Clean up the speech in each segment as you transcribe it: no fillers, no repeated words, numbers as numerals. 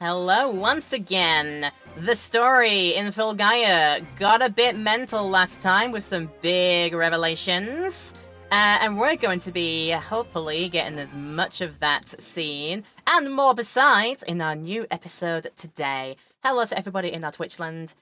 Hello once again. The story in Filgaia got a bit mental last time with some big revelations. And we're going to be hopefully getting as much of that seen and more besides in our new episode today. Hello to everybody in our Twitchland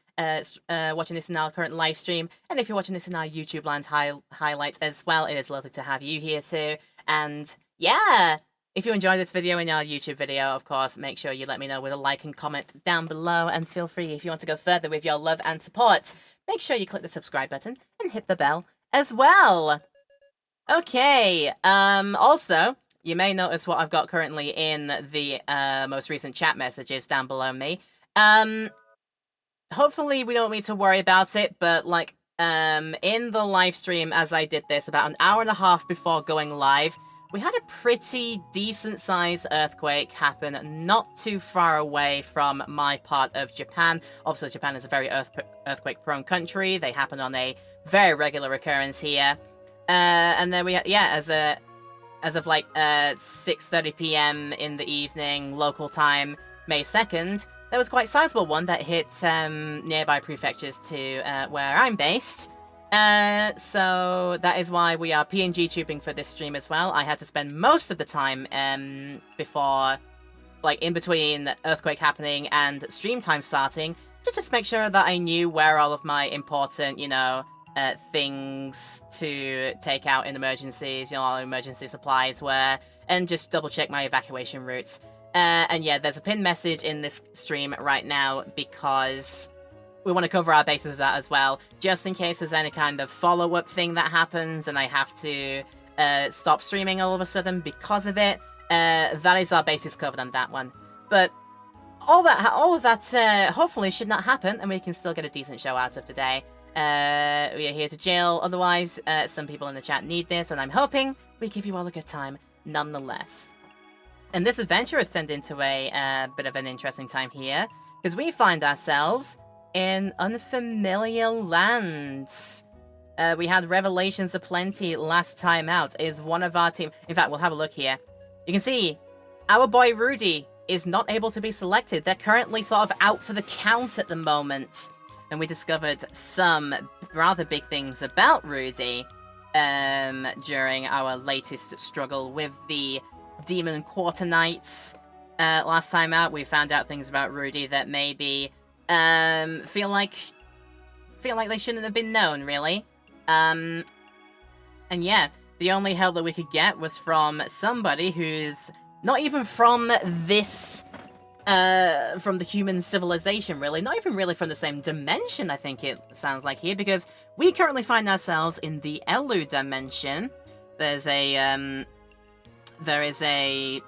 watching this in our current live stream. And if you're watching this in our YouTube land highlights as well, it is lovely to have you here too. And yeah, if you enjoyed this video in our YouTube video, of course, make sure you let me know with a like and comment down below. And feel free, if you want to go further with your love and support, make sure you click the subscribe button and hit the bell as well. Okay, also, you may notice what I've got currently in the most recent chat messages down below me. Hopefully we don't need to worry about it, but like, in the live stream as I did this, about an hour and a half before going live, we had a pretty decent-sized earthquake happen not too far away from my part of Japan. Obviously, Japan is a very earthquake-prone country. They happen on a very regular occurrence here. And then as of like 6:30 p.m. in the evening, local time, May 2nd, there was quite a sizable one that hit nearby prefectures to where I'm based. So that is why we are PNG tubing for this stream as well. I had to spend most of the time before, like in between earthquake happening and stream time starting, to just make sure that I knew where all of my important, things to take out in emergencies, all emergency supplies were, and just double check my evacuation routes. And yeah, there's a pinned message in this stream right now because we want to cover our bases with that as well, just in case there's any kind of follow-up thing that happens and I have to stop streaming all of a sudden because of it. That is our bases covered on that one. But all of that hopefully should not happen, and we can still get a decent show out of today. We are here to jail, otherwise some people in the chat need this, and I'm hoping we give you all a good time nonetheless. And this adventure has turned into a bit of an interesting time here, because we find ourselves in unfamiliar lands. We had revelations aplenty last time out. Is one of our team... In fact, we'll have a look here. You can see our boy Rudy is not able to be selected. They're currently sort of out for the count at the moment. And we discovered some rather big things about Rudy during our latest struggle with the Demon Quarter Knights. Last time out, we found out things about Rudy that maybe feel like they shouldn't have been known, really. And yeah, the only help that we could get was from somebody who's not even from this, from the human civilization, really. Not even really from the same dimension, I think it sounds like here, because we currently find ourselves in the Elu dimension. There is a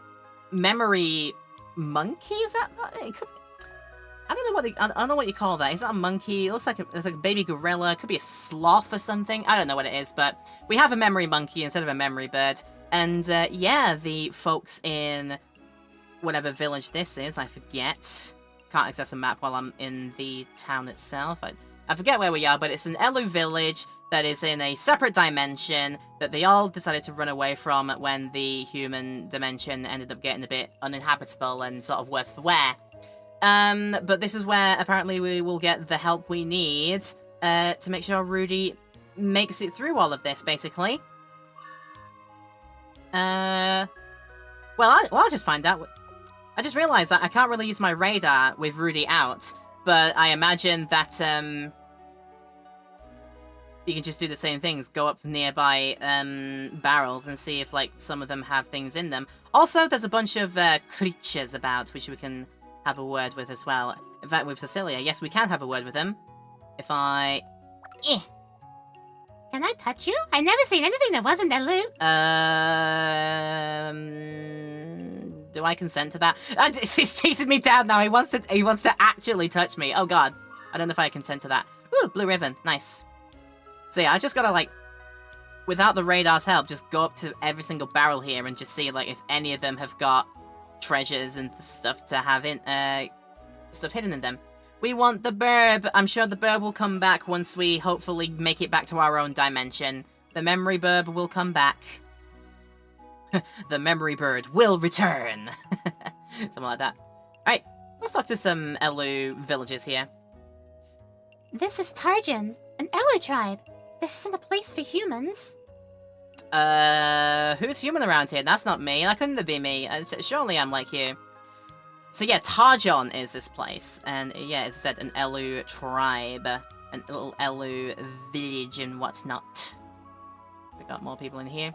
memory monkey, is that? It could, I don't know what you call that. Is that a monkey? It looks like it's like a baby gorilla. It could be a sloth or something. I don't know what it is, but we have a memory monkey instead of a memory bird. And yeah, the folks in whatever village this is, I forget. Can't access a map while I'm in the town itself. I forget where we are, but it's an Elu village that is in a separate dimension that they all decided to run away from when the human dimension ended up getting a bit uninhabitable and sort of worse for wear. But this is where apparently we will get the help we need to make sure Rudy makes it through all of this, basically. Well, I'll just find out. I just realized that I can't really use my radar with Rudy out, but I imagine that you can just do the same things, go up nearby barrels and see if like some of them have things in them. Also, there's a bunch of creatures about which we can have a word with as well. In fact, with Cecilia, yes, we can have a word with him. If I... Can I touch you? I've never seen anything that wasn't a loot. Do I consent to that? He's chasing me down now. He wants to actually touch me. Oh god. I don't know if I consent to that. Ooh, blue ribbon. Nice. So yeah, I just gotta like, without the radar's help, just go up to every single barrel here and just see like if any of them have got treasures and stuff to have in stuff hidden in them. We want the burb. I'm sure the burb will come back once we hopefully make it back to our own dimension. The memory burb will come back. The memory bird will return. Something like that. Alright, Let's talk to some Elu villages here. This is Tarjan, an Elu tribe. This isn't a place for humans. Who's human around here? That's not me. That couldn't have been me. Surely I'm like you. So yeah, Tarjon is this place. And yeah, it's said an Elu tribe. An little Elu village and whatnot. We got more people in here.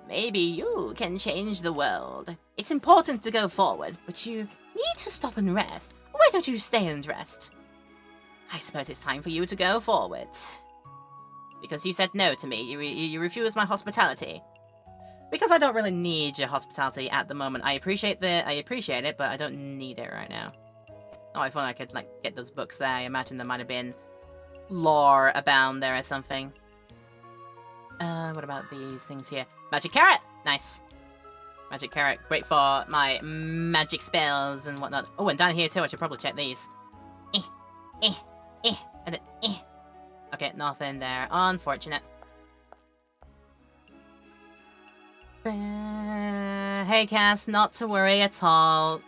Maybe you can change the world. It's important to go forward, but you need to stop and rest. Why don't you stay and rest? I suppose it's time for you to go forward. Because you said no to me. You refused my hospitality. Because I don't really need your hospitality at the moment. I appreciate it, but I don't need it right now. Oh, I thought I could like get those books there. I imagine there might have been lore abound there or something. What about these things here? Magic carrot! Nice. Magic carrot, great for my magic spells and whatnot. Oh, and down here too, I should probably check these. Okay, nothing there. Unfortunate. Hey, Cass, not to worry at all.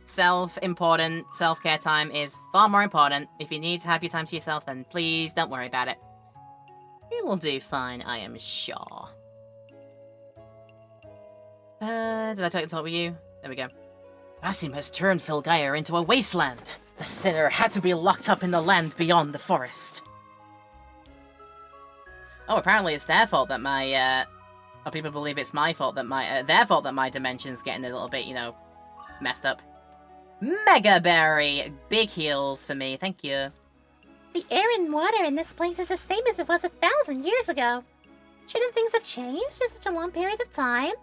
Self-important, self-care time is far more important. If you need to have your time to yourself, then please don't worry about it. You will do fine, I am sure. Did I talk with you? There we go. Basim has turned Filgaia into a wasteland. The sinner had to be locked up in the land beyond the forest. Oh, apparently it's their fault that my, or people believe it's my fault that their fault that my dimension's getting a little bit, you know, messed up. Mega Berry! Big heals for me, thank you. The air and water in this place is the same as it was 1,000 years ago. Shouldn't things have changed in such a long period of time?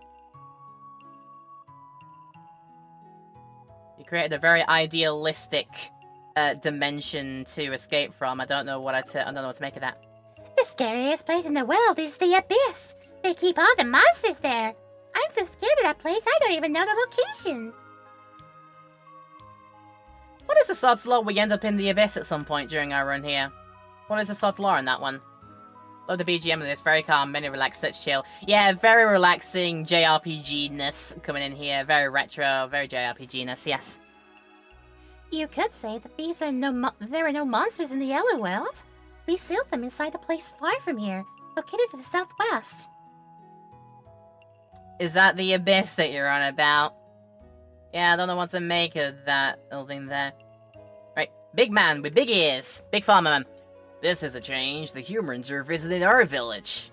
You created a very idealistic dimension to escape from. I don't know what I don't know what to make of that. The scariest place in the world is the Abyss. They keep all the monsters there. I'm so scared of that place, I don't even know the location. What is the sod's law? We end up in the Abyss at some point during our run here. What is the sod's law in that one? Love the BGM of this. Very calm, many relaxed, such chill. Yeah, very relaxing JRPG-ness coming in here. Very retro, very JRPG-ness, yes. You could say that there are no monsters in the Elu world. We sealed them inside a place far from here, located to the southwest. Is that the Abyss that you're on about? Yeah, I don't know what to make of that little thing there. Right, big man with big ears. Big farmer man. This is a change. The humans are visiting our village.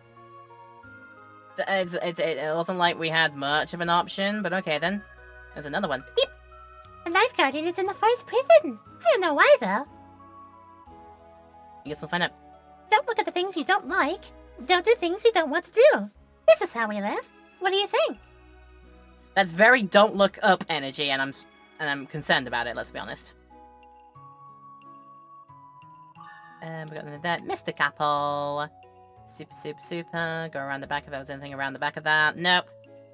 It wasn't like we had much of an option, but okay then. There's another one. Beep. The life guardian is in the forest prison. I don't know why though. I guess we'll find out. Don't look at the things you don't like. Don't do things you don't want to do. This is how we live. What do you think? That's very don't look up energy, and I'm concerned about it, let's be honest. We got that Mr. Capel. Super. Go around the back if there was anything around the back of that. Nope.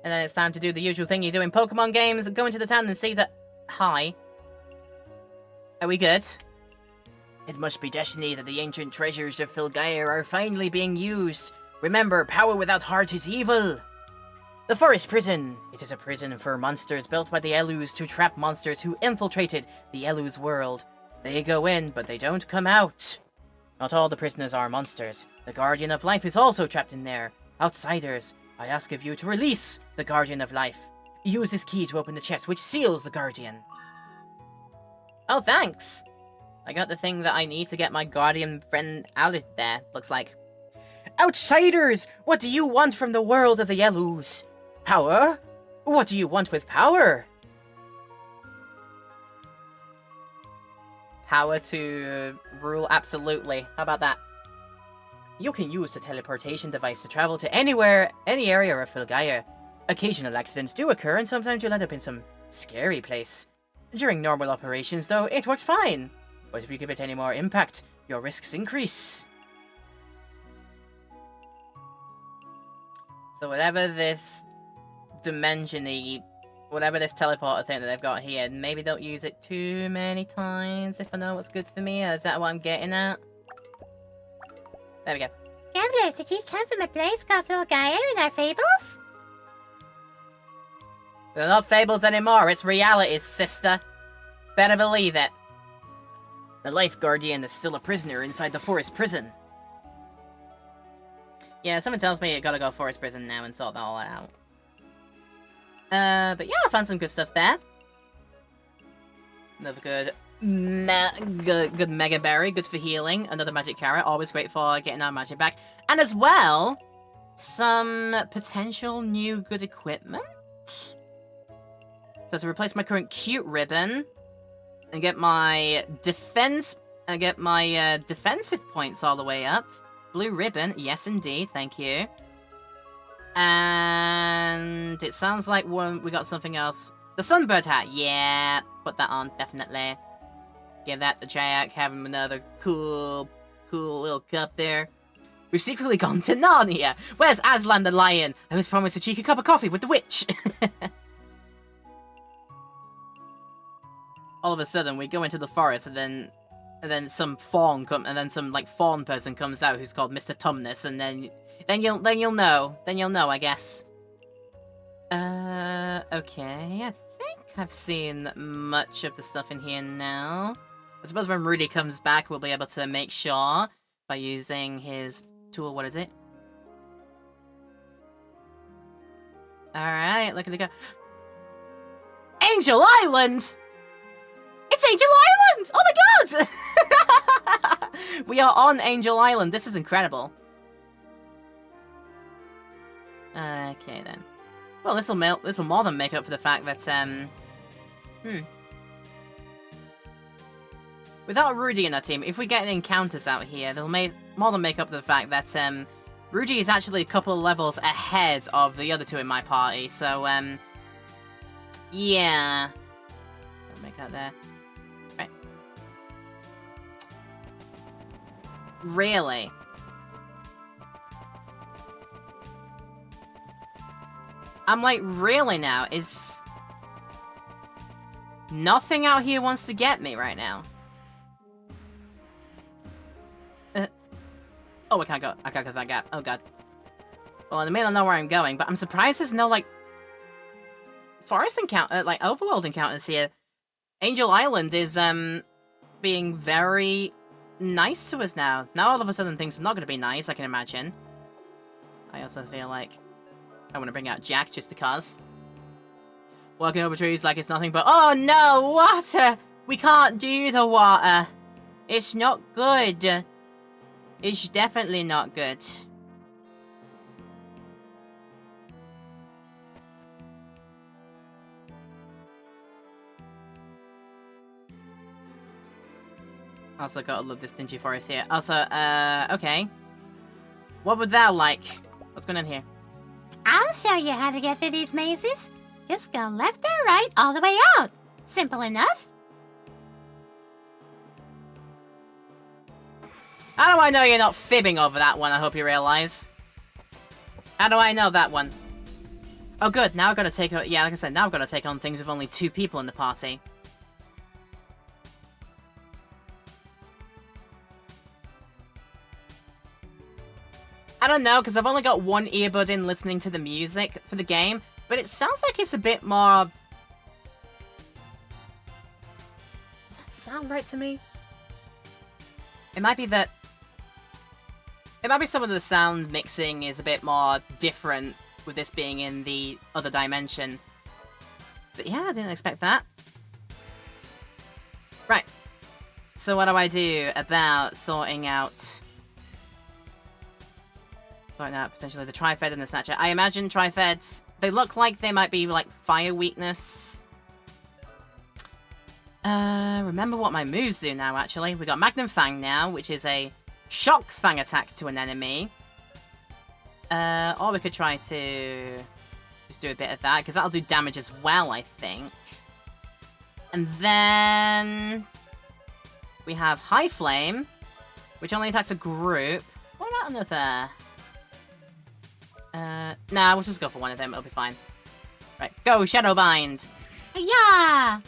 And then it's time to do the usual thing you do in Pokemon games. Go into the town and see that... Hi. Are we good? It must be destiny that the ancient treasures of Filgaia are finally being used. Remember, power without heart is evil. The Forest Prison. It is a prison for monsters built by the Elus to trap monsters who infiltrated the Elus world. They go in, but they don't come out. Not all the prisoners are monsters. The Guardian of Life is also trapped in there. Outsiders, I ask of you to release the Guardian of Life. Use this key to open the chest which seals the Guardian. Oh, thanks! I got the thing that I need to get my Guardian friend out of there, looks like. Outsiders! What do you want from the world of the Elus? Power? What do you want with power? Power to rule absolutely. How about that? You can use the teleportation device to travel to anywhere, any area of Filgaia. Occasional accidents do occur and sometimes you'll end up in some scary place. During normal operations though, it works fine. But if you give it any more impact, your risks increase. So whatever this dimension-y, whatever this teleporter thing that they've got here, maybe don't use it too many times if I know what's good for me. Is that what I'm getting at? There we go. Gamblers, did you come from a place called Filgaia in our fables? They're not fables anymore, it's reality, sister. Better believe it. The Life Guardian is still a prisoner inside the forest prison. Yeah, someone tells me I gotta go forest prison now and sort that all out. But yeah, I found some good stuff there. Another good Mega Berry, good for healing. Another Magic Carrot, always great for getting our magic back. And as well, some potential new good equipment. So to replace my current cute ribbon and get my defensive points all the way up. Blue ribbon, yes indeed, thank you. And it sounds like we got something else. The Sunbird hat, yeah, put that on, definitely. Give that to Jack, have him another cool little cup there. We've secretly gone to Narnia. Where's Aslan the lion? I was promised a cheeky cup of coffee with the witch. All of a sudden, we go into the forest, and then some fawn fawn person comes out who's called Mr. Tumnus, and then you'll know, I guess. Okay, I think I've seen much of the stuff in here now. I suppose when Rudy comes back, we'll be able to make sure by using his tool. What is it? Alright, look at the go. Angel Island! It's Angel Island! Oh my god! We are on Angel Island. This is incredible. Okay then. Well, this'll more than make up for the fact that without Rudy in our team, if we get encounters out here, they'll more than make up for the fact that Rudy is actually a couple of levels ahead of the other two in my party. So yeah. Don't make out there. Right. Really? I'm like, really now? Is nothing out here wants to get me right now? Oh, I can't go that gap. Oh god. Well, in the middle I know where I'm going, but I'm surprised there's no, like, forest encounter, like, overworld encounters here. Angel Island is, being very nice to us now. Now all of a sudden things are not going to be nice, I can imagine. I also feel like I want to bring out Jack just because. Walking over trees like it's nothing but— oh no, water! We can't do the water. It's not good. It's definitely not good. Also gotta love this dingy forest here. Also, okay. What would thou like? What's going on here? I'll show you how to get through these mazes. Just go left or right all the way out. Simple enough. How do I know you're not fibbing over that one, I hope you realize? How do I know that one? Oh good, now I've got to take on— yeah, like I said, now I've got to take on things with only 2 people in the party. I don't know, because I've only got one earbud in listening to the music for the game, but it sounds like it's a bit more— does that sound right to me? It might be that— it might be some of the sound mixing is a bit more different with this being in the other dimension. But yeah, I didn't expect that. Right. So what do I do about sorting out potentially the Tri-Fed and the Snatcher? I imagine Tri-Feds, they look like they might be like fire weakness. Remember what my moves do now, actually. We got Magnum Fang now, which is a shock fang attack to an enemy. Or we could try to just do a bit of that, because that'll do damage as well, I think. And then we have High Flame, which only attacks a group. What about another? Nah, we'll just go for one of them, it'll be fine. Right, go, Shadowbind! Yeah.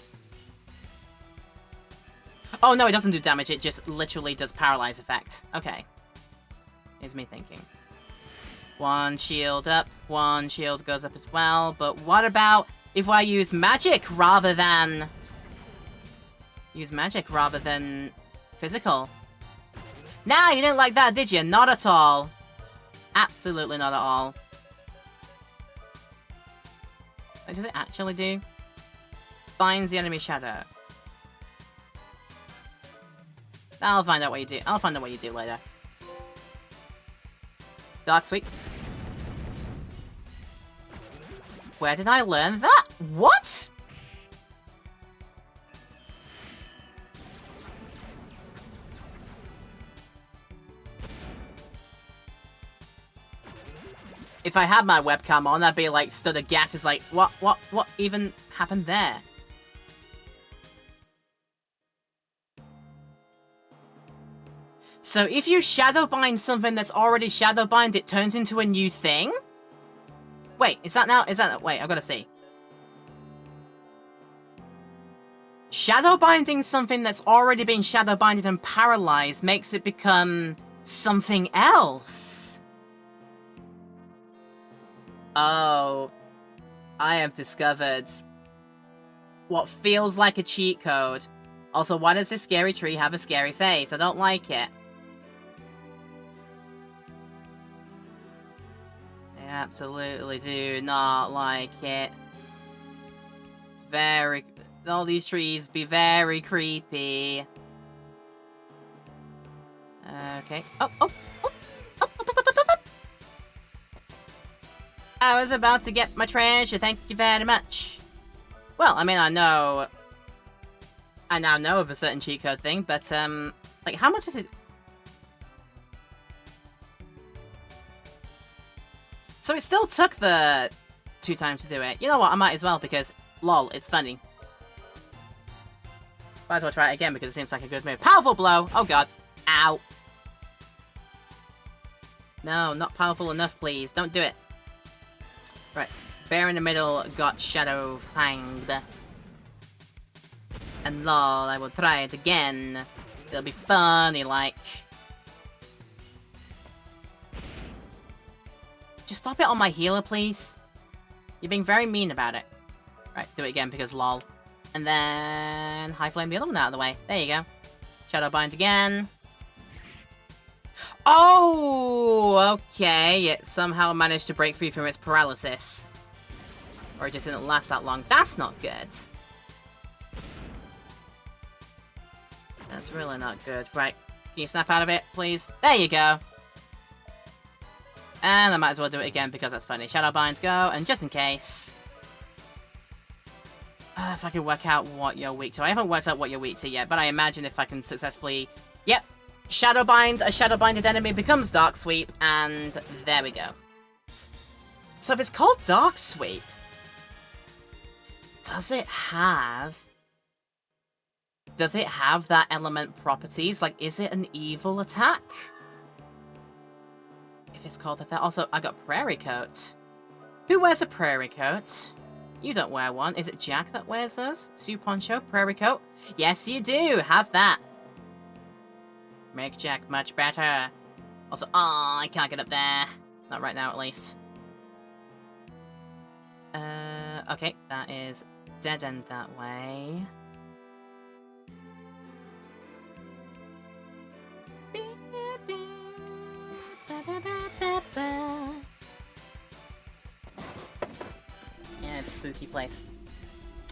Oh no, it doesn't do damage, it just literally does paralyze effect. Okay. Here's me thinking. One shield up, one shield goes up as well, but what about if I use magic rather than... physical. Nah, you didn't like that, did you? Not at all. Absolutely not at all. What does it actually do? Binds the enemy shadow. I'll find out what you do. I'll find out what you do later. Dark Sweep. Where did I learn that? What? If I had my webcam on, I'd be like stood aghast. It's like, what even happened there? So if you shadowbind something that's already shadowbind, it turns into a new thing? Wait, is that, wait, I've got to see. Shadowbinding something that's already been shadowbinded and paralyzed makes it become something else. Oh, I have discovered what feels like a cheat code. Also, why does this scary tree have a scary face? I don't like it. I absolutely do not like it. It's very... all these trees be very creepy. Okay. Oh. I was about to get my treasure, thank you very much. Well, I mean, I now know of a certain cheat code thing, but, like, how much is it? So it still took the 2 times to do it. You know what, I might as well, because, lol, it's funny. Might as well try it again, because it seems like a good move. Powerful blow! Oh god. Ow. No, not powerful enough, please. Don't do it. Right. Bear in the middle got shadow fanged. And lol, I will try it again. It'll be funny, like. Just stop it on my healer, please. You're being very mean about it. Right, do it again because lol. And then High Flame the other one out of the way. There you go. Shadow Bind again. Oh, okay. It somehow managed to break free from its paralysis. Or it just didn't last that long. That's not good. That's really not good. Right. Can you snap out of it, please? There you go. And I might as well do it again because that's funny. Shadow Bind, go. And just in case... if I can work out what you're weak to. I haven't worked out what you're weak to yet, but I imagine if I can successfully... Yep. Shadow Bind, a Shadow Binded enemy becomes Dark Sweep, and there we go. So if it's called Dark Sweep, does it have that element properties? Like, is it an evil attack? If it's called that. Also, I got Prairie Coat. Who wears a Prairie Coat? You don't wear one. Is it Jack that wears those? Sue Poncho, Prairie Coat? Yes, you do! Have that! Make Jack much better. Also, I can't get up there. Not right now, at least. Okay, that is dead end that way. Yeah, it's a spooky place.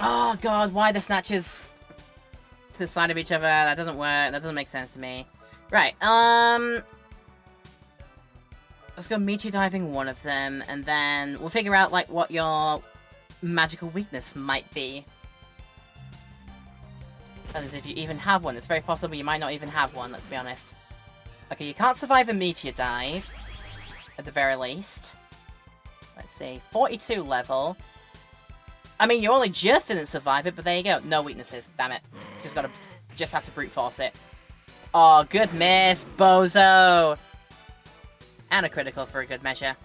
Oh god, why the snatches to the side of each other? That doesn't work. That doesn't make sense to me. Right, let's go Meteor Diving one of them, and then we'll figure out, like, what your magical weakness might be. That is, if you even have one. It's very possible you might not even have one, let's be honest. Okay, you can't survive a Meteor Dive, at the very least. Let's see, 42 level. I mean, you only just didn't survive it, but there you go. No weaknesses, damn it. Just have to brute force it. Oh, good miss, bozo! And a critical for a good measure.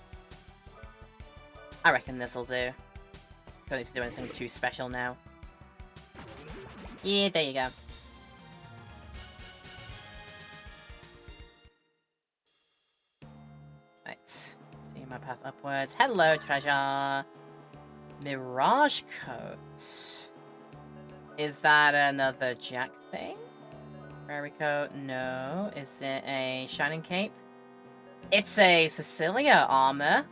I reckon this'll do. Don't need to do anything too special now. Yeah, there you go. Right. Taking my path upwards. Hello, treasure! Mirage Coat. Is that another Jack thing? Fairy Coat? No. Is it a Shining Cape? It's a Cecilia armor.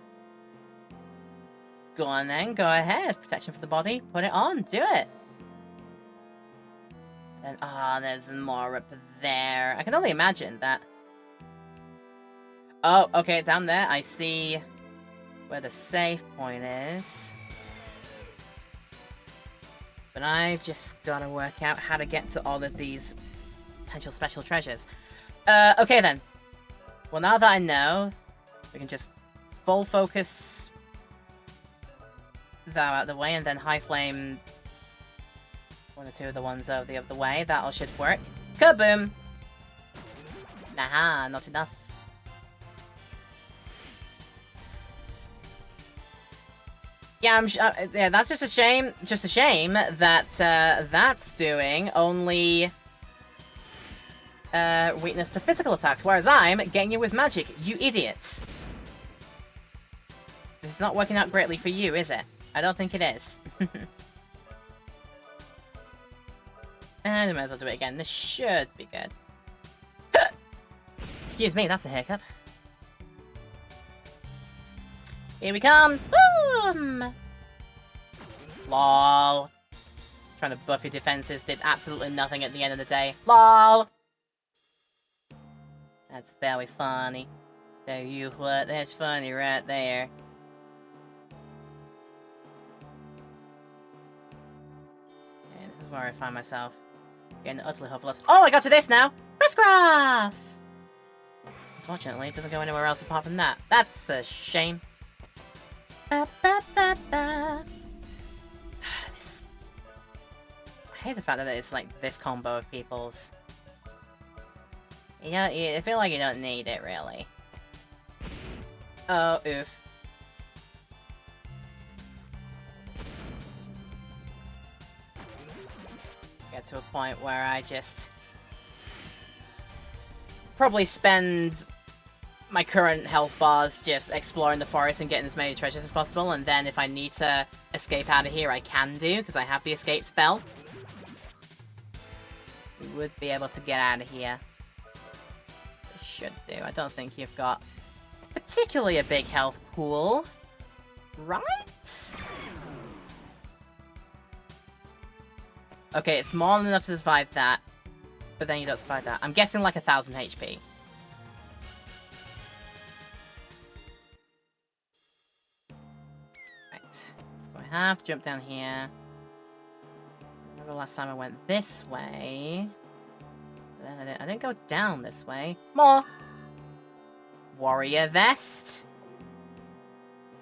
Go on then, go ahead. Protection for the body, put it on, do it. And there's more up there. I can only imagine that. Oh, okay, down there, I see where the save point is. But I've just gotta work out how to get to all of these potential special treasures. Okay then. Well, now that I know, we can just full focus that out of the way, and then high flame one or two of the ones over the other way. That all should work. Kaboom! Nah, not enough. Yeah, yeah, that's just a shame. Just a shame that that's doing only weakness to physical attacks, whereas I'm getting you with magic. You idiots! This is not working out greatly for you, is it? I don't think it is. And I might as well do it again. This should be good. Excuse me, that's a hiccup. Here we come! Boom! LOL. Trying to buff your defenses did absolutely nothing at the end of the day. LOL! That's very funny. Tell you what, that's funny right there. And this is where I find myself getting utterly hopeless. Oh, I got to this now! Crisscross! Unfortunately, it doesn't go anywhere else apart from that. That's a shame. Ba, ba, ba, ba. This... I hate the fact that it's like this combo of people's. I feel like you don't need it, really. Oh, oof. Get to a point where I just probably spend my current health bars just exploring the forest and getting as many treasures as possible, and then if I need to escape out of here, I can do, because I have the escape spell. We would be able to get out of here. I should do. I don't think you've got particularly a big health pool. Right? Okay, it's more than enough to survive that, but then you don't survive that. I'm guessing like 1,000 HP. Right. So I have to jump down here. Remember last time I went this way. Then I didn't go down this way. More! Warrior vest.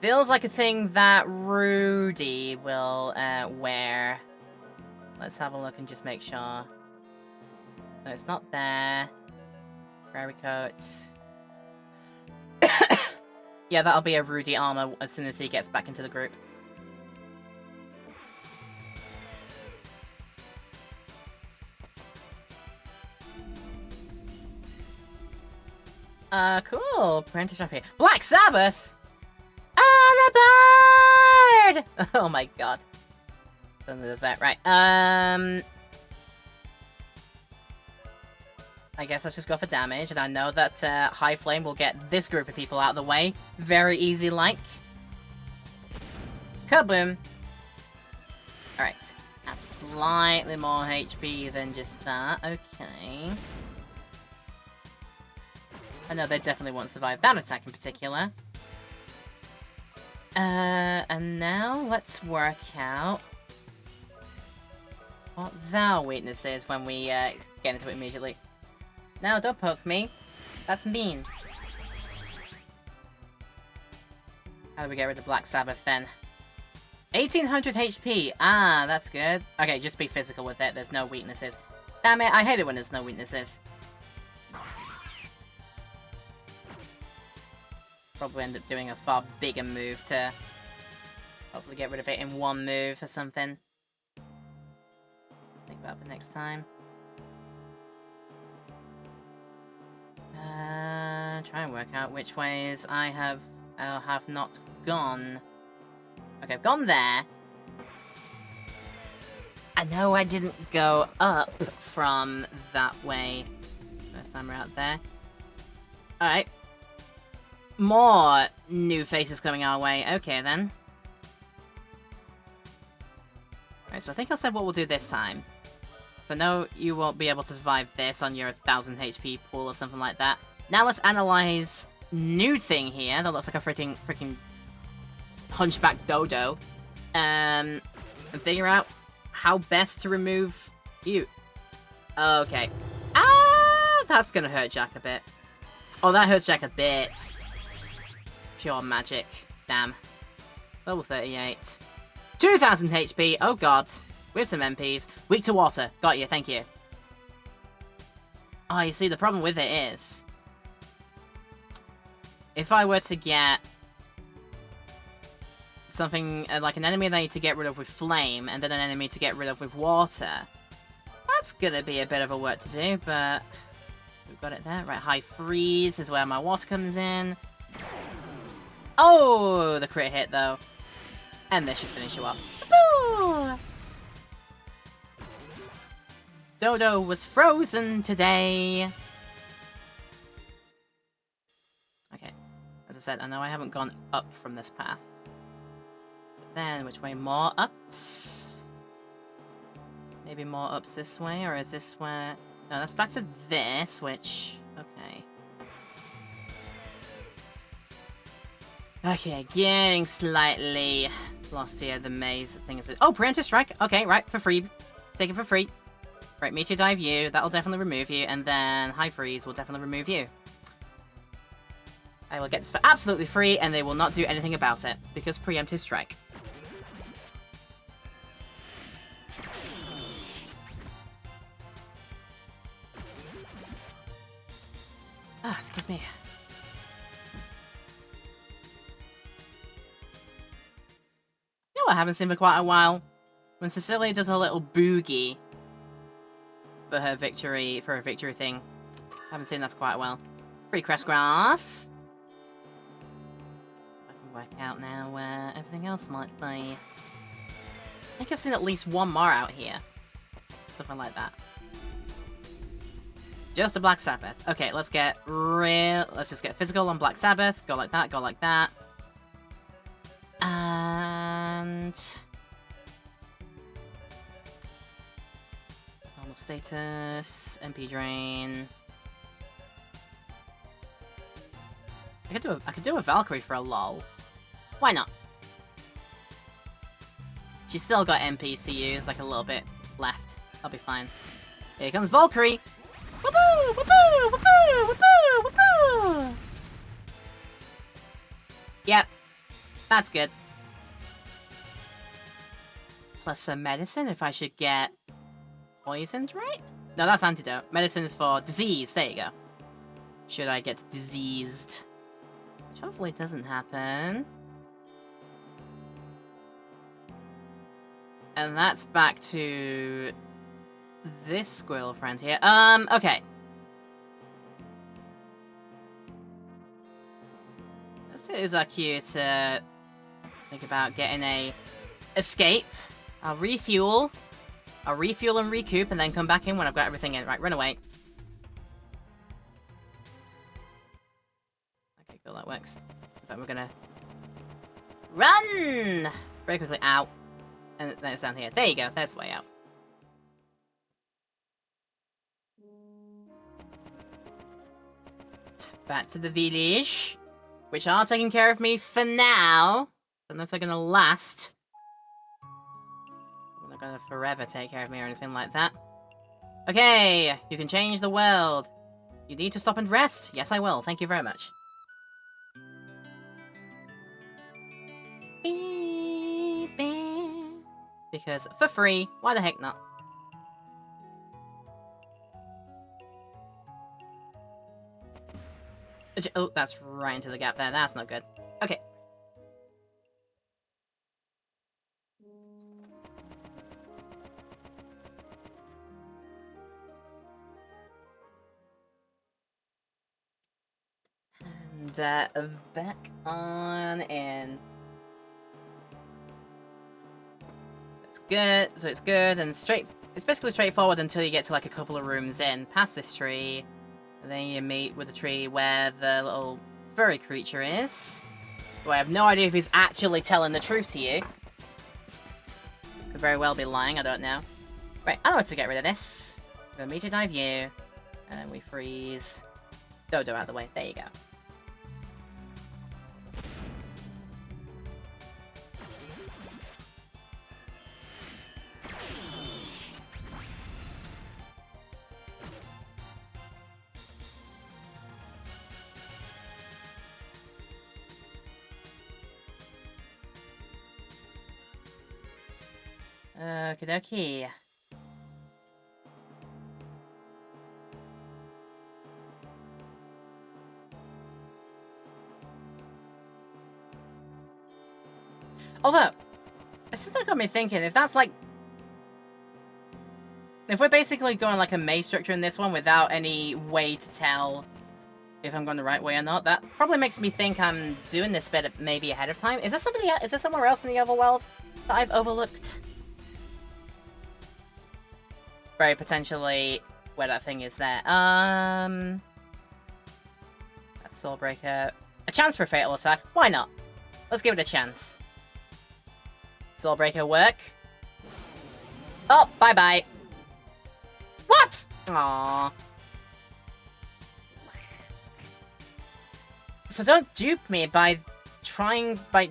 Feels like a thing that Rudy will wear. Let's have a look and just make sure. No, it's not there. Fairy coat. Yeah, that'll be a Rudy armor as soon as he gets back into the group. Cool. Apprentice up here. Black Sabbath! Ah, the bird! Oh my god. Then there's that. Right, I guess let's just go for damage, and I know that High Flame will get this group of people out of the way. Very easy-like. Kaboom! Alright. Have slightly more HP than just that. Okay. I know they definitely won't survive that attack in particular. And now let's work out what their weakness is when we get into it immediately. No, don't poke me. That's mean. How do we get rid of Black Sabbath then? 1800 HP! Ah, that's good. Okay, just be physical with it. There's no weaknesses. Damn it, I hate it when there's no weaknesses. Probably end up doing a far bigger move to hopefully get rid of it in one move or something. Think about it next time. Try and work out which ways I have not gone. Okay, I've gone there. I know I didn't go up from that way. First time we're out there. Alright. More new faces coming our way. Okay, then. Alright, so I think I said what we'll do this time. So I know you won't be able to survive this on your 1000 HP pool or something like that. Now let's analyze new thing here that looks like a freaking hunchback dodo. And figure out how best to remove you. Okay. Ah, that's gonna hurt Jack a bit. Oh, that hurts Jack a bit. Pure magic. Damn. Level 38. 2000 HP. Oh god. With some MPs. Weak to water. Got you. Thank you. Oh, you see, the problem with it is, if I were to get something like an enemy that I need to get rid of with flame, and then an enemy to get rid of with water, that's gonna be a bit of a work to do, but we've got it there. Right, high freeze is where my water comes in. Oh, the crit hit though. And this should finish you off. Boo! Dodo was frozen today. Okay, as I said, I know I haven't gone up from this path. But then, which way? More ups? Maybe more ups this way, or is this where... No, that's back to this, which... Okay. Okay, getting slightly lost here. The maze thing is... Oh, Preemptive Strike! Okay, right, for free. Take it for free. Right, Meteor Dive you, that'll definitely remove you, and then High Freeze will definitely remove you. I will get this for absolutely free, and they will not do anything about it, because Preemptive Strike. Ah, excuse me. You know what I haven't seen for quite a while? When Cecilia does her little boogie for her victory thing. Haven't seen that for quite a while. Free Crest Graph. I can work out now where everything else might be. I think I've seen at least one more out here. Something like that. Just a Black Sabbath. Okay, let's just get physical on Black Sabbath. Go like that, go like that. And... normal status, MP drain. I could do a Valkyrie for a lol. Why not? She's still got MPs to use, like a little bit left. I'll be fine. Here comes Valkyrie! Whoopoo! Whoopoo! Whoopoo! Whoopoo! Whoopoo! Yep. That's good. Plus some medicine if I should get poisoned, right? No, that's antidote. Medicine is for disease. There you go. Should I get diseased? Which hopefully doesn't happen. And that's back to this squirrel friend here. Okay. Let's use our cue to think about getting a escape. I'll refuel and recoup, and then come back in when I've got everything in. Right, run away. Okay, cool, that works. In fact, we're gonna run very quickly out, and then it's down here. There you go. That's the way out. Back to the village, which are taking care of me for now. Don't know if they're gonna last. They're not gonna forever take care of me or anything like that. Okay, you can change the world. You need to stop and rest. Yes, I will. Thank you very much. Beep, beep. Because for free, why the heck not? Oh, that's right into the gap there. That's not good. Okay. And back on in. Let's good. So it's good and straight. It's basically straightforward until you get to like a couple of rooms in, past this tree, and then you meet with the tree where the little furry creature is. Who I have no idea if he's actually telling the truth to you. Could very well be lying, I don't know. Right, I know how to get rid of this. Go Meteor Dive you, and then we freeze Dodo out of the way. There you go. Okie dokie. Although, it's just got me thinking, if that's like... If we're basically going like a maze structure in this one without any way to tell if I'm going the right way or not, that probably makes me think I'm doing this bit maybe ahead of time. Is there somebody else? Is there somewhere else in the overworld that I've overlooked? Very potentially where that thing is there. That's Soulbreaker. A chance for a fatal attack. Why not? Let's give it a chance. Soulbreaker work. Oh, bye-bye. What? Aww. So don't dupe me by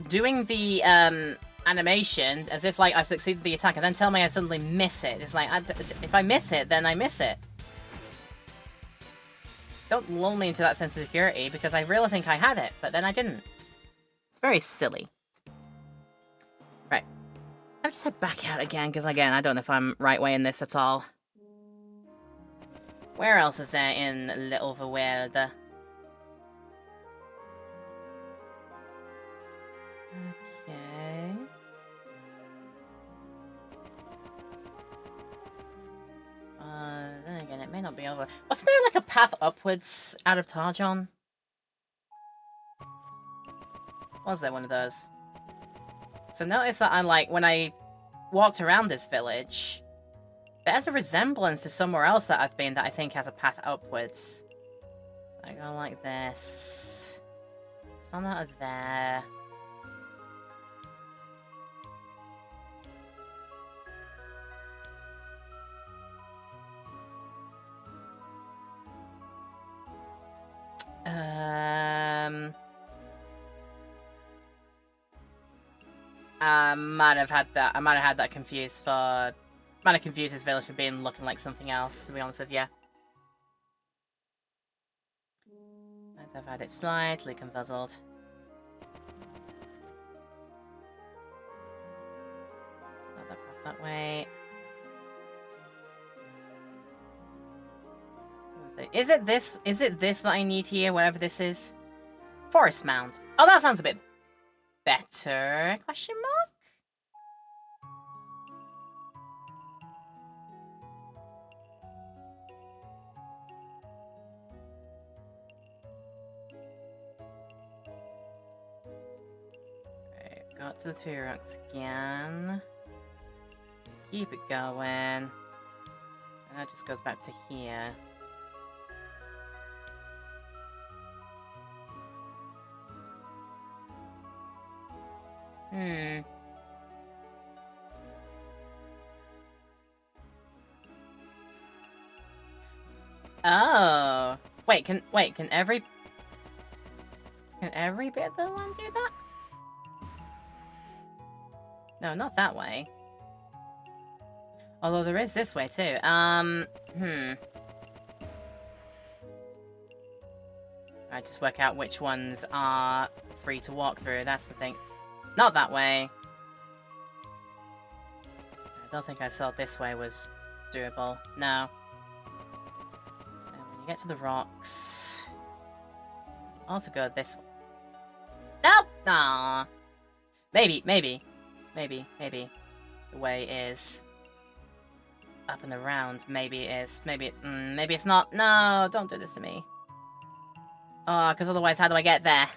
doing the, animation as if, like, I've succeeded the attack and then tell me I suddenly miss it. It's like, if I miss it, then I miss it. Don't lull me into that sense of security, because I really think I had it, but then I didn't. It's very silly. Right. I'll just head back out again, because again, I don't know if I'm right way in this at all. Where else is there in the overworld? Okay. Then again, it may not be over. Wasn't there like a path upwards out of Tarjon? Was there one of those? So notice that I'm like, when I walked around this village, there's a resemblance to somewhere else that I've been that I think has a path upwards. I go like this. It's not out of there. I might have had that confused for... Might have confused this village for being looking like something else, to be honest with you. Might have had it slightly confuzzled. Not that path that way. Is it this that I need here, whatever this is? Forest Mound. Oh, that sounds a bit better, question mark? Right, got to the 2 rocks again. Keep it going. And that just goes back to here. Oh. Wait, can every bit of the one do that? No, not that way. Although there is this way too. I just work out which ones are free to walk through, that's the thing. Not that way. I don't think I saw this way was doable. No. And when you get to the rocks... Also go this way. Nope! Aww. Maybe. The way is... up and around. Maybe it is. Maybe it's not. No, don't do this to me. Oh, because otherwise how do I get there?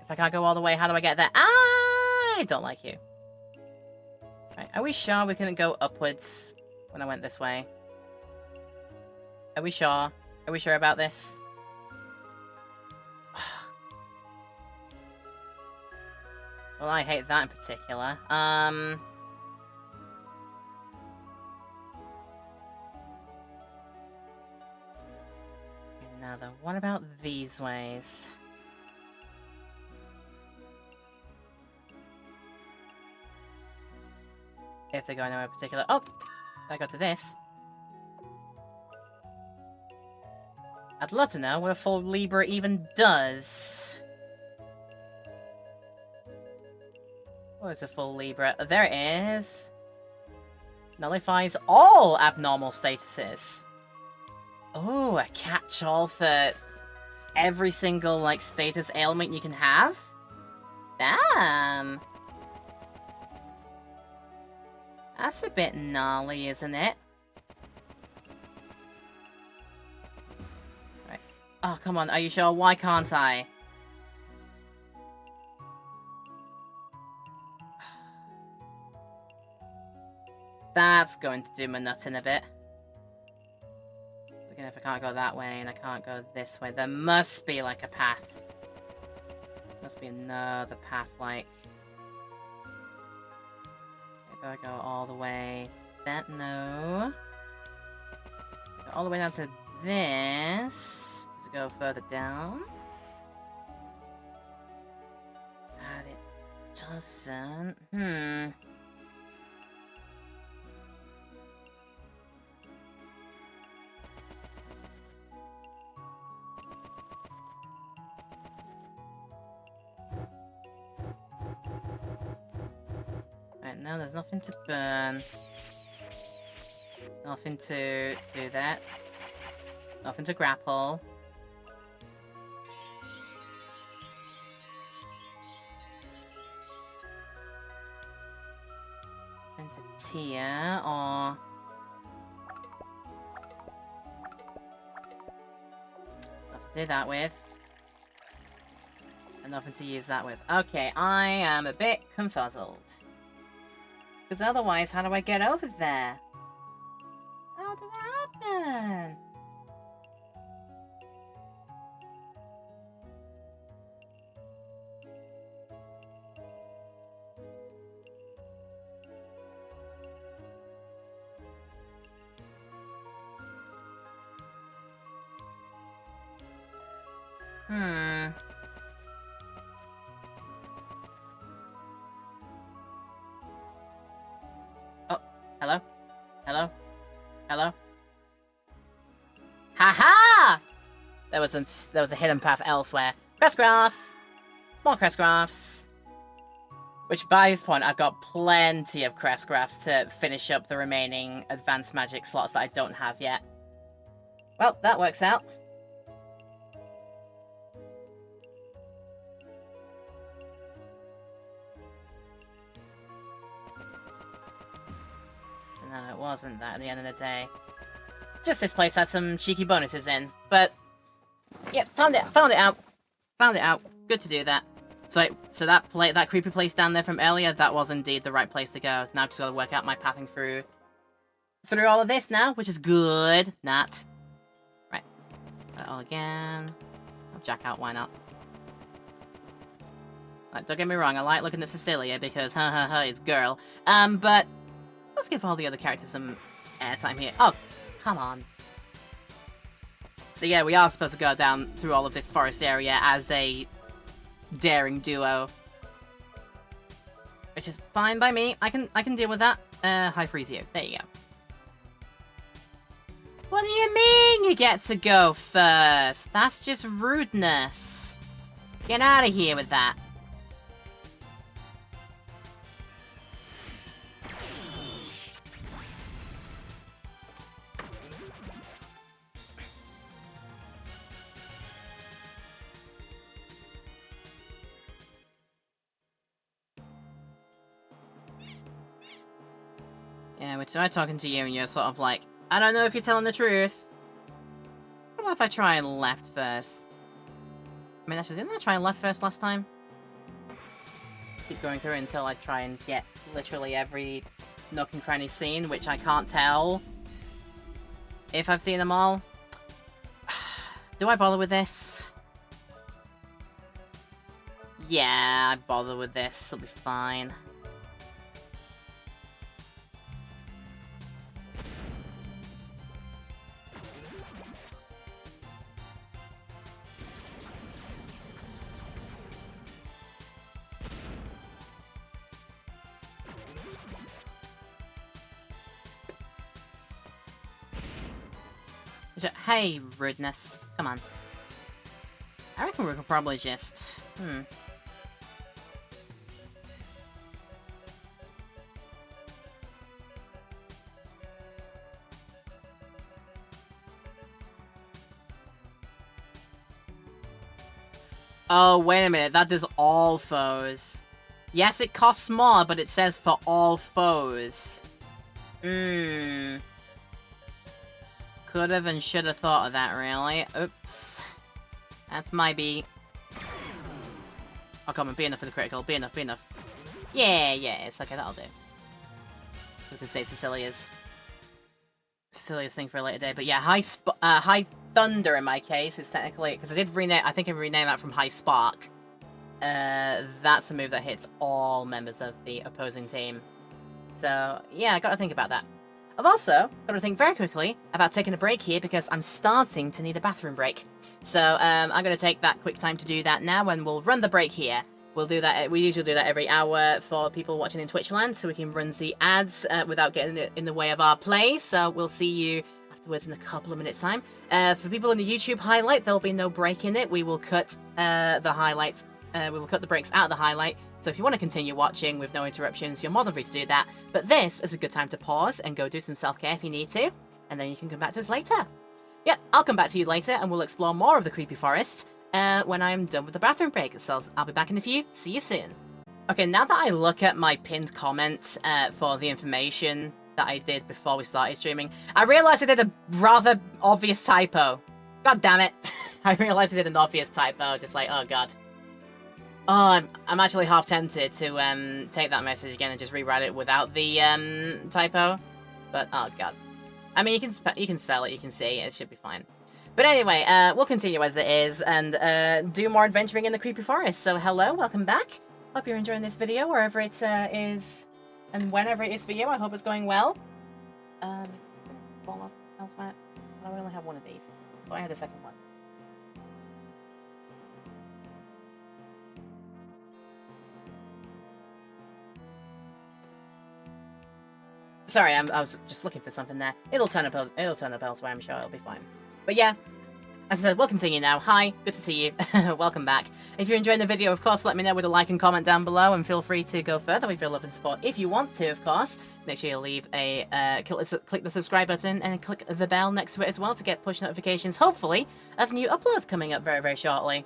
If I can't go all the way, how do I get there? I don't like you. Right, Are we sure we couldn't go upwards when I went this way? Are we sure? Are we sure about this? Well, I hate that in particular. Now then, what about these ways? If they're going nowhere particular. Oh! I got to this. I'd love to know what a full Libra even does. What is a full Libra? There it is. Nullifies all abnormal statuses. Oh, a catch-all for every single, like, status ailment you can have? Damn. That's a bit gnarly, isn't it? Right. Oh, come on, are you sure? Why can't I? That's going to do my nuts in a bit. Again, if I can't go that way and I can't go this way, there must be, like, a path. Must be another path, like... Maybe I go all the way to that? No. Go all the way down to this. Does it go further down? And it doesn't. Right, no, there's nothing to burn. Nothing to do that. Nothing to grapple. Nothing to tear, or... Nothing to do that with. And nothing to use that with. Okay, I am a bit confuzzled. Because otherwise, how do I get over there? How does that happen? Oh, hello? Hello? Hello? Haha! There was a hidden path elsewhere. Crestgraph! More Crestgraphs. Which, by this point, I've got plenty of Crestgraphs to finish up the remaining advanced magic slots that I don't have yet. Well, that works out. So no, it wasn't that at the end of the day. Just this place has some cheeky bonuses in, but... yeah, found it out. Found it out. Good to do that. So that creepy place down there from earlier, that was indeed the right place to go. Now I've just got to work out my pathing through all of this now, which is good. Not. Right. All again. I'll jack out, why not? Like, don't get me wrong, I like looking at Cecilia because it's girl. But let's give all the other characters some airtime here. Oh, come on. So yeah, we are supposed to go down through all of this forest area as a daring duo, which is fine by me. I can deal with that. High freeze you. There you go. What do you mean you get to go first? That's just rudeness. Get out of here with that. Yeah, which I'm talking to you and you're sort of like, I don't know if you're telling the truth. What if I try left first? I mean, actually, didn't I try left first last time? Let's keep going through until I try and get literally every nook and cranny seen, which I can't tell if I've seen them all. Do I bother with this? Yeah, I bother with this. It'll be fine. Hey, rudeness. Come on. I reckon we could probably just... Oh, wait a minute. That does all foes. Yes, it costs more, but it says for all foes. Could have and should have thought of that, really. Oops. That's my beat. Oh, come on, be enough for the critical. Be enough, be enough. Yeah, it's okay, that'll do. We can save Cecilia's thing for a later day. But yeah, High Thunder in my case is technically, because I did rename, I think I renamed that from High Spark. That's a move that hits all members of the opposing team. So yeah, I gotta think about that. I've also got to think very quickly about taking a break here because I'm starting to need a bathroom break. So I'm going to take that quick time to do that now, and we'll run the break here. We'll do that. We usually do that every hour for people watching in Twitchland, so we can run the ads without getting in the way of our play. So we'll see you afterwards in a couple of minutes' time. For people in the YouTube highlight, there'll be no break in it. We will cut the highlight. We will cut the breaks out of the highlight. So if you want to continue watching with no interruptions, you're more than free to do that. But this is a good time to pause and go do some self-care if you need to. And then you can come back to us later. Yep, I'll come back to you later and we'll explore more of the creepy forest when I'm done with the bathroom break. So I'll be back in a few. See you soon. Okay, now that I look at my pinned comment for the information that I did before we started streaming, I realized I did a rather obvious typo. God damn it. I realized I did an obvious typo. Just like, oh god. Oh, I'm actually half tempted to take that message again and just rewrite it without the typo. But oh god, I mean you can spell it, you can see it should be fine. But anyway, we'll continue as it is and do more adventuring in the creepy forest. So hello, welcome back. Hope you're enjoying this video wherever it is and whenever it is for you. I hope it's going well. Elsewhere. I only have one of these. Oh, I had a second one. Sorry, I was just looking for something there. It'll turn up elsewhere, I'm sure it'll be fine. But yeah, as I said, we'll continue now. Hi, good to see you. Welcome back. If you're enjoying the video, of course, let me know with a like and comment down below, and feel free to go further with your love and support if you want to, of course. Make sure you leave a click the subscribe button and click the bell next to it as well to get push notifications, hopefully, of new uploads coming up very, very shortly.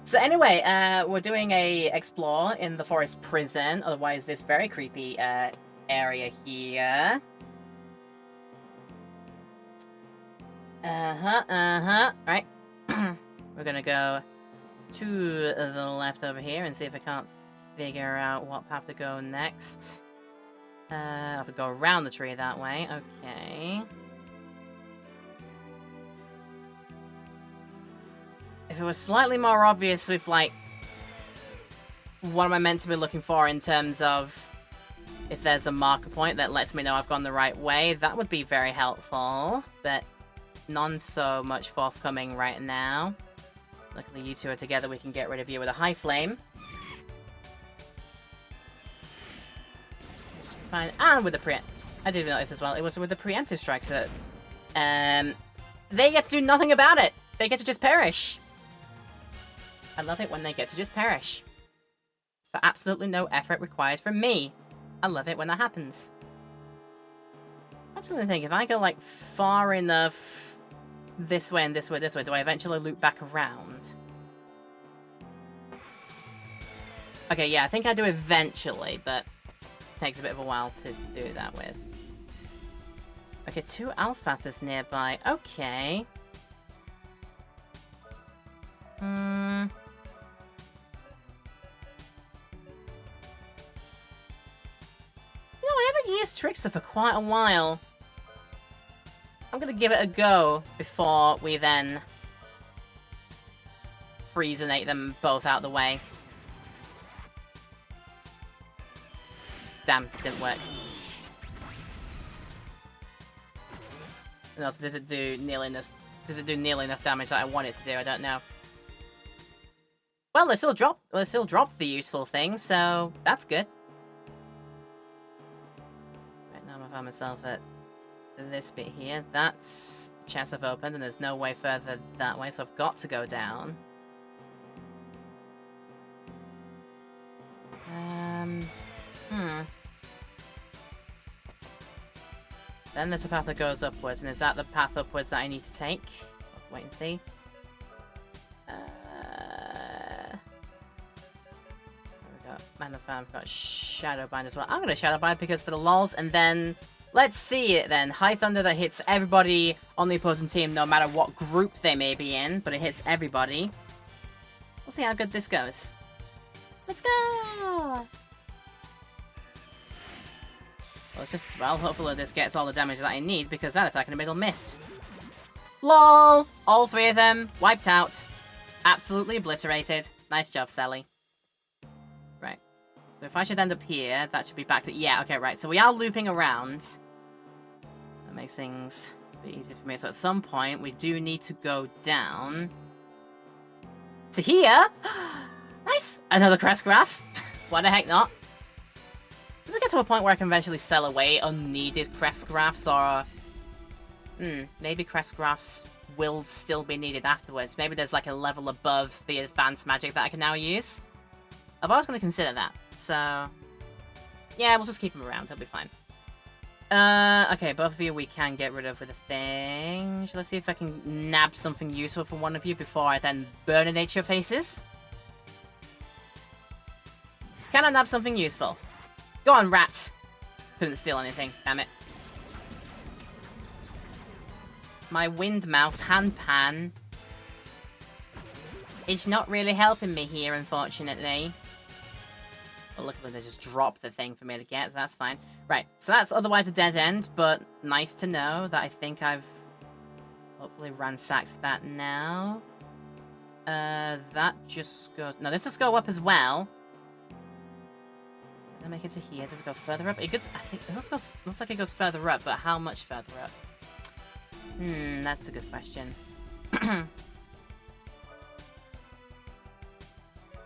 So anyway, we're doing a explore in the forest prison, otherwise this very creepy area here. Right. We're gonna go to the left over here and see if I can't figure out what path to go next. I have to go around the tree that way. Okay. If it was slightly more obvious with, like, what am I meant to be looking for in terms of if there's a marker point that lets me know I've gone the right way, that would be very helpful, but none so much forthcoming right now. Luckily you two are together, we can get rid of you with a high flame. Fine, and with the I did notice as well, it was with the preemptive strikes that they get to do nothing about it! They get to just perish! I love it when they get to just perish. For absolutely no effort required from me. I love it when that happens. Actually, I think if I go, like, far enough this way and this way, this way, do I eventually loop back around? Okay, yeah, I think I do eventually, but it takes a bit of a while to do that with. Okay, 2 Alphas nearby. Okay. Trickster for quite a while. I'm gonna give it a go before we then Freezenate them both out of the way. Damn, didn't work. And also, does it do nearly enough damage that I want it to do? I don't know. Well, it still dropped the useful thing, so that's good. Right now, I found myself at this bit here. That's chest I've opened, and there's no way further that way, so I've got to go down. Then there's a path that goes upwards, and is that the path upwards that I need to take? Wait and see. There we go. Manifam, I've got Shadowbind as well. I'm gonna Shadowbind because for the lols, and then let's see it then. High Thunder that hits everybody on the opposing team, no matter what group they may be in, but it hits everybody. We'll see how good this goes. Let's go! Well, it's just, well, hopefully this gets all the damage that I need, because that attack in the middle missed. LOL! All three of them wiped out. Absolutely obliterated. Nice job, Sally. Right. So if I should end up here, that should be back to... Yeah, okay, right. So we are looping around. That makes things a bit easier for me. So at some point, we do need to go down... to here! Nice! Another Crest Graph. Why the heck not? Does it get to a point where I can eventually sell away unneeded Crest Graphs, or... maybe Crest Graphs will still be needed afterwards. Maybe there's like a level above the advanced magic that I can now use. I've always going to consider that, so... yeah, we'll just keep them around, they'll be fine. Okay, both of you we can get rid of with a thing. Shall I see if I can nab something useful from one of you before I then burninate your faces? Can I nab something useful? Go on, rat! Couldn't steal anything, damn it. My Wind Mouse Handpan is not really helping me here, unfortunately. But luckily they just dropped the thing for me to get, so that's fine. Right, so that's otherwise a dead end, but nice to know that I think I've hopefully ransacked that now. That just goes... no, this does go up as well. Did I make it to here? Does it go further up? It goes, I think it looks like it goes further up, but how much further up? That's a good question.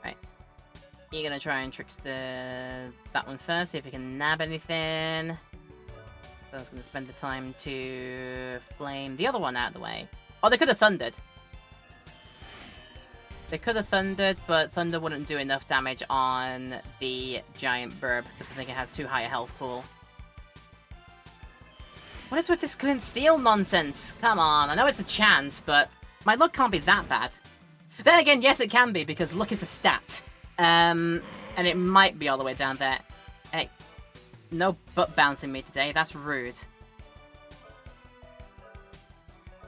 Right. You're gonna try and trickster that one first, see if you can nab anything. So I was gonna spend the time to flame the other one out of the way. Oh, they could have thundered. They could have thundered, but thunder wouldn't do enough damage on the giant burb because I think it has too high a health pool. What is with this couldn't steal nonsense? Come on, I know it's a chance, but my luck can't be that bad. Then again, yes it can be, because luck is a stat. And it might be all the way down there. Hey, no butt bouncing me today, that's rude.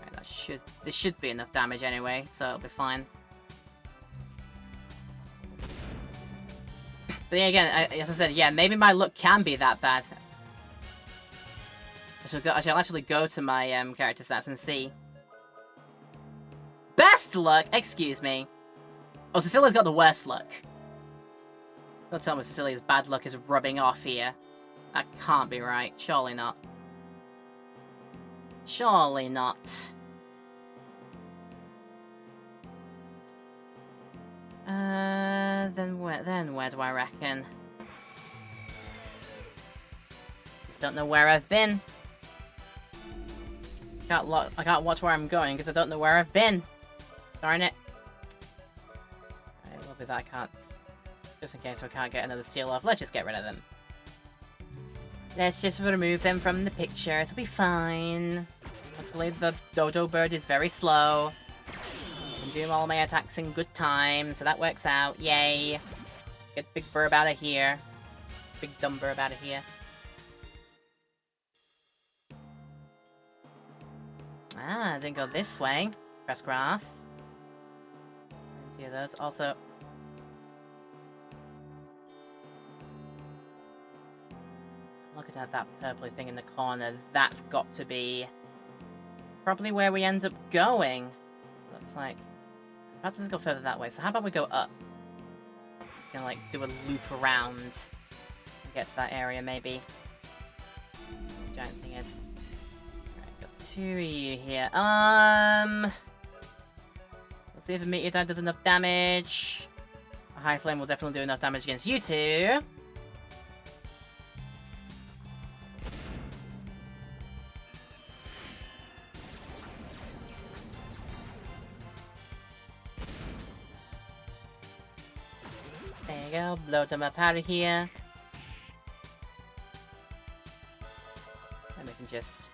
Right, this should be enough damage anyway, so it'll be fine. But yeah, again, as I said, yeah, maybe my luck can be that bad. I shall actually go to my character stats and see. Best luck? Excuse me. Oh, Cecilia's got the worst luck. Don't tell me Cecilia's bad luck is rubbing off here. That can't be right. Surely not. Surely not. Then where do I reckon? Just don't know where I've been. I can't watch where I'm going because I don't know where I've been. Darn it. Right, a little bit that I can't... just in case I can't get another steal off, let's just get rid of them. Let's just remove them from the picture, it'll be fine. Luckily the dodo bird is very slow. I can do all my attacks in good time, so that works out. Yay. Get big burb out of here. Big dumb burb out of here. Ah, I didn't go this way. Press graph. Plenty of those. Also... look looking at that purpley thing in the corner, that's got to be probably where we end up going. Looks like. How does it go further that way? So how about we go up? We can, like, do a loop around and get to that area, maybe. Giant thing is. Alright, got 2 of you here. Let's see if a meteor does enough damage. A high flame will definitely do enough damage against you two. There you go, blow them up out of here. And we can just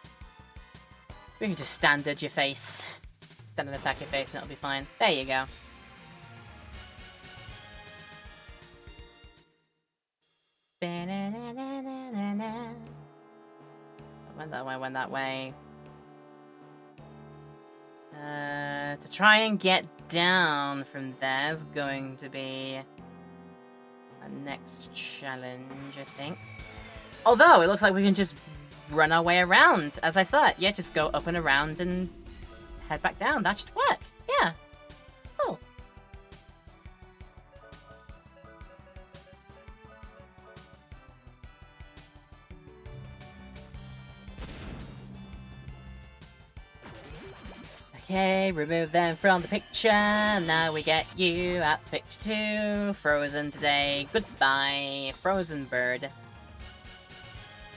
standard your face. Standard attack your face and it'll be fine. There you go. Went that way, went that way. To try and get down from there is going to be our next challenge, I think. Although, it looks like we can just run our way around, as I thought. Yeah, just go up and around and head back down. That should work. Yeah. Cool. Okay, remove them from the picture. Now we get you at the picture too. Frozen today. Goodbye, frozen bird.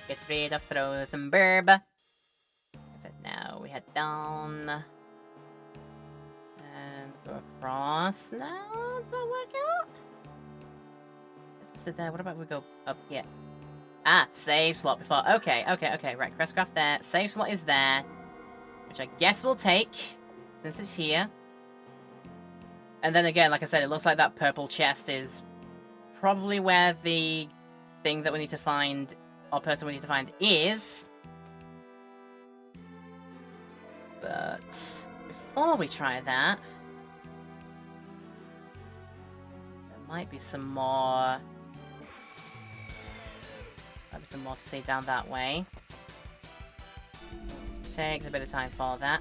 Get rid of frozen bird. That's it. Now we head down and go across. Now does that work out? Is it there? What about we go up here? Ah, save slot before. Okay. Right, Crestcraft there. Save slot is there, which I guess we'll take. Since it's here. And then again, like I said, it looks like that purple chest is probably where the thing that we need to find, or person we need to find is. But before we try that, there might be some more. Might be some more to see down that way. Just take a bit of time for that.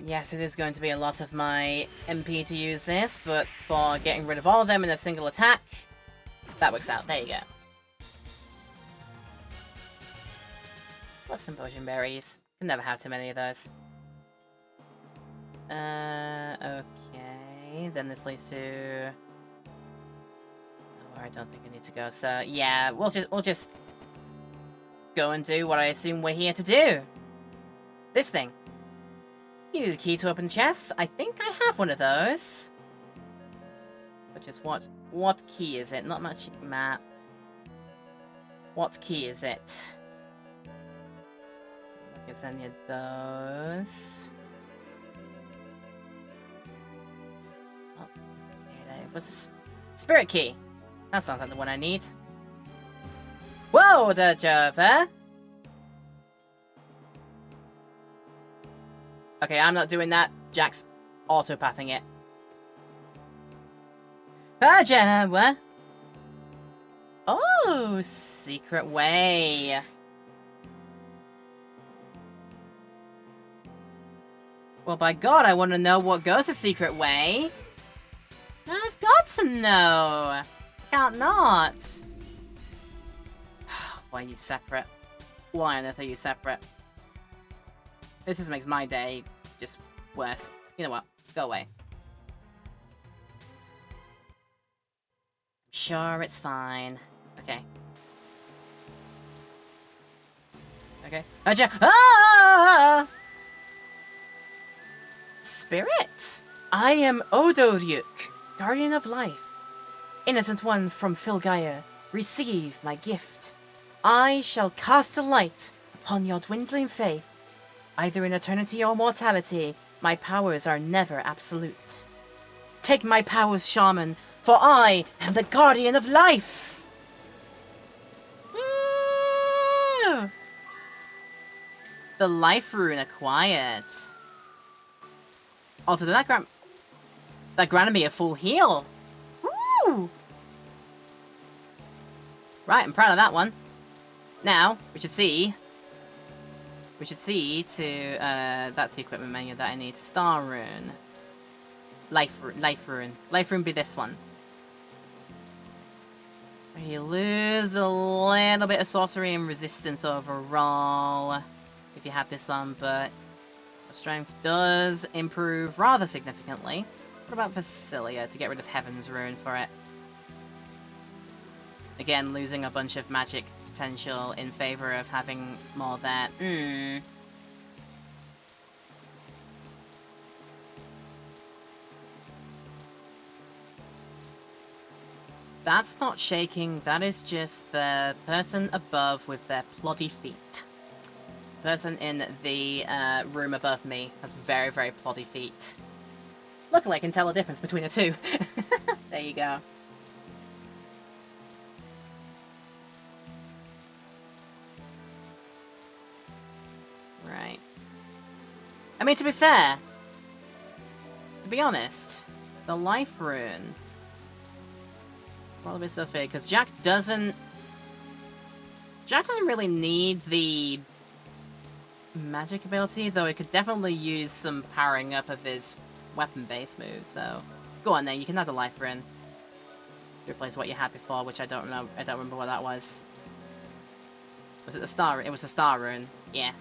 Yes, it is going to be a lot of my MP to use this, but for getting rid of all of them in a single attack, that works out. There you go. Plus some potion berries. Can never have too many of those. Okay. Then this leads to where I don't think I need to go. So yeah, we'll just go and do what I assume we're here to do. This thing. You need a key to open chests. I think I have one of those. But just what key is it? Not much map. What key is it? Look, is any of those? Oh, okay, it was a spirit key. That sounds like the one I need. Whoa, the Java. Okay, I'm not doing that. Jack's autopathing it. Java. Oh, secret way. Well, by God, I want to know what goes the secret way. I've got to know. Can't not. Why are you separate? Why on earth are you separate? This just makes my day just worse. You know what? Go away. Sure, it's fine. Okay. Okay. Ah! Spirit! I am Odoryuk, Guardian of Life. Innocent one from Filgaia, receive my gift. I shall cast a light upon your dwindling faith. Either in eternity or mortality, my powers are never absolute. Take my powers, shaman, for I am the Guardian of Life! Woo! The life rune acquired. Also, did that grant... That granted me a full heal. Woo! Right, I'm proud of that one. Now, we should see to, that's the equipment menu that I need. Star Rune. Life Rune. Life Rune be this one. You lose a little bit of sorcery and resistance overall if you have this on, but strength does improve rather significantly. What about Vasilia to get rid of Heaven's Rune for it? Again, losing a bunch of magic potential in favor of having more there. That's not shaking, that is just the person above with their ploddy feet. The person in the room above me has very, very ploddy feet. Luckily I can tell the difference between the two. There you go. Right. I mean, to be fair, to be honest, the Life Rune... Well, a bit so fair, because Jack doesn't really need the magic ability, though he could definitely use some powering up of his weapon-based moves, so... Go on then, you can have the Life Rune. Replace what you had before, which I don't know, I don't remember what that was. Was it the Star? It was the Star Rune, yeah.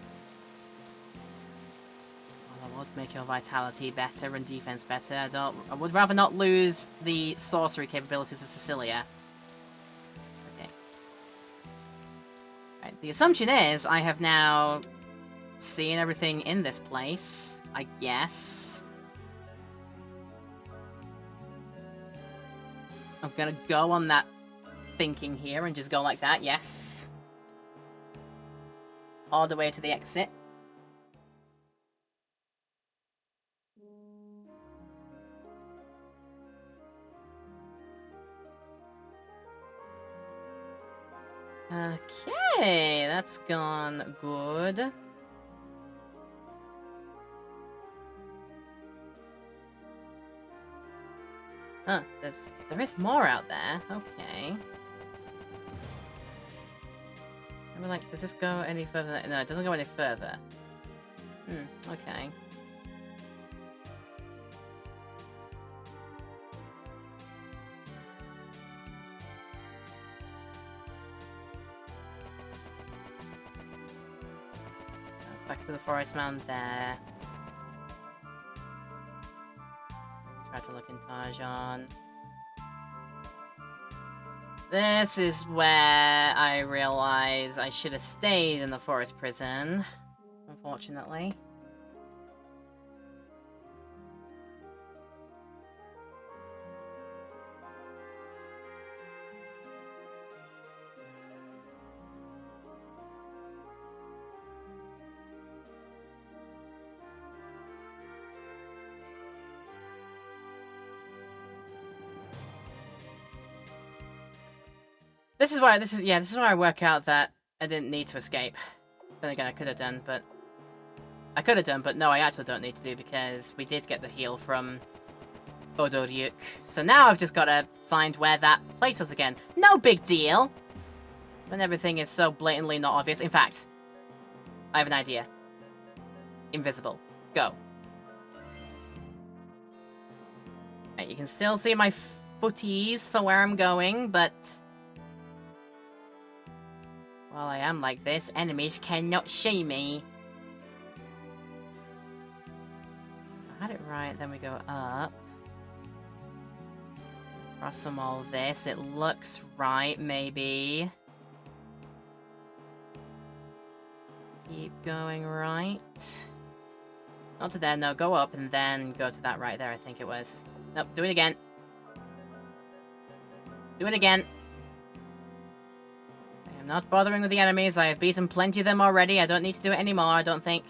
Well, that would make your vitality better and defense better. I would rather not lose the sorcery capabilities of Cecilia. Okay. Right, the assumption is I have now seen everything in this place, I guess. I'm gonna go on that thinking here and just go like that, yes. All the way to the exit. Okay, that's gone good. Huh, there is more out there. Okay. I mean, like, does this go any further? No, it doesn't go any further. Okay. Let's back to the forest mound there. Try to look in Tarjan. This is where I realize I should have stayed in the forest prison, unfortunately. This is why I work out that I didn't need to escape. Then again, I could have done, but no, I actually don't need to do, because we did get the heal from Odoryuk. So now I've just got to find where that place was again. No big deal! When everything is so blatantly not obvious. In fact, I have an idea. Invisible. Go. Right, you can still see my footies for where I'm going, but... while I am like this, enemies cannot see me. I had it right, then we go up. Cross from all this, it looks right, maybe. Keep going right. Not to there, no, go up and then go to that right there, I think it was. Nope, do it again. Do it again. I am not bothering with the enemies, I have beaten plenty of them already, I don't need to do it anymore, I don't think.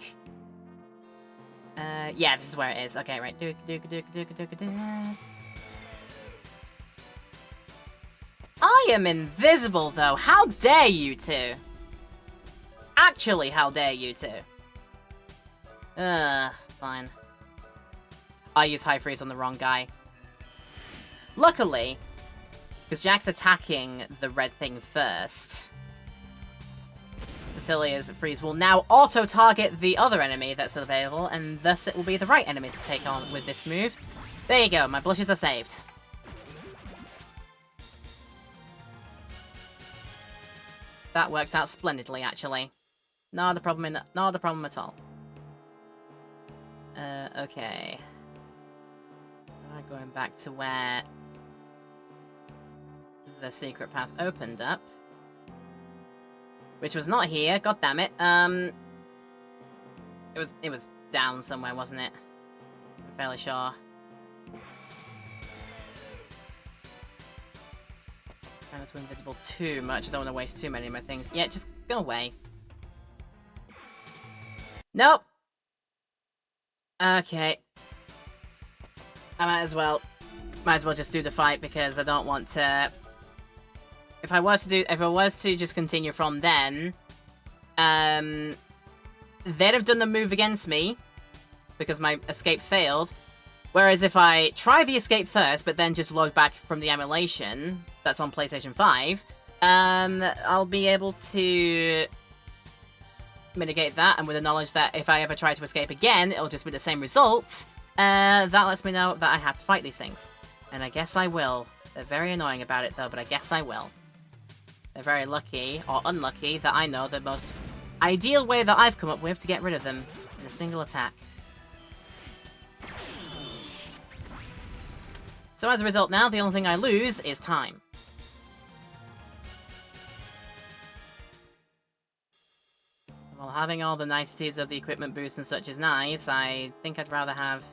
Yeah, this is where it is. Okay, right. I am invisible, though. How dare you two? Actually, how dare you two? Fine. I used High Freeze on the wrong guy. luckily, because Jack's attacking the red thing first, Cecilia's freeze will now auto-target the other enemy that's available, and thus it will be the right enemy to take on with this move. There you go, my blushes are saved. That worked out splendidly, actually. Not a problem at all. Okay. Going back to where the secret path opened up. Which was not here, god damn it. It was down somewhere, wasn't it? I'm fairly sure. Trying not to invisible too much. I don't want to waste too many of my things. Yeah, just go away. Nope. Okay. I might as well just do the fight because I don't want to. If I was to just continue from then, they'd have done the move against me because my escape failed. Whereas if I try the escape first, but then just load back from the emulation that's on PlayStation 5, I'll be able to mitigate that, and with the knowledge that if I ever try to escape again, it'll just be the same result. That lets me know that I have to fight these things. And I guess I will. They're very annoying about it though, but I guess I will. They're very lucky, or unlucky, that I know the most ideal way that I've come up with to get rid of them in a single attack. So as a result now, the only thing I lose is time. While having all the niceties of the equipment boost and such is nice, I think I'd rather have...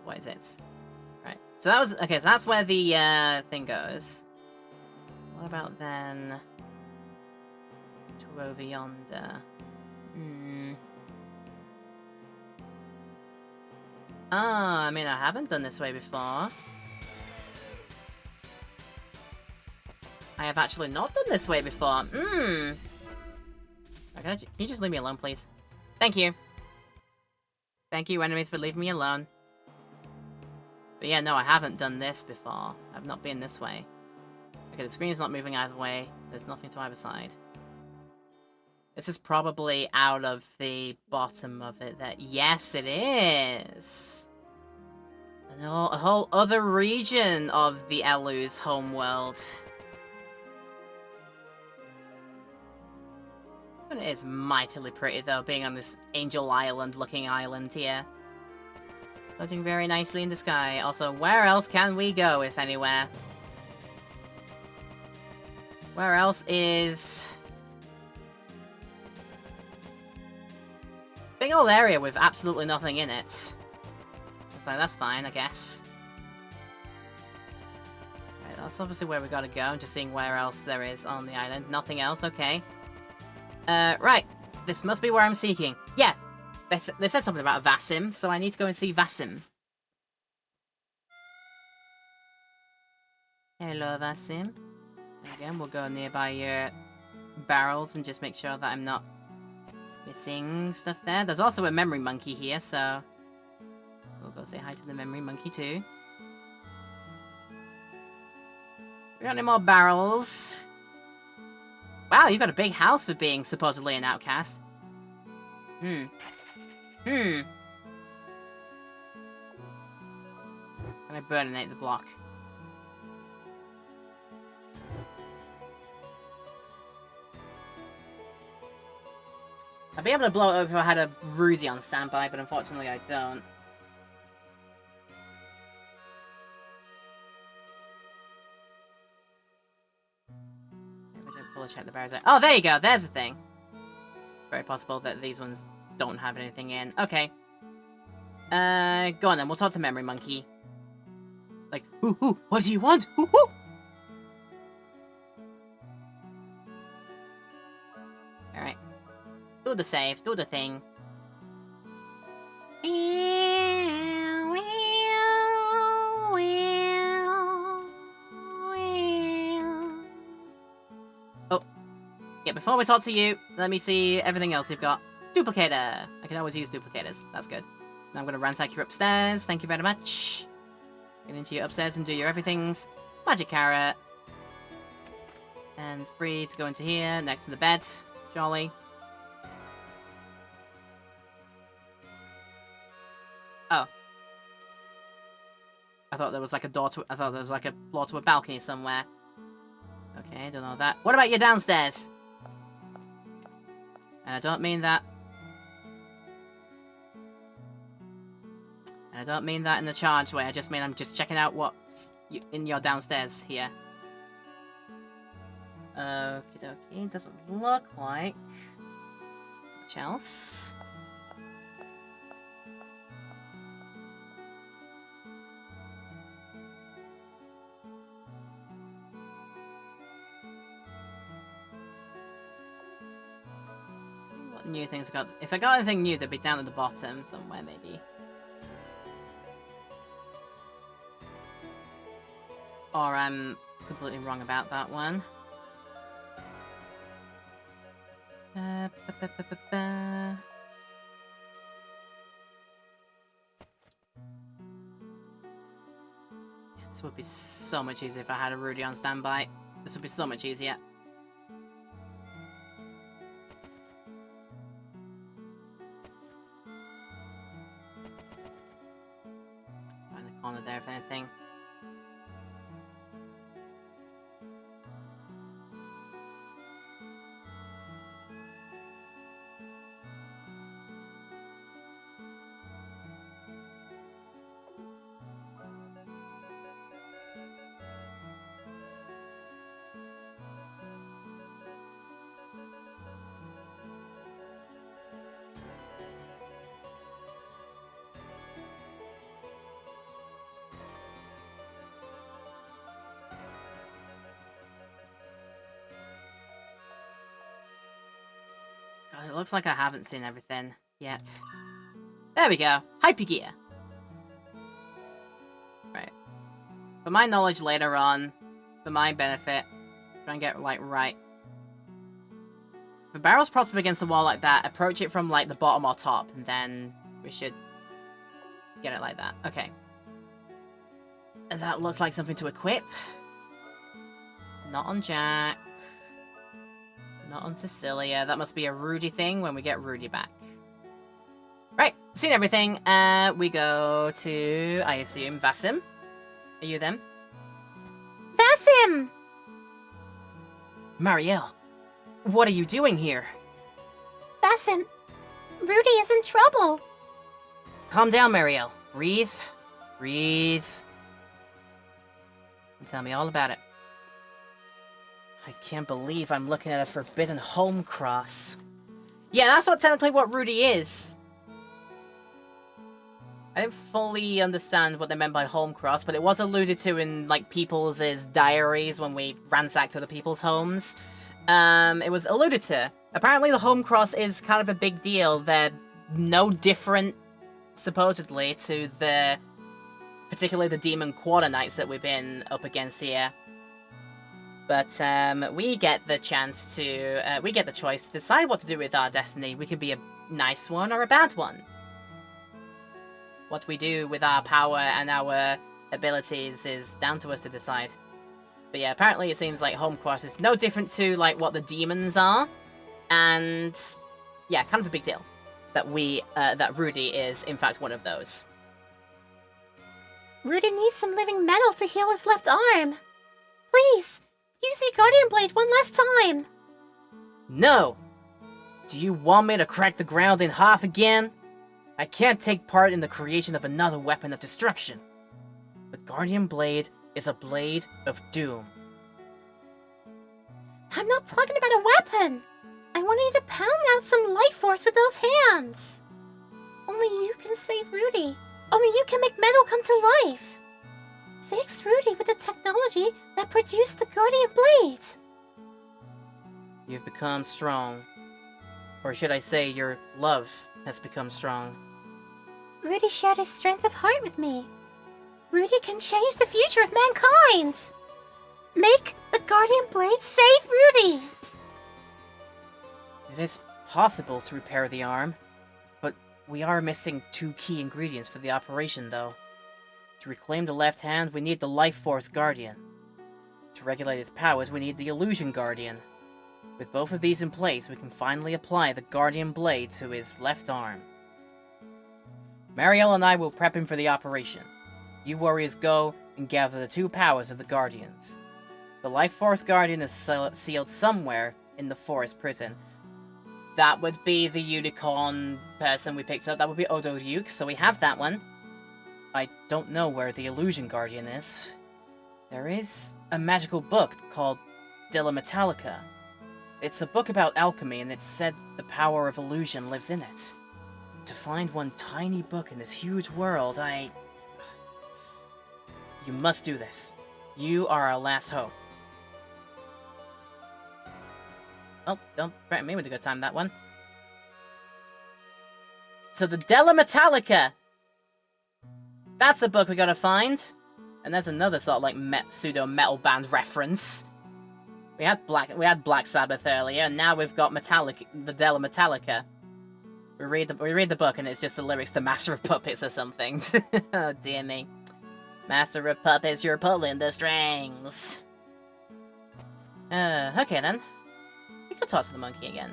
What is it? Right. So that was... Okay, so that's where the thing goes. What about then... to over yonder? Ah, I mean, I haven't done this way before. I have actually not done this way before. Okay, can you just leave me alone, please? Thank you. Thank you, enemies, for leaving me alone. But yeah, no, I haven't done this before. I've not been this way. Okay, the screen is not moving either way. There's nothing to either side. This is probably out of the bottom of it. Yes, it is. A whole other region of the Elu's homeworld. It is mightily pretty, though, being on this Angel Island-looking island here. Floating very nicely in the sky. Also, where else can we go, if anywhere? Where else is... big old area with absolutely nothing in it. So that's fine, I guess. Right, that's obviously where we gotta go. I'm just seeing where else there is on the island. Nothing else, okay. Right. This must be where I'm seeking. Yeah. They said something about Vasim, so I need to go and see Vasim. Hello, Vasim. Again, we'll go nearby your barrels and just make sure that I'm not missing stuff there. There's also a memory monkey here, so we'll go say hi to the memory monkey too. We got any more barrels? Wow, you've got a big house for being supposedly an outcast. Can I burninate the block? I'd be able to blow it up if I had a Rudy on standby, but unfortunately I don't. Check the barriers out. Oh, there you go. There's the thing. It's very possible that these ones don't have anything in. Okay. Go on then. We'll talk to Memory Monkey. Like, ooh, what do you want? Ooh. Alright. Do the save. Do the thing. Yeah, before we talk to you, let me see everything else you've got. Duplicator! I can always use duplicators. That's good. Now I'm going to ransack you upstairs. Thank you very much. Get into your upstairs and do your everythings. Magic carrot. And free to go into here, next to the bed. Jolly. Oh. I thought there was like a door to- I thought there was like a floor to a balcony somewhere. Okay, don't know that. What about your downstairs? And I don't mean that. And I don't mean that in the charged way, I just mean I'm just checking out what's in your downstairs here. Okie dokie, doesn't look like much else. See what new things I got. If I got anything new, they'd be down at the bottom somewhere, maybe. Or I'm completely wrong about that one. This would be so much easier if I had a Rudy on standby. This would be so much easier. Find the corner there, if anything. God, it looks like I haven't seen everything yet. There we go. Hypergear. Right. For my knowledge later on, for my benefit, try and get, like, right. If the barrel's propped up against the wall like that, approach it from, like, the bottom or top, and then we should get it like that. Okay. And that looks like something to equip. Not on Jack. Not on Cecilia. That must be a Rudy thing when we get Rudy back. Right, seen everything. We go to, I assume, Vasim. Are you them? Vasim! Marielle, what are you doing here? Vasim, Rudy is in trouble. Calm down, Marielle. Breathe. Breathe. And tell me all about it. I can't believe I'm looking at a forbidden home cross. Yeah, that's not technically what Rudy is. I didn't fully understand what they meant by home cross, but it was alluded to in, like, people's diaries when we ransacked other people's homes. It was alluded to. Apparently the home cross is kind of a big deal. They're no different, supposedly, to the... particularly the Demon Quarter Knights that we've been up against here. But, we get the chance to, we get the choice to decide what to do with our destiny. We could be a nice one or a bad one. What we do with our power and our abilities is down to us to decide. But yeah, apparently it seems like home cross is no different to, like, what the demons are. And, yeah, kind of a big deal that that Rudy is, in fact, one of those. Rudy needs some living metal to heal his left arm. Please, use your Guardian Blade one last time. No! Do you want me to crack the ground in half again? I can't take part in the creation of another weapon of destruction. The Guardian Blade is a blade of doom. I'm not talking about a weapon. I want you to pound out some life force with those hands. Only you can save Rudy. Only you can make metal come to life. Fix Rudy with the technology that produced the Guardian Blade. You've become strong. Or should I say, your love has become strong. Rudy shared his strength of heart with me. Rudy can change the future of mankind. Make the Guardian Blade save Rudy. It is possible to repair the arm, but we are missing 2 key ingredients for the operation, though. To reclaim the left hand, we need the Life Force Guardian. To regulate its powers, we need the Illusion Guardian. With both of these in place, we can finally apply the Guardian Blade to his left arm. Mariel and I will prep him for the operation. You warriors go and gather the two powers of the Guardians. The Life Force Guardian is sealed somewhere in the forest prison. That would be the unicorn person we picked up. That would be Odo Duke, so we have that one. I don't know where the Illusion Guardian is. There is a magical book called Dilla Metallica. It's a book about alchemy, and it's said the power of illusion lives in it. To find one tiny book in this huge world, You must do this. You are our last hope. Oh, don't threaten me with a good time, that one. So the Della Metallica! That's the book we gotta find. And there's another sort of like pseudo metal band reference. We had Black Sabbath earlier, and now we've got the Della Metallica. We read the book, and it's just the lyrics to Master of Puppets or something. Oh dear me. Master of Puppets, you're pulling the strings. Okay then. We could talk to the monkey again.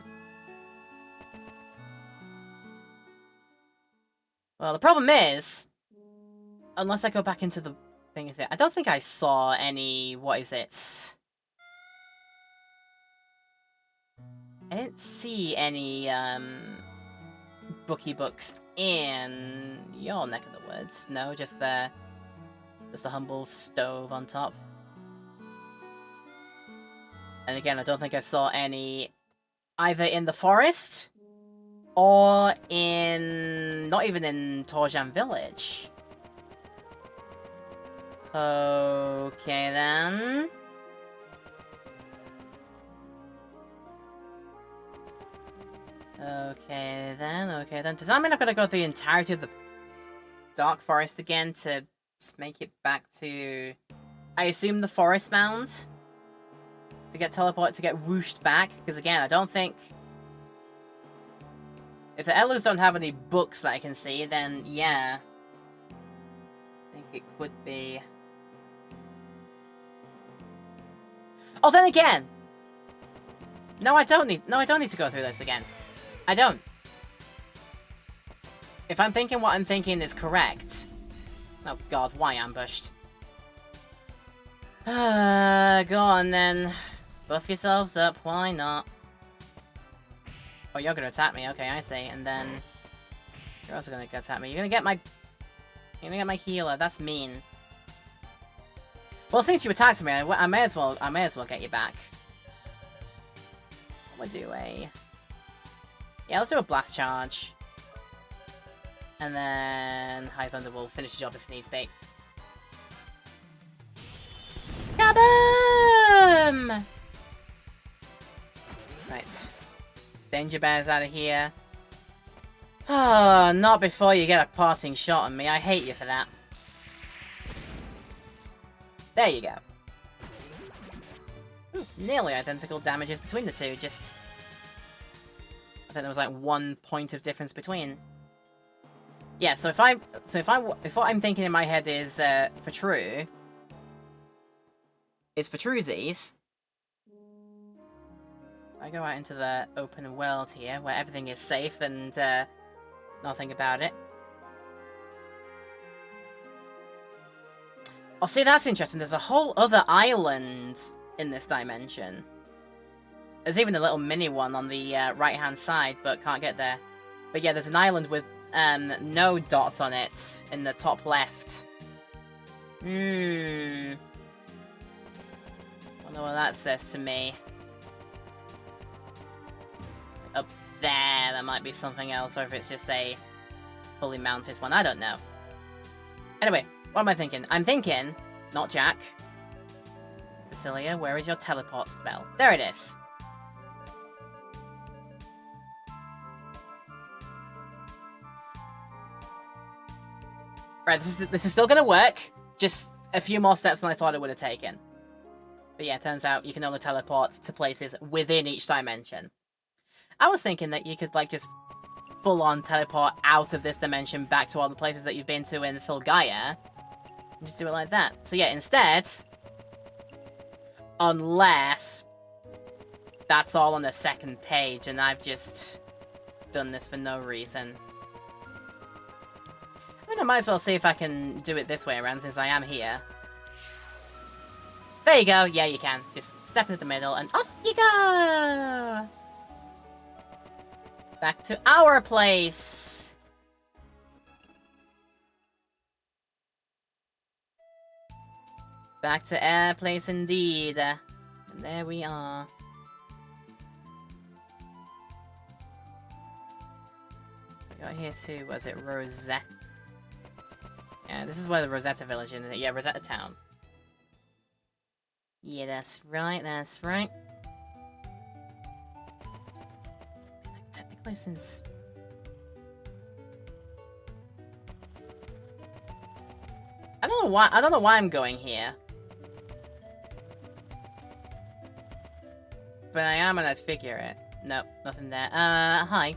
Well, the problem is, unless I go back into the thing, I don't think I saw any. What is it? I didn't see any books in your neck of the woods. No, just a humble stove on top. And again, I don't think I saw any either in the forest or not even in Torjan Village. Okay then. Okay then. Does that mean I've got to go through the entirety of the Dark Forest again to just make it back to, I assume, the Forest Mound? To get teleported, to get whooshed back? Because again, I don't think... If the Elves don't have any books that I can see, then yeah. I think it could be... Oh, then again! No, I don't need to go through this again. I don't. If I'm thinking what I'm thinking is correct... Oh god, why ambushed? Go on then. Buff yourselves up, why not? Oh, you're gonna attack me, okay, I see. And then... You're also gonna attack me. You're gonna get my healer, that's mean. Well, since you attacked me, I may as well get you back. We'll do a... Yeah, let's do a blast charge. And then High Thunder will finish the job if needs be. Kaboom! Right. Danger Bear's out of here. Oh, not before you get a parting shot on me. I hate you for that. There you go. Ooh, nearly identical damages between the two, just... I think there was like 1 point of difference between. Yeah, so if what I'm thinking in my head is for true, is for truesies. I go out into the open world here, where everything is safe and nothing about it. Oh, see, that's interesting. There's a whole other island in this dimension. There's even a little mini one on the right-hand side, but can't get there. But yeah, there's an island with no dots on it in the top left. Wonder what that says to me. Up there might be something else, or if it's just a fully mounted one. I don't know. Anyway, what am I thinking? I'm thinking, not Jack. Cecilia, where is your teleport spell? There it is. Right, this is still gonna work. Just a few more steps than I thought it would have taken. But yeah, it turns out you can only teleport to places within each dimension. I was thinking that you could, like, just full-on teleport out of this dimension back to all the places that you've been to in Filgaia. Just do it like that. So yeah, instead... Unless... That's all on the second page, and I've just... done this for no reason. I mean, I might as well see if I can do it this way around, since I am here. There you go. Yeah, you can. Just step into the middle, and off you go! Back to our place! Back to our place indeed. And there we are. We got here too, was it Rosetta? Yeah, this is where the Rosetta village is, isn't it? Yeah, Rosetta town. Yeah, that's right, that's right. Technically, since... I don't know why I'm going here. But I am and I'd figure it. Nope, nothing there. Hi.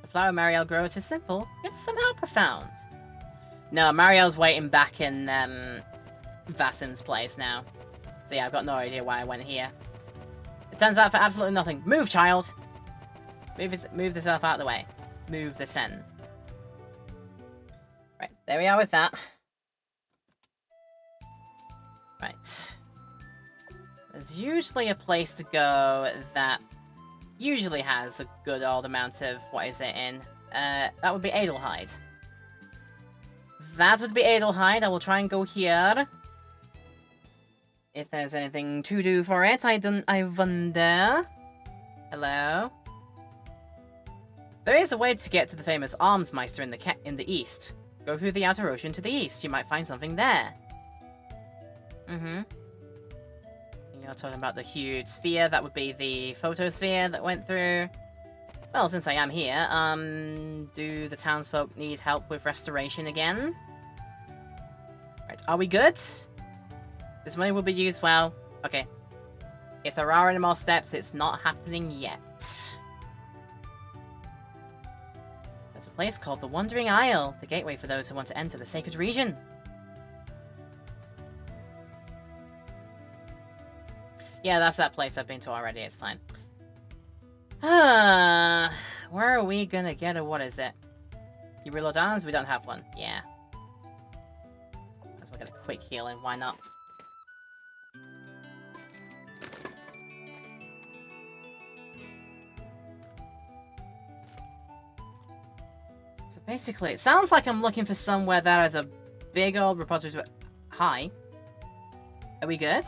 The flower Marielle grows is simple, yet somehow profound. No, Marielle's waiting back in, Vasim's place now. So yeah, I've got no idea why I went here. It turns out for absolutely nothing. Move, child! Move yourself out of the way. Move the sen. Right, there we are with that. Right. There's usually a place to go that usually has a good old amount of... What is it in? That would be Adelheid. That would be Adelheid. I will try and go here. If there's anything to do for it, I wonder. Hello? There is a way to get to the famous Armsmeister in the east. Go through the outer ocean to the east. You might find something there. Mm-hmm. You're talking about the huge sphere. That would be the photosphere that went through. Well, since I am here, do the townsfolk need help with restoration again? Right, are we good? This money will be used well. Okay. If there are any more steps, it's not happening yet. There's a place called the Wandering Isle, the gateway for those who want to enter the sacred region. Yeah, that's that place I've been to already, it's fine. Where are we gonna get a what is it? You reload arms? We don't have one. Yeah. Might as well get a quick healing, why not? So basically, it sounds like I'm looking for somewhere that has a big old repository. Hi. Are we good?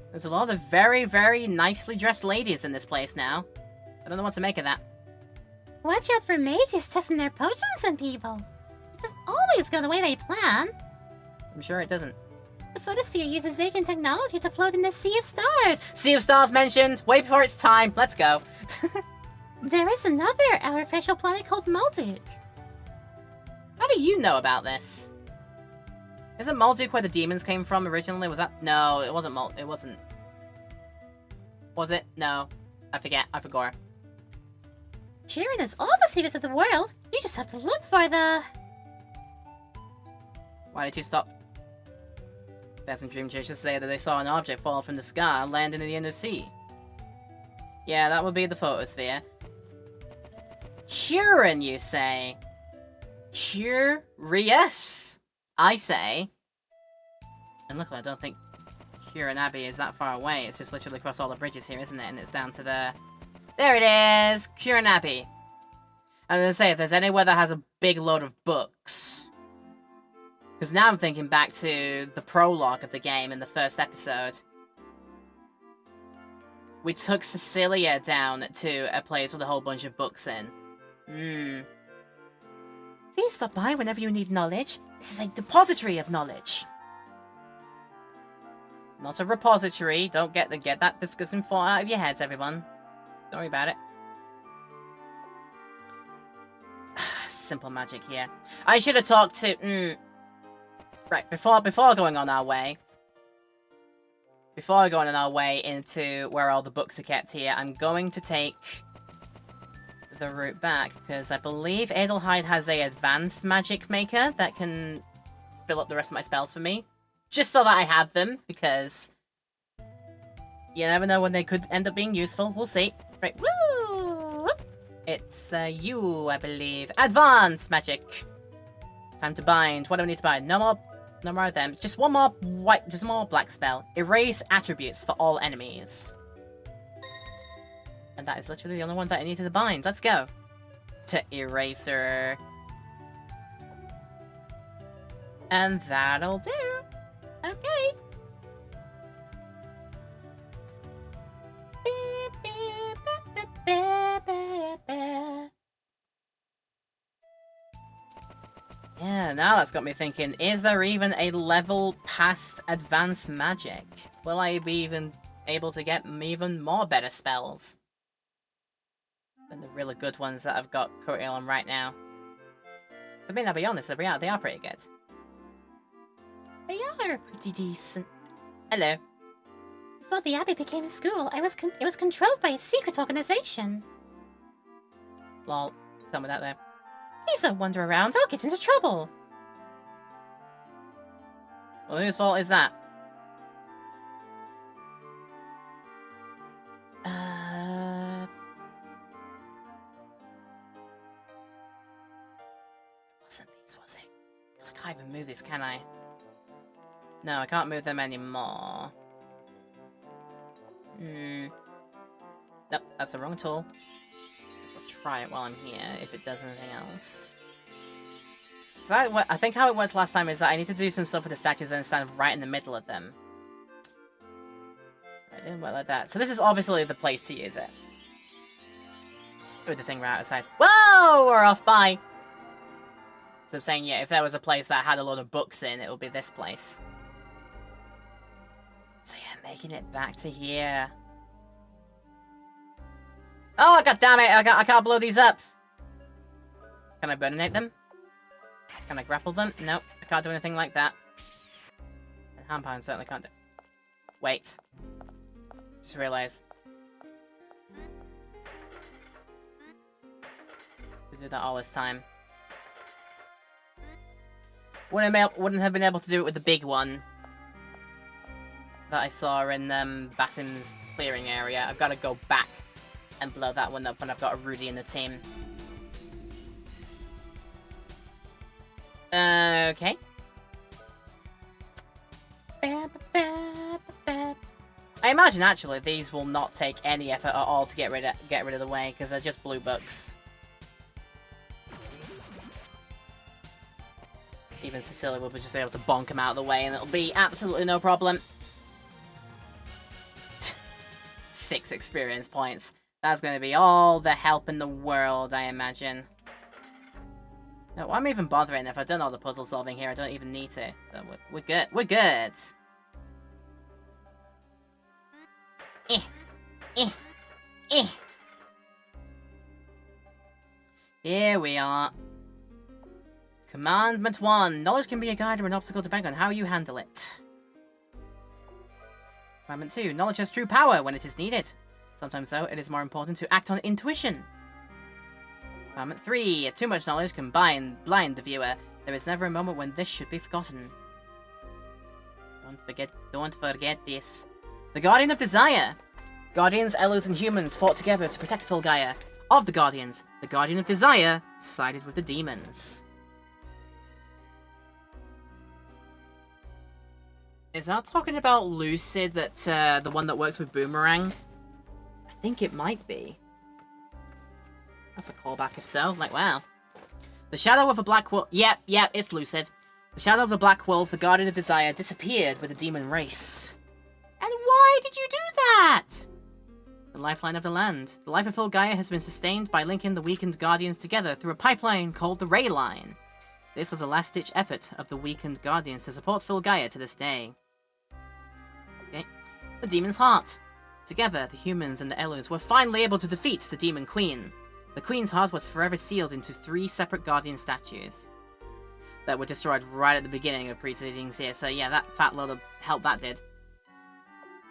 There's a lot of very, very nicely dressed ladies in this place now. I don't know what to make of that. Watch out for mages testing their potions on people. It doesn't always go the way they plan. I'm sure it doesn't. The photosphere uses ancient technology to float in the Sea of Stars. Sea of Stars mentioned! Way before its time! Let's go! There is another outer facial planet called Malduk. How do you know about this? Isn't Malduk where the demons came from originally? Was that... No, it wasn't it wasn't... Was it? No. I forget. I forgot. Sheeran has all the secrets of the world. You just have to look for the... Why did you stop? Best and Dream Chasers say that they saw an object fall from the sky and land in the inner sea. Yeah, that would be the photosphere. Huron, you say? Curious, I say. And luckily, I don't think Huron Abbey is that far away. It's just literally across all the bridges here, isn't it? And it's down to the... There it is! Huron Abbey. I'm gonna say, if there's anywhere that has a big load of books... Because now I'm thinking back to the prologue of the game in the first episode. We took Cecilia down to a place with a whole bunch of books in. Please stop by whenever you need knowledge. This is a depository of knowledge. Not a repository. Don't get that disgusting thought out of your heads, everyone. Don't worry about it. Simple magic here. I should have talked to... Right, before going on our way... Before going on our way into where all the books are kept here, I'm going to take the route back, because I believe Adelheid has a advanced magic maker that can fill up the rest of my spells for me. Just so that I have them, because you never know when they could end up being useful. We'll see. Right. Woo! It's you, I believe. Advanced magic. Time to bind. What do we need to bind? No more of them. Just one more black spell. Erase attributes for all enemies. And that is literally the only one that I needed to bind. Let's go. To Eraser. And that'll do. Okay. Yeah, now that's got me thinking, is there even a level past advanced magic? Will I be even able to get even more better spells than the really good ones that I've got currently on right now? I mean, I'll be honest, they are pretty good. They are pretty decent. Hello. Before the Abbey became a school, it was controlled by a secret organization. Lol. Tell me that there. Please don't wander around, I'll get into trouble. Well, whose fault is that? Wasn't these, was it? Because I can't even move this, can I? No, I can't move them anymore. Nope, that's the wrong tool. I'll try it while I'm here, if it does anything else. So I think how it was last time is that I need to do some stuff with the statues and then stand right in the middle of them. It didn't work like that. So this is obviously the place to use it. With the thing right outside. Whoa! We're off by! So I'm saying, yeah, if there was a place that had a lot of books in, it would be this place. So yeah, making it back to here. Oh, god damn it! I can't blow these up! Can I burninate them? Can I grapple them? Nope, I can't do anything like that. And handpound certainly can't do. Wait. Just realised. We did that all this time. Wouldn't have been able to do it with the big one that I saw in Basim's clearing area. I've got to go back and blow that one up when I've got a Rudy in the team. Okay. I imagine actually these will not take any effort at all to get rid of the way because they're just blue books. Even Cecilia will be just able to bonk him out of the way and it'll be absolutely no problem. 6 experience points. That's going to be all the help in the world, I imagine. No, why am I even bothering? If I've done all the puzzle solving here, I don't even need to. So we're good. We're good. Here we are. Commandment 1. Knowledge can be a guide or an obstacle depending on how you handle it. Commandment 2. Knowledge has true power when it is needed. Sometimes, though, it is more important to act on intuition. Commandment 3. Too much knowledge can blind the viewer. There is never a moment when this should be forgotten. Don't forget this. The Guardian of Desire. Guardians, Elus, and humans fought together to protect Filgaia. Of the Guardians, the Guardian of Desire sided with the demons. Is that talking about Lucid, that the one that works with Boomerang? I think it might be. That's a callback if so. Like, wow. The shadow of a black wolf... Yep, it's Lucid. The shadow of the black wolf, the Guardian of Desire, disappeared with the demon race. And why did you do that? The lifeline of the land. The life of Filgaia has been sustained by linking the weakened Guardians together through a pipeline called the Ray Line. This was a last-ditch effort of the weakened Guardians to support Filgaia to this day. Okay. The Demon's Heart. Together, the humans and the Elus were finally able to defeat the Demon Queen. The Queen's heart was forever sealed into 3 separate Guardian statues that were destroyed right at the beginning of proceedings here, so yeah, that fat load of help that did.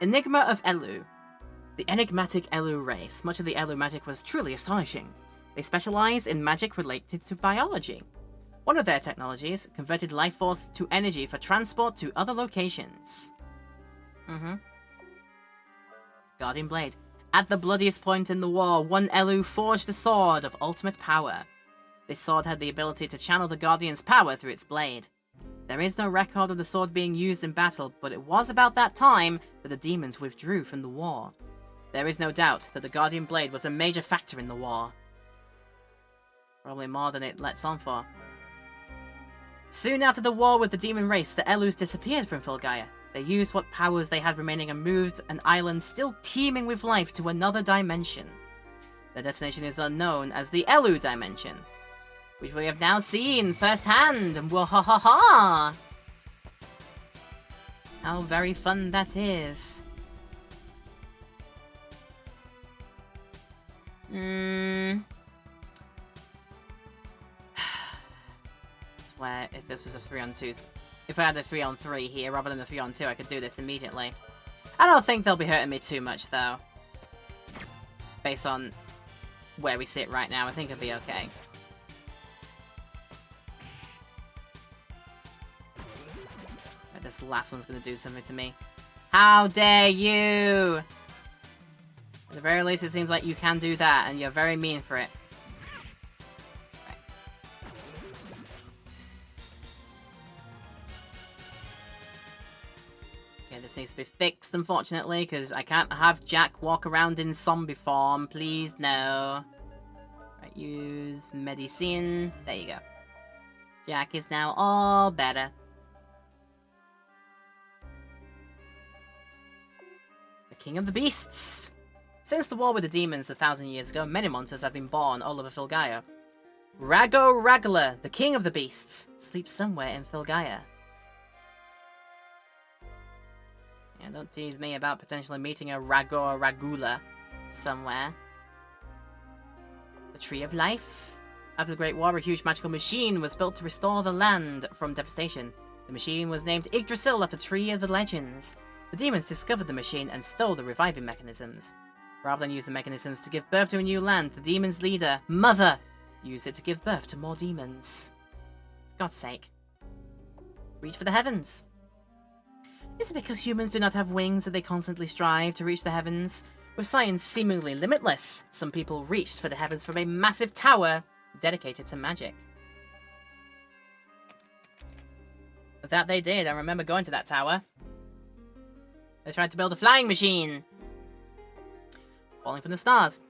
Enigma of Elu. The enigmatic Elu race. Much of the Elu magic was truly astonishing. They specialize in magic related to biology. One of their technologies converted life force to energy for transport to other locations. Guardian Blade. At the bloodiest point in the war, one Elu forged a sword of ultimate power. This sword had the ability to channel the Guardian's power through its blade. There is no record of the sword being used in battle, but it was about that time that the demons withdrew from the war. There is no doubt that the Guardian Blade was a major factor in the war. Probably more than it lets on for. Soon after the war with the demon race, the Elus disappeared from Filgaia. They used what powers they had remaining and moved an island still teeming with life to another dimension. Their destination is unknown as the Elu dimension, which we have now seen firsthand. Wahahaha! How very fun that is. Where if this was a 3-on-2, if I had a 3-on-3 here rather than a 3-on-2, I could do this immediately. I don't think they'll be hurting me too much though. Based on where we sit right now, I think it'll be okay. But this last one's gonna do something to me. How dare you! At the very least, it seems like you can do that, and you're very mean for it. This needs to be fixed, unfortunately, because I can't have Jack walk around in zombie form. Please, no. Right, use medicine. There you go. Jack is now all better. The King of the Beasts. Since the war with the demons 1,000 years ago, many monsters have been born all over Filgaia. Rago-Ragula, the King of the Beasts, sleeps somewhere in Filgaia. Yeah, don't tease me about potentially meeting a Rago-Ragula somewhere. The Tree of Life. After the Great War, a huge magical machine was built to restore the land from devastation. The machine was named Yggdrasil after Tree of the Legends. The demons discovered the machine and stole the reviving mechanisms. Rather than use the mechanisms to give birth to a new land, the demons' leader, Mother, used it to give birth to more demons. For God's sake. Reach for the heavens. Is it because humans do not have wings that they constantly strive to reach the heavens? With science seemingly limitless, some people reached for the heavens from a massive tower dedicated to magic. That they did. I remember going to that tower. They tried to build a flying machine. Falling from the stars.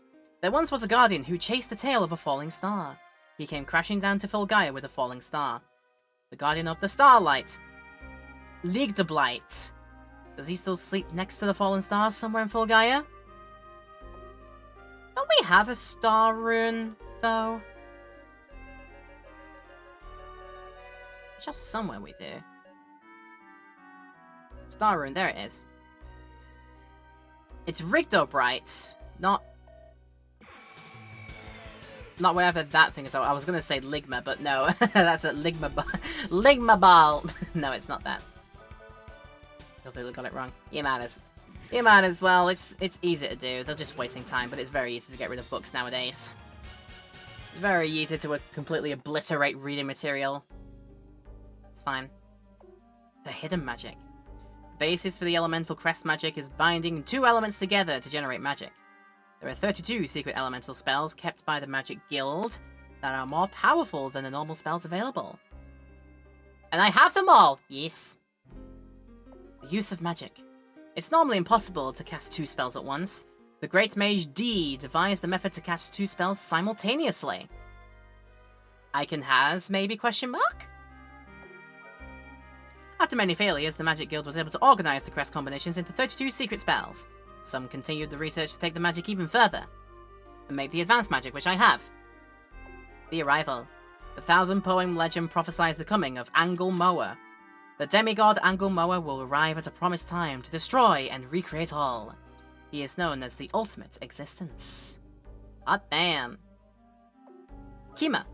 There once was a guardian who chased the tail of a falling star. He came crashing down to Filgaia with a falling star. The guardian of the starlight. Ligdablight. Does he still sleep next to the fallen stars somewhere in Filgaia? Don't we have a star rune, though? Just somewhere we do. Star rune, there it is. It's Rigdobright, not wherever that thing is. I was gonna say Ligma, but no, that's a Ligmabal. No, it's not that. Completely got it wrong. You might as well. It's easy to do. They're just wasting time, but it's very easy to get rid of books nowadays. It's very easy to completely obliterate reading material. It's fine. The hidden magic. The basis for the elemental crest magic is binding two elements together to generate magic. There are 32 secret elemental spells kept by the Magic Guild that are more powerful than the normal spells available. And I have them all! Yes. The use of magic. It's normally impossible to cast two spells at once. The Great Mage D devised the method to cast two spells simultaneously. Icon has, maybe, question mark? After many failures, the Magic Guild was able to organize the crest combinations into 32 secret spells. Some continued the research to take the magic even further, and make the advanced magic, which I have. The Arrival. The 1,000-poem legend prophesies the coming of Angelmoa. The demigod Angelmoa will arrive at a promised time to destroy and recreate all. He is known as the ultimate existence. Hot damn. Kima.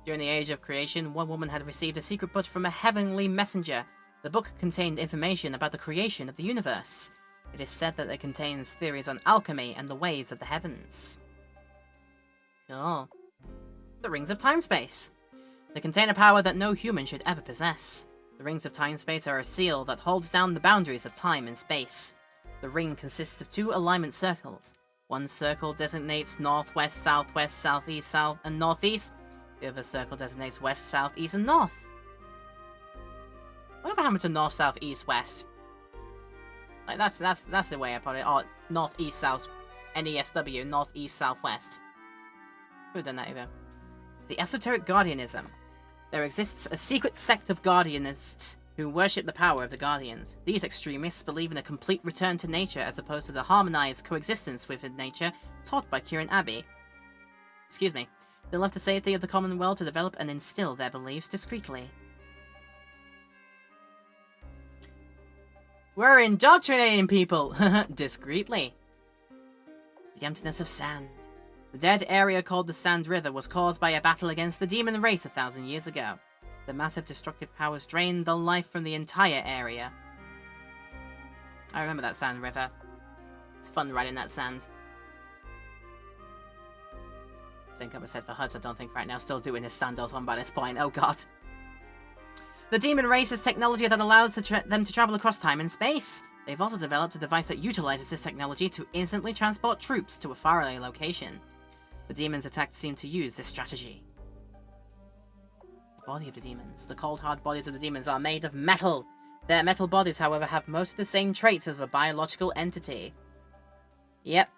During the Age of Creation, one woman had received a secret book from a heavenly messenger. The book contained information about the creation of the universe. It is said that it contains theories on alchemy and the ways of the heavens. Oh. The Rings of Time-Space. They contain a power that no human should ever possess. The Rings of Time-Space are a seal that holds down the boundaries of time and space. The ring consists of 2 alignment circles. One circle designates north, west, southwest, southeast, south, and northeast. The other circle designates west, south, east, and north. Whatever happened to north, south, east, west? Like, that's the way I put it. Oh, north, east, south, NESW, north, east, southwest. Who have done that either? The Esoteric Guardianism. There exists a secret sect of Guardianists who worship the power of the Guardians. These extremists believe in a complete return to nature as opposed to the harmonized coexistence within nature taught by Kieran Abbey. Excuse me. They love the safety of the Commonwealth to develop and instill their beliefs discreetly. We're indoctrinating people! Discreetly. The emptiness of sand. The dead area called the Sand River was caused by a battle against the demon race 1,000 years ago. The massive destructive powers drained the life from the entire area. I remember that Sand River. It's fun riding that sand. Same can be said for Huds, I don't think right now. Still doing his Sandothon by this point. Oh god. The demon race is technology that allows them to travel across time and space. They've also developed a device that utilizes this technology to instantly transport troops to a faraway location. The demons attacked seem to use this strategy. The body of the demons. The cold, hard bodies of the demons are made of metal. Their metal bodies, however, have most of the same traits as a biological entity. Yep.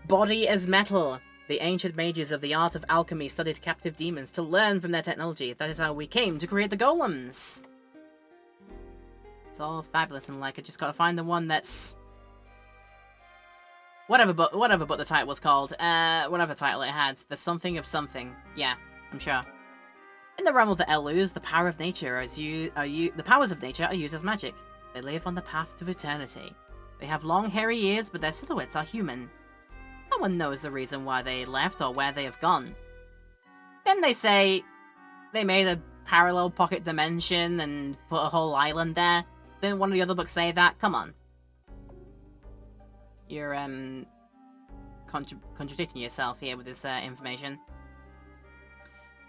Body as metal. The ancient mages of the art of alchemy studied captive demons to learn from their technology. That is how we came to create the golems. It's all fabulous and like, I just gotta find the one that's... Whatever book the title was called. Whatever title it had. The something of something. Yeah, I'm sure. In the realm of the Elus, the power of nature the powers of nature are used as magic. They live on the path to eternity. They have long, hairy ears, but their silhouettes are human. No one knows the reason why they left or where they have gone. Then they say they made a parallel pocket dimension and put a whole island there. Didn't one of the other books say that? Come on. You're, contradicting yourself here with this, information.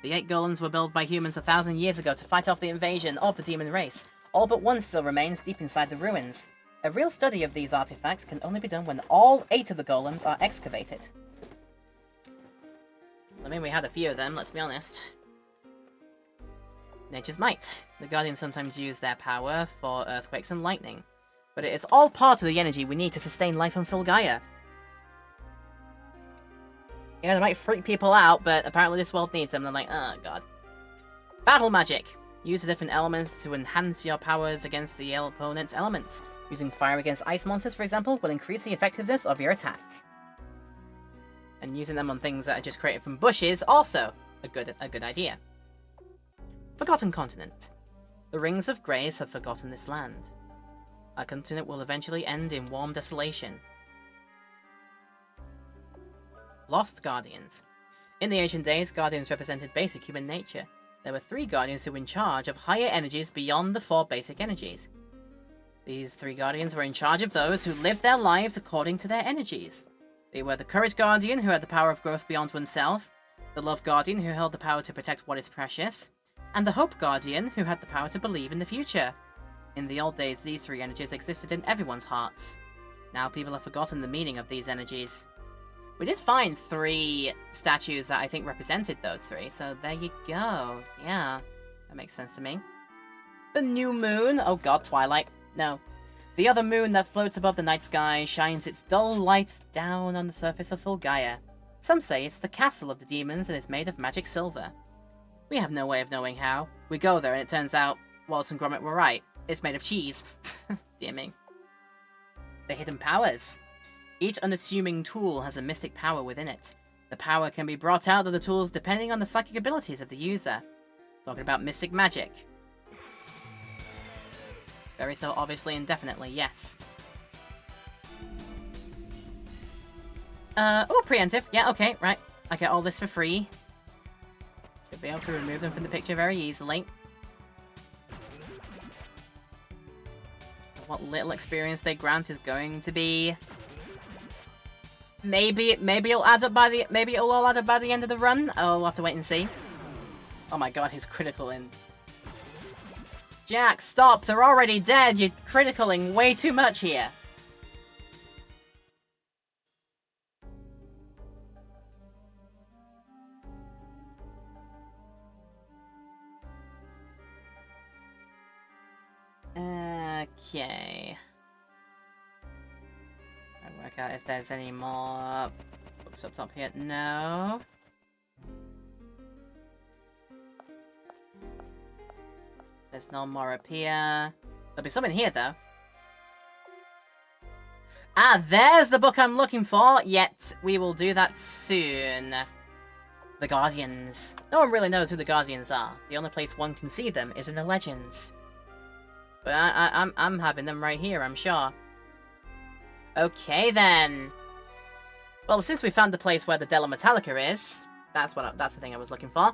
The 8 golems were built by humans 1,000 years ago to fight off the invasion of the demon race. All but one still remains deep inside the ruins. A real study of these artifacts can only be done when all 8 of the golems are excavated. I mean, we had a few of them, let's be honest. Nature's might. The Guardians sometimes use their power for earthquakes and lightning. But it is all part of the energy we need to sustain life on Filgaia. You know, they might freak people out, but apparently this world needs them, and they're like, oh god. Battle magic. Use the different elements to enhance your powers against the opponent's elements. Using fire against ice monsters, for example, will increase the effectiveness of your attack. And using them on things that are just created from bushes, also a good idea. Forgotten Continent. The Rings of Grace have forgotten this land. Our continent will eventually end in warm desolation. Lost Guardians. In the ancient days, Guardians represented basic human nature. There were 3 Guardians who were in charge of higher energies beyond the 4 basic energies. These 3 Guardians were in charge of those who lived their lives according to their energies. They were the Courage Guardian, who had the power of growth beyond oneself, the Love Guardian, who held the power to protect what is precious, and the Hope Guardian, who had the power to believe in the future. In the old days, these 3 energies existed in everyone's hearts. Now people have forgotten the meaning of these energies. We did find 3 statues that I think represented those 3, so there you go. Yeah, that makes sense to me. The new moon. Oh god, Twilight. No. The other moon that floats above the night sky shines its dull light down on the surface of Filgaia. Some say it's the castle of the demons and is made of magic silver. We have no way of knowing how. We go there and it turns out Wallace and Gromit were right. It's made of cheese. Dear me. The hidden powers. Each unassuming tool has a mystic power within it. The power can be brought out of the tools depending on the psychic abilities of the user. Talking about mystic magic. Very so obviously and definitely, yes. Oh, preemptive. Yeah, okay, right. I get all this for free. Should be able to remove them from the picture very easily. What little experience they grant is going to be maybe it'll add up by the maybe it'll all add up by the end of the run. I'll have to wait and see. Oh my god, he's critical in. Jack, stop! They're already dead. You're criticaling way too much here. Okay. I'll work out if there's any more books up top here. No. There's no more up here. There'll be some in here, though. Ah, there's the book I'm looking for, yet we will do that soon. The Guardians. No one really knows who the Guardians are. The only place one can see them is in the legends. But I'm having them right here, I'm sure. Okay, then. Well, since we found the place where the Della Metallica is, that's the thing I was looking for.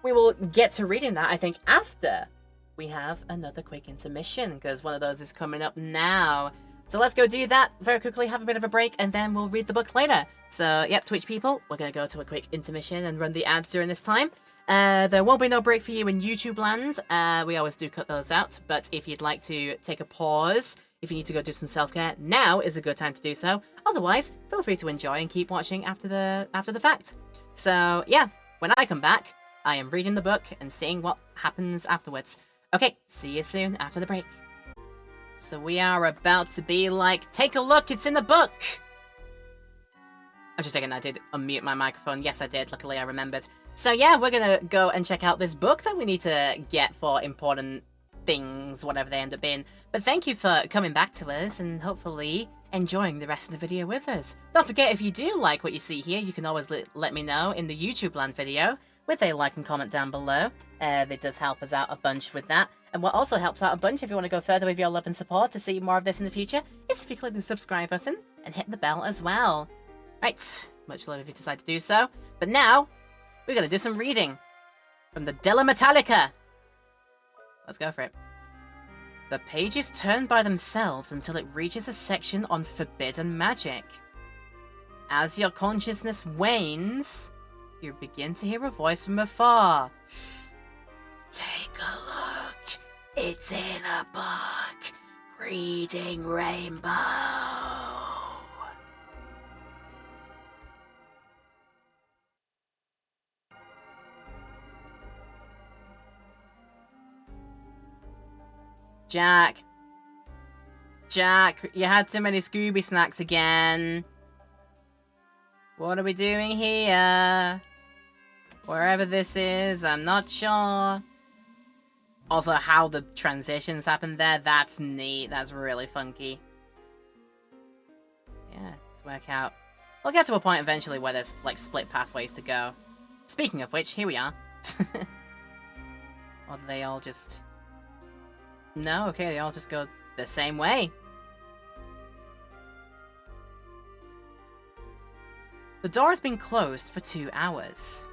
We will get to reading that, I think, after we have another quick intermission, because one of those is coming up now. So let's go do that very quickly, have a bit of a break, and then we'll read the book later. So, yep, Twitch people, we're going to go to a quick intermission and run the ads during this time. There won't be no break for you in YouTube land. We always do cut those out, but if you'd like to take a pause, if you need to go do some self-care, now is a good time to do so. Otherwise, feel free to enjoy and keep watching after the fact. So, yeah, when I come back, I am reading the book and seeing what happens afterwards. Okay, see you soon after the break. So we are about to be like, take a look, it's in the book! I'm just checking, I did unmute my microphone. Yes, I did. Luckily, I remembered. So yeah, we're gonna go and check out this book that we need to get for important things, whatever they end up being. But thank you for coming back to us and hopefully enjoying the rest of the video with us. Don't forget, if you do like what you see here, you can always let me know in the YouTube land video with a like and comment down below. That does help us out a bunch with that. And what also helps out a bunch if you want to go further with your love and support to see more of this in the future is if you click the subscribe button and hit the bell as well. Right, much love if you decide to do so. But now, we're going to do some reading from the Della Metallica. Let's go for it. The pages turn by themselves until it reaches a section on forbidden magic. As your consciousness wanes, you begin to hear a voice from afar. Take a look. It's in a book. Reading Rainbow. Jack, you had too many Scooby snacks again. What are we doing here? Wherever this is, I'm not sure. Also, how the transitions happen there, that's neat. That's really funky. Yeah, let's work out. We'll get to a point eventually where there's, like, split pathways to go. Speaking of which, here we are. Or do they all just... No, okay, they all just go the same way. The door has been closed for 2 hours.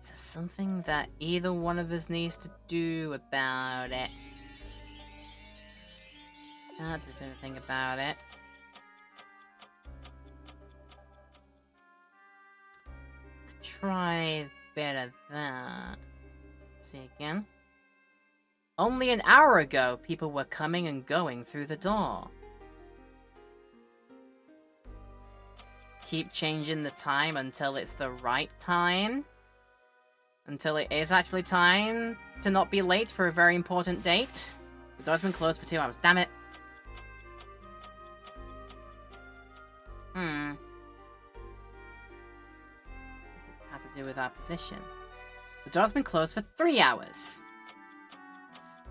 Is there something that either one of us needs to do about it? Can't do anything about it. Try a bit of that. Let's see again. Only an hour ago, people were coming and going through the door. Keep changing the time until it's the right time. Until it is actually time to not be late for a very important date. The door's been closed for 2 hours. Damn it. Does it have to do with our position? The door's been closed for 3 hours.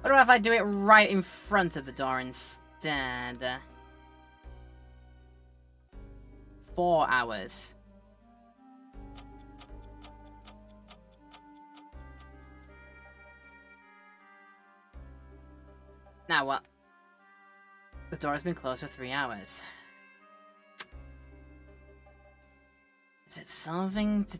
What about if I do it right in front of the door instead? 4 hours. Now what? The door has been closed for 3 hours. Is it something to...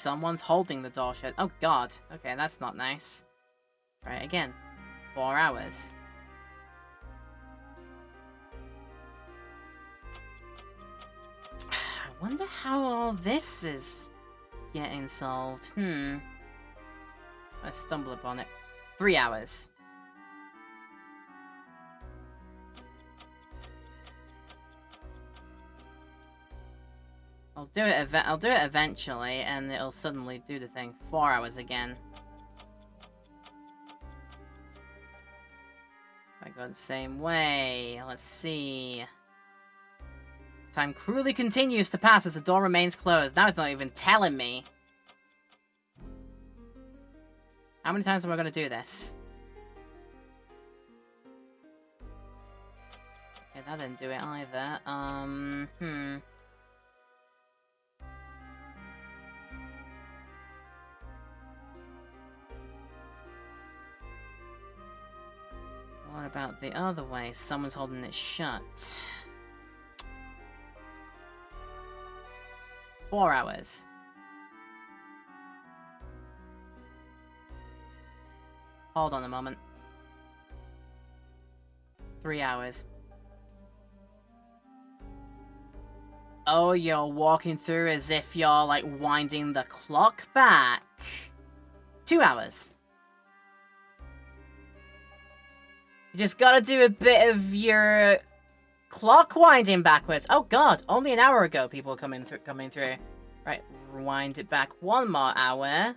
Someone's holding the door shut. Oh god. Okay, that's not nice. Try it again. 4 hours. I wonder how all this is getting solved. I stumble upon it. 3 hours. I'll do it eventually, and it'll suddenly do the thing. 4 hours again. I go the same way. Let's see. Time cruelly continues to pass as the door remains closed. Now it's not even telling me. How many times am I going to do this? Okay, that didn't do it either. What about the other way? Someone's holding it shut. 4 hours. Hold on a moment. 3 hours. Oh, you're walking through as if you're, like, winding the clock back. 2 hours. You just gotta do a bit of your clock winding backwards. Oh god, only an hour ago people were coming through. Right, rewind it back 1 more hour.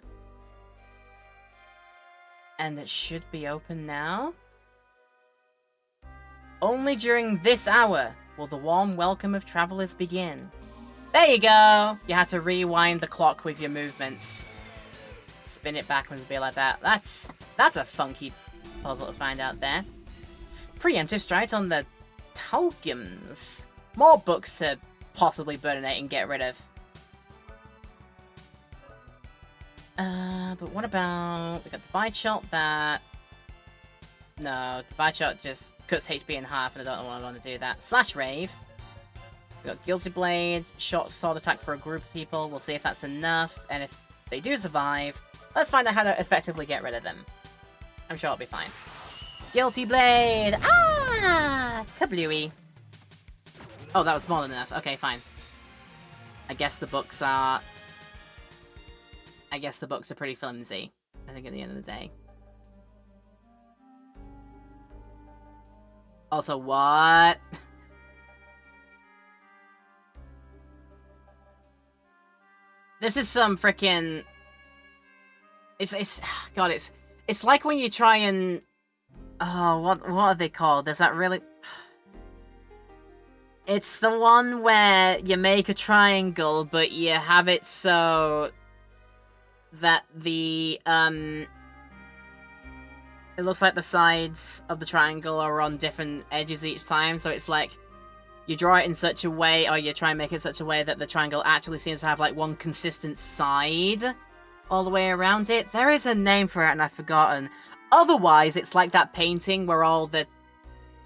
And it should be open now. Only during this hour will the warm welcome of travelers begin. There you go! You had to rewind the clock with your movements. Spin it backwards and be like that. That's a funky puzzle to find out there. Preemptive strike on the Tulgums. More books to possibly burninate and get rid of. But what about... We got Divide Shot that... No, Divide Shot just cuts HP in half and I don't know why I want to do that. Slash Rave. We got Guilty Blade, Short Sword Attack for a group of people. We'll see if that's enough. And if they do survive, let's find out how to effectively get rid of them. I'm sure it'll be fine. Guilty Blade! Ah! Kablooey. Oh, that was more than enough. Okay, fine. I guess the books are pretty flimsy, I think, at the end of the day. Also, what? This is some freaking... God, it's like when you try and... Oh, what are they called? There's that really... It's the one where you make a triangle, but you have it so that the, it looks like the sides of the triangle are on different edges each time, so it's like you draw it in such a way, or you try and make it such a way that the triangle actually seems to have, like, one consistent side all the way around it. There is a name for it, and I've forgotten. Otherwise, it's like that painting where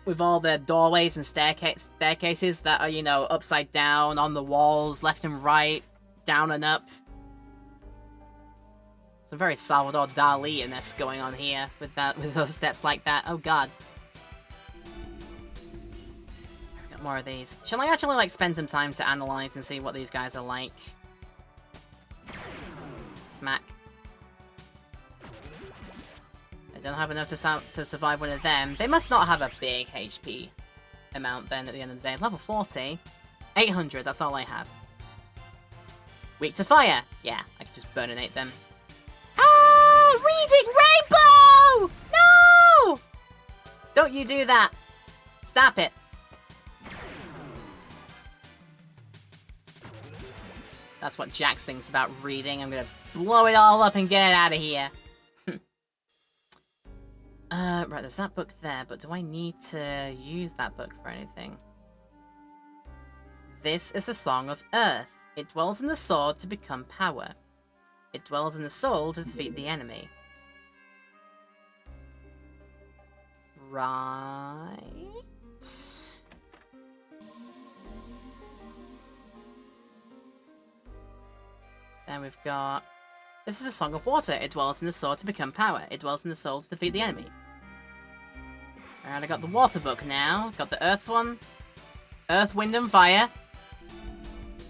with all the doorways and staircases that are, you know, upside down on the walls, left and right, down and up. Some very Salvador Dali-ness going on here with those steps like that. Oh god. I've got more of these. Shall I actually, like, spend some time to analyze and see what these guys are like? Smack. I don't have enough to survive one of them. They must not have a big HP amount then at the end of the day. Level 40. 800, that's all I have. Weak to fire! Yeah, I can just burninate them. Ah! Reading Rainbow! No! Don't you do that! Stop it! That's what Jax thinks about reading. I'm gonna blow it all up and get it out of here. Right, there's that book there, but do I need to use that book for anything? This is the Song of Earth. It dwells in the sword to become power. It dwells in the soul to defeat the enemy. Right... Then we've got... This is a Song of Water. It dwells in the sword to become power. It dwells in the soul to defeat the enemy. Alright, I got the water book now. Got the earth one. Earth, wind, and fire.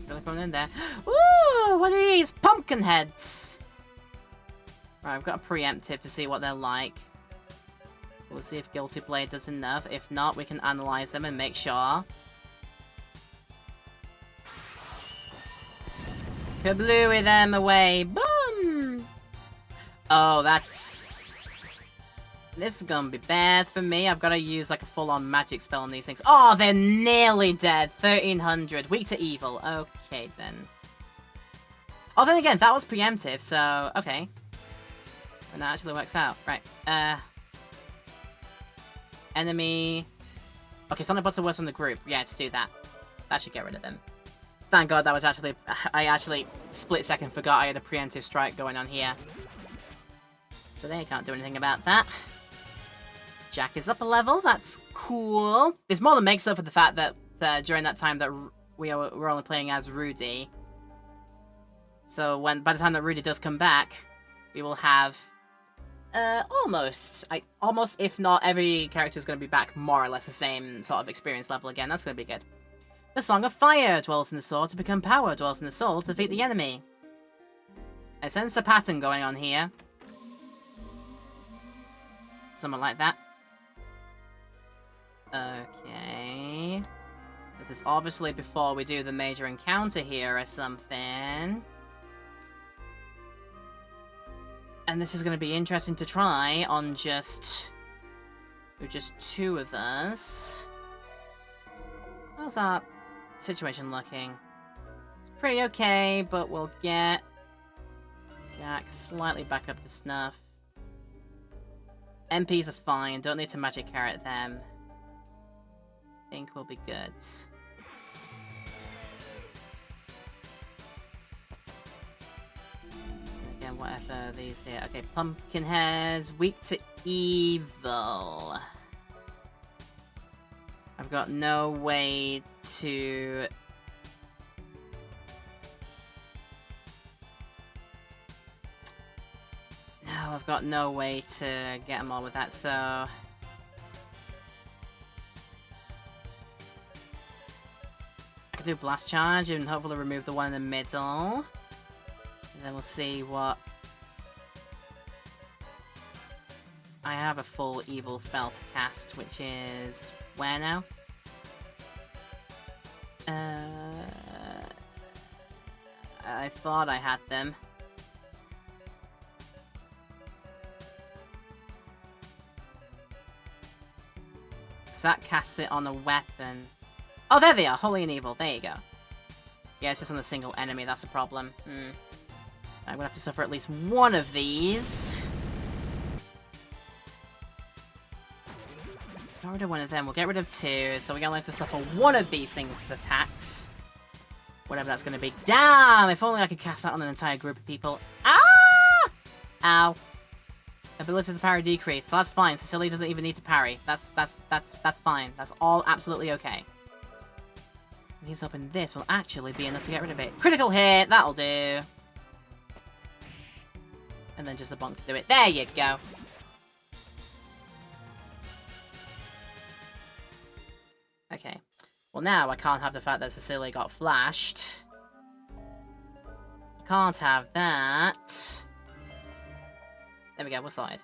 Really coming in there. Ooh, what are these? Pumpkin heads. Right, I've got a preemptive to see what they're like. We'll see if Guilty Blade does enough. If not, we can analyze them and make sure. Kablooey them away. Boom! Oh, that's... This is gonna be bad for me. I've got to use like a full-on magic spell on these things. Oh, they're nearly dead. 1300. Weak to evil. Okay, then. Oh, then again, that was preemptive, so... Okay. And that actually works out. Right. Enemy... Okay, Sonic Bots are worse on the group. Yeah, let's do that. That should get rid of them. Thank God that was actually... I actually split-second forgot I had a preemptive strike going on here. So they can't do anything about that. Jack is up a level. That's cool. This more than makes up for the fact that during that time that we're only playing as Rudy. So by the time that Rudy does come back, we will have... almost, if not every character is going to be back more or less the same sort of experience level again. That's going to be good. The Song of Fire dwells in the sword to become power, dwells in the soul to defeat the enemy. I sense a pattern going on here. Something like that. Okay. This is obviously before we do the major encounter here or something. And this is going to be interesting to try on just two of us. How's our situation looking? It's pretty okay, but we'll get Jack slightly back up to snuff. MPs are fine, don't need to magic carrot them. Think we'll be good. Again, whatever these here. Okay, pumpkin heads, weak to evil. I've got no way to... No, I've got no way to get them all with that, so... I could do Blast Charge and hopefully remove the one in the middle. And then we'll see what... I have a full evil spell to cast, which is... Where now? I thought I had them. So that casts it on a weapon. Oh, there they are! Holy and Evil. There you go. Yeah, it's just on a single enemy. That's a problem. I'm gonna have to suffer at least one of these. Got rid of one of them. We'll get rid of two. So we're gonna have to suffer one of these things as attacks. Whatever that's gonna be. Damn! If only I could cast that on an entire group of people. Ah! Ow. Ability to parry decreased. That's fine. Cecilia doesn't even need to parry. That's fine. That's all absolutely okay. He's hoping this will actually be enough to get rid of it. Critical hit! That'll do. And then just a bonk to do it. There you go. Okay. Well, now I can't have the fact that Cecilia got flashed. I can't have that. There we go, we're sorted.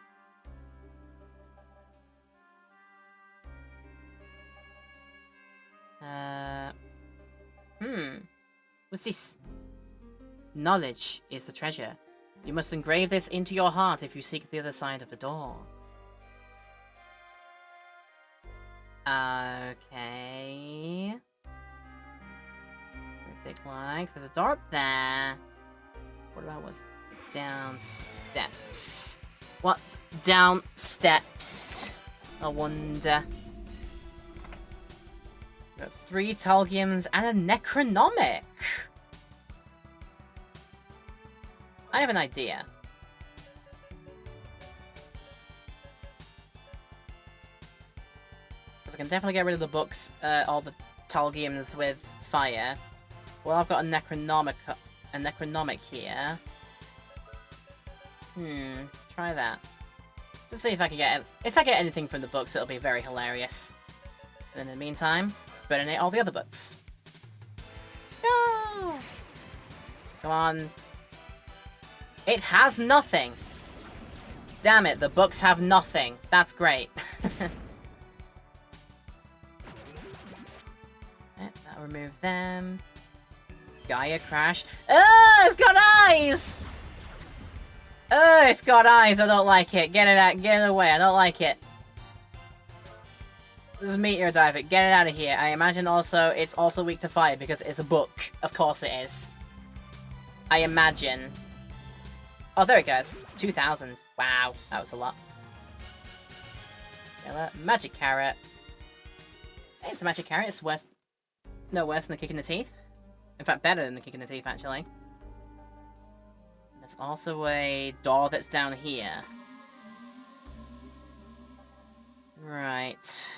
What's this? Knowledge is the treasure. You must engrave this into your heart if you seek the other side of the door. Okay. Take like, there's a door up there. What about what's down steps? What's down steps? I wonder. Got 3 Talgiums and a Necronomic. I have an idea. Because I can definitely get rid of the books, all the Talgiums with fire. Well, I've got a a Necronomic here. Try that. Just see if I can get if I get anything from the books, it'll be very hilarious. And in the meantime, burninate all the other books. No! Come on. It has nothing! Damn it, the books have nothing. That's great. That'll remove them. Gaia Crash. Oh, it's got eyes! Oh, it's got eyes. I don't like it. Get it out. Get it away. I don't like it. This is Meteor Dive it. Get it out of here. I imagine also it's also weak to fire because it's a book. Of course it is. I imagine. Oh, there it goes. 2,000. Wow, that was a lot. Magic Carrot. Hey, it's a Magic Carrot. It's worse. No worse than the kick in the teeth. In fact, better than the kick in the teeth, actually. There's also a door that's down here. Right.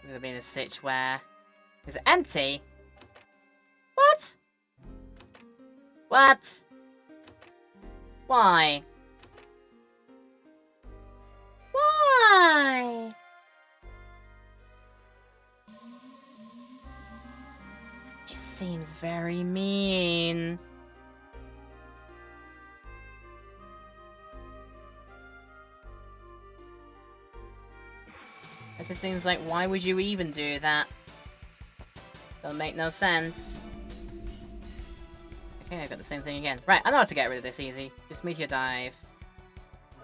We're gonna be in a sitch where... Is it empty? What? What? Why? Why? Just seems very mean. It just seems like, why would you even do that? Don't make no sense. Okay, I've got the same thing again. Right, I know how to get rid of this easy. Just Meteor Dive.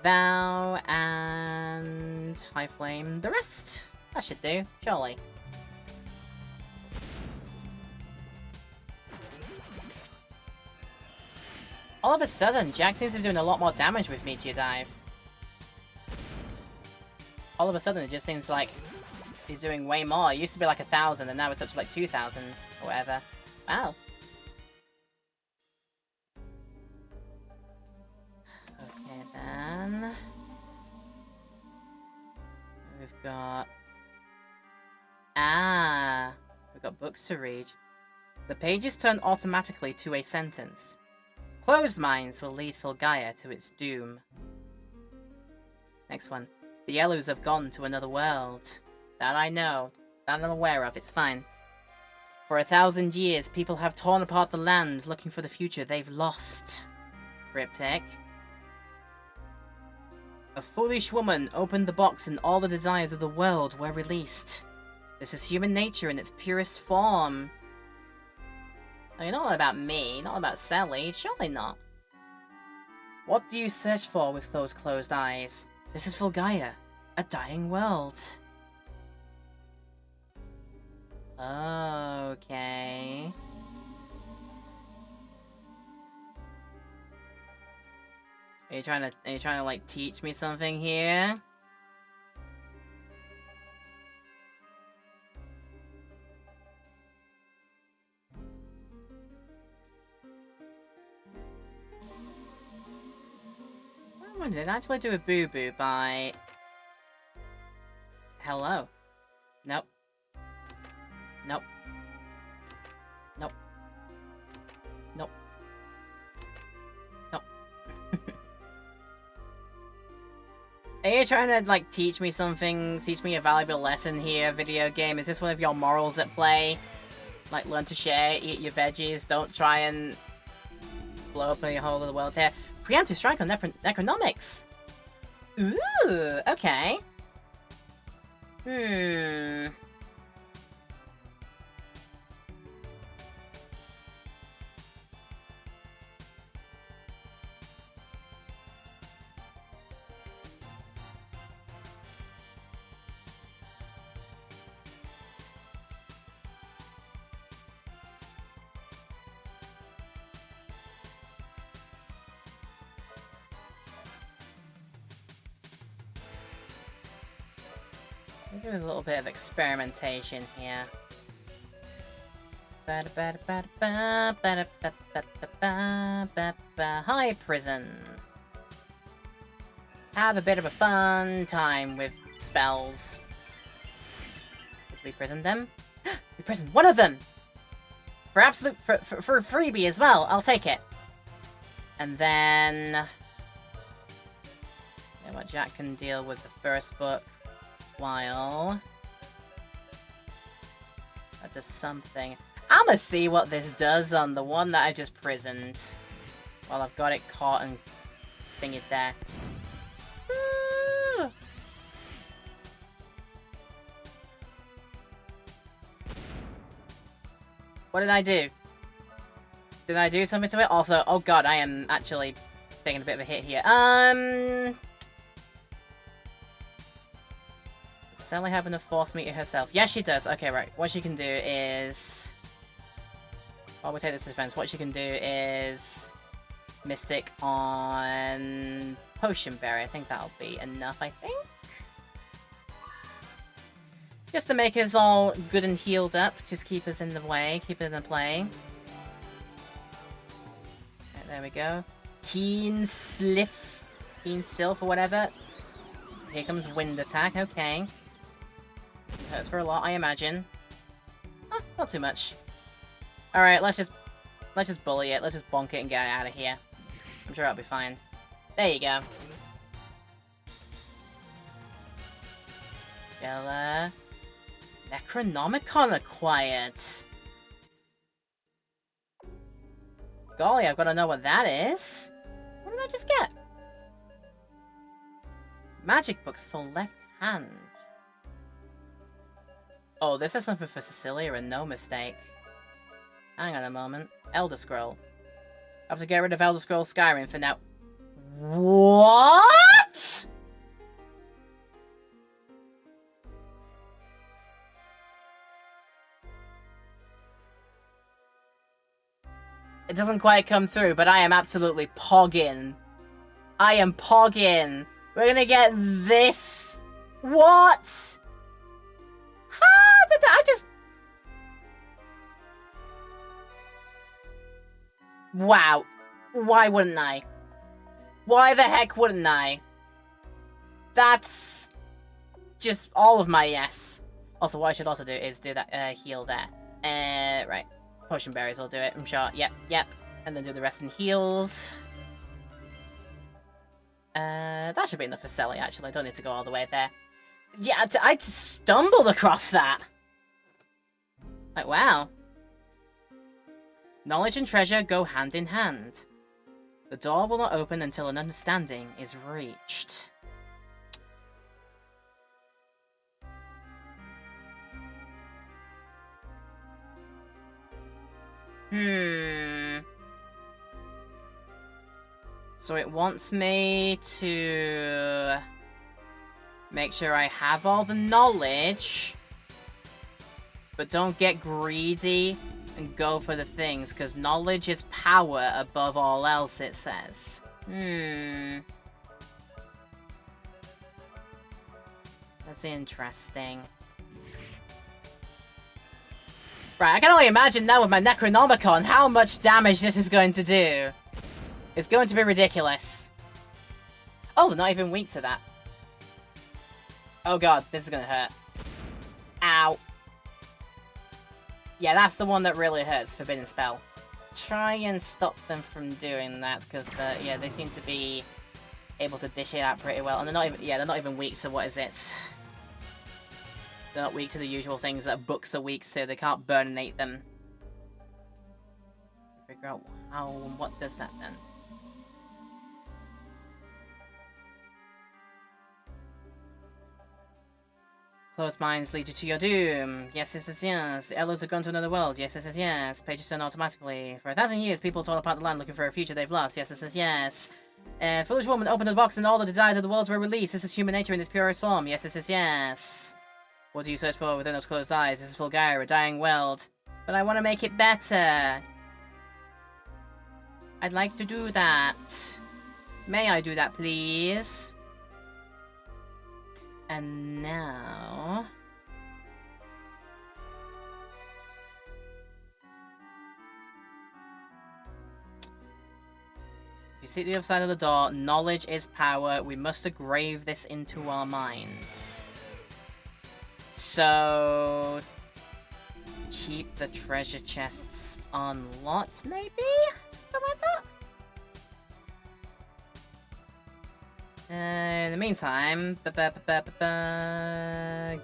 Vow and High Flame the rest. That should do, surely. All of a sudden, Jack seems to be doing a lot more damage with Meteor Dive. All of a sudden, it just seems like he's doing way more. It used to be like 1,000, and now it's up to like 2,000 or whatever. Wow. Okay, then. We've got... Ah! We've got books to read. The pages turn automatically to a sentence. Closed minds will lead Filgaia to its doom. Next one. The Yellows have gone to another world. That I know. That I'm aware of. It's fine. For 1,000 years, people have torn apart the land, looking for the future they've lost. Cryptic. A foolish woman opened the box and all the desires of the world were released. This is human nature in its purest form. Oh, you're not all about me, not about Sally. Surely not. What do you search for with those closed eyes? This is Filgaia, a dying world. Okay. Are you trying to like teach me something here? Someone did actually do a boo-boo by... Hello. Nope. Nope. Nope. Nope. Nope. Are you trying to, like, teach me something? Teach me a valuable lesson here, video game? Is this one of your morals at play? Like, learn to share, eat your veggies, don't try and blow up a whole of the world here. Preemptive strike on Necronomics! Ooh, okay. Do a little bit of experimentation here. Hi, prison. Have a bit of a fun time with spells. Did we prison them? We prisoned one of them! For absolute... For freebie as well. I'll take it. And then... Yeah, well, Jack can deal with the first book while... That does something. I'ma see what this does on the one that I just prisoned. While I've got it caught and thingy there. What did I do? Did I do something to it? Also, oh god, I am actually taking a bit of a hit here. Does Sally have enough force meter herself? Yes, she does. Okay, right. What she can do is... While we take this defense, what she can do is... Mystic on... Potion Berry. I think that'll be enough, I think. Just to make us all good and healed up. Just keep us in the way. Keep it in the play. Right, there we go. Keen Sliff. Keen Sylph or whatever. Here comes Wind Attack. Okay. Hurts for a lot, I imagine. Ah, not too much. Alright, let's just bully it. Let's just bonk it and get it out of here. I'm sure I'll be fine. There you go. Bella. Necronomicon acquired. Golly, I've got to know what that is. What did I just get? Magic books for left hand. Oh, this is something for Cecilia and no mistake. Hang on a moment. Elder Scroll. I have to get rid of Elder Scrolls Skyrim for now. What? It doesn't quite come through, but I am absolutely pogging. I am pogging. We're gonna get this. What? I just... Wow. Why wouldn't I? Why the heck wouldn't I? That's... just all of my yes. Also, what I should also do is do that heal there. Right. Potion berries will do it, I'm sure. Yep. And then do the rest in heals. That should be enough for Sally, actually. I don't need to go all the way there. Yeah, I just stumbled across that. Like, wow. Knowledge and treasure go hand in hand. The door will not open until an understanding is reached. So it wants me to make sure I have all the knowledge, but don't get greedy and go for the things, because knowledge is power above all else, it says. That's interesting. Right, I can only imagine now with my Necronomicon how much damage this is going to do. It's going to be ridiculous. Oh, they're not even weak to that. Oh god, this is gonna hurt. Ow. Yeah, that's the one that really hurts, Forbidden Spell. Try and stop them from doing that, because they seem to be able to dish it out pretty well. And they're not even, they're not even weak to, what is it? They're not weak to the usual things that books are weak to. They can't burninate them. Figure out what does that then? Closed minds lead you to your doom. Yes, yes, yes, yes. Elves have gone to another world. Yes, yes, yes, yes. Pages turn automatically. For 1,000 years, people tore apart the land looking for a future they've lost. Yes, yes, yes, yes. Foolish woman opened the box and all the desires of the world were released. This is human nature in its purest form. Yes, yes, yes, yes. What do you search for within those closed eyes? This is Fulgaria, a dying world. But I want to make it better. I'd like to do that. May I do that, please? And now... If you see the other side of the door, knowledge is power. We must engrave this into our minds. So... keep the treasure chests unlocked, maybe? Something like that? In the meantime,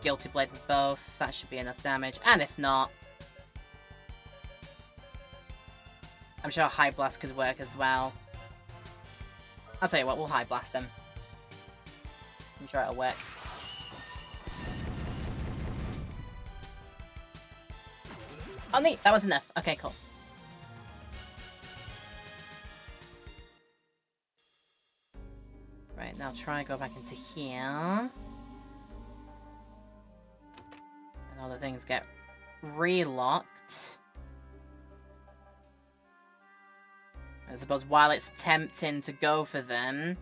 Guilty Blade them both. That should be enough damage. And if not, I'm sure High Blast could work as well. I'll tell you what, we'll High Blast them. I'm sure it'll work. Oh, neat. That was enough. Okay, cool. Right, now try and go back into here. And all the things get relocked. I suppose while it's tempting to go for them,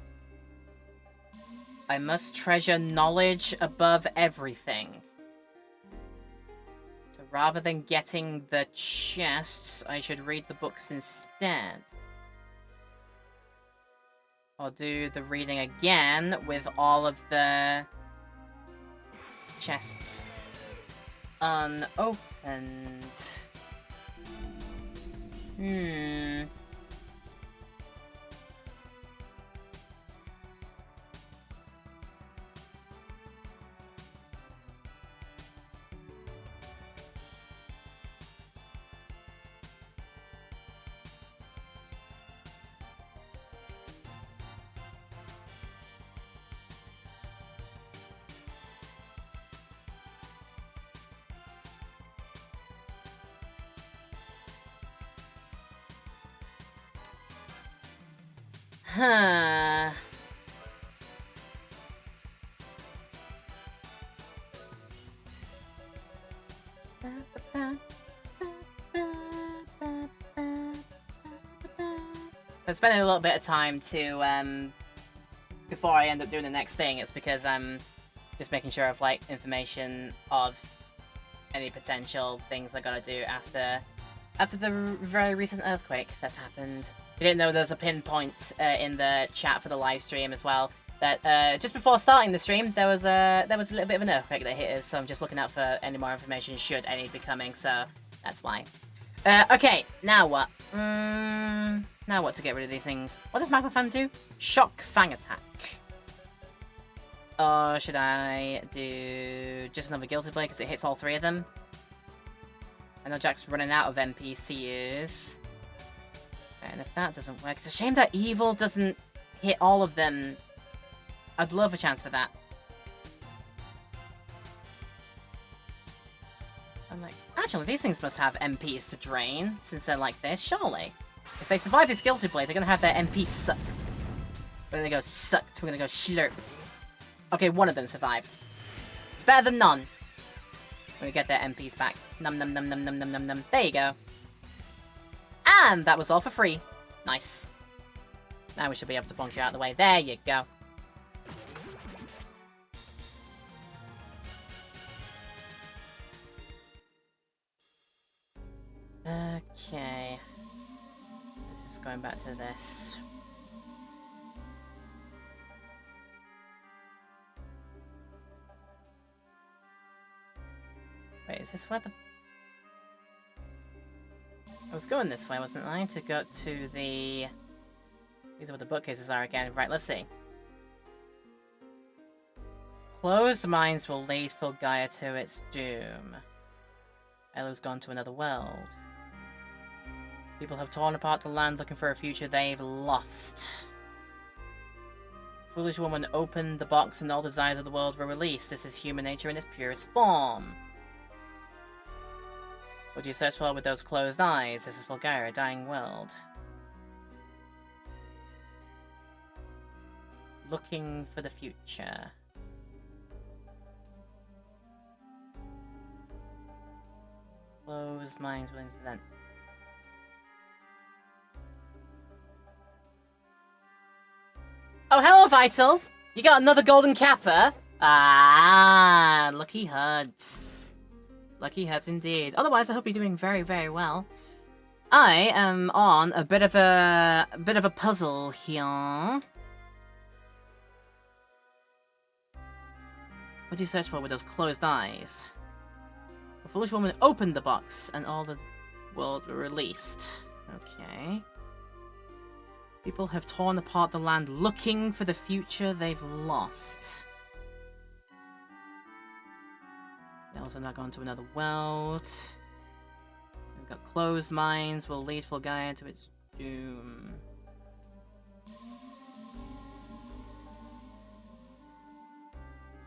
I must treasure knowledge above everything. So rather than getting the chests, I should read the books instead. I'll do the reading again with all of the chests unopened. Huh. I'm spending a little bit of time to, before I end up doing the next thing, it's because I'm just making sure of, like, information of any potential things I gotta do after the very recent earthquake that happened. We didn't know there's a pinpoint in the chat for the live stream as well. That just before starting the stream, there was a little bit of an earthquake that hit us. So I'm just looking out for any more information should any be coming. So that's why. Okay, now what? Now what to get rid of these things? What does Magma Fan do? Shock Fang Attack. Or should I do just another Guilty Blade because it hits all three of them? I know Jack's running out of MPs to use. And if that doesn't work, it's a shame that Evil doesn't hit all of them. I'd love a chance for that. I'm like, actually, these things must have MPs to drain, since they're like this, surely. If they survive this Guilty Blade, they're gonna have their MP sucked. We're gonna go sucked, we're gonna go slurp. Okay, one of them survived. It's better than none. When we get their MPs back. Num num num num num num num num. There you go. And that was all for free. Nice. Now we should be able to bonk you out of the way. There you go. Okay. This is going back to this. Wait, is this where the... I was going this way, wasn't I? To go to the... These are what the bookcases are again. Right, let's see. Closed minds will lead Fulgaia to its doom. Elu's gone to another world. People have torn apart the land looking for a future they've lost. Foolish woman opened the box and all desires of the world were released. This is human nature in its purest form. What do you search for with those closed eyes? This is Fulgaia, a dying world. Looking for the future. Closed minds willing to then. Oh, hello, Vital! You got another golden kappa? Ah, lucky Huds. Lucky Huds indeed. Otherwise, I hope you're doing very, very well. I am on a bit of a puzzle here. What do you search for with those closed eyes? foolish woman opened the box, and all the world were released. Okay. People have torn apart the land looking for the future they've lost. They also now gone to another world. We've got closed minds will lead Fulgaia to its doom.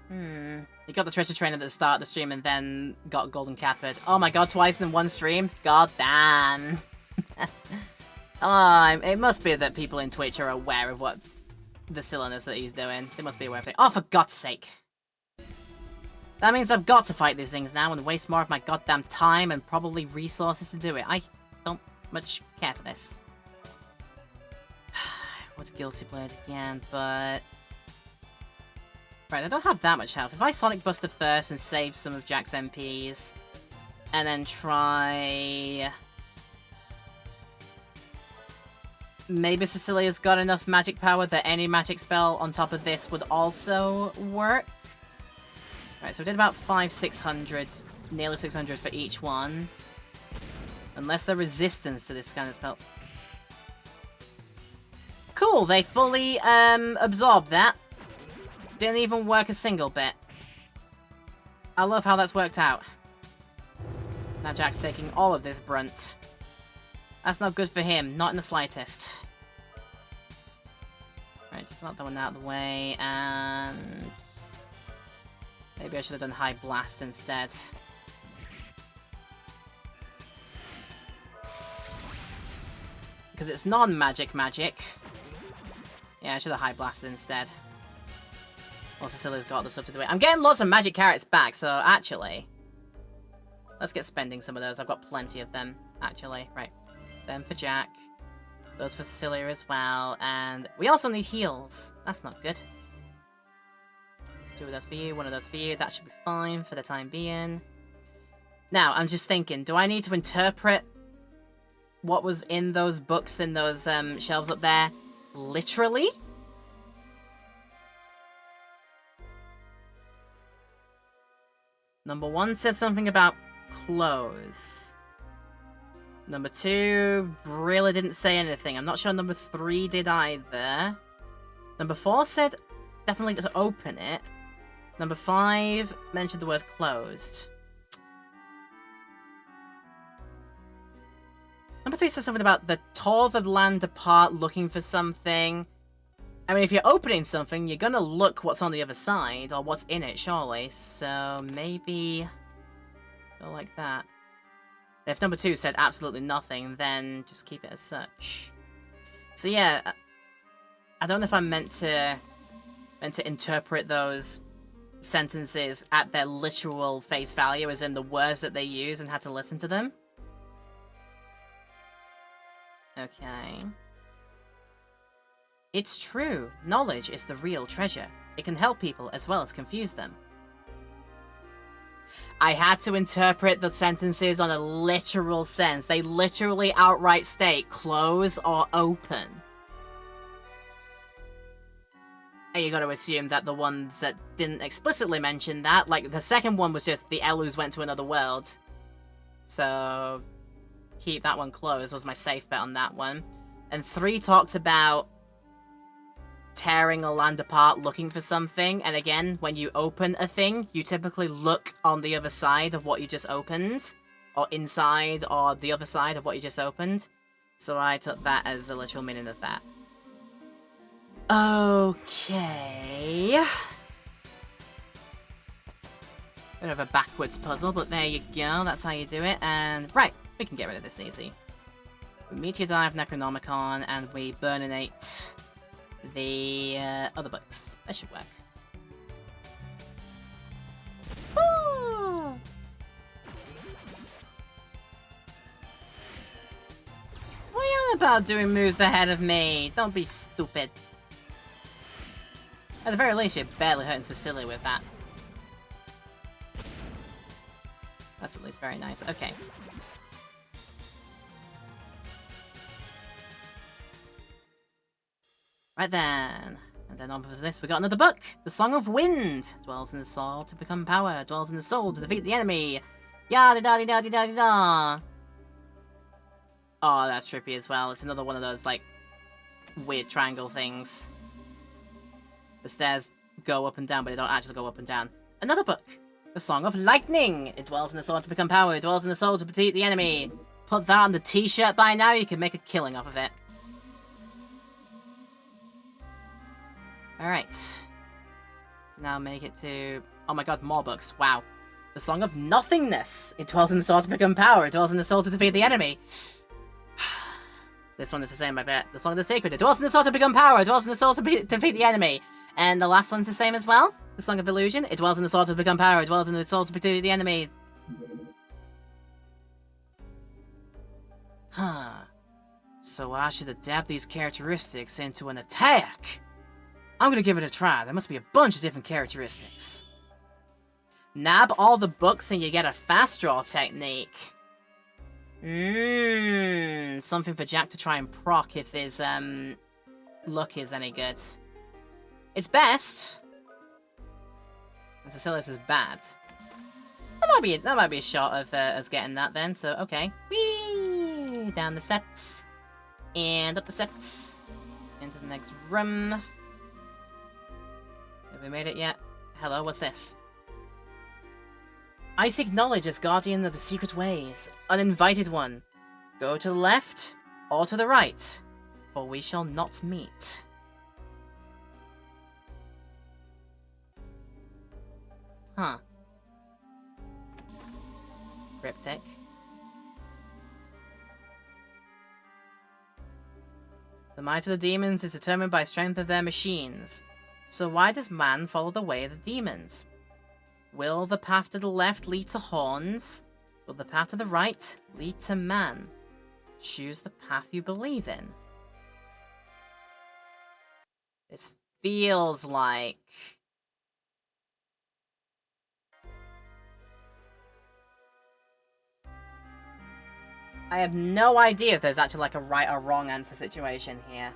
You got the treasure train at the start of the stream and then got Golden Cappered. Oh my god, twice in one stream? God damn. It must be that people in Twitch are aware of what the silliness that he's doing. They must be aware of it. Oh, for God's sake. That means I've got to fight these things now and waste more of my goddamn time and probably resources to do it. I don't much care for this. What's Guilty Blade again, but... Right, I don't have that much health. If I Sonic Buster first and save some of Jack's MPs, and then try... Maybe Cecilia's got enough magic power that any magic spell on top of this would also work. Right, so we did about 600, nearly 600 for each one. Unless they're resistance to this kind of spell. Cool, they fully absorbed that. Didn't even work a single bit. I love how that's worked out. Now Jack's taking all of this brunt. That's not good for him, not in the slightest. Right, just knock that one out of the way, and... Maybe I should have done High Blast instead. Because it's non-magic magic. Yeah, I should have High Blasted instead. Well, Cecilia's got the stuff to do it. I'm getting lots of magic carrots back, so actually... Let's get spending some of those. I've got plenty of them, actually. Right. Them for Jack. Those for Cecilia as well. And we also need heals. That's not good. 2 of those for you, 1 of those for you. That should be fine for the time being. Now, I'm just thinking, do I need to interpret what was in those books in those shelves up there literally? Number 1 said something about clothes. Number 2 really didn't say anything. I'm not sure number 3 did either. Number 4 said definitely to open it. Number 5 mentioned the word closed. Number 3 said something about the tore the land apart looking for something. I mean, if you're opening something, you're gonna look what's on the other side, or what's in it, surely. So, maybe... go like that. If number 2 said absolutely nothing, then just keep it as such. So yeah, I don't know if I'm meant to interpret those sentences at their literal face value, as in the words that they use, and had to listen to them. Okay. It's true. Knowledge is the real treasure. It can help people as well as confuse them. I had to interpret the sentences on a literal sense. They literally outright state close or open. And you gotta assume that the ones that didn't explicitly mention that, like the second one was just the Elus went to another world. So keep that one closed was my safe bet on that one. And 3 talked about tearing a land apart looking for something, and again, when you open a thing, you typically look on the other side of what you just opened, or inside, or the other side of what you just opened. So I took that as the literal meaning of that. Okay. Bit of a backwards puzzle, but there you go, that's how you do it, and right, we can get rid of this easy. We Meteor Dive Necronomicon, and we Burninate the other books. That should work. Ooh. What are you on about doing moves ahead of me? Don't be stupid. At the very least, you're barely hurting Cecilia with that. That's at least very nice. Okay. Right then. And then on for this, we got another book. The Song of Wind. Dwells in the soul to become power. Dwells in the soul to defeat the enemy. Yada da da da da da. Oh, that's trippy as well. It's another one of those, like, weird triangle things. The stairs go up and down, but they don't actually go up and down. Another book. The Song of Lightning. It dwells in the soul to become power. It dwells in the soul to defeat the enemy. Put that on the t-shirt by now, you can make a killing off of it. Alright. So now make it to... Oh my god, more books. Wow. The Song of Nothingness. It dwells in the soul to become power. It dwells in the soul to defeat the enemy. This one is the same, I bet. The Song of the Sacred. It dwells in the soul to become power. It dwells in the soul to defeat the enemy. And the last one's the same as well. The Song of Illusion. It dwells in the soul to become power. It dwells in the soul to defeat the enemy. Huh. So I should adapt these characteristics into an attack. I'm gonna give it a try. There must be a bunch of different characteristics. Nab all the books and you get a fast draw technique. Something for Jack to try and proc if his luck is any good. It's best. And Cecilius is bad. That might be a shot of us getting that then. So okay, whee, down the steps and up the steps into the next room. Have we made it yet? Hello, what's this? I seek knowledge as guardian of the secret ways, uninvited one. Go to the left or to the right, for we shall not meet. Huh. Cryptic. The might of the demons is determined by strength of their machines. So why does man follow the way of the demons? Will the path to the left lead to horns? Will the path to the right lead to man? Choose the path you believe in. This feels like... I have no idea if there's actually like a right or wrong answer situation here.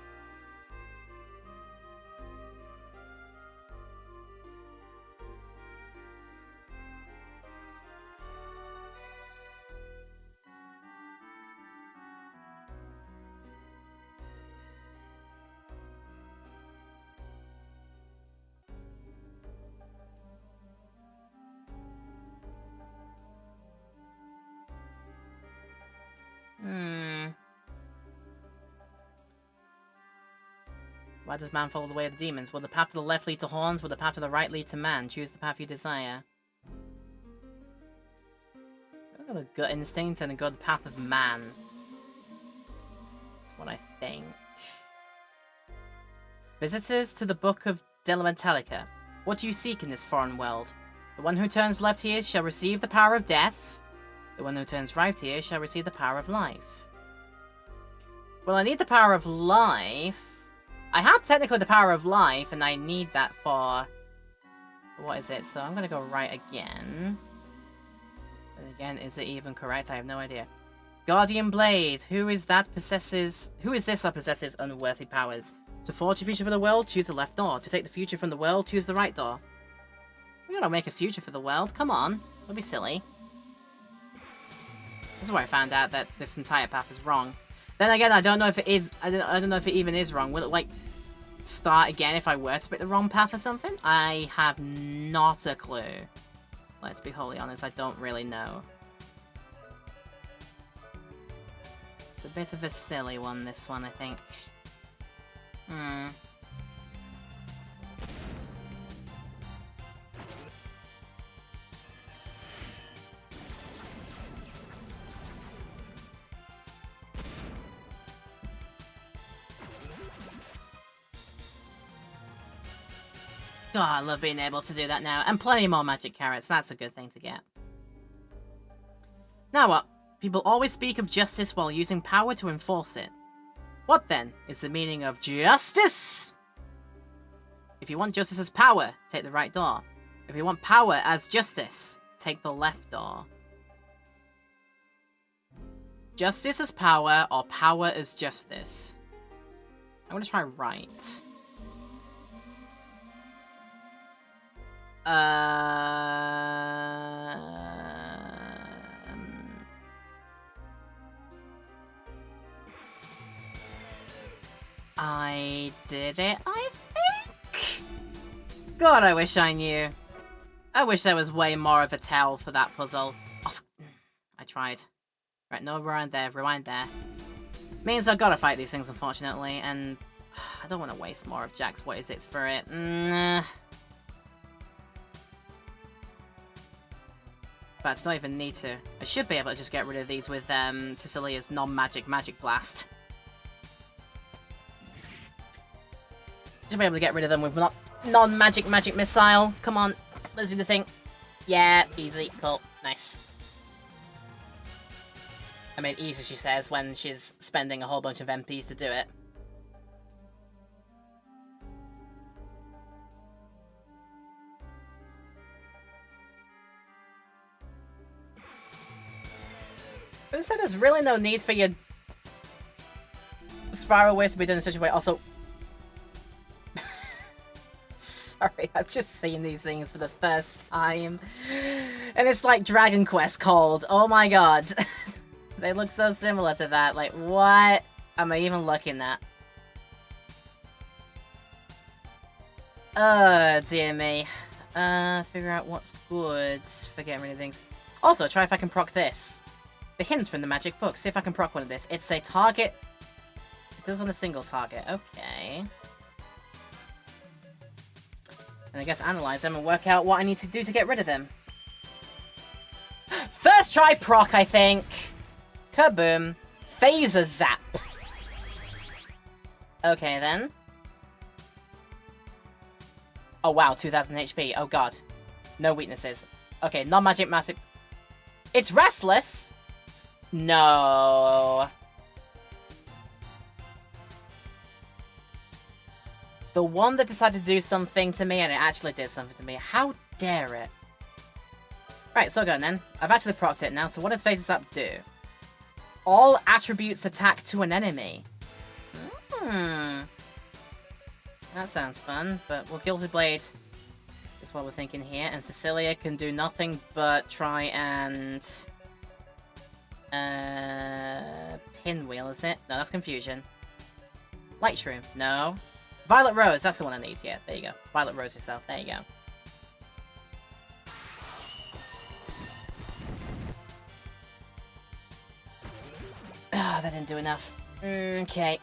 Why does man follow the way of the demons? Will the path to the left lead to horns? Will the path to the right lead to man? Choose the path you desire. I've got a gut instinct and go the path of man. That's what I think. Visitors to the Book of Delamentalica. What do you seek in this foreign world? The one who turns left here shall receive the power of death. The one who turns right here shall receive the power of life. Well, I need the power of life. I have technically the power of life, and I need that for... What is it? So I'm gonna go right again. And again, is it even correct? I have no idea. Guardian Blade. Who is this that possesses unworthy powers? To forge a future for the world, choose the left door. To take the future from the world, choose the right door. We gotta make a future for the world. Come on. Don't be silly. This is where I found out that this entire path is wrong. Then again, I don't know if it is. I don't know if it even is wrong. Will it like start again if I were to pick the wrong path or something? I have not a clue. Let's be wholly honest. I don't really know. It's a bit of a silly one. This one, I think. God, I love being able to do that now. And plenty more magic carrots. That's a good thing to get. Now what? People always speak of justice while using power to enforce it. What then is the meaning of justice? If you want justice as power, take the right door. If you want power as justice, take the left door. Justice as power or power as justice? I'm gonna try right. I did it, I think? God, I wish I knew. I wish there was way more of a tell for that puzzle. Oh, I tried. Right, no, rewind there. Means I've got to fight these things, unfortunately, and I don't want to waste more of Jack's what is it for it. Nah. But I don't even need to. I should be able to just get rid of these with Cecilia's non-magic Magic Blast. Should be able to get rid of them with non-magic Magic Missile. Come on, let's do the thing. Yeah, easy, cool, nice. I mean, easy, she says, when she's spending a whole bunch of MPs to do it. But so there's really no need for your spiral ways to be done in such a way. Also, sorry, I've just seen these things for the first time. And it's like Dragon Quest Cold. Oh my god. They look so similar to that. Like, what am I even looking at? Dear me. Figure out what's good for getting rid of things. Also, try if I can proc this. The hints from the magic book. See if I can proc one of this. It's a target. It does on a single target. Okay. And I guess analyze them and work out what I need to do to get rid of them. First try proc, I think. Kaboom. Phaser Zap. Okay, then. Oh, wow. 2000 HP. Oh, God. No weaknesses. Okay, non-magic massive. It's Restless. No. The one that decided to do something to me, and it actually did something to me. How dare it? Right, so go on then. I've actually procced it now, so what does Phaser Zap do? All attributes attack to an enemy. That sounds fun, but we'll Gilded Blade is what we're thinking here, and Cecilia can do nothing but try and... Pinwheel, is it? No, that's Confusion. Light Shroom, no. Violet Rose, that's the one I need, yeah, there you go. Violet Rose yourself, there you go. Ah, that didn't do enough. Okay.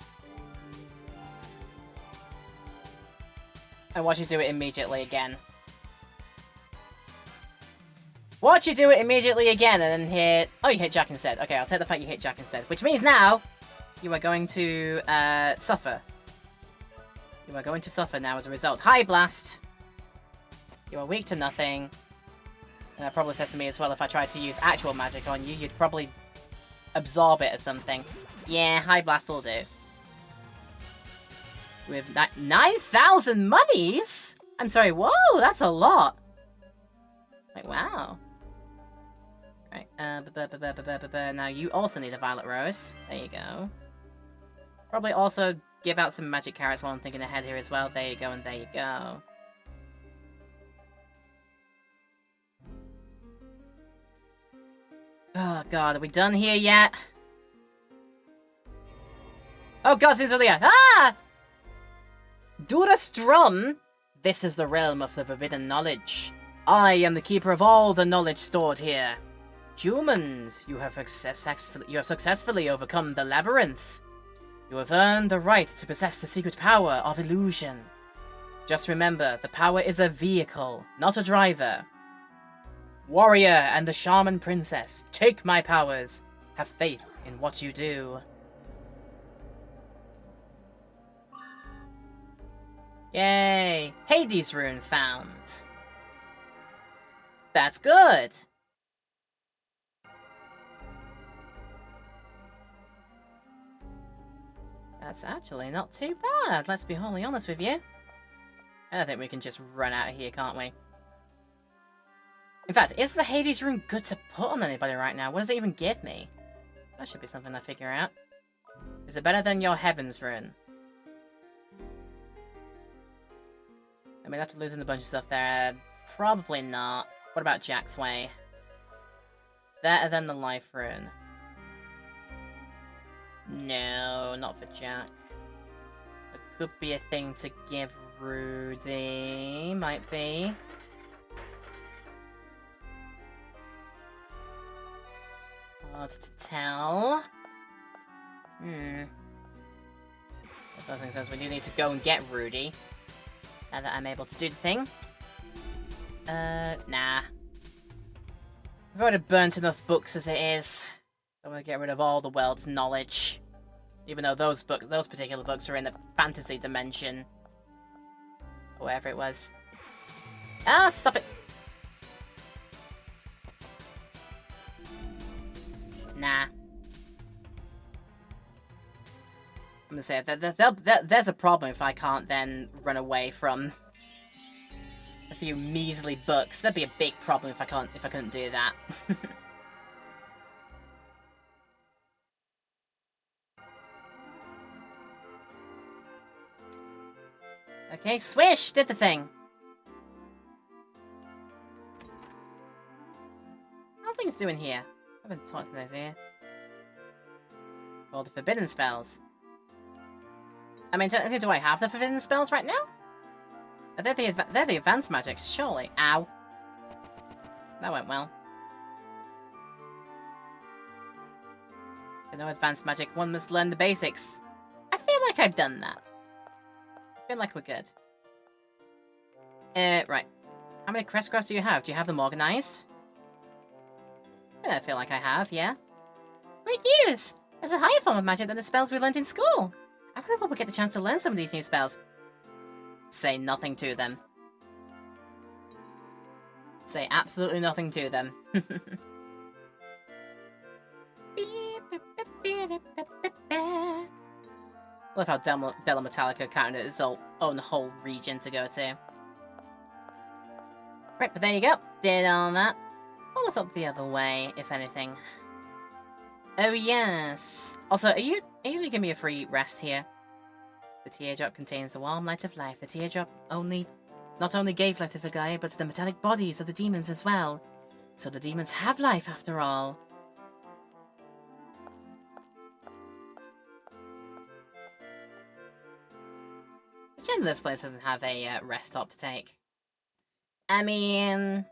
And watch you do it immediately again. Watch you do it immediately again and then hit... Oh, you hit Jack instead. Okay, I'll take the fact you hit Jack instead. Which means now, you are going to suffer. You are going to suffer now as a result. High Blast! You are weak to nothing. And that probably says to me as well, if I tried to use actual magic on you, you'd probably absorb it or something. Yeah, High Blast will do. With 9,000 monies? I'm sorry, whoa, that's a lot. Like, wow. Right, now you also need a Violet Rose. There you go. Probably also give out some magic carrots while I'm thinking ahead here as well. There you go, and there you go. Oh god, are we done here yet? Oh god, Cecilia! Ah! Durastrum? This is the realm of the forbidden knowledge. I am the keeper of all the knowledge stored here. Humans, you have successfully overcome the labyrinth. You have earned the right to possess the secret power of illusion. Just remember, the power is a vehicle, not a driver. Warrior and the Shaman Princess, take my powers. Have faith in what you do. Yay! Hades rune found. That's good. That's actually not too bad, let's be wholly honest with you. I think we can just run out of here, can't we? In fact, is the Hades rune good to put on anybody right now? What does it even give me? That should be something I figure out. Is it better than your Heavens rune? I mean, after losing a bunch of stuff there, probably not. What about Jack's Way? Better than the Life rune. No, not for Jack. could be a thing to give Rudy. Might be. Hard to tell. Those things says we do need to go and get Rudy. Now that I'm able to do the thing. Nah. I've already burnt enough books as it is. I want to get rid of all the world's knowledge. Even though those particular books are in the fantasy dimension. Or wherever it was. Ah, stop it! Nah. I'm gonna say, there's a problem if I can't then run away from a few measly books. That'd be a big problem if I couldn't do that. Okay, swish! Did the thing! How are things doing here? I haven't talked to those here. All the forbidden spells. I mean, technically, do I have the forbidden spells right now? They're the advanced magics, surely. Ow. That went well. For no advanced magic, one must learn the basics. I feel like I've done that. I feel like we're good. Right. How many crest crafts do you have? Do you have them organized? I feel like I have, yeah. Great news! There's a higher form of magic than the spells we learned in school. I really hope we get the chance to learn some of these new spells. Say nothing to them. Say absolutely nothing to them. Love how Della Metallica counted its own whole region to go to. Right, but there you go. Did all that. What was up the other way, if anything? Oh yes. Also, are you gonna give me a free rest here? The teardrop contains the warm light of life. The teardrop not only gave life to Gaia, but to the metallic bodies of the demons as well. So the demons have life after all. Generally, this place doesn't have a rest stop to take. I mean,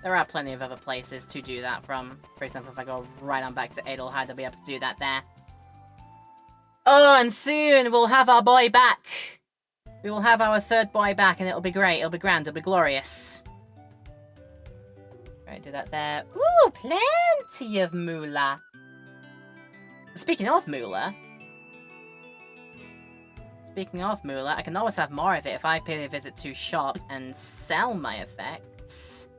there are plenty of other places to do that from. For example, if I go right on back to Adelheid, I'll be able to do that there. Oh, and soon we'll have our boy back. We will have our third boy back, and it'll be great. It'll be grand. It'll be glorious. Right, do that there. Ooh, plenty of moolah. Speaking of moolah, I can always have more of it if I pay a visit to shop and sell my effects.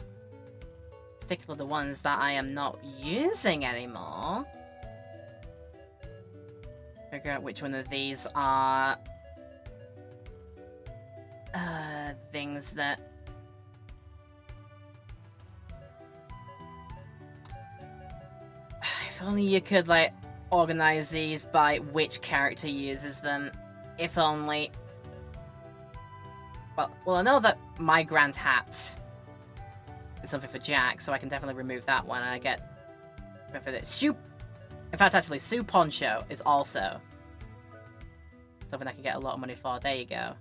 Particularly the ones that I am not using anymore. Figure out which one of these are things that if only you could like organize these by which character uses them. If only. Well, I know that my grand hat is something for Jack, so I can definitely remove that one. And I get for this. Sue. In fact, actually, Sue Poncho is also something I can get a lot of money for. There you go.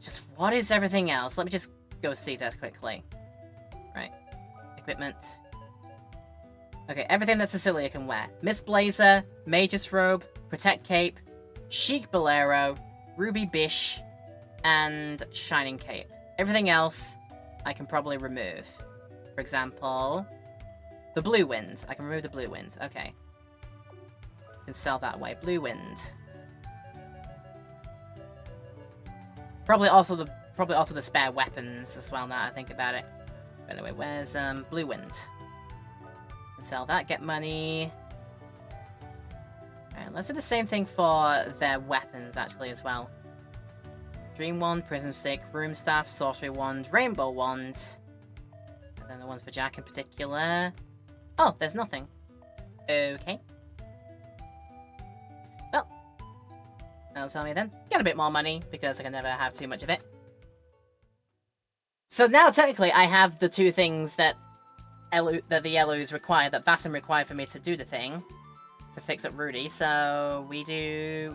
Just what is everything else? Let me just go see that quickly. Right. Equipment. Okay, everything that Cecilia can wear. Miss Blazer, Mage's Robe, Protect Cape, Chic Bolero, Ruby Bish, and Shining Cape. Everything else I can probably remove. For example, the Blue Wind. I can remove the Blue Wind. Okay. I can sell that away. Blue Wind. Probably also the spare weapons as well now that I think about it. But anyway, where's Blue Wind? Can sell that, get money. Alright, let's do the same thing for their weapons actually as well. Dream Wand, Prism Stick, Room Staff, Sorcery Wand, Rainbow Wand. And then the ones for Jack in particular. Oh, there's nothing. Okay. Well, that'll tell me then. Get a bit more money, because I can never have too much of it. So now, technically, I have the two things that the Elus require, that Vaesen required for me to do the thing. To fix up Rudy, so we do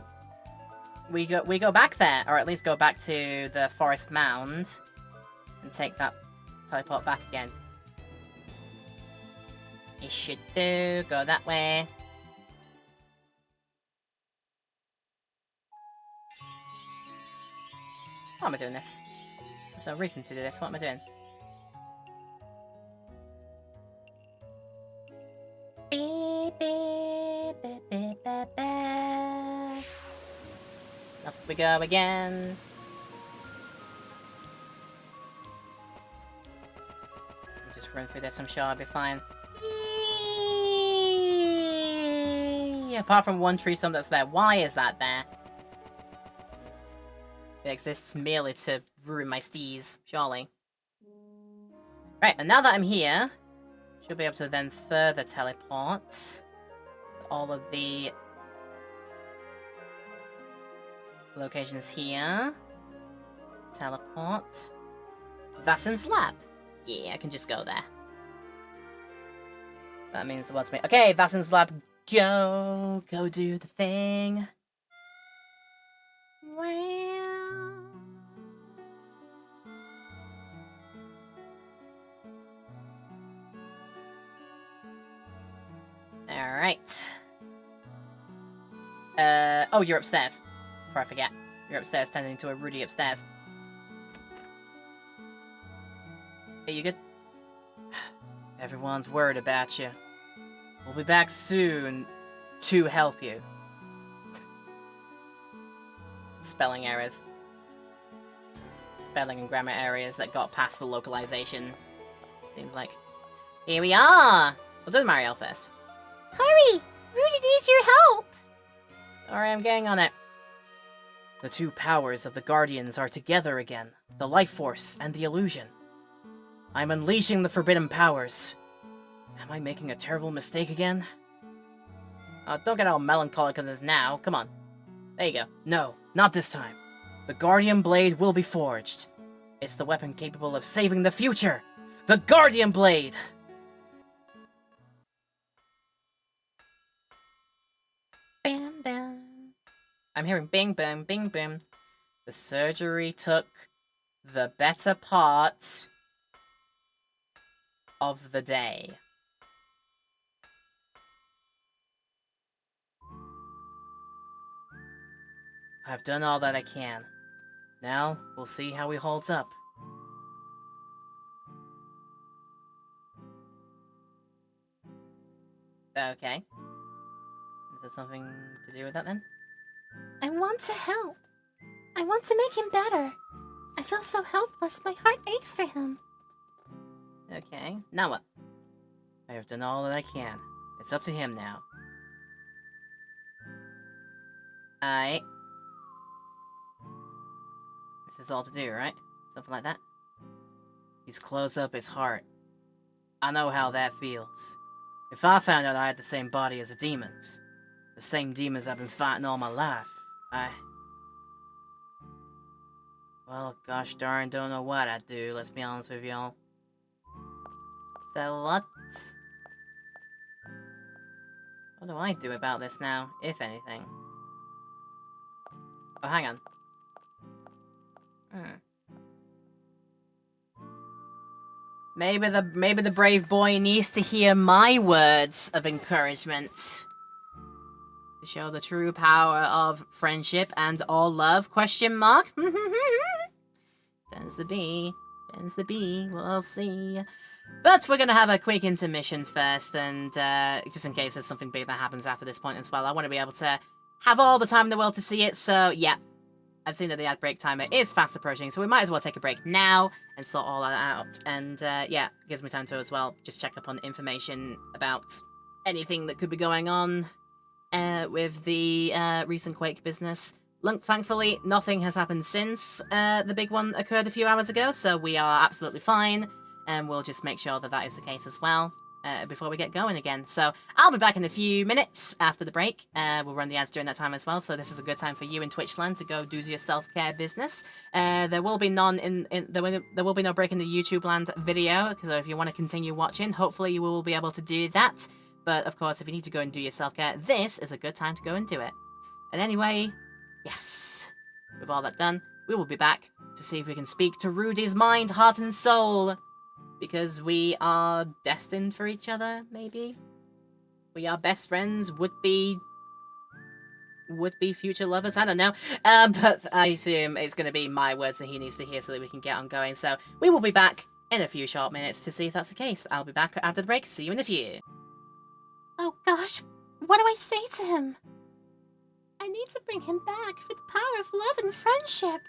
we go back there, or at least go back to the forest mound and take that teleport back again. It should do. Go that way. Why am I doing this? There's no reason to do this. What am I doing? Beep, beep, beep, beep, beep, beep. Up we go again. Just run through this, I'm sure I'll be fine. Apart from one tree stump that's there. Why is that there? It exists merely to ruin my steez, surely. Right, and now that I'm here, should be able to then further teleport to all of the locations here. Teleport. Vasim's lab. Yeah, I can just go there. That means the world to me. Okay, Vasim's lab, go do the thing. Wow. Alright. Oh, you're upstairs. Before I forget. You're upstairs, tending to a Rudy upstairs. Are you good? Everyone's worried about you. We'll be back soon to help you. Spelling errors. Spelling and grammar errors that got past the localization. Seems like. Here we are! We'll do the Mariel first. Hurry! Rudy needs your help! Alright, I'm getting on it. The two powers of the Guardians are together again. The Life Force and the Illusion. I'm unleashing the forbidden powers. Am I making a terrible mistake again? Oh, don't get all melancholic because it's now. Come on. There you go. No, not this time. The Guardian Blade will be forged. It's the weapon capable of saving the future. The Guardian Blade! Bam, bam. I'm hearing bing, boom, bing, boom. The surgery took the better part of the day. I've done all that I can. Now, we'll see how he holds up. Okay. Is there something to do with that then? I want to help. I want to make him better. I feel so helpless, my heart aches for him. Okay, now what? I have done all that I can. It's up to him now. Aight. This is all to do, right? Something like that? He's closed up his heart. I know how that feels. If I found out I had the same body as the demons, the same demons I've been fighting all my life, well, gosh darn, don't know what I'd do, let's be honest with y'all. So what? What do I do about this now, if anything? Oh, hang on. Maybe the brave boy needs to hear my words of encouragement. To show the true power of friendship and all love, question mark? Tends to be. We'll see. But we're gonna have a quick intermission first, and just in case there's something big that happens after this point as well, I want to be able to have all the time in the world to see it, so yeah. I've seen that the ad break timer is fast approaching, so we might as well take a break now and sort all that out. And yeah, it gives me time to as well just check up on information about anything that could be going on with the recent Quake business. Thankfully, nothing has happened since the big one occurred a few hours ago, so we are absolutely fine. And we'll just make sure that that is the case as well before we get going again. So I'll be back in a few minutes after the break. We'll run the ads during that time as well, so this is a good time for you in Twitchland to go do your self-care business. There will be none there will be no break in the YouTube land video, because if you want to continue watching, hopefully you will be able to do that. But of course, if you need to go and do your self-care, this is a good time to go and do it. And anyway, Yes. With all that done, we will be back to see if we can speak to Rudy's mind, heart, and soul. Because we are destined for each other, maybe? We are best friends, would-be future lovers, I don't know. But I assume it's going to be my words that he needs to hear so that we can get on going. So we will be back in a few short minutes to see if that's the case. I'll be back after the break. See you in a few. Oh gosh, what do I say to him? I need to bring him back for the power of love and friendship.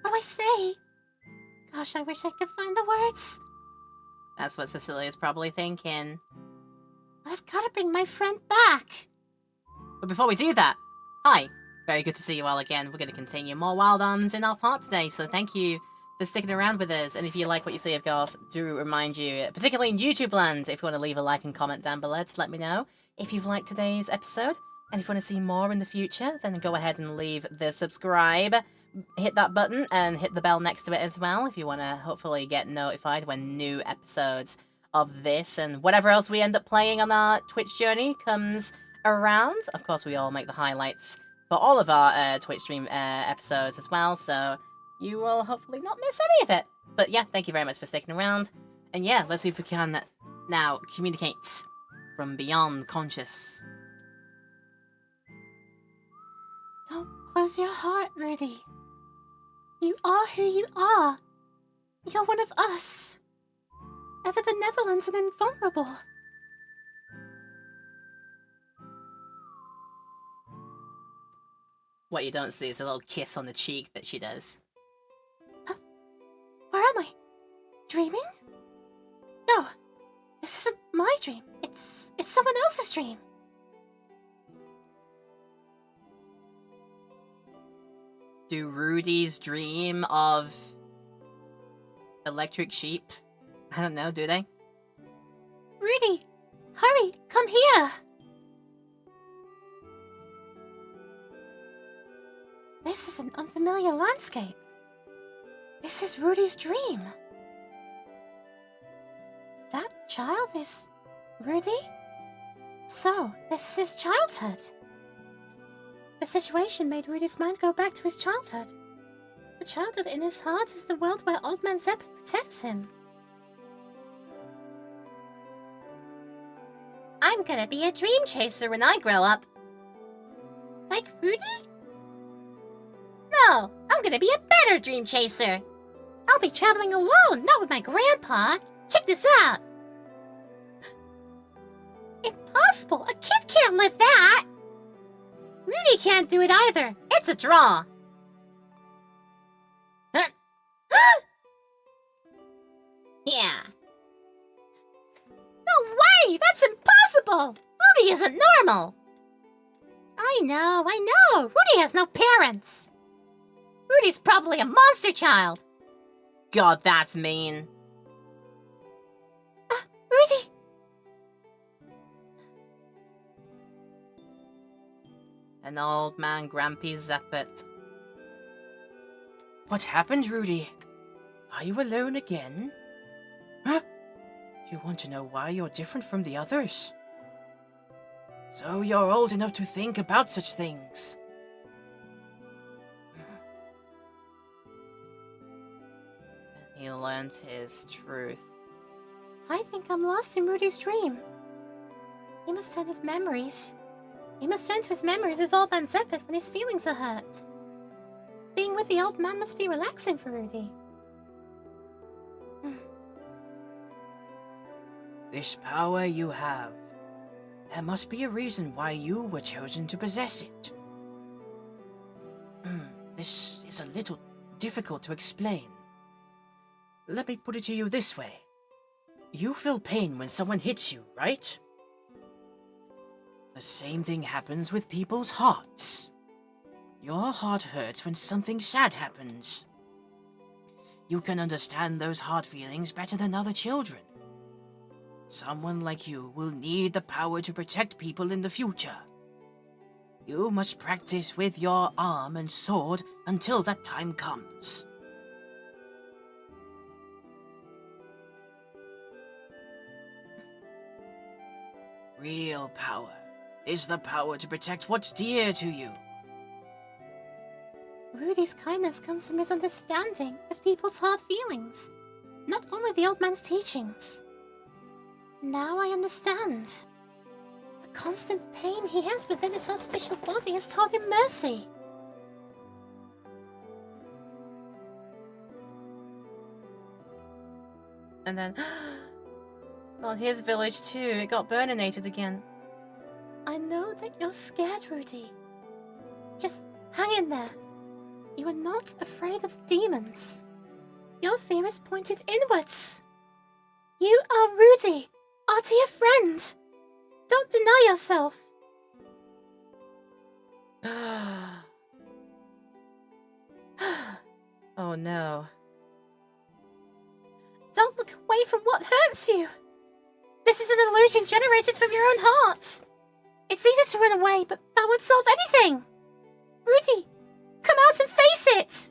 What do I say? Gosh, I wish I could find the words. That's what Cecilia's probably thinking. I've got to bring my friend back. But before we do that, hi. Very good to see you all again. We're going to continue more Wild Arms in our part today, so thank you for sticking around with us. And if you like what you see, of course, do remind you, particularly in YouTube land, if you want to leave a like and comment down below to let me know if you've liked today's episode. And if you want to see more in the future, then go ahead and leave the subscribe. Hit that button and hit the bell next to it as well if you want to hopefully get notified when new episodes of this and whatever else we end up playing on our Twitch journey comes around. Of course, we all make the highlights for all of our Twitch stream episodes as well, so you will hopefully not miss any of it. But yeah, thank you very much for sticking around. And yeah, let's see if we can now communicate from beyond conscious. Don't close your heart, Rudy. You are who you are. You're one of us. Ever benevolent and invulnerable. What you don't see is a little kiss on the cheek that she does. Huh? Where am I? Dreaming? No, this isn't my dream. It's someone else's dream. Do Rudy's dream of electric sheep? I don't know, do they? Rudy, hurry, come here. This is an unfamiliar landscape. This is Rudy's dream. That child is Rudy? So, this is his childhood. The situation made Rudy's mind go back to his childhood. The childhood in his heart is the world where Old Man Zeppet protects him. I'm gonna be a dream chaser when I grow up. Like Rudy? No, I'm gonna be a better dream chaser. I'll be traveling alone, not with my grandpa. Check this out. Impossible! A kid can't live that! Rudy can't do it either. It's a draw. Yeah. No way! That's impossible! Rudy isn't normal! I know. Rudy has no parents. Rudy's probably a monster child. God, that's mean. Rudy! An old man, Grampy Zeppet. What happened, Rudy? Are you alone again? Huh? You want to know why you're different from the others? So you're old enough to think about such things. And he learned his truth. I think I'm lost in Rudy's dream. He must turn to his memories of Old Man Zeppet when his feelings are hurt. Being with the old man must be relaxing for Rudy. This power you have, there must be a reason why you were chosen to possess it. This is a little difficult to explain. Let me put it to you this way. You feel pain when someone hits you, right? The same thing happens with people's hearts. Your heart hurts when something sad happens. You can understand those heart feelings better than other children. Someone like you will need the power to protect people in the future. You must practice with your arm and sword until that time comes. Real power is the power to protect what's dear to you. Rudy's kindness comes from his understanding of people's hard feelings, not only the old man's teachings. Now I understand. The constant pain he has within his artificial body has taught him mercy. And then, not his village too. It got burninated again. I know that you're scared, Rudy. Just hang in there. You are not afraid of the demons. Your fear is pointed inwards. You are Rudy, our dear friend. Don't deny yourself. Oh no. Don't look away from what hurts you. This is an illusion generated from your own heart. It's easy to run away, but that won't solve anything. Rudy, come out and face it.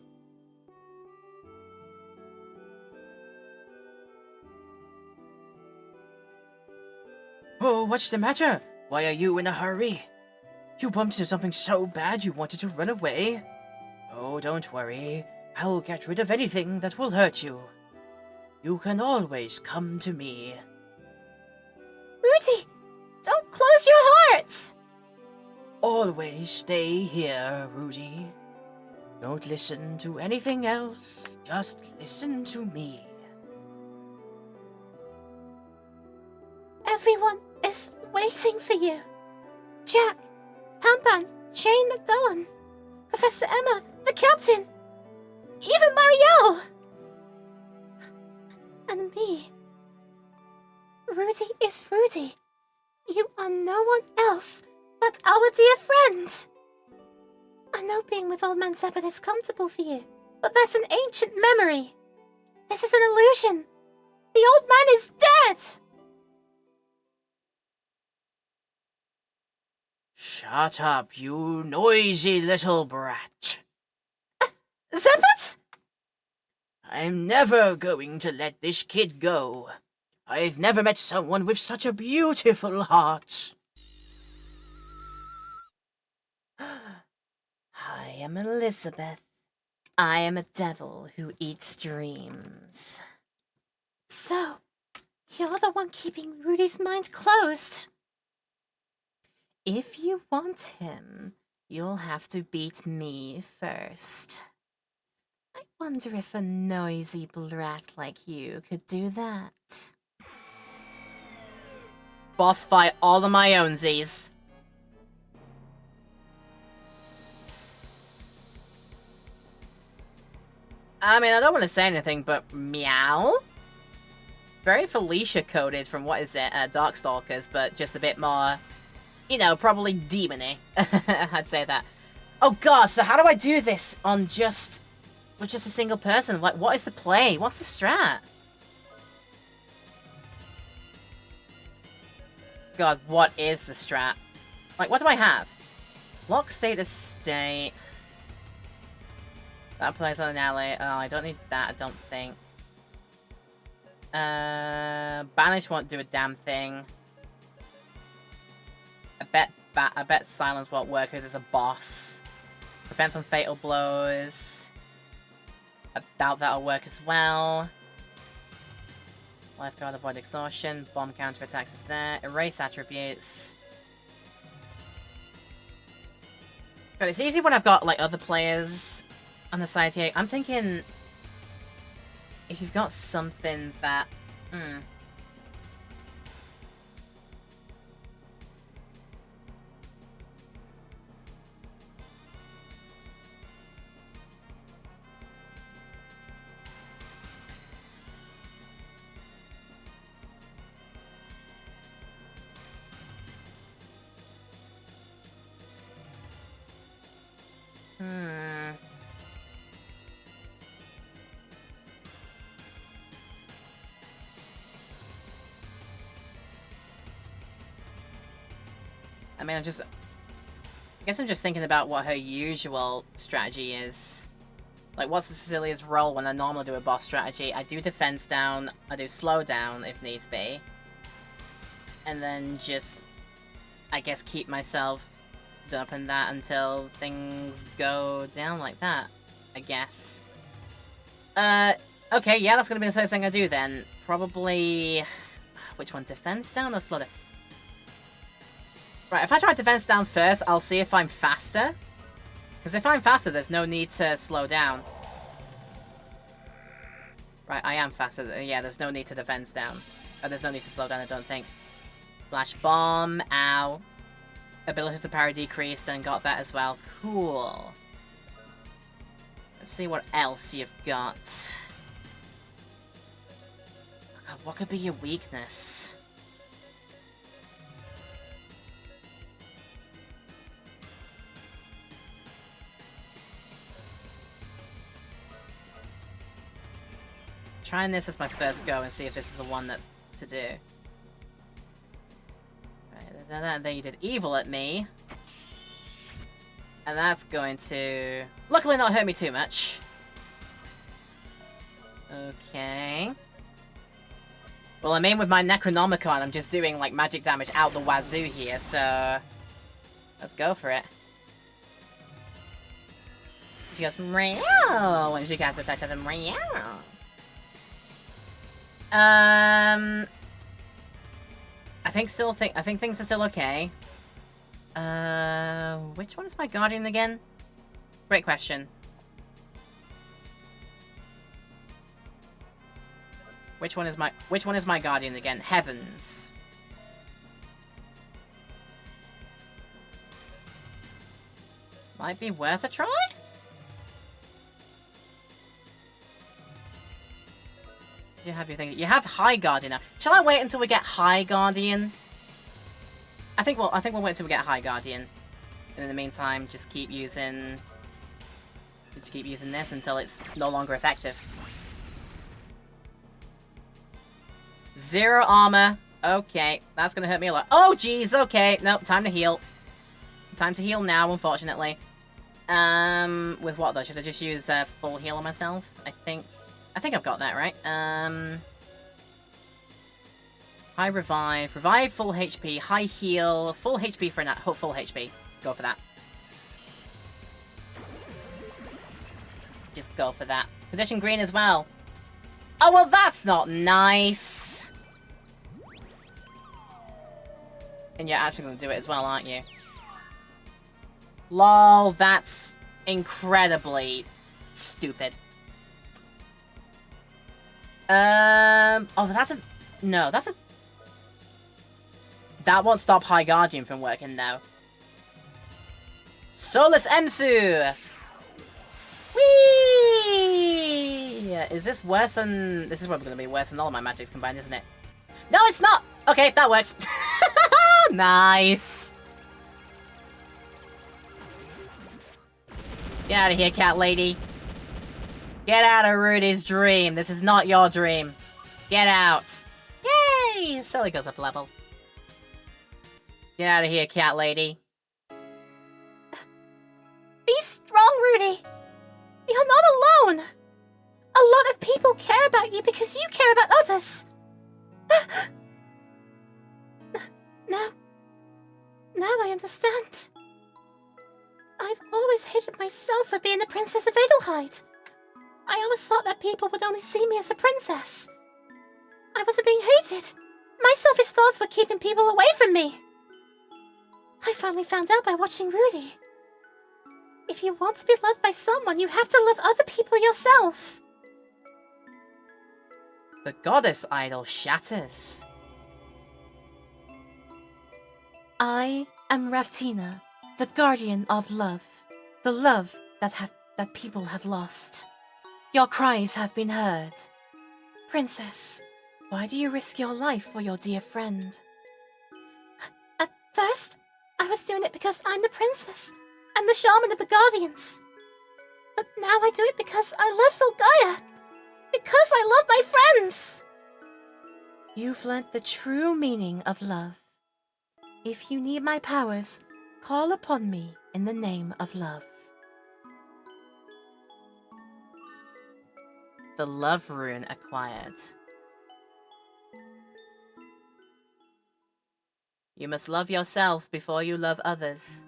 Oh, what's the matter? Why are you in a hurry? You bumped into something so bad you wanted to run away? Oh, don't worry. I'll get rid of anything that will hurt you. You can always come to me. Rudy, don't close your heart. Always stay here, Rudy. Don't listen to anything else. Just listen to me. Everyone is waiting for you. Jack, Pampan, Shane McDullen, Professor Emma, the captain, even Marielle! And me. Rudy is Rudy. You are no one else but our dear friend. I know being with Old Man Zephyr is comfortable for you, but that's an ancient memory. This is an illusion. The old man is dead! Shut up, you noisy little brat. Zephyrs? I'm never going to let this kid go. I've never met someone with such a beautiful heart. I am Elizabeth. I am a devil who eats dreams. So, you're the one keeping Rudy's mind closed. If you want him, you'll have to beat me first. I wonder if a noisy brat like you could do that. Boss fight all on my ownsies. I mean, I don't want to say anything, but meow? Very Felicia coded from, what is it, Darkstalkers, but just a bit more, you know, probably demony. I'd say that. Oh god, so how do I do this on with just a single person? Like, what is the play? What's the strat? God, what is the strat? Like, what do I have? Lock status state. That applies on an ally. Oh, I don't need that, I don't think. Banish won't do a damn thing. I bet silence won't work because it's a boss. Prevent from fatal blows. I doubt that'll work as well. Lifeguard, avoid exhaustion. Bomb counterattacks is there. Erase attributes. But it's easy when I've got like other players on the side here. I'm thinking if you've got something that I mean, I guess I'm just thinking about what her usual strategy is. Like, what's Cecilia's role when I normally do a boss strategy? I do defense down, I do slow down if needs be. And then just, I guess, keep myself don't open that until things go down like that, I guess. Okay, yeah, that's gonna be the first thing I do then. Probably... Which one? Defense down or slow down? Right, if I try defense down first, I'll see if I'm faster. Because if I'm faster, there's no need to slow down. Right, I am faster. Yeah, there's no need to defense down. There's no need to slow down, I don't think. Flash bomb. Ow. Ability to parry decreased and got that as well. Cool. Let's see what else you've got. Oh God, what could be your weakness? Trying this as my first go and see if this is the one that to do. Right, then you did evil at me. And that's going to... Luckily not hurt me too much. Okay. Well, I'm in with my Necronomicon. I'm just doing, like, magic damage out the wazoo here, so... Let's go for it. She goes, meow, when she casts attacks at them, meow. I think things are still okay. Which one is my guardian again? Great question. Which one is my guardian again? Heavens. Might be worth a try? You have your thing. You have High Guardian now. Shall I wait until we get High Guardian? I think we'll wait until we get High Guardian. And in the meantime, just keep using this until it's no longer effective. 0 armor. Okay, that's gonna hurt me a lot. Oh jeez, okay. Nope, time to heal. Time to heal now, unfortunately. With what though? Should I just use full heal on myself? I think I've got that, right? High revive. Revive full HP. High heal. Full HP for that. Full HP. Go for that. Just go for that. Condition green as well. Oh, well, that's not nice. And you're actually going to do it as well, aren't you? Lol, that's incredibly stupid. Oh, that's a... No, that's a... That won't stop High Guardian from working, though. Solus Emsu! Whee! Is this worse than... This is probably going to be worse than all my magics combined, isn't it? No, it's not! Okay, that works. Nice! Get out of here, cat lady. Get out of Rudy's dream. This is not your dream. Get out. Yay! Sully goes up a level. Get out of here, cat lady. Be strong, Rudy. You're not alone. A lot of people care about you because you care about others. Now I understand. I've always hated myself for being the Princess of Adelheid. I always thought that people would only see me as a princess. I wasn't being hated. My selfish thoughts were keeping people away from me. I finally found out by watching Rudy. If you want to be loved by someone, you have to love other people yourself. The goddess idol shatters. I am Raftina, the guardian of love. The love that people have lost. Your cries have been heard. Princess, why do you risk your life for your dear friend? At first, I was doing it because I'm the princess and the shaman of the Guardians. But now I do it because I love Filgaia. Because I love my friends. You've learnt the true meaning of love. If you need my powers, call upon me in the name of love. The love rune acquired. You must love yourself before you love others.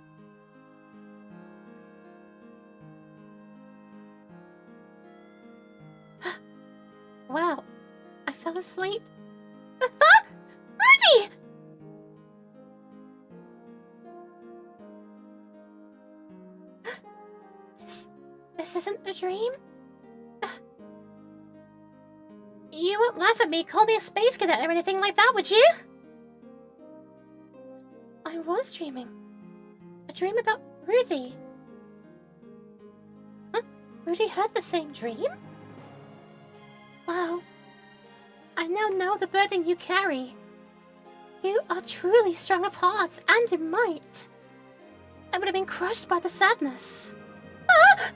This isn't a dream? You won't laugh at me, call me a space cadet or anything like that, would you? I was dreaming. A dream about Rudy. Huh? Rudy had the same dream? Wow. I now know the burden you carry. You are truly strong of heart and in might. I would have been crushed by the sadness. Ah!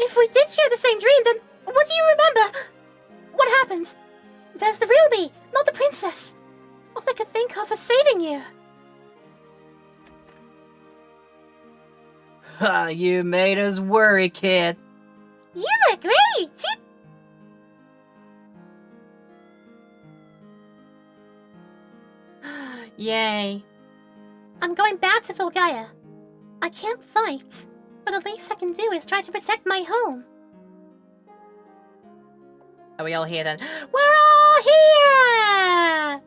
If we did share the same dream, then what do you remember? What happened? There's the real me, not the princess. All I could think of was saving you. Ha, you made us worry, kid. You look great! Yay. I'm going back to Volgaia. I can't fight, but the least I can do is try to protect my home. Are we all here then? We're all here!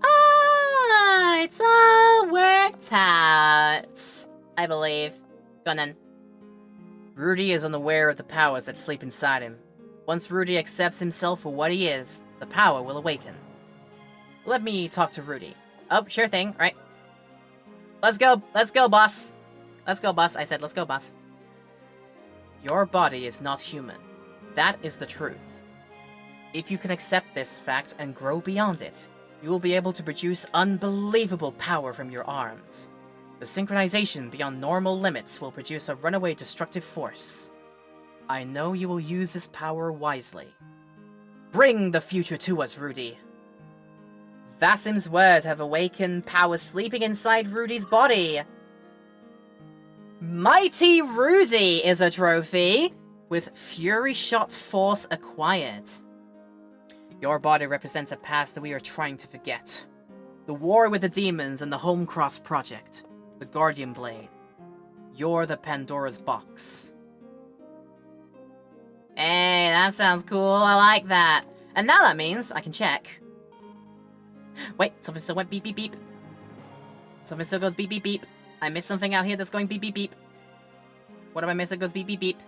Oh, it's all worked out. I believe. Go on then. Rudy is unaware of the powers that sleep inside him. Once Rudy accepts himself for what he is, the power will awaken. Let me talk to Rudy. Oh, sure thing, right. Let's go, boss. Let's go, boss. I said, let's go, boss. Your body is not human. That is the truth. If you can accept this fact and grow beyond it, you will be able to produce unbelievable power from your arms. The synchronization beyond normal limits will produce a runaway destructive force. I know you will use this power wisely. Bring the future to us, Rudy. Vasim's words have awakened powers sleeping inside Rudy's body. Mighty Rudy is a trophy, with Fury Shot Force acquired. Your body represents a past that we are trying to forget. The war with the demons and the Homecross Project. The Guardian Blade. You're the Pandora's Box. Hey, that sounds cool. I like that. And now that means I can check. Wait, something still went beep beep beep. Something still goes beep beep beep. I missed something out here that's going beep beep beep. What am I missing that goes beep beep beep?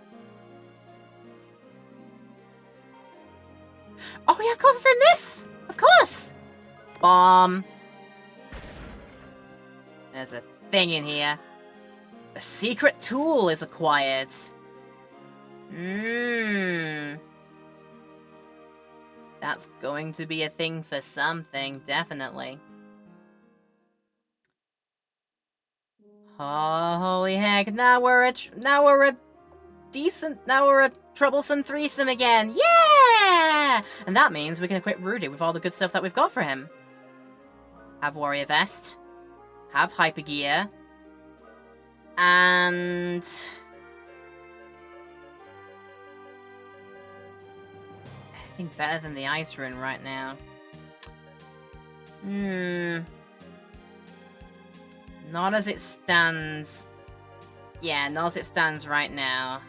Oh yeah, of course it's in this! Of course! Bomb. There's a thing in here. A secret tool is acquired. That's going to be a thing for something, definitely. Oh, holy heck, now we're a troublesome threesome again. Yeah! And that means we can equip Rudy with all the good stuff that we've got for him. Have Warrior Vest. Have Hyper Gear. And I think better than the Ice Rune right now. Not as it stands. Yeah, not as it stands right now.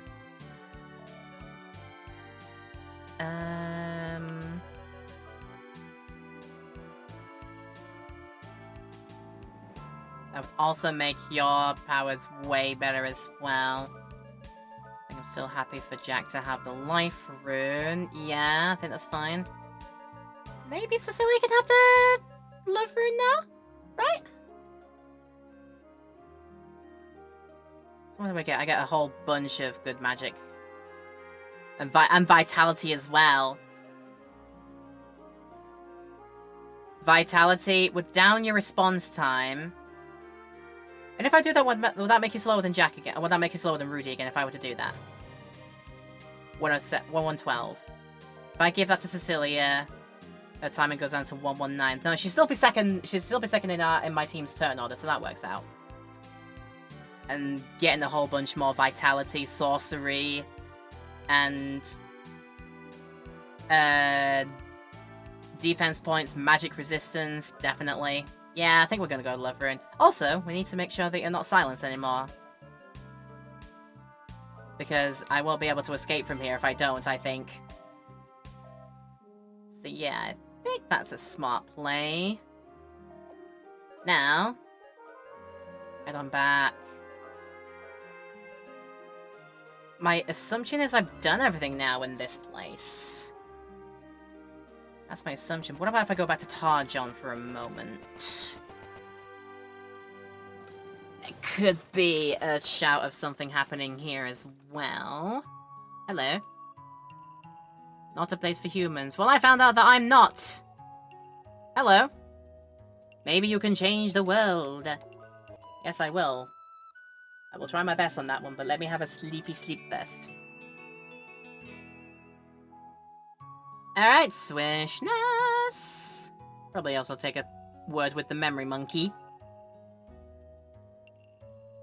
That would also make your powers way better as well. I think I'm still happy for Jack to have the Life Rune. Yeah, I think that's fine. Maybe Cecilia can have the Love Rune now? Right? So what do I get? I get a whole bunch of good magic. And Vitality as well. Vitality would down your response time. And if I do that, will that make you slower than Jack again? Or will that make you slower than Rudy again if I were to do that? 112. If I give that to Cecilia, her timing goes down to 119. No, she'd still be second in my team's turn order, so that works out. And getting a whole bunch more Vitality, Sorcery, and defense points, magic resistance, definitely. Yeah, I think we're gonna go to Love Rune. Also, we need to make sure that you're not silenced anymore. Because I won't be able to escape from here if I don't, I think. So yeah, I think that's a smart play. Now, head on back. my assumption is I've done everything now in this place. That's my assumption. What about if I go back to Tarjon for a moment? It could be a shout of something happening here as well. Hello. Not a place for humans. Well, I found out that I'm not. Hello. Maybe you can change the world. Yes, I will. I will try my best on that one, but let me have a sleepy sleep first. Alright, Swishness. Probably also take a word with the Memory Monkey.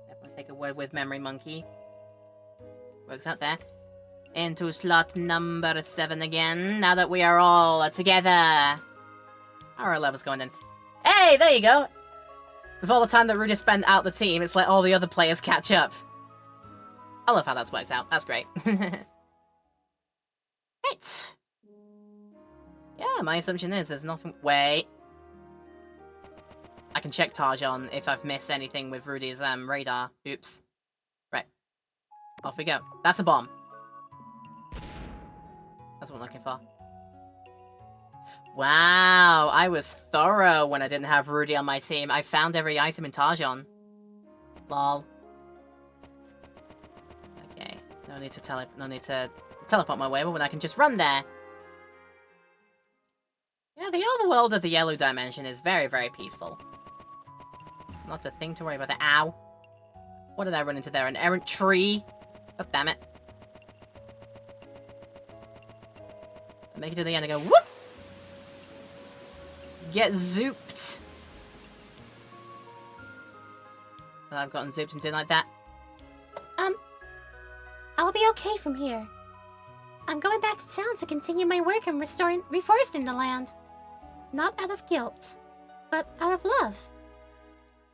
Definitely take a word with Memory Monkey. Works out there. Into slot number 7 again, now that we are all together. How are our levels going in? Hey, there you go! With all the time that Rudy spent out the team, it's like all the other players catch up. I love how that's worked out. That's great. Right. Yeah, my assumption is there's nothing... Wait. I can check Tarjon if I've missed anything with Rudy's radar. Oops. Right. Off we go. That's a bomb. That's what I'm looking for. Wow, I was thorough when I didn't have Rudy on my team. I found every item in Tarjon. Lol. Okay, no need to teleport my way, but when I can just run there. Yeah, the overworld of the Yellow Dimension is very, very peaceful. Not a thing to worry about. Ow. What did I run into there? An errant tree? God damn it. I make it to the end and go, whoop! Get zooped. Well, I've gotten zooped and didn't like that. I'll be okay from here. I'm going back to town to continue my work in reforesting the land. Not out of guilt, but out of love.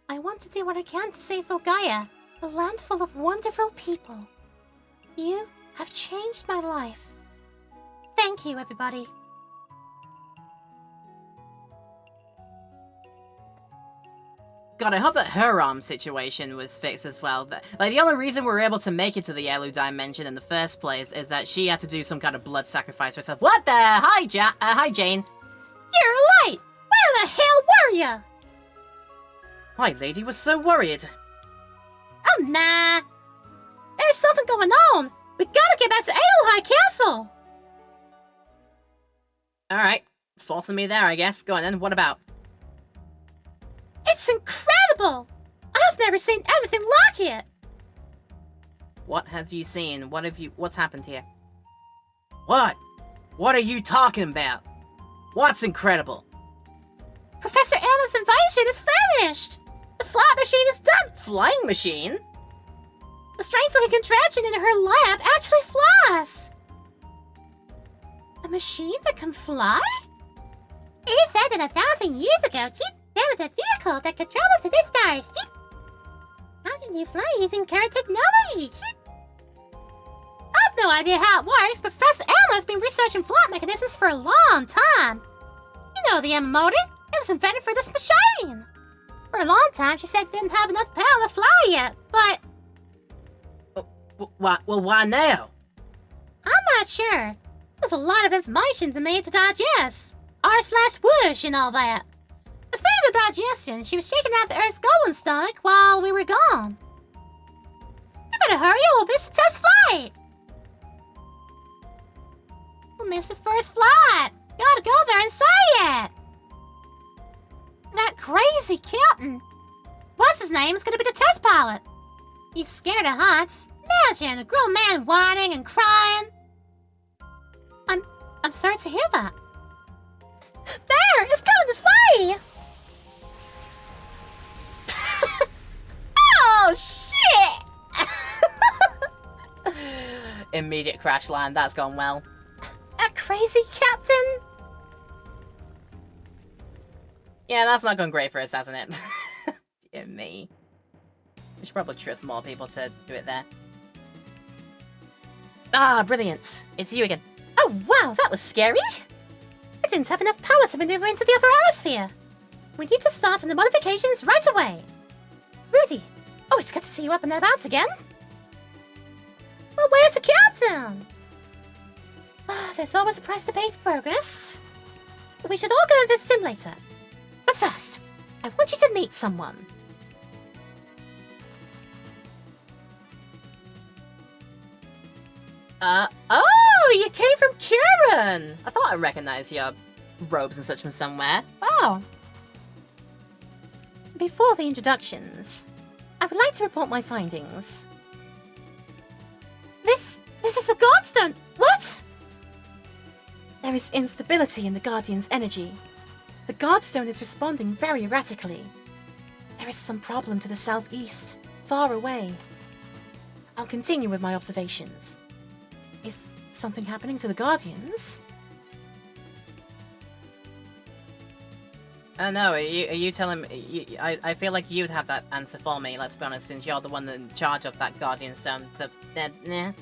I want to do what I can to save Volgaia, a land full of wonderful people. You have changed my life. Thank you, everybody. God, I hope that her situation was fixed as well. Like, the only reason we were able to make it to the Yellow Dimension in the first place is that she had to do some kind of blood sacrifice for herself. What the? Hi, Jane. You're late! Where the hell were ya? My lady was so worried. Oh, nah. There's something going on. We gotta get back to Aelhigh Castle. Alright. Forcing me there, I guess. Go on then. What about? It's incredible! I've never seen anything like it! What have you seen? What's happened here? What? What are you talking about? What's incredible? Professor Anna's invasion is finished! The flight machine is done! Flying machine? The strange-looking contraption in her lab actually flies! A machine that can fly? 8,000 years ago, there was a vehicle that could travel to the stars. How can you fly using current technology? I've no idea how it works, but Professor Elmo has been researching flight mechanisms for a long time. You know the M motor? It was invented for this machine. For a long time, she said it didn't have enough power to fly yet, but... Well, why now? I'm not sure. There's a lot of information to me to digest. R/whoosh and all that. Speaking of digestion, she was shaking out the Earth's golden stomach while we were gone. You better hurry or we'll miss the test flight. We'll miss his first flight. Gotta go there and say it. That crazy captain. What's his name is gonna be the test pilot. He's scared of heights. Imagine a grown man whining and crying. I'm sorry to hear that. There! It's coming this way! Oh, shit! Immediate crash land. That's gone well. A crazy captain? Yeah, that's not gone great for us, hasn't it? Dear me. We should probably trust more people to do it there. Ah, brilliant. It's you again. Oh, wow, that was scary. I didn't have enough power to maneuver into the upper atmosphere. We need to start on the modifications right away. Rudy, oh, it's good to see you up and about again. Well, Well, where's the captain? There's always a price to pay for progress. We should all go and visit him later. But first, I want you to meet someone. Oh, you came from Kieran! I thought I recognized your robes and such from somewhere. Wow. Before the introductions, I would like to report my findings. This is the Godstone! What? There is instability in the Guardian's energy. The Godstone is responding very erratically. There is some problem to the southeast, far away. I'll continue with my observations. Is something happening to the Guardians? No, are you telling me... I feel like you'd have that answer for me, let's be honest, since you're the one in charge of that Guardian Stone, so... nah.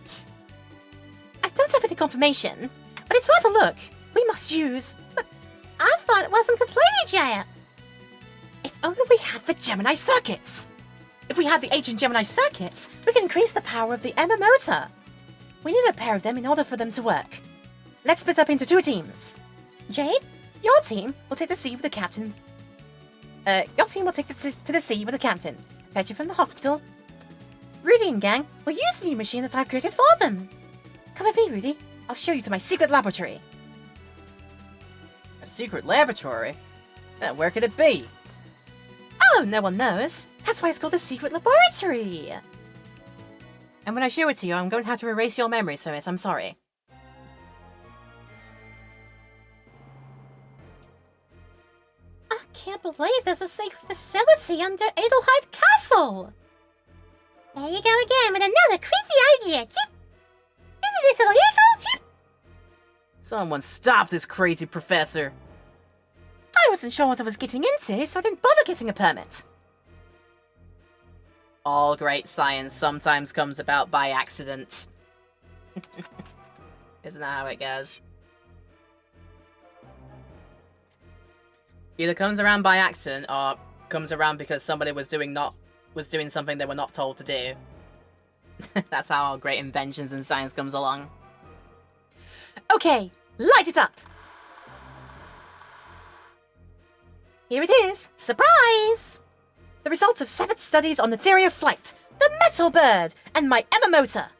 I don't have any confirmation, but it's worth a look. We must use... But I thought it wasn't completed yet. If only we had the Gemini circuits. If we had the ancient Gemini circuits, we could increase the power of the Emma motor. We need a pair of them in order for them to work. Let's split up into 2 teams. Jade, your team will take the sea with the captain. Your team will take to the sea with the captain. Fetch you from the hospital. Rudy and gang will use the new machine that I've created for them. Come with me, Rudy. I'll show you to my secret laboratory. A secret laboratory? Where could it be? Oh, no one knows. That's why it's called the secret laboratory. And when I show it to you, I'm going to have to erase your memories from it, I'm sorry. I can't believe there's a safe facility under Adelheid Castle. There you go again with another crazy idea. Chip. Isn't this illegal? Chip. Someone stop this crazy professor. I wasn't sure what I was getting into, so I didn't bother getting a permit. All great science sometimes comes about by accident. Isn't that how it goes? Either comes around by accident, or comes around because somebody was doing something they were not told to do. That's how all great inventions in science comes along. Okay, light it up! Here it is! Surprise! The results of Sabbath's studies on the theory of flight, the metal bird, and my Emma motor.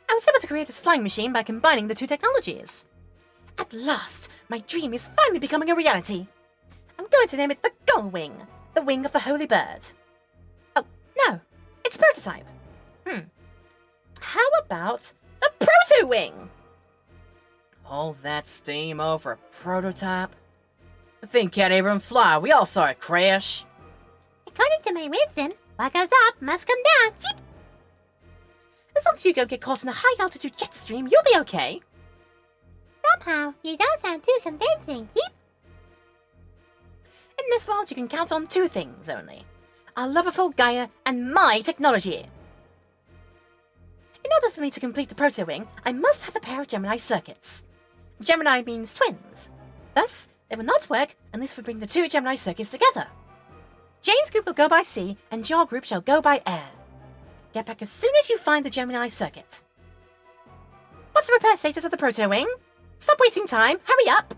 I was able to create this flying machine by combining the 2 technologies. At last, my dream is finally becoming a reality. I'm going to name it the Gull Wing, the wing of the holy bird. Oh, no, it's a prototype. How about the Proto Wing? All that steam over a prototype? The thing can't even fly, we all saw it crash. According to my wisdom, what goes up must come down. Cheep. As long as you don't get caught in a high-altitude jet stream, you'll be okay. Somehow, you don't sound too convincing. Cheep. In this world, you can count on 2 things only. Our lovable Gaia and my technology. In order for me to complete the Proto Wing, I must have a pair of Gemini circuits. Gemini means twins. Thus, they will not work unless we bring the 2 Gemini circuits together. Jane's group will go by sea, and your group shall go by air. Get back as soon as you find the Gemini circuit. What's the repair status of the Proto Wing? Stop wasting time, hurry up!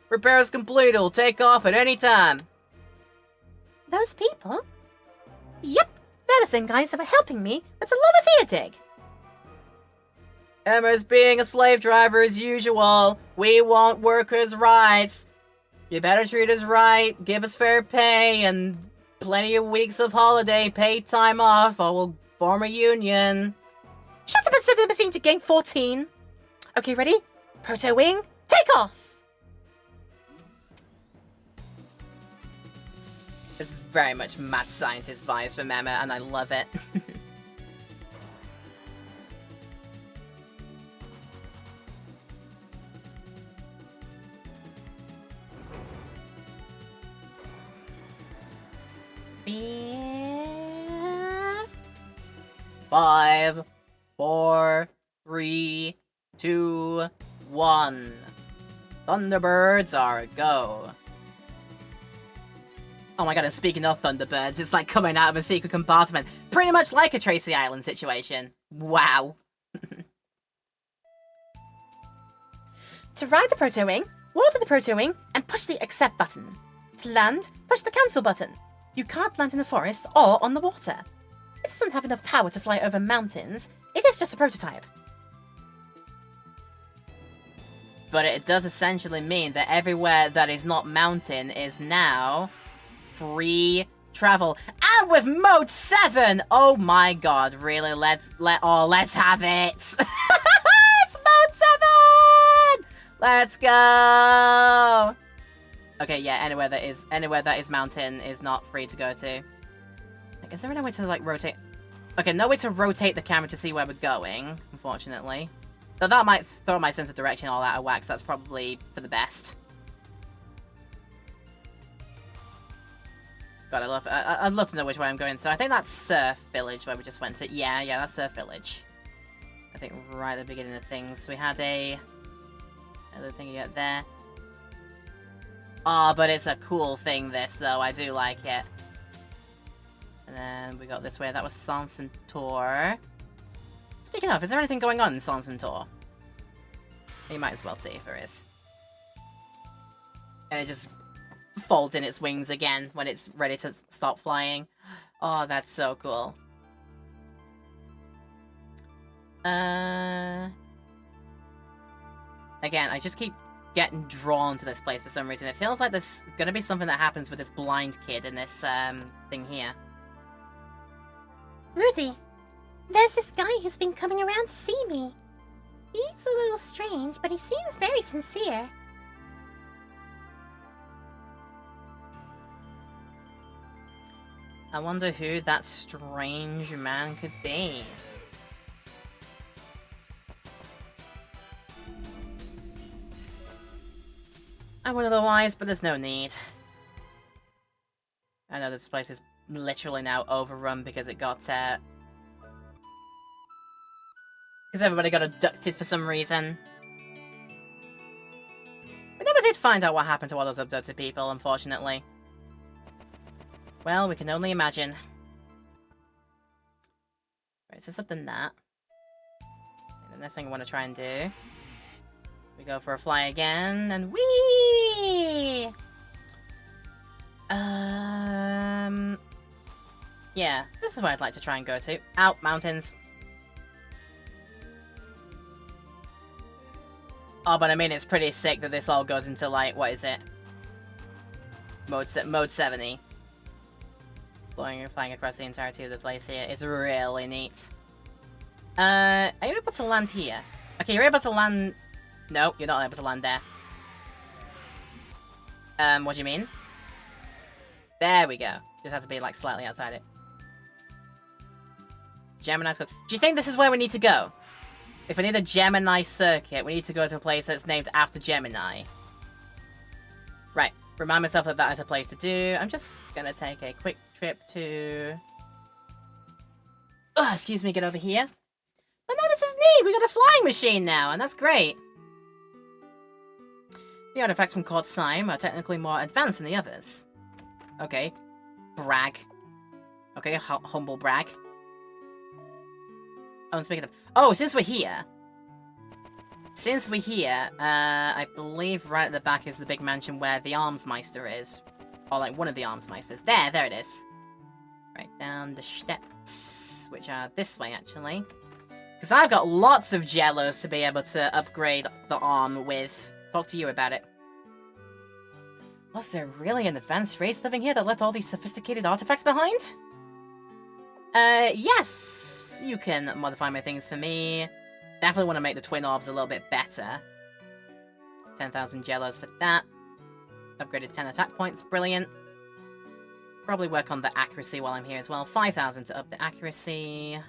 Repairs complete, it'll take off at any time. Those people? Yep, they're the same guys that were helping me with the Lolithia dig. Emma's being a slave driver as usual. We want workers' rights. You better treat us right, give us fair pay, and plenty of weeks of holiday, paid time off, or we'll form a union. Shut up and set the machine to game 14. Okay, ready? Proto Wing, take off! It's very much mad scientist vibes from Emma, and I love it. Yeah. 5, 4, 3, 2, 1. Thunderbirds are a go. Oh my god, and speaking of Thunderbirds, it's like coming out of a secret compartment. Pretty much like a Tracy Island situation. Wow. To ride the Proto Wing, water the Proto Wing, and push the accept button. To land, push the cancel button. You can't land in the forest or on the water. It doesn't have enough power to fly over mountains. It is just a prototype. But it does essentially mean that everywhere that is not mountain is now free travel. And with Mode 7! Oh my god, really? Let's have it! It's Mode 7! Let's go! Okay, yeah, anywhere that is mountain is not free to go to. Like, is there any way to, like, rotate? Okay, no way to rotate the camera to see where we're going, unfortunately. Though that might throw my sense of direction all out of whack, so that's probably for the best. God, I'd love to know which way I'm going. So I think that's Surf Village where we just went to. Yeah, that's Surf Village. I think right at the beginning of things. We had another thing you get there. Oh, but it's a cool thing, this, though. I do like it. And then we got this way. That was Sans Centaur. Speaking of, is there anything going on in Sans Centaur? You might as well see if there is. And it just folds in its wings again when it's ready to stop flying. Oh, that's so cool. Again, I just keep getting drawn to this place for some reason. It feels like there's gonna be something that happens with this blind kid in this thing here. Rudy, there's this guy who's been coming around to see me. He's a little strange, but he seems very sincere. I wonder who that strange man could be. I wonder otherwise, but there's no need. I know this place is literally now overrun because it got, because everybody got abducted for some reason. We never did find out what happened to all those abducted people, unfortunately. Well, we can only imagine. Right, so something that. The next thing I want to try and do. We go for a fly again, and whee! Yeah, this is where I'd like to try and go to. Out, mountains. Oh, but I mean, it's pretty sick that this all goes into, like, what is it? Mode 70. Flying across the entirety of the place here. It's really neat. Are you able to land here? Okay, you're able to land... No, you're not able to land there. What do you mean? There we go. Just have to be, like, slightly outside it. Gemini's got... Do you think this is where we need to go? If we need a Gemini circuit, we need to go to a place that's named after Gemini. Right. Remind myself that that is a place to do. I'm just gonna take a quick trip to... Oh, excuse me, get over here. But no, this is neat! We got a flying machine now, and that's great. The artifacts from Cort Sime are technically more advanced than the others. Okay. Brag. Okay, humble brag. Oh, and speaking of... Oh, since we're here... I believe right at the back is the big mansion where the Armsmeister is. Or, like, one of the Armsmeisters. There it is. Right, down the steps, which are this way, actually. Because I've got lots of Jellos to be able to upgrade the arm with. Talk to you about it. Was there really an advanced race living here that left all these sophisticated artifacts behind? Yes! You can modify my things for me. Definitely want to make the twin orbs a little bit better. 10,000 Jellos for that. Upgraded 10 attack points, brilliant. Probably work on the accuracy while I'm here as well. 5,000 to up the accuracy.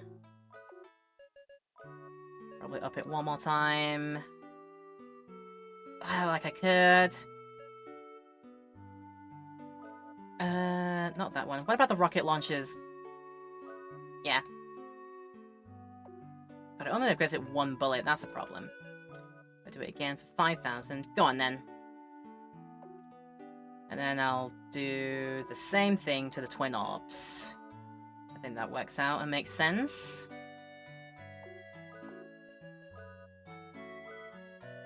Probably up it one more time. Like I could. Not that one. What about the rocket launchers? Yeah. But it only upgrades it one bullet, that's a problem. I'll do it again for 5,000. Go on then. And then I'll do the same thing to the twin orbs. I think that works out and makes sense.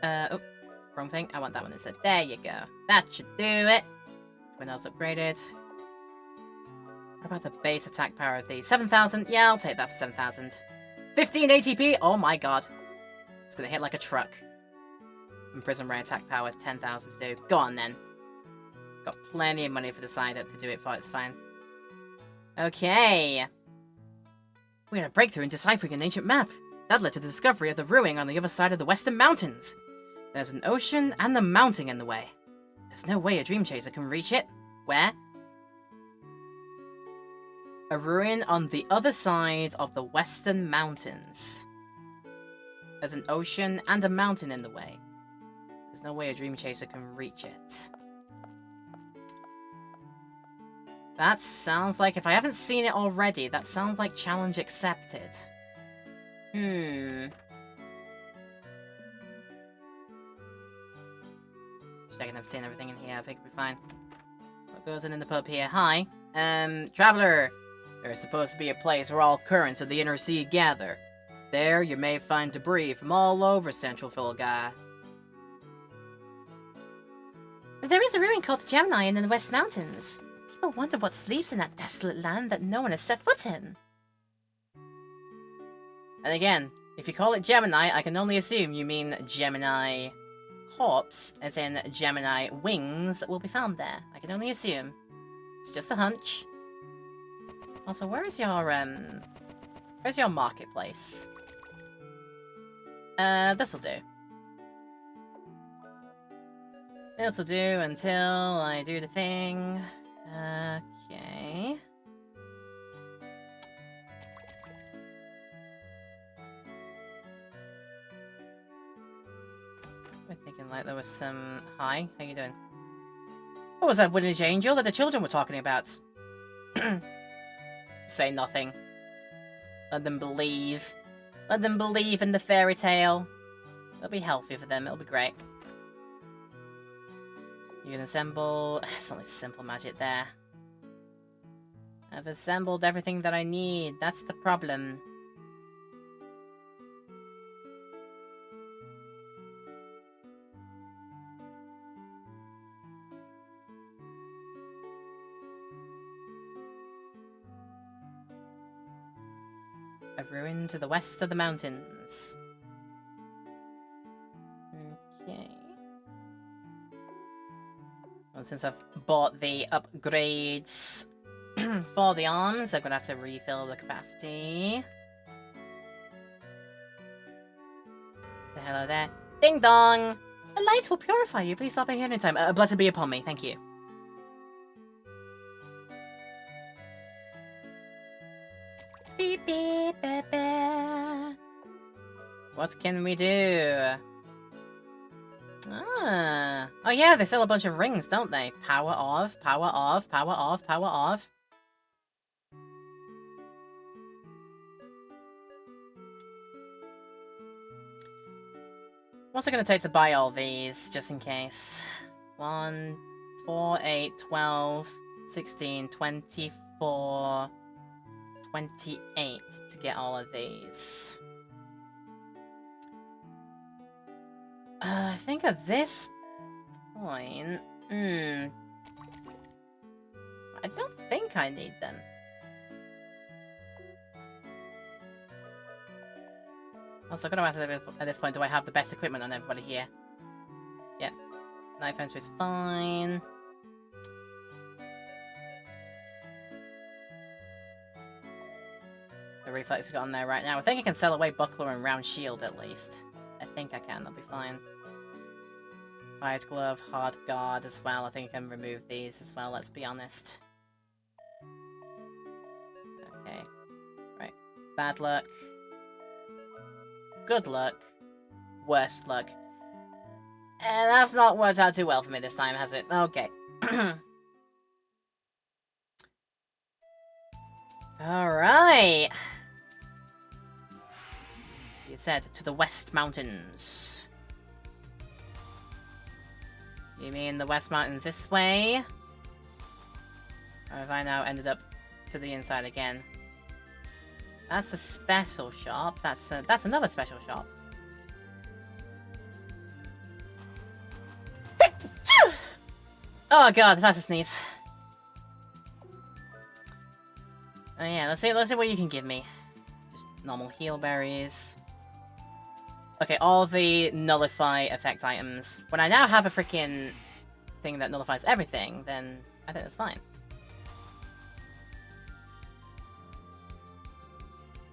Oh, wrong thing. I want that one instead. There you go. That should do it. Twin orbs upgraded. What about the base attack power of these? 7,000? Yeah, I'll take that for 7,000. 15 ATP? Oh my god. It's gonna hit like a truck. And Prism Ray attack power, 10,000 to do. Go on then. Got plenty of money for the side to do it for, it's fine. Okay. We had a breakthrough in deciphering an ancient map. That led to the discovery of the ruin on the other side of the Western Mountains. There's an ocean and a mountain in the way. There's no way a Dream Chaser can reach it. Where? A ruin on the other side of the Western Mountains. There's an ocean and a mountain in the way. There's no way a Dream Chaser can reach it. That sounds like, if I haven't seen it already, that sounds like challenge accepted. Checking I've seen everything in here, I think it'll be fine. What goes in the pub here? Hi. Traveler! There's supposed to be a place where all currents of the inner sea gather. There, you may find debris from all over Central Filgar. There is a ruin called the Gemini in the West Mountains. People wonder what sleeps in that desolate land that no one has set foot in. And again, if you call it Gemini, I can only assume you mean Gemini corpse, as in Gemini wings will be found there. I can only assume. It's just a hunch. Also, where's your marketplace? This'll do. This'll do until I do the thing. Okay. I'm thinking like there was some... Hi, how you doing? What was that Village Angel that the children were talking about? Say nothing. Let them believe. Let them believe in the fairy tale. It'll be healthy for them, it'll be great. You can assemble... It's only simple magic there. I've assembled everything that I need. That's the problem. A ruin to the west of the mountains. Okay. Well, since I've bought the upgrades for the arms, I'm gonna have to refill the capacity. Hello there. Ding dong! The lights will purify you. Please stop by here anytime. Blessed be upon me. Thank you. Beep, beep, beep, beep. What can we do? Ah. Oh yeah, they sell a bunch of rings, don't they? Power of, power of, power of, power of. What's it gonna take to buy all these, just in case? 1, 4, 8, 12, 16, 24, 28 to get all of these. I think at this point... I don't think I need them. Also, I've got to ask at this point, do I have the best equipment on everybody here? Yep. Knife fencer is fine. The reflex got on there right now. I think I can sell away buckler and round shield at least. I think I can, that'll be fine. Fired glove, hard guard as well. I think I can remove these as well, let's be honest. Okay. Right. Bad luck. Good luck. Worst luck. And that's not worked out too well for me this time, has it? Okay. Alright. You said to the West Mountains. You mean the West Mountains this way? Or have I now ended up to the inside again? That's a special shop. That's another special shop. Oh god, that's a sneeze. Oh yeah, let's see what you can give me. Just normal heal berries. Okay, all the nullify effect items. When I now have a freaking thing that nullifies everything, then I think that's fine.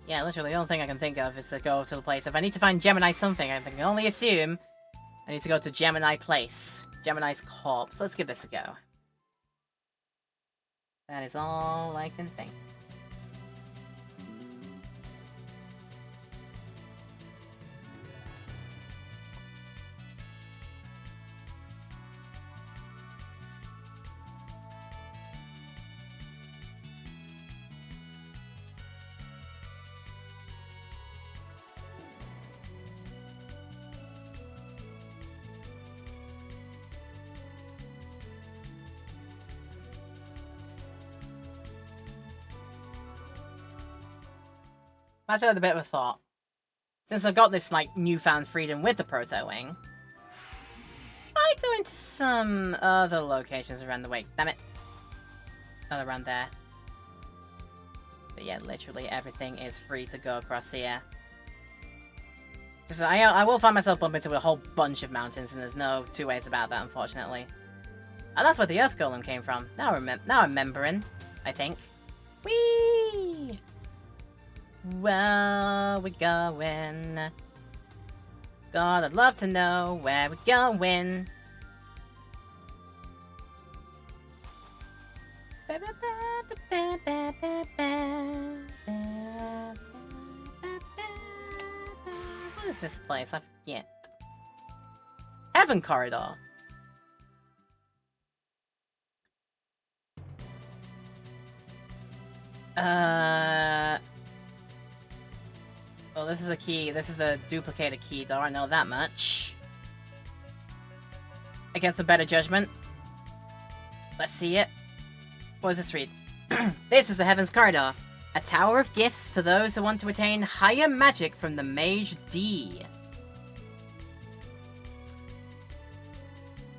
Yeah, literally, the only thing I can think of is to go to the place. If I need to find Gemini something, I can only assume I need to go to Gemini Place. Gemini's corpse. Let's give this a go. That is all I can think. I actually had a bit of a thought. Since I've got this, like, newfound freedom with the Proto-Wing, I go into some other locations around the way. Damn it. Not around there. But yeah, literally everything is free to go across here. Just, I will find myself bumping into a whole bunch of mountains, and there's no two ways about that, unfortunately. And that's where the Earth Golem came from. Now I'm remembering, I think. Whee! Where we going? God, I'd love to know where we're going. What is this place? I forget. Heaven Corridor. Oh, this is a key. This is the duplicated key door. I know that much. Against a better judgment. Let's see it. What does this read? This is the Heaven's Corridor. A tower of gifts to those who want to attain higher magic from the Mage D.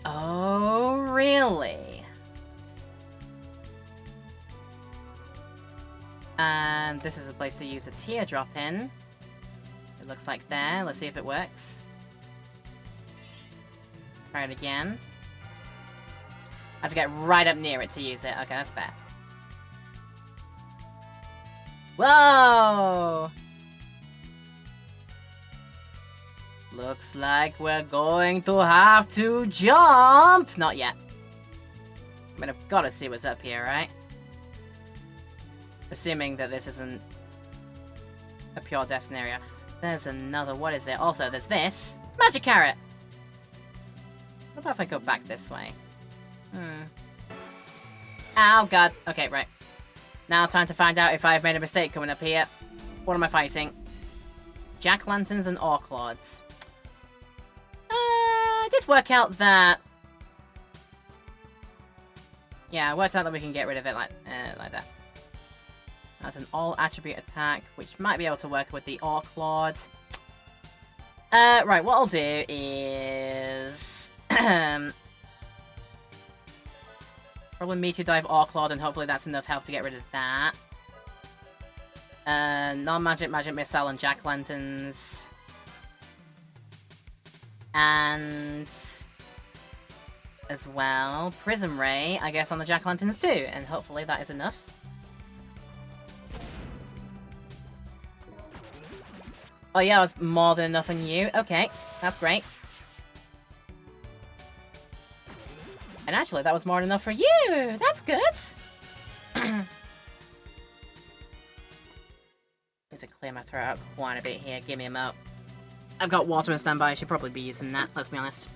Oh, really? And this is a place to use a teardrop in. It looks like there. Let's see if it works. Try it again. I have to get right up near it to use it. Okay, that's fair. Whoa! Looks like we're going to have to jump! Not yet. I mean, I've got to see what's up here, right? Assuming that this isn't a pure death scenario. There's another, what is it? Also, there's this. Magic carrot! What about if I go back this way? Ow, god. Okay, right. Now time to find out if I've made a mistake coming up here. What am I fighting? Jack-lanterns and Orclords. I did work out that... Yeah, I worked out that we can get rid of it like that. That's an all-attribute attack, which might be able to work with the Orclord. Right, what I'll do is... probably Meteor Dive Orclord, and hopefully that's enough health to get rid of that. Non-magic, magic missile, and Jack-lanterns. And... as well, Prism Ray, I guess, on the Jack-lanterns too, and hopefully that is enough. Oh yeah, it was more than enough on you. Okay, that's great. And actually, that was more than enough for you! That's good! Need to clear my throat out quite a bit here. Give me a mo. I've got water on standby. I should probably be using that, let's be honest.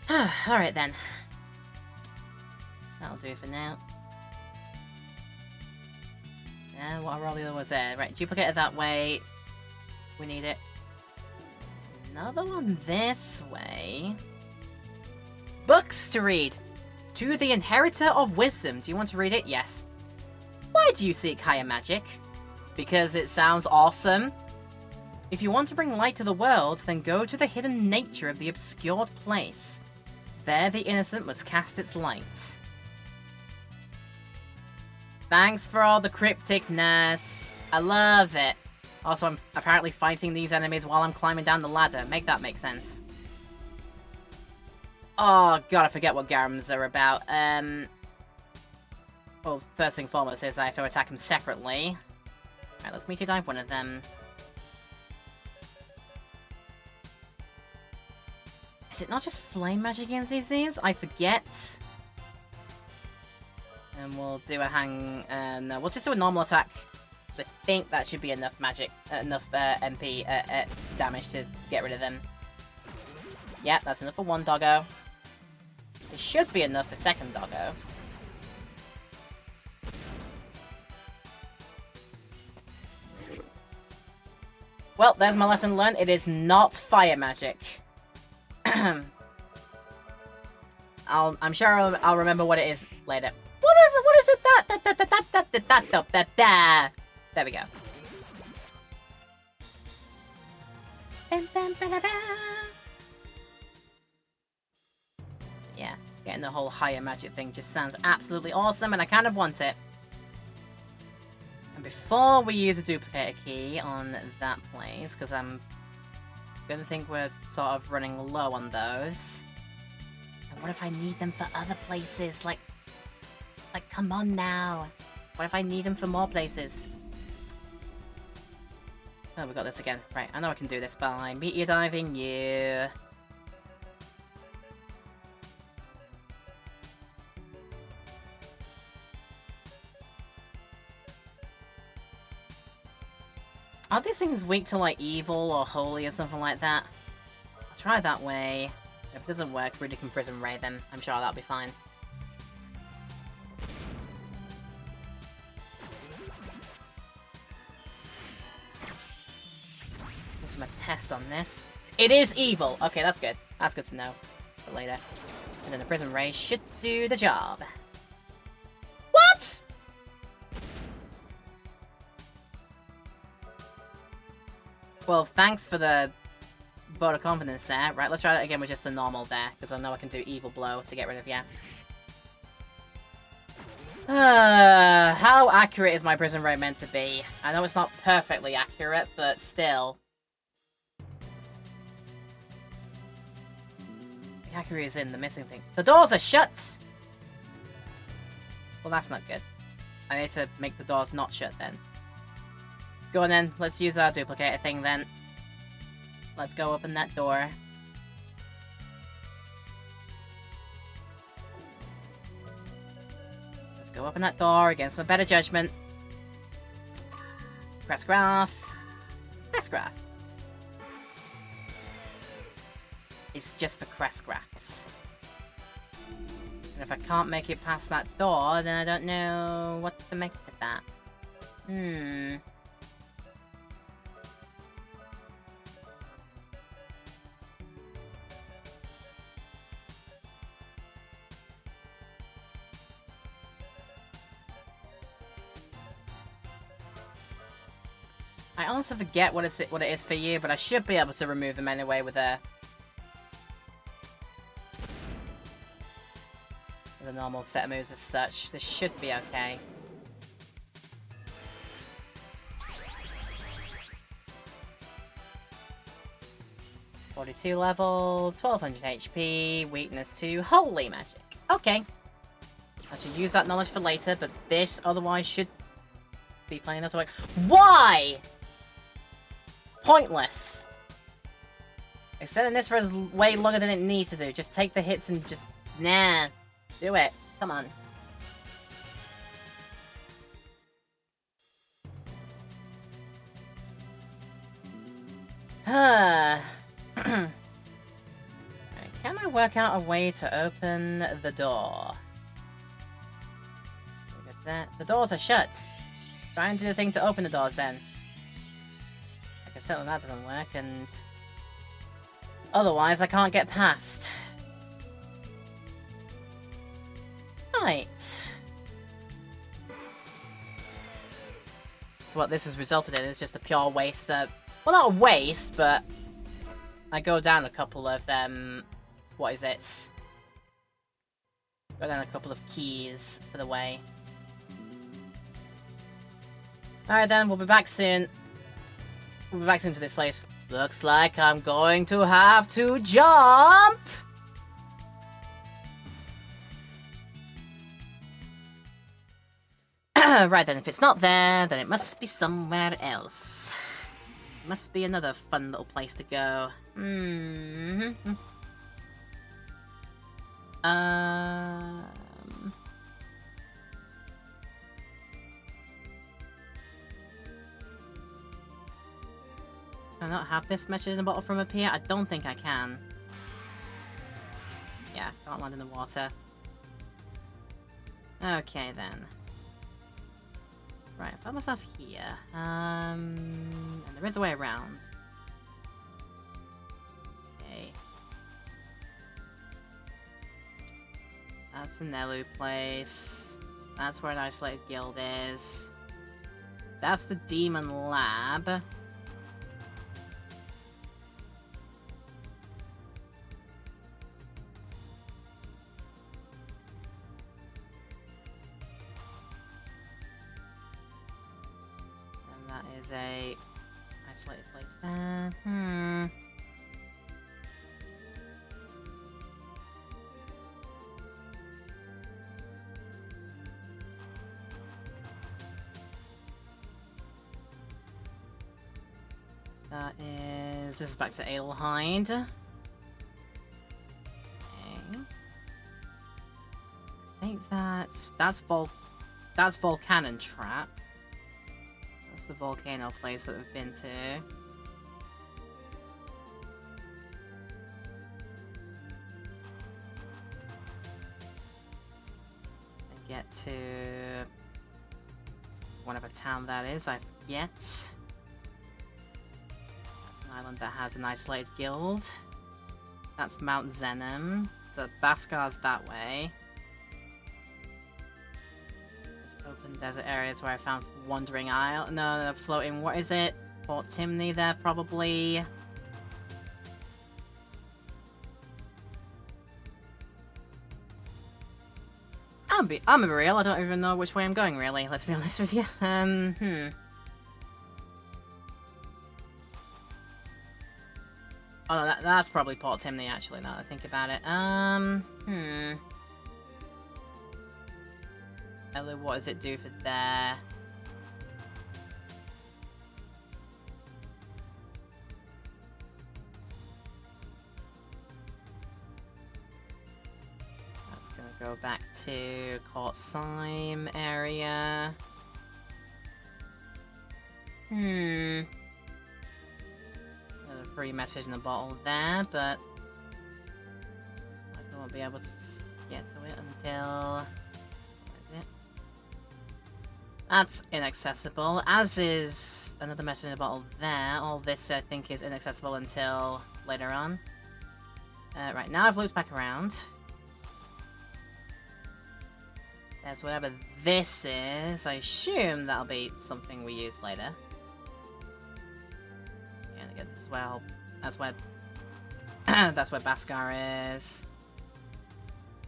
Alright then. That'll do it for now. What Aurelio was there? Right, duplicate it that way. We need it. It's Another one this way. Books to read. To the Inheritor of Wisdom. Do you want to read it? Yes. Why do you seek higher magic? Because it sounds awesome. If you want to bring light to the world, then go to the hidden nature of the obscured place. There the innocent must cast its light. Thanks for all the crypticness. I love it. Also, I'm apparently fighting these enemies while I'm climbing down the ladder. Make that make sense. Oh god, I forget what Garums are about. Well, first thing foremost is I have to attack them separately. Alright, let's meteor dive one of them. Is it not just flame magic against these? I forget. And we'll do a no, we'll just do a normal attack. Because I think that should be enough magic, enough MP damage to get rid of them. Yeah, that's enough for one doggo. It should be enough for second doggo. Well, there's my lesson learned. It is not fire magic. I'm sure I'll remember what it is later. What is it? There we go. Yeah, getting the whole higher magic thing just sounds absolutely awesome, and I kind of want it. And before we use a duplicator key on that place, because I'm gonna think we're sort of running low on those. And what if I need them for other places? Like, come on now. What if I need them for more places? Oh, we got this again. Right, I know I can do this by meteor diving you. Are these things weak to, like, evil or holy or something like that? I'll try that way. If it doesn't work, Rudy can prison ray them. I'm sure that'll be fine. This is my test on this. It is evil! Okay, that's good. That's good to know for later. And then the prison ray should do the job. What?! Well, thanks for the vote of confidence there. Right, let's try that again with just the normal there, because I know I can do evil blow to get rid of you. How accurate is my prison ray meant to be? I know it's not perfectly accurate, but still. The accuracy is in the missing thing. The doors are shut! Well, that's not good. I need to make the doors not shut then. Go on then, let's use our duplicator thing then. Let's go open that door. Let's go open that door against my better judgment. Press graph. Press graph. It's just for crest graphs. And if I can't make it past that door, then I don't know what to make with that. I honestly forget what it is for you, but I should be able to remove them anyway with a normal set of moves as such. This should be okay. .42 level, 1200 HP, weakness to holy magic. Okay. I should use that knowledge for later, but this otherwise should be playing enough to work. Why? Pointless. Extending this for way longer than it needs to do. Just take the hits and just... Nah. Do it. Come on. Can I work out a way to open the door? Get to that. The doors are shut. Try and do the thing to open the doors then. Certainly that doesn't work, and Otherwise, I can't get past. Right. So what this has resulted in is just a pure waste of... Well, not a waste, but... I go down a couple of, what is it? Go down a couple of keys for the way. Alright then, we'll be back soon. We'll be back soon to this place. Looks like I'm going to have to jump! Right then, if it's not there, then it must be somewhere else. Must be another fun little place to go. Can I not have this message in a bottle from up here? I don't think I can. Yeah, can't land in the water. Okay then. Right, I found myself here. And there is a way around. Okay. That's the Nelu place. That's where an isolated guild is. That's the demon lab. Is a isolated place there. This is back to Adelheid. Okay. I think that's Volcanon Trap. That's the volcano place that we've been to. And get to whatever town that is, I forget. That's an island that has an isolated guild. That's Mount Zenom. So Baskar's that way. Open desert areas where I found Wandering Isle. No, floating. What is it? Port Timney there, probably. I'm a real. I don't even know which way I'm going, really. Let's be honest with you. Oh no, that's probably Port Timney, actually, now that I think about it. What does it do for there? That's gonna go back to Court Syme area. Another free message in a bottle there, but I won't be able to get to it until... That's inaccessible, as is another message in a bottle there. All this, I think, is inaccessible until later on. Right, now I've looped back around. There's whatever this is. I assume that'll be something we use later. And again, this is where that's where that's where Baskar is.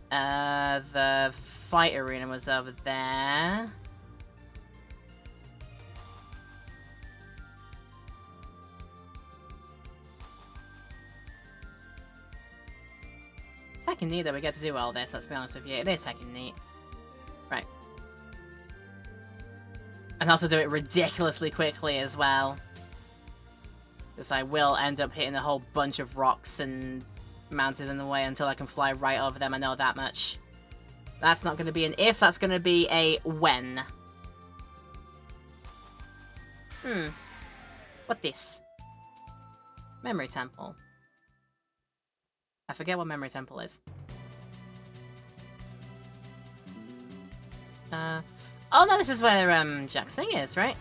The fight arena was over there. It's heckin' neat that we get to do all this, let's be honest with you. It is heckin' neat. Right. And also do it ridiculously quickly as well. Because I will end up hitting a whole bunch of rocks and mountains in the way until I can fly right over them, I know that much. That's not going to be an if, that's going to be a when. What this? Memory Temple. I forget what Memory Temple is. Oh no, this is where, Jack Sing is, right?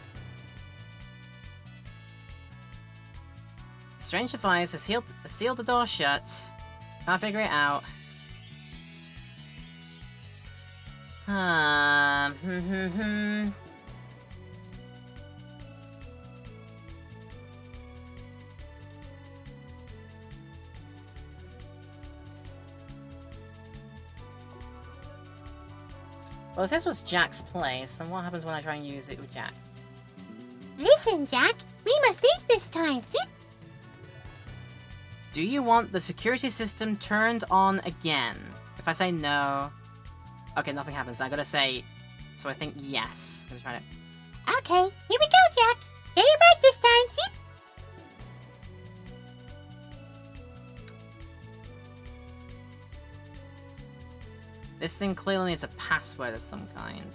Strange device has sealed the door shut. Can't figure it out. Well, if this was Jack's place, then what happens when I try and use it with Jack? Listen, Jack. We must think this time. Zip. Do you want the security system turned on again? If I say no... Okay, nothing happens. I gotta say... So I think yes. I'm gonna try it. Okay, here we go, Jack. Get it right this time. Zip. This thing clearly needs a password of some kind.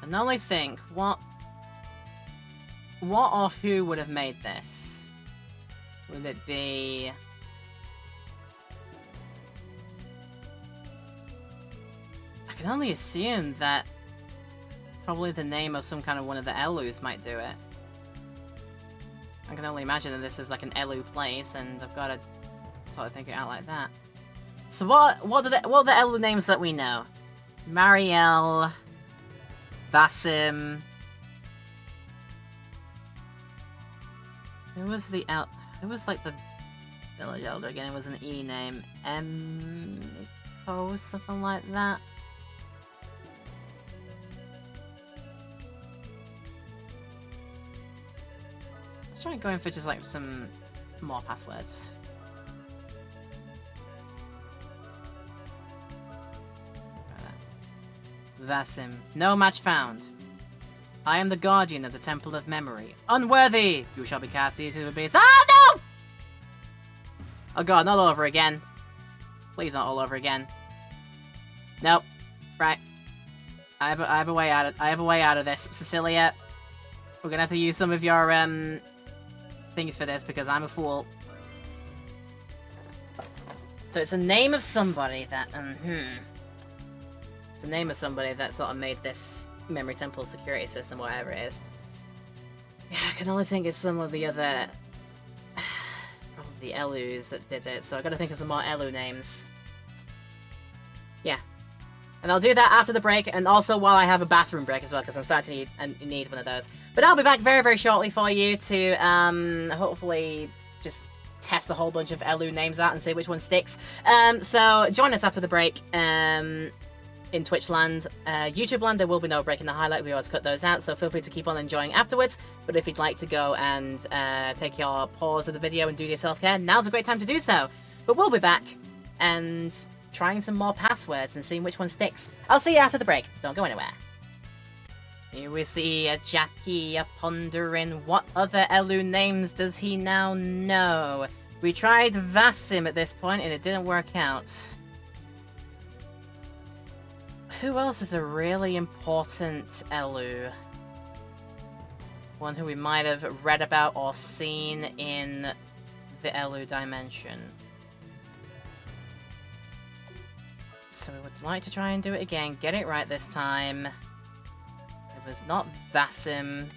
And only think, what or who would have made this? Would it be... I can only assume that probably the name of some kind of one of the Elus might do it. I can only imagine that this is like an Elu place, and I've got to sort of think it out like that. So what are the Elu names that we know? Mariel, Vasim. Who was like the village elder again? It was an E name. Emiko, something like that. Let's try going for just like some more passwords. Vasim. No match found. I am the guardian of the Temple of Memory. Unworthy! You shall be cast into the abyss. Ah, no! Oh god, not all over again. Please not all over again. Nope. Right. I have a way out of this. Cecilia, we're gonna have to use some of your things for this because I'm a fool. So it's a name of somebody that it's a name of somebody that sort of made this Memory Temple security system, whatever it is. Yeah, I can only think it's some of the other... probably the Elus that did it, so I gotta think of some more Elu names. Yeah. And I'll do that after the break, and also while I have a bathroom break as well, because I'm starting to need one of those. But I'll be back very, very shortly for you to, hopefully just test a whole bunch of Elu names out and see which one sticks. So join us after the break, in Twitch land. YouTube land, there will be no break in the highlight. We always cut those out, so feel free to keep on enjoying afterwards. But if you'd like to go and take your pause of the video and do your self-care, now's a great time to do so. But we'll be back and trying some more passwords and seeing which one sticks. I'll see you after the break. Don't go anywhere. Here we see a Jackie pondering what other Elu names does he now know. We tried Vasim at this point and it didn't work out. Who else is a really important Elu? One who we might have read about or seen in the Elu dimension. So we would like to try and do it again. Get it right this time. It was not Vasim.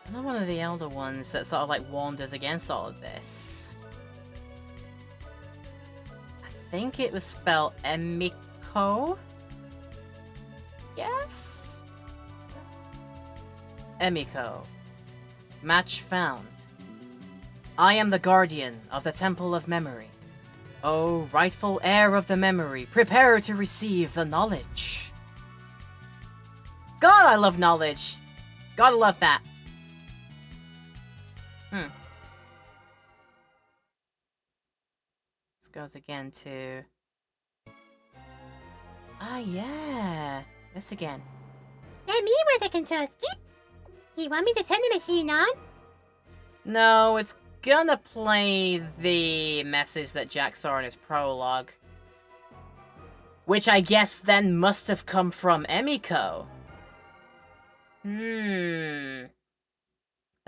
Another one of the elder ones that sort of like warned us against all of this. I think it was spelled Emiko. Yes? Emiko. Match found. I am the guardian of the Temple of Memory. O rightful heir of the memory, prepare to receive the knowledge. God, I love knowledge. Gotta love that. This goes again to... Ah, yeah. This again. Let me with the controls. Zip. Do you want me to turn the machine on? No, it's gonna play the message that Jack saw in his prologue. Which I guess then must have come from Emiko. That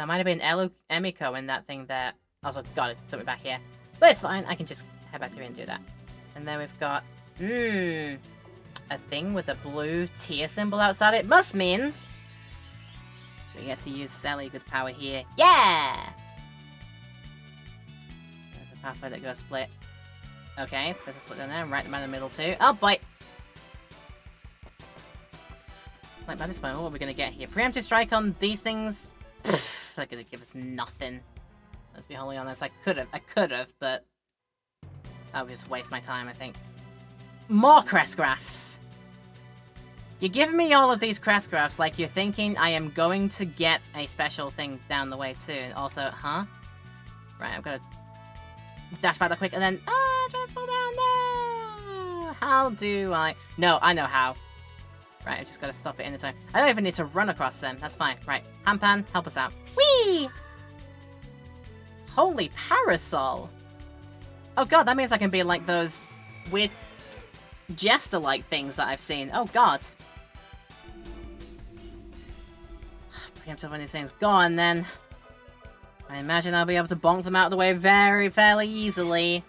might have been Emiko in that thing there. Also, got it. Took me back here. But it's fine. I can just head back to here and do that. And then we've got... a thing with a blue tear symbol outside it. Must mean... we get to use Selly good power here. Yeah! There's a pathway that goes split. Okay, there's a split down there. Right in the middle too. Oh, boy! Like, by this point, what are we gonna get here? Preemptive strike on these things? They're gonna give us nothing. Let's be wholly honest. I could have, but... that would just waste my time, I think. More crest graphs! You're giving me all of these crest graphs like you're thinking I am going to get a special thing down the way too. And also, huh? Right, I'm gonna dash by that quick and then... transfer down there! How do I... no, I know how. Right, I just gotta stop it in the time. I don't even need to run across them. That's fine. Right, Hampan, help us out. Whee! Holy parasol! Oh god, that means I can be like those weird jester-like things that I've seen. Oh god. Preemptive when these things gone then. I imagine I'll be able to bonk them out of the way fairly easily.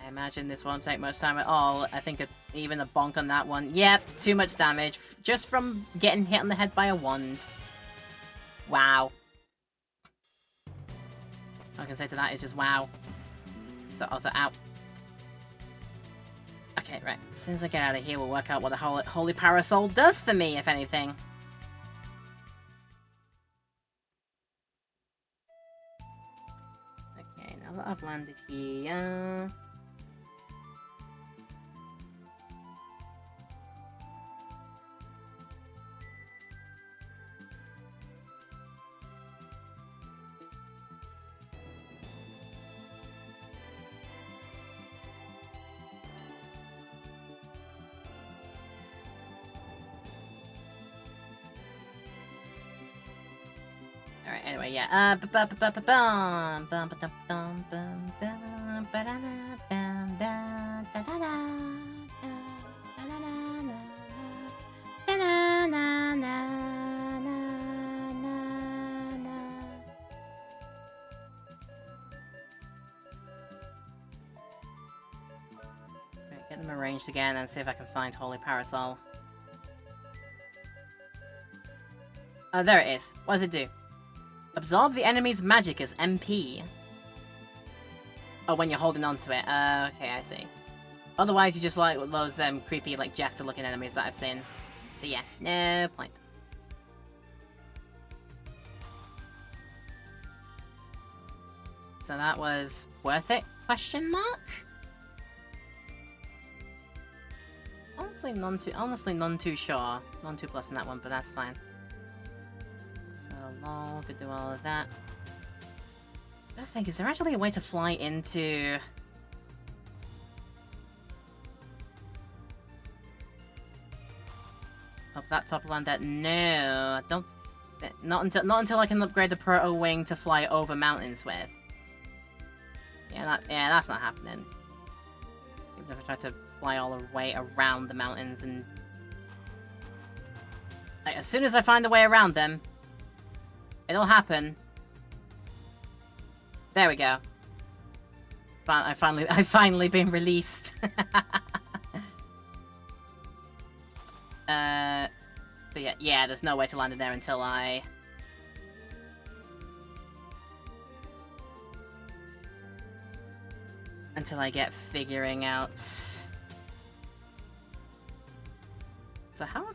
I imagine this won't take much time at all. I think even a bonk on that one. Yep, too much damage. Just from getting hit on the head by a wand. Wow. All I can say to that is just wow. So also, ow. Okay, right. As soon as I get out of here, we'll work out what the Holy Parasol does for me, if anything. Okay, now that I've landed here... Alright, anyway, yeah. Get them arranged again and see if I can find Holy Parasol. Oh, there it is. What does it do? Absorb the enemy's magic as MP. Oh, when you're holding on to it. Okay, I see. Otherwise, you just like those creepy, like jester-looking enemies that I've seen. So yeah, no point. So that was worth it? Question mark? Honestly, none too sure. None too plus in that one, but that's fine. So, lol, could do all of that. I think, is there actually a way to fly into... up that top of land there? No, I don't... Not until I can upgrade the Proto Wing to fly over mountains with. Yeah, that's not happening. Even if I try to fly all the way around the mountains and... like, as soon as I find a way around them, it'll happen. There we go. I've finally been released. But yeah, there's no way to land in there until I... get figuring out... So how...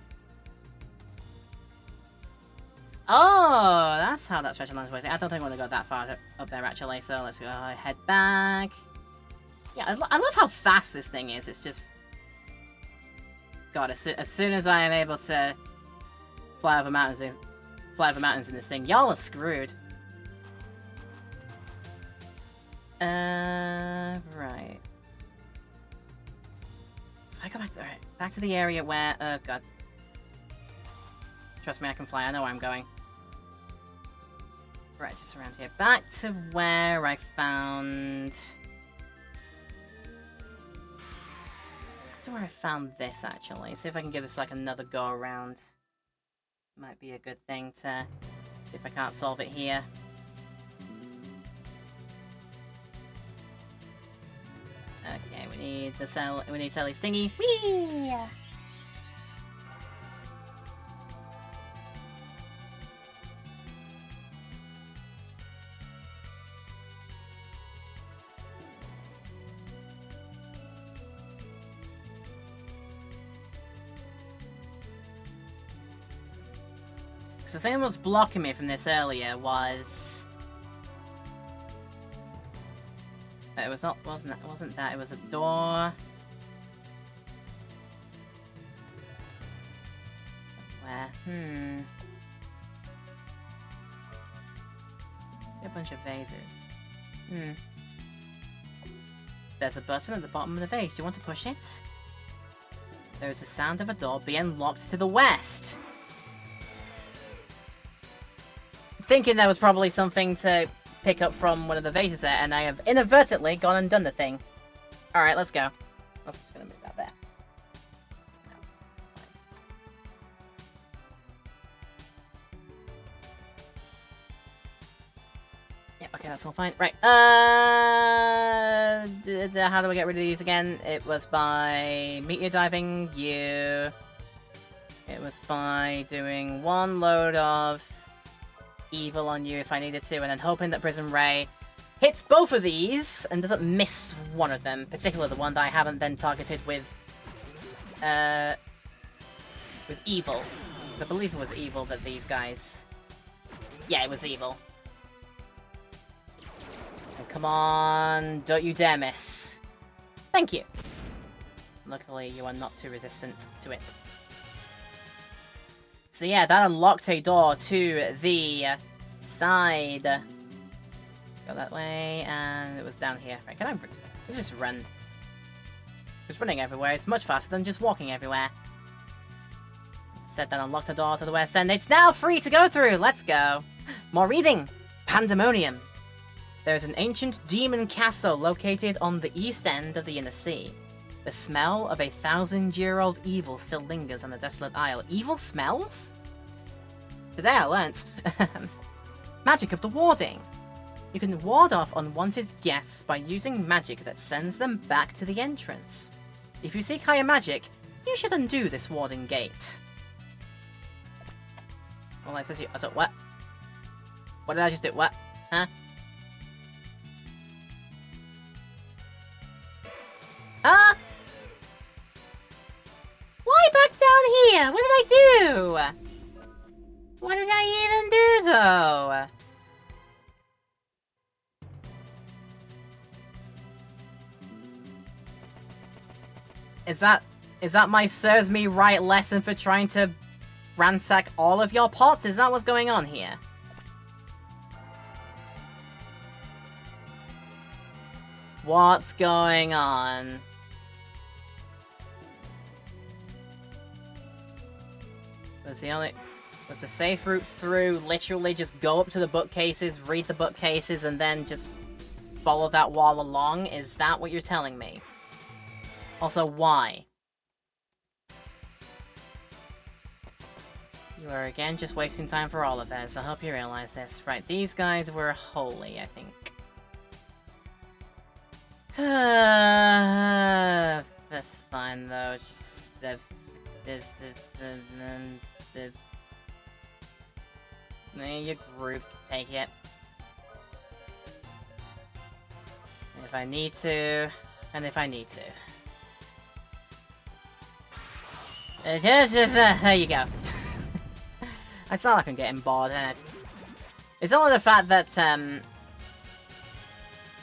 oh, that's how that stretch of land works. I don't think I want to go that far up there, actually, so let's go head back. Yeah, I love how fast this thing is. It's just... God, as soon as I am able to fly over mountains in this thing, y'all are screwed. Right. If I go back to the area where... oh, God. Trust me, I can fly. I know where I'm going. Right, just around here. Back to where I found... back to where I found this, actually. See if I can give this, like, another go around. Might be a good thing to... if I can't solve it here. Okay, we need the cell. We need Sally's thingy. Whee! So the thing that was blocking me from this earlier was... it was not, wasn't that, it was a door. Where? See a bunch of vases. There's a button at the bottom of the vase. Do you want to push it? There is the sound of a door being locked to the west. Thinking there was probably something to pick up from one of the vases there, and I have inadvertently gone and done the thing. Alright, let's go. I was just gonna move that there. Yeah, okay, that's all fine. Right, how do I get rid of these again? It was by meteor diving you. It was by doing one load of evil on you if I needed to, and then hoping that Prism Ray hits both of these and doesn't miss one of them, particularly the one that I haven't then targeted with evil. Because I believe it was evil that these guys... yeah, it was evil. And come on, don't you dare miss. Thank you. Luckily, you are not too resistant to it. So yeah, that unlocked a door to the side. Go that way, and it was down here. Right, can I just run? Because running everywhere is much faster than just walking everywhere. As I said, that unlocked a door to the west, and it's now free to go through! Let's go! More reading! Pandemonium. There is an ancient demon castle located on the east end of the inner sea. The smell of a 1,000-year-old evil still lingers on the desolate isle. Evil smells? Today I learnt. Magic of the warding. You can ward off unwanted guests by using magic that sends them back to the entrance. If you seek higher magic, you should undo this warding gate. Well, it says you. So what? What did I just do? What? Huh? Huh? Why back down here? What did I do? What did I even do, though? Is that my serves me right lesson for trying to ransack all of your pots? Is that what's going on here? What's going on? Was the safe route through literally just go up to the bookcases, read the bookcases, and then just follow that wall along? Is that what you're telling me? Also, why? You are again just wasting time for all of us. I hope you realize this. Right, these guys were holy, I think. That's fine though. Just your groups take it. If I need to, and if I need to. There you go. I sound like I'm getting bored. It's only the fact that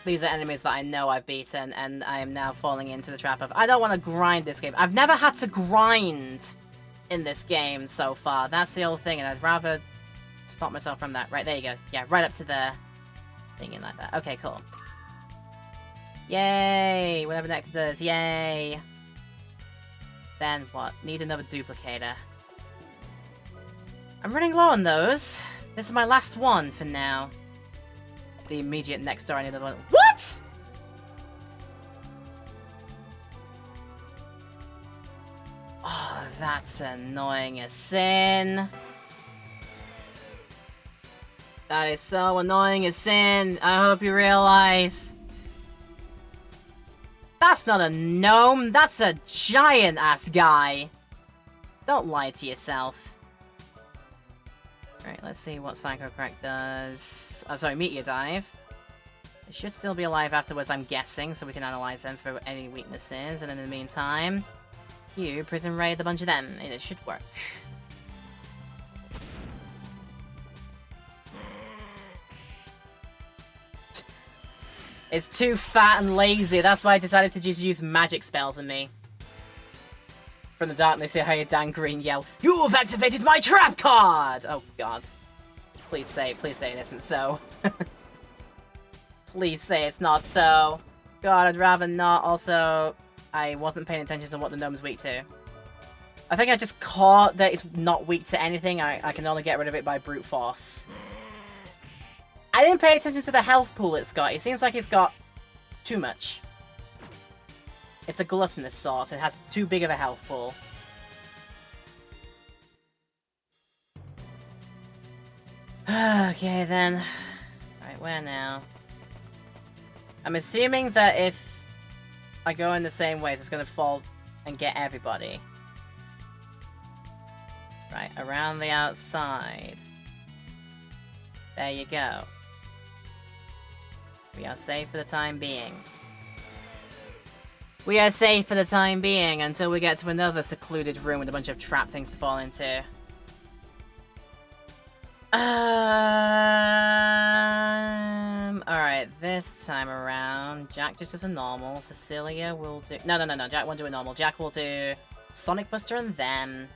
these are enemies that I know I've beaten, and I am now falling into the trap of I don't want to grind this game. I've never had to grind in this game so far. That's the old thing, and I'd rather stop myself from that. Right, there you go. Yeah, right up to the thingy like that. Okay, cool. Yay! Whatever next does. Yay! Then what? Need another duplicator. I'm running low on those. This is my last one for now. The immediate next door, I need another one. What?! Oh, that's annoying as sin. That is so annoying as sin. I hope you realize. That's not a gnome, that's a giant-ass guy. Don't lie to yourself. Alright, let's see what Psycho Crack does. Oh, sorry, Meteor Dive. It should still be alive afterwards, I'm guessing, so we can analyze them for any weaknesses. And in the meantime, you Prison Raid a bunch of them, and it should work. It's too fat and lazy, that's why I decided to just use magic spells on me. From the darkness, you hear Dan Green yell, "You've activated my trap card!" Oh god. Please say it isn't so. Please say it's not so. God, I'd rather not. Also, I wasn't paying attention to what the gnome's weak to. I think I just caught that it's not weak to anything. I can only get rid of it by brute force. I didn't pay attention to the health pool it's got. It seems like it's got too much. It's a gluttonous sort. It has too big of a health pool. Okay, then. Right, where now? I'm assuming that if I go in the same ways, it's gonna fall and get everybody. Right, around the outside. There you go. We are safe for the time being. We are safe for the time being until we get to another secluded room with a bunch of trap things to fall into. Alright, this time around, Jack just does a normal. Cecilia will do... No, Jack won't do a normal. Jack will do Sonic Buster and then...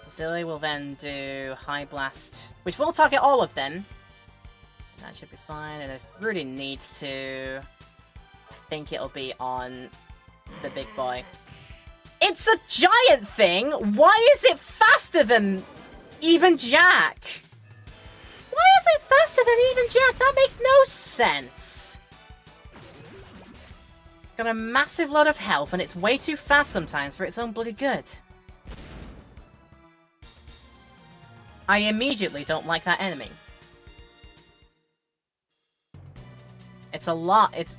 Cecilia will then do High Blast, which will target all of them. That should be fine, and if Rudy needs to... I think it'll be on the big boy. It's a giant thing! Why is it faster than even Jack? Why is it faster than even Jack? That makes no sense. It's got a massive lot of health, and it's way too fast sometimes for its own bloody good. I immediately don't like that enemy. It's a lot, it's...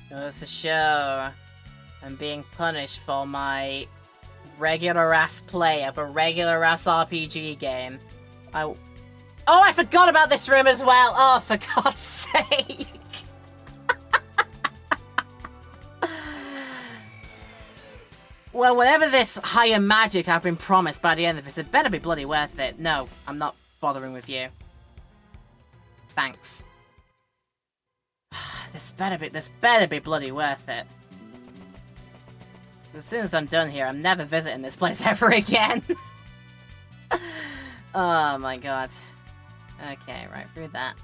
Goes to show I'm being punished for my regular-ass play of a regular-ass RPG game. Oh, I forgot about this room as well! Oh, for God's sake! Well, whatever this higher magic I've been promised by the end of this, it better be bloody worth it. No, I'm not bothering with you. Thanks. This better be bloody worth it. As soon as I'm done here, I'm never visiting this place ever again. Oh my god. Okay, right through that.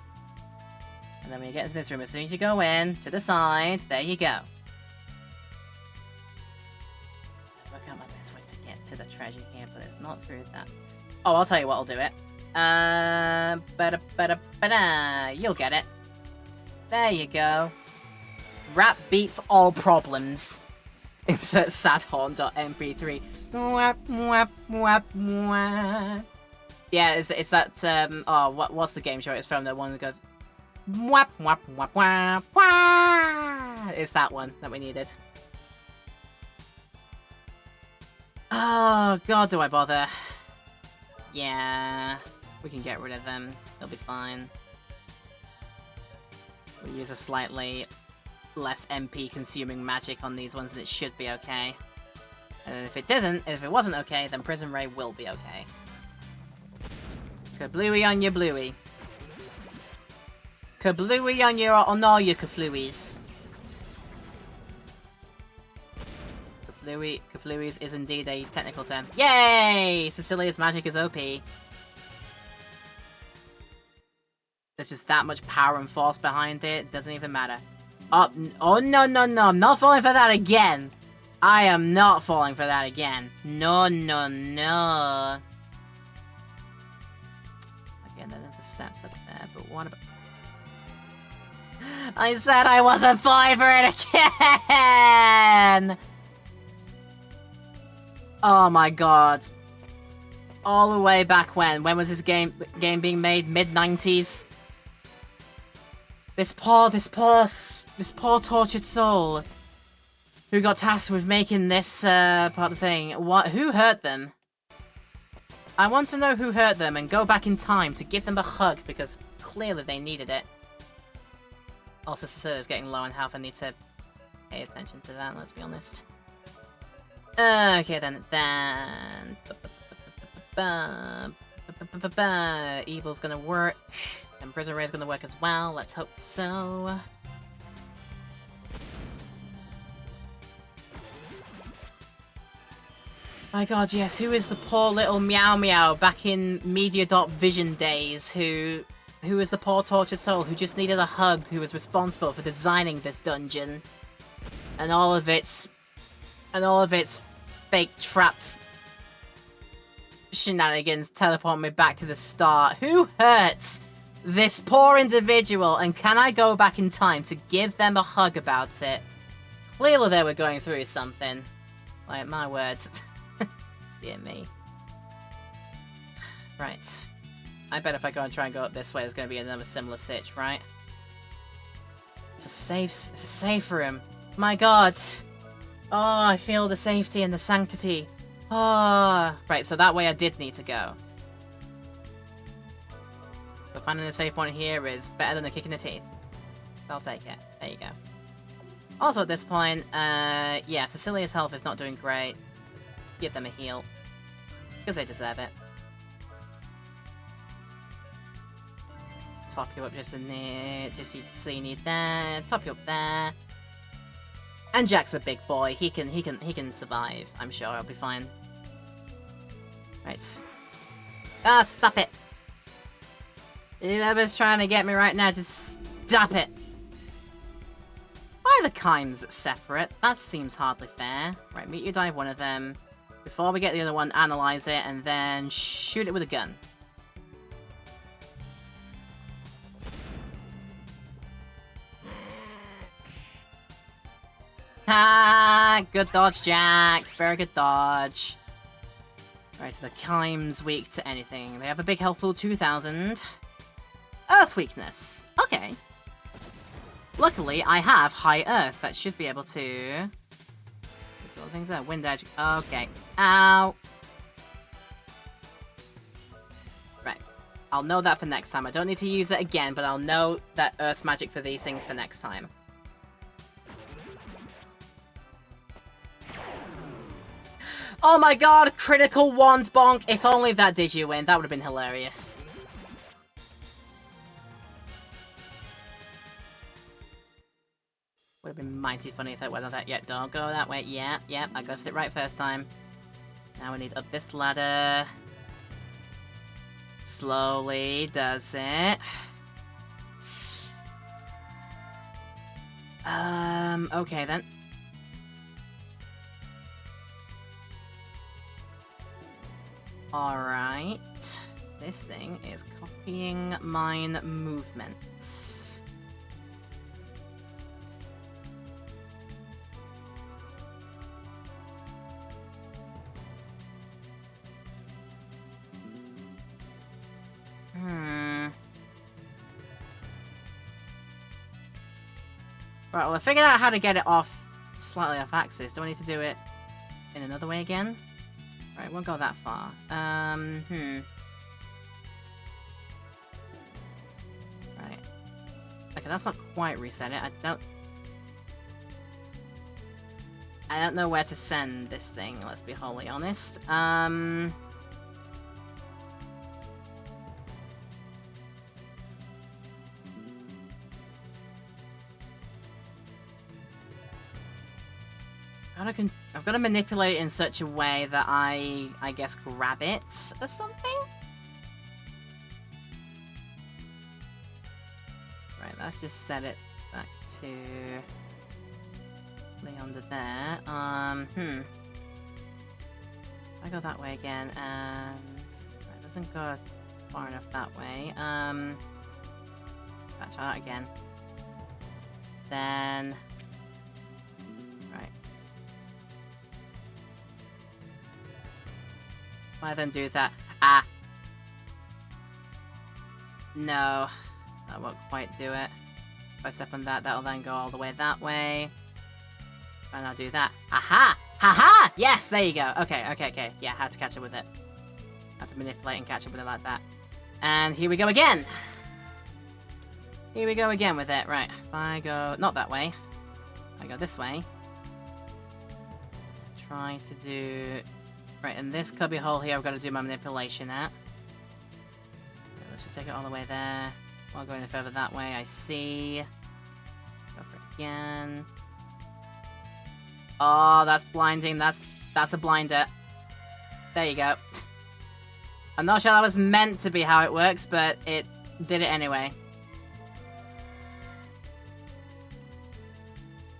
And then when you get into this room, as soon as you go in, to the side, there you go. Look out my best way to get to the treasure here, but it's not through that. Oh, I'll tell you what, I'll do it. You'll get it. There you go. Rap beats all problems. Insert sadhorn.mp3. Yeah, it's that, oh, what's the game show it's from? The one that goes... Wap, wap, wap, wap, wap. It's that one that we needed. Oh, God, do I bother? Yeah, we can get rid of them. They'll be fine. We'll use a slightly less MP consuming magic on these ones and it should be okay. And if it wasn't okay, then Prison Ray will be okay. Kablooey on your bluey. Kablooey on all your kaflooies. Kaflooies is indeed a technical term. Yay! Cecilia's magic is OP. There's just that much power and force behind it, doesn't even matter. Oh no, I'm not falling for that again! I am not falling for that again. No. Again, then there's the steps up there, but what about... I said I wasn't falling for it again! Oh my god. All the way back when? When was this game being made? Mid-90s? This poor tortured soul who got tasked with making this part of the thing. Who hurt them? I want to know who hurt them and go back in time to give them a hug because clearly they needed it. Also, Cecilia's getting low on health. I need to pay attention to that, let's be honest. Okay, then. Evil's gonna work. And Prison Ray's gonna work as well. Let's hope so. My god, yes. Who is the poor little Meow Meow back in Media.Vision days who was the poor tortured soul who just needed a hug, who was responsible for designing this dungeon and all of its fake trap shenanigans teleport me back to the start. Who hurt this poor individual, and can I go back in time to give them a hug about it? Clearly they were going through something. Like, my words. Dear me. Right. I bet if I go and try and go up this way, there's going to be another similar sitch, right? It's a safe room. My god. Oh, I feel the safety and the sanctity. Oh. Right, so that way I did need to go. But finding a safe point here is better than a kick in the teeth. So I'll take it. There you go. Also at this point, yeah, Cecilia's health is not doing great. Give them a heal. Because they deserve it. Top you up just in there, just so you need there. Top you up there. And Jack's a big boy. He can survive. I'm sure I'll be fine. Right. Ah, stop it. Whoever's trying to get me right now, just stop it. Why are the chimes separate? That seems hardly fair. Right, meet you dive one of them. Before we get the other one, analyze it, and then shoot it with a gun. Ha! Good dodge, Jack. Very good dodge. Right, so the chime's weak to anything. They have a big health pool, 2,000. Earth weakness. Okay. Luckily, I have high earth. That should be able to... What the things are? Wind edge. Okay. Ow. Right. I'll know that for next time. I don't need to use it again, but I'll know that earth magic for these things for next time. Oh my god! Critical wand bonk! If only that did you win. That would have been hilarious. Would have been mighty funny if that went on that. Yeah, don't go that way. Yeah, I got it right first time. Now we need up this ladder. Slowly does it. Okay then. Alright. This thing is copying mine movements. Right, well I figured out how to get it off, slightly off axis. Do I need to do it in another way again? Right, won't go that far. Right. Okay, that's not quite reset it. I don't know where to send this thing, let's be wholly honest. I've got to manipulate it in such a way that I guess, grab it or something? Right, let's just set it back to... under there. I go that way again, and... Right, it doesn't go far enough that way. Try that again. then... Right. Why then do that? Ah! No. That won't quite do it. If I step on that, that'll then go all the way that way. And I'll do that. Aha! Haha! Yes, there you go. Okay. Yeah, I had to catch up with it. I had to manipulate and catch up with it like that. And here we go again! Here we go again with it. Right, if I go... not that way. I go this way. Try to do... Right, in this cubby hole here, I've got to do my manipulation at. Let's just take it all the way there. While going further that way, I see. Go for it again. Oh, that's blinding. That's a blinder. There you go. I'm not sure that was meant to be how it works, but it did it anyway.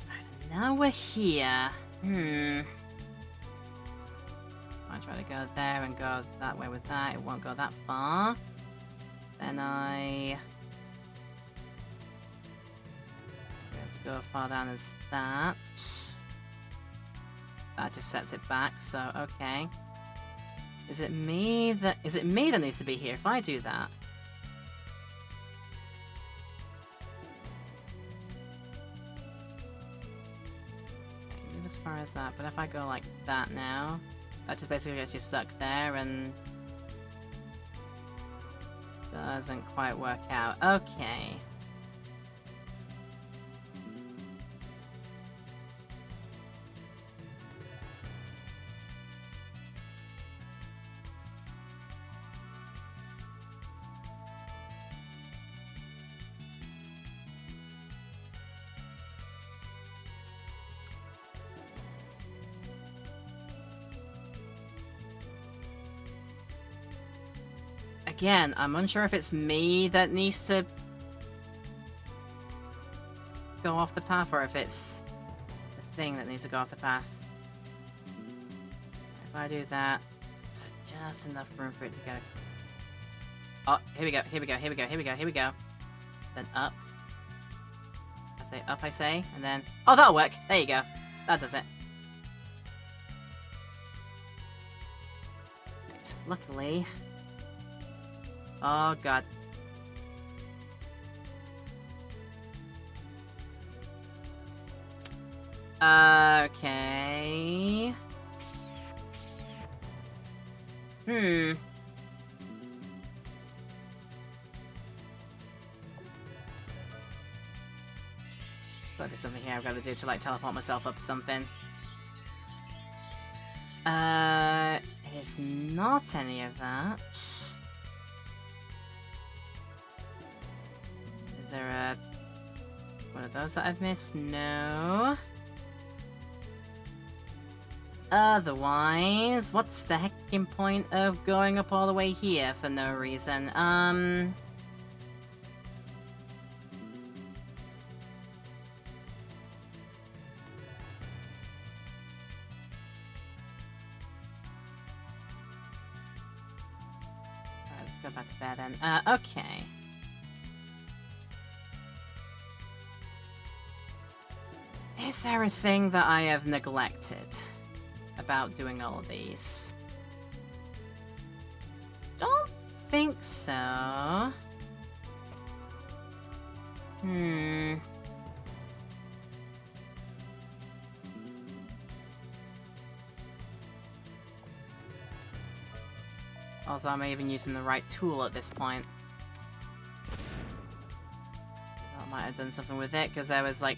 Right, now we're here. I try to go there and go that way with that. It won't go that far. Then I... go as far down as that. That just sets it back, so okay. Is it me that needs to be here if I do that? Okay, move as far as that, but if I go like that now, that just basically gets you stuck there and doesn't quite work out. Okay. Again, I'm unsure if it's me that needs to go off the path or if it's the thing that needs to go off the path. If I do that, it's just enough room for it to go. Oh, here we go. Then up. I say up, and then... oh, that'll work. There you go. That does it. Right, luckily... oh, God. Okay. Gotta do something here I've got to do to, like, teleport myself up or something. It's not any of that. Is there a... one of those that I've missed? No. Otherwise, what's the heckin' point of going up all the way here for no reason? Let's go back to that then. Okay. Is there a thing that I have neglected about doing all of these? Don't think so. Also, am I even using the right tool at this point? I might have done something with it, because there was like...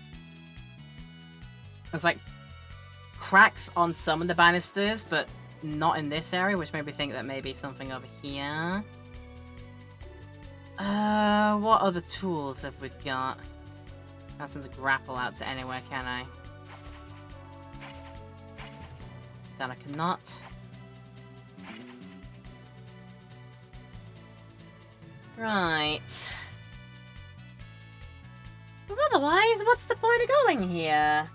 there's like cracks on some of the banisters, but not in this area, which made me think that maybe something over here. What other tools have we got? Can't seem to grapple out to anywhere, can I? That I cannot. Right. Because otherwise, what's the point of going here?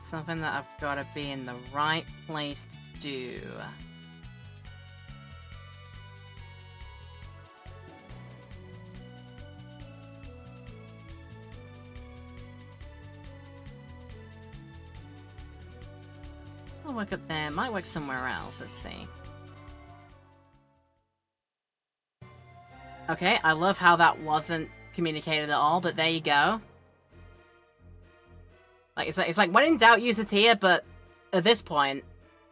Something that I've got to be in the right place to do. This will work up there. Might work somewhere else. Let's see. Okay, I love how that wasn't communicated at all, but there you go. Like it's like when in doubt, use a tier, but at this point,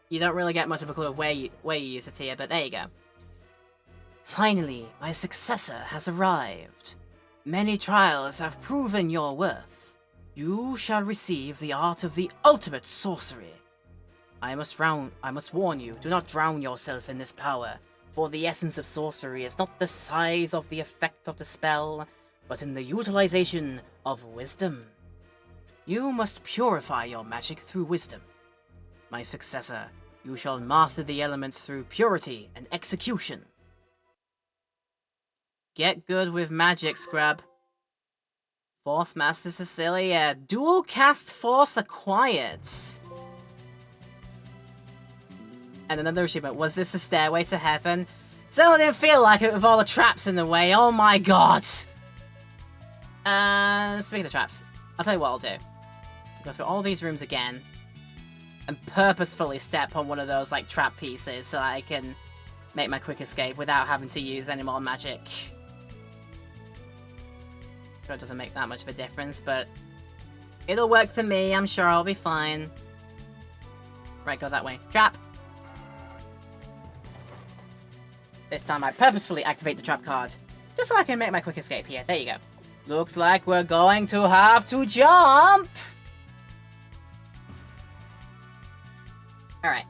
you don't really get much of a clue of where you use a tier. But there you go. Finally, my successor has arrived. Many trials have proven your worth. You shall receive the art of the ultimate sorcery. I must warn you, do not drown yourself in this power, for the essence of sorcery is not the size of the effect of the spell, but in the utilization of wisdom. You must purify your magic through wisdom. My successor, you shall master the elements through purity and execution. Get good with magic, Scrub. Force Master Cecilia. Dual cast force acquired. And another achievement. Was this a stairway to heaven? Certainly didn't feel like it with all the traps in the way. Oh my god. Speaking of traps, I'll tell you what I'll do. Go through all these rooms again. And purposefully step on one of those, like, trap pieces so I can make my quick escape without having to use any more magic. Sure, it doesn't make that much of a difference, but it'll work for me. I'm sure I'll be fine. Right, go that way. Trap! This time I purposefully activate the trap card, just so I can make my quick escape here. There you go. Looks like we're going to have to jump! Alright.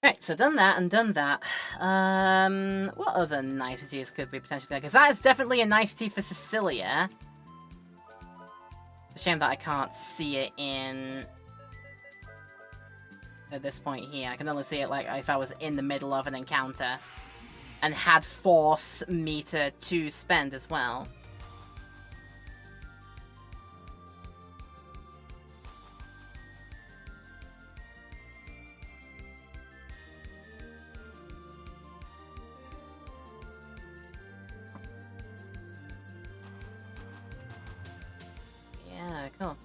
Right, so done that and done that. What other niceties could we potentially get? Because that is definitely a nicety for Cecilia. It's a shame that I can't see it in... at this point here. I can only see it like if I was in the middle of an encounter. And had force meter to spend as well. Yeah, cool.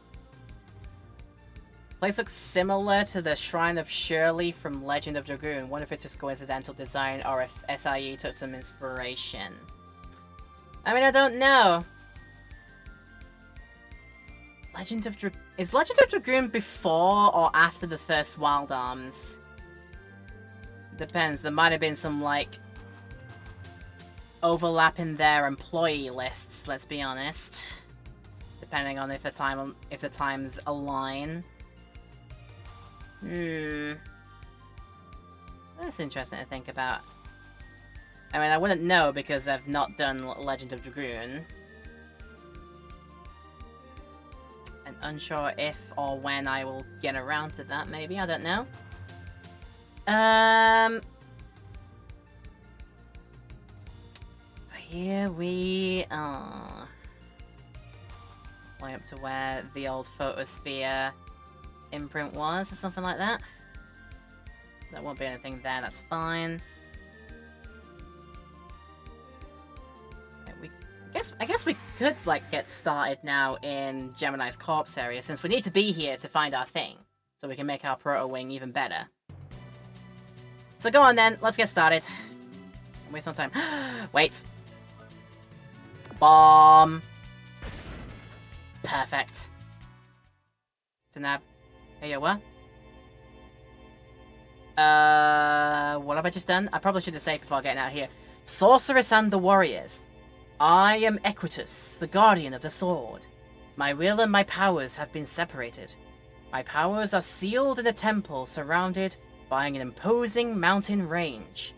Place looks similar to the Shrine of Shirley from Legend of Dragoon. Wonder if it's just coincidental design or if SIE took some inspiration. I mean, I don't know. Is Legend of Dragoon before or after the first Wild Arms? Depends. There might have been some, like, overlap in their employee lists, let's be honest. Depending on if the times align. That's interesting to think about. I mean, I wouldn't know because I've not done Legend of Dragoon. And unsure if or when I will get around to that, maybe. I don't know. Here we are. Way up to where the old photosphere imprint was, or something like that. There won't be anything there, that's fine. I guess we could, like, get started now in Gemini's corpse area, since we need to be here to find our thing, so we can make our proto-wing even better. So go on then, let's get started. Don't waste no time. Wait. Bomb. Perfect. Tanab. Hey, yo, what? What have I just done? I probably should have saved before getting out of here. Sorceress and the Warriors. I am Equitus, the guardian of the sword. My will and my powers have been separated. My powers are sealed in a temple surrounded by an imposing mountain range.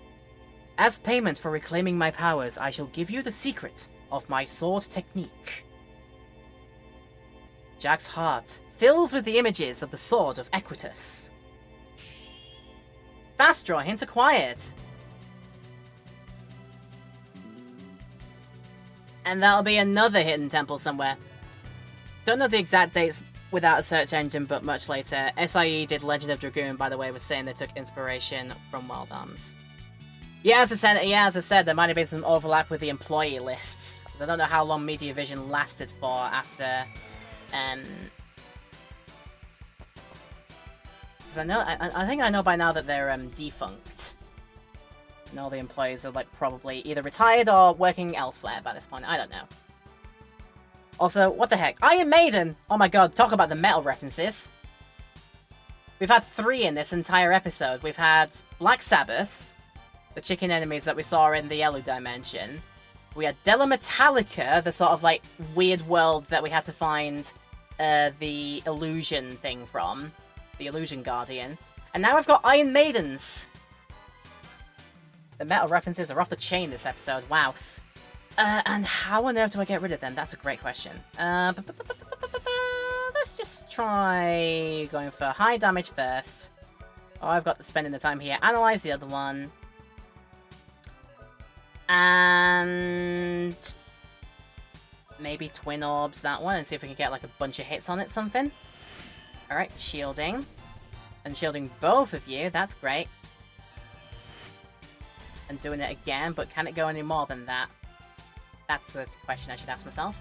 As payment for reclaiming my powers, I shall give you the secret of my sword technique. Jack's heart fills with the images of the sword of Equitus. Fast draw hint acquired. And that'll be another hidden temple somewhere. Don't know the exact dates without a search engine, but much later. SIE did Legend of Dragoon, by the way, was saying they took inspiration from Wild Arms. Yeah, as I said, there might have been some overlap with the employee lists. I don't know how long Mediavision lasted for after, because I think I know by now that they're defunct. And all the employees are like probably either retired or working elsewhere by this point. I don't know. Also, what the heck? Iron Maiden! Oh my god, talk about the metal references. We've had 3 in this entire episode. We've had Black Sabbath, the chicken enemies that we saw in the Yellow Dimension. We had Della Metallica, the sort of like weird world that we had to find the illusion thing from. The Illusion Guardian. And now we've got Iron Maidens. The metal references are off the chain this episode. Wow. And how on earth do I get rid of them? That's a great question. Let's just try going for high damage first. Oh, I've got spending the time here. Analyze the other one. And maybe Twin Orbs that one and see if we can get like a bunch of hits on it, something. Alright, shielding. And shielding both of you, that's great. And doing it again, but can it go any more than that? That's a question I should ask myself.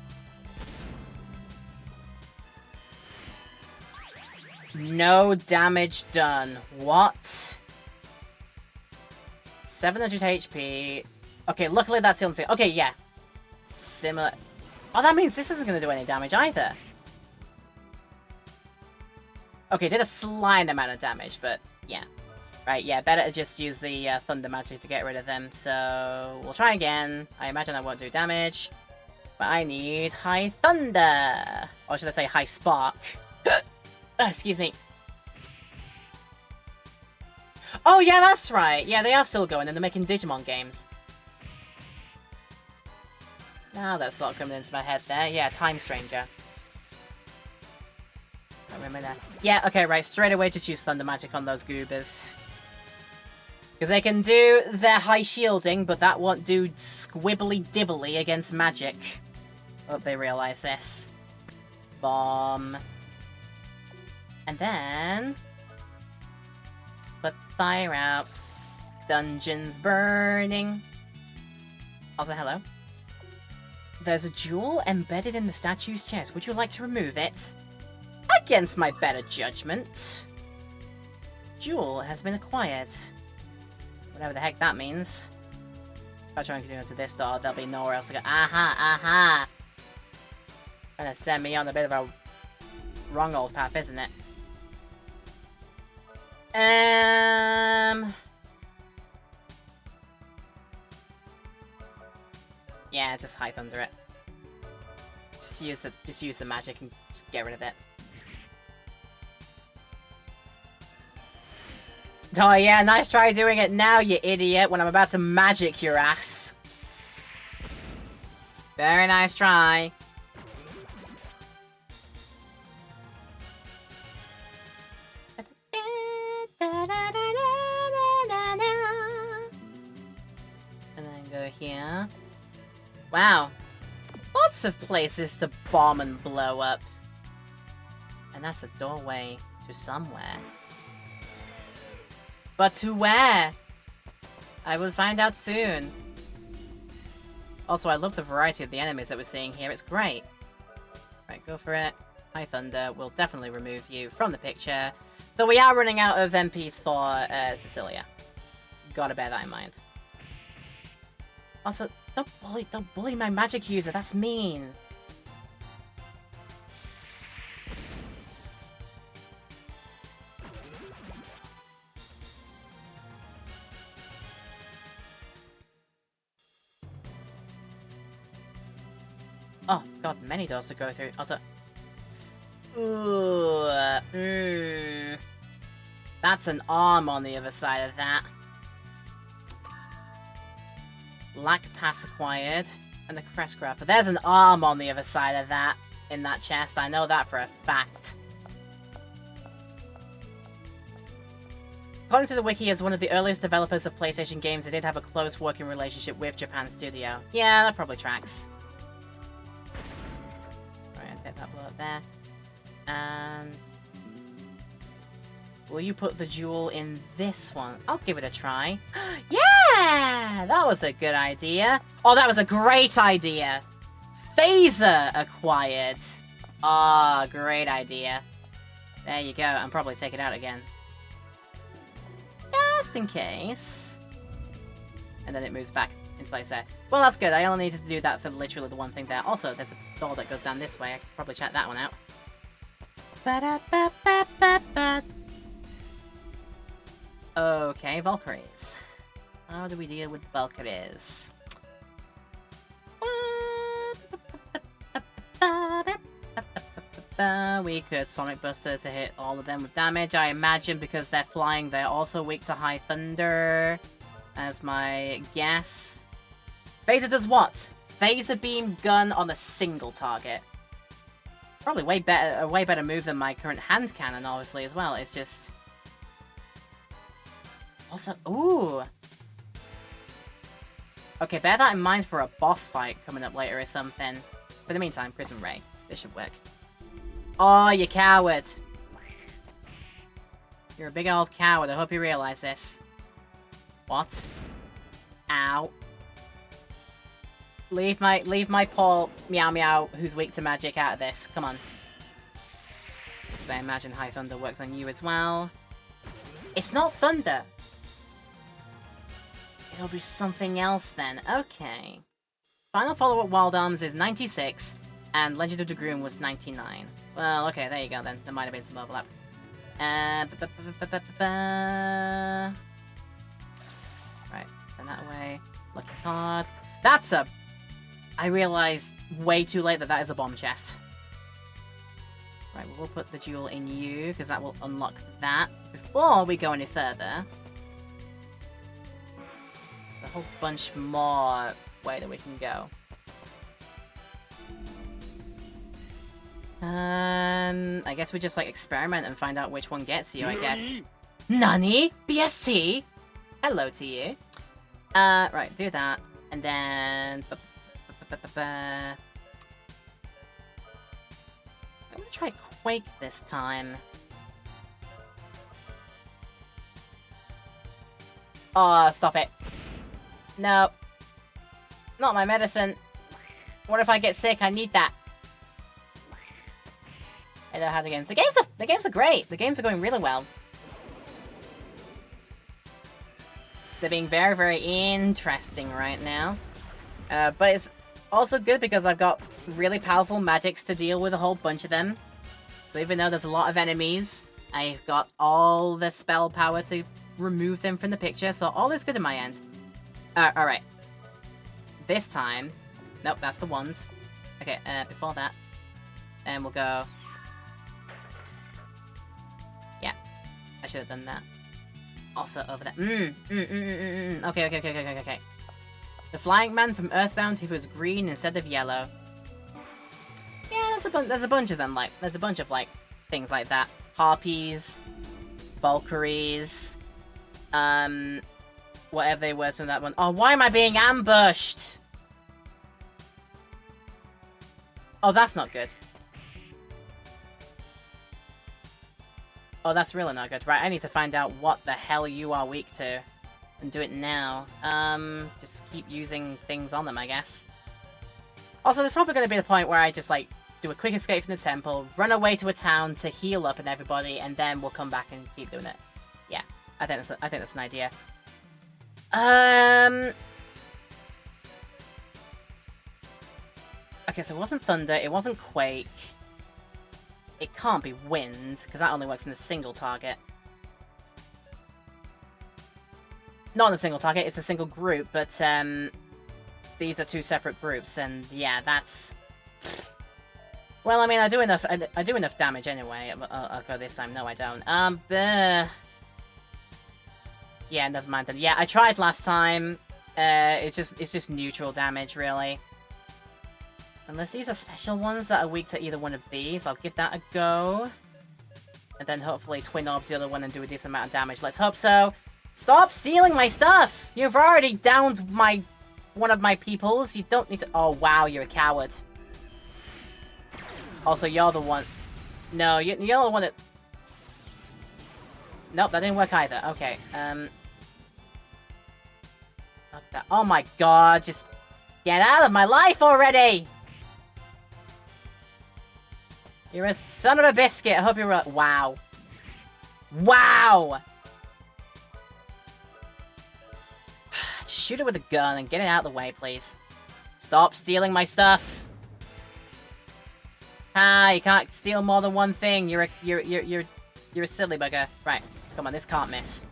No damage done. What? 700 HP. Okay, luckily that's the only thing. Okay, yeah. Similar. Oh, that means this isn't going to do any damage either. Okay, did a slight amount of damage, but yeah. Right, yeah, better to just use the Thunder Magic to get rid of them. So, we'll try again. I imagine I won't do damage. But I need High Thunder! Or should I say High Spark? Excuse me. Oh, yeah, that's right. Yeah, they are still going and they're making Digimon games. Now that's sort of coming into my head there. Yeah, Time Stranger. I remember that. Yeah, okay, right. Straight away just use Thunder Magic on those goobers. Because they can do their high shielding, but that won't do squibbly dibbly against magic. Hope they realize this. Bomb. And then... put fire out. Dungeons burning. Also, hello. There's a jewel embedded in the statue's chest. Would you like to remove it? Against my better judgment. Jewel has been acquired. Whatever the heck that means. If I try and continue to this door, there'll be nowhere else to go. Aha, aha! Gonna send me on a bit of a wrong old path, isn't it? Yeah, just High Thunder it. Just use the magic and just get rid of it. Oh yeah, nice try doing it now, you idiot, when I'm about to magic your ass. Very nice try. And then go here. Wow. Lots of places to bomb and blow up. And that's a doorway to somewhere. But to where? I will find out soon. Also, I love the variety of the enemies that we're seeing here. It's great. Right, go for it. High Thunder will definitely remove you from the picture. Though we are running out of MPs for Cecilia. Gotta bear that in mind. Also, don't bully my magic user. That's mean. Oh, god, many doors to go through. Also... ooh, that's an arm on the other side of that. Lack Pass acquired. And the Crest Grapper. There's an arm on the other side of that. In that chest. I know that for a fact. According to the wiki, as one of the earliest developers of PlayStation games, it did have a close working relationship with Japan Studio. Yeah, that probably tracks. Alright, take that blow up there. And will you put the jewel in this one? I'll give it a try. Yeah! That was a good idea. Oh, that was a great idea. Phaser acquired. Ah, great idea. There you go. And probably take it out again. Just in case. And then it moves back into place there. Well, that's good. I only needed to do that for literally the one thing there. Also, there's a door that goes down this way. I could probably check that one out. Ba-da-ba-ba-ba-ba. Okay, Valkyries. How do we deal with Valkyries? We could Sonic Buster to hit all of them with damage. I imagine because they're flying, they're also weak to High Thunder, as my guess. Phaser does what? Phaser Beam Gun on a single target. Probably way better move than my current hand cannon, obviously, as well. It's just... Also, ooh! Okay, bear that in mind for a boss fight coming up later or something. For the meantime, Prism Ray. This should work. Oh, you coward! You're a big old coward. I hope you realize this. What? Ow. Leave my poor Meow Meow, who's weak to magic, out of this. Come on. Because I imagine High Thunder works on you as well. It's not Thunder! It'll be something else then. Okay. Final follow-up Wild Arms is 96, and Legend of the Groom was 99. Well, okay, there you go then. There might have been some overlap. Right, then that way. Lucky card. That's a... I realized way too late that is a bomb chest. Right, we'll put the jewel in you, because that will unlock that. Before we go any further... a whole bunch more way that we can go. I guess we just like experiment and find out which one gets you, I guess. Nani? BST? Hello to you. Right, do that. And then... I'm gonna try Quake this time. Oh, stop it. No. Not my medicine. What if I get sick? I need that. I know how the games... The games are great. The games are going really well. They're being very, very interesting right now. But it's also good because I've got really powerful magics to deal with, a whole bunch of them. So even though there's a lot of enemies, I've got all the spell power to remove them from the picture, so all is good in my end. Alright. This time... Nope, that's the wand. Okay, before that. And we'll go... Yeah. I should have done that. Also over there. Okay. The flying man from Earthbound who was green instead of yellow. Yeah, there's a bunch of them, like... There's a bunch of, like, things like that. Harpies. Valkyries. Whatever they were from that one. Oh, why am I being ambushed? Oh, that's not good. Oh, that's really not good. Right, I need to find out what the hell you are weak to. And do it now. Just keep using things on them, I guess. Also, there's probably going to be the point where I just, like, do a quick escape from the temple, run away to a town to heal up and everybody, and then we'll come back and keep doing it. Yeah, I think that's an idea. Okay, so it wasn't Thunder, it wasn't Quake. It can't be Wind, because that only works in a single target. Not in a single target, it's a single group, but these are two separate groups, and yeah, that's... Well, I mean, I do enough damage anyway. I'll go this time. No, I don't. Yeah, never mind then. Yeah, I tried last time. It's just neutral damage, really. Unless these are special ones that are weak to either one of these, I'll give that a go. And then hopefully Twin Orbs the other one and do a decent amount of damage. Let's hope so. Stop stealing my stuff! You've already downed one of my peoples. You don't need to... Oh, wow, you're a coward. Also, you're the one... No, you don't want it. Nope, that didn't work either. Okay, oh my god, just get out of my life already! You're a son of a biscuit. I hope you're right. Wow. Wow! Just shoot it with a gun and get it out of the way, please. Stop stealing my stuff. Ah, you can't steal more than one thing. You're a silly bugger. Right. Come on, this can't miss.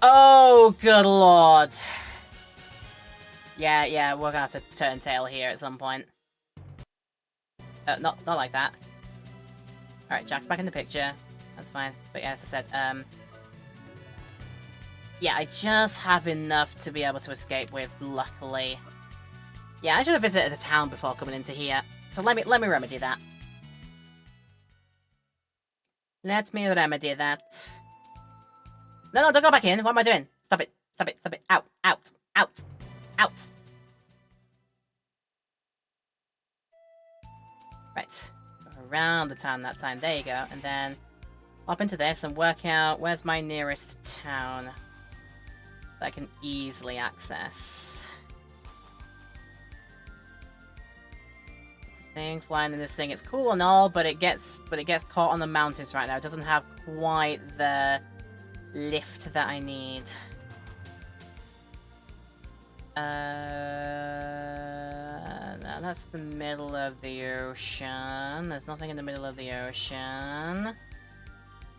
Oh, good lord. Yeah, we're gonna have to turn tail here at some point. Not like that. Alright, Jack's back in the picture. That's fine. But yeah, as I said, yeah, I just have enough to be able to escape with, luckily. Yeah, I should have visited the town before coming into here. So let me remedy that. Let me remedy that. No, don't go back in. What am I doing? Stop it. Stop it. Stop it. Out. Out. Out. Out. Right. Go around the town that time. There you go. And then hop into this and work out where's my nearest town that I can easily access. This thing flying in this thing. It's cool and all, but it gets caught on the mountains right now. It doesn't have quite the lift that I need. No, that's the middle of the ocean. There's nothing in the middle of the ocean.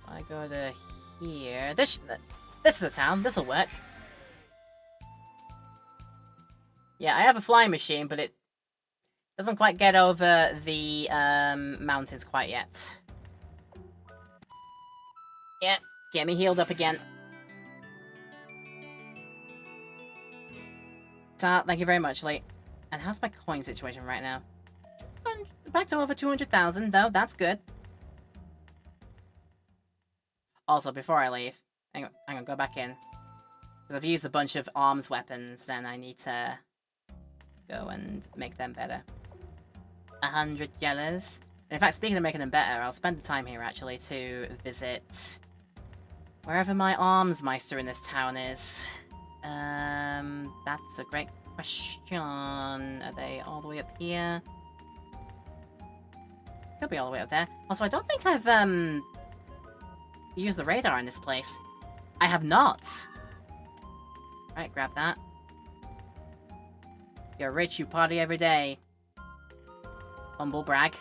I go to here. This is a town. This'll work. Yeah, I have a flying machine, but it doesn't quite get over the mountains quite yet. Yeah, get me healed up again. Thank you very much, Lee. And how's my coin situation right now? Back to over 200,000, though. That's good. Also, before I leave, hang on, go back in. Because I've used a bunch of arms weapons, then I need to go and make them better. 100 yellows. And in fact, speaking of making them better, I'll spend the time here, actually, to visit wherever my arms meister in this town is. That's a great question. Are they all the way up here? Could be all the way up there. Also, I don't think I've, used the radar in this place. I have not. Alright, grab that. You're rich, you party every day. Humble brag.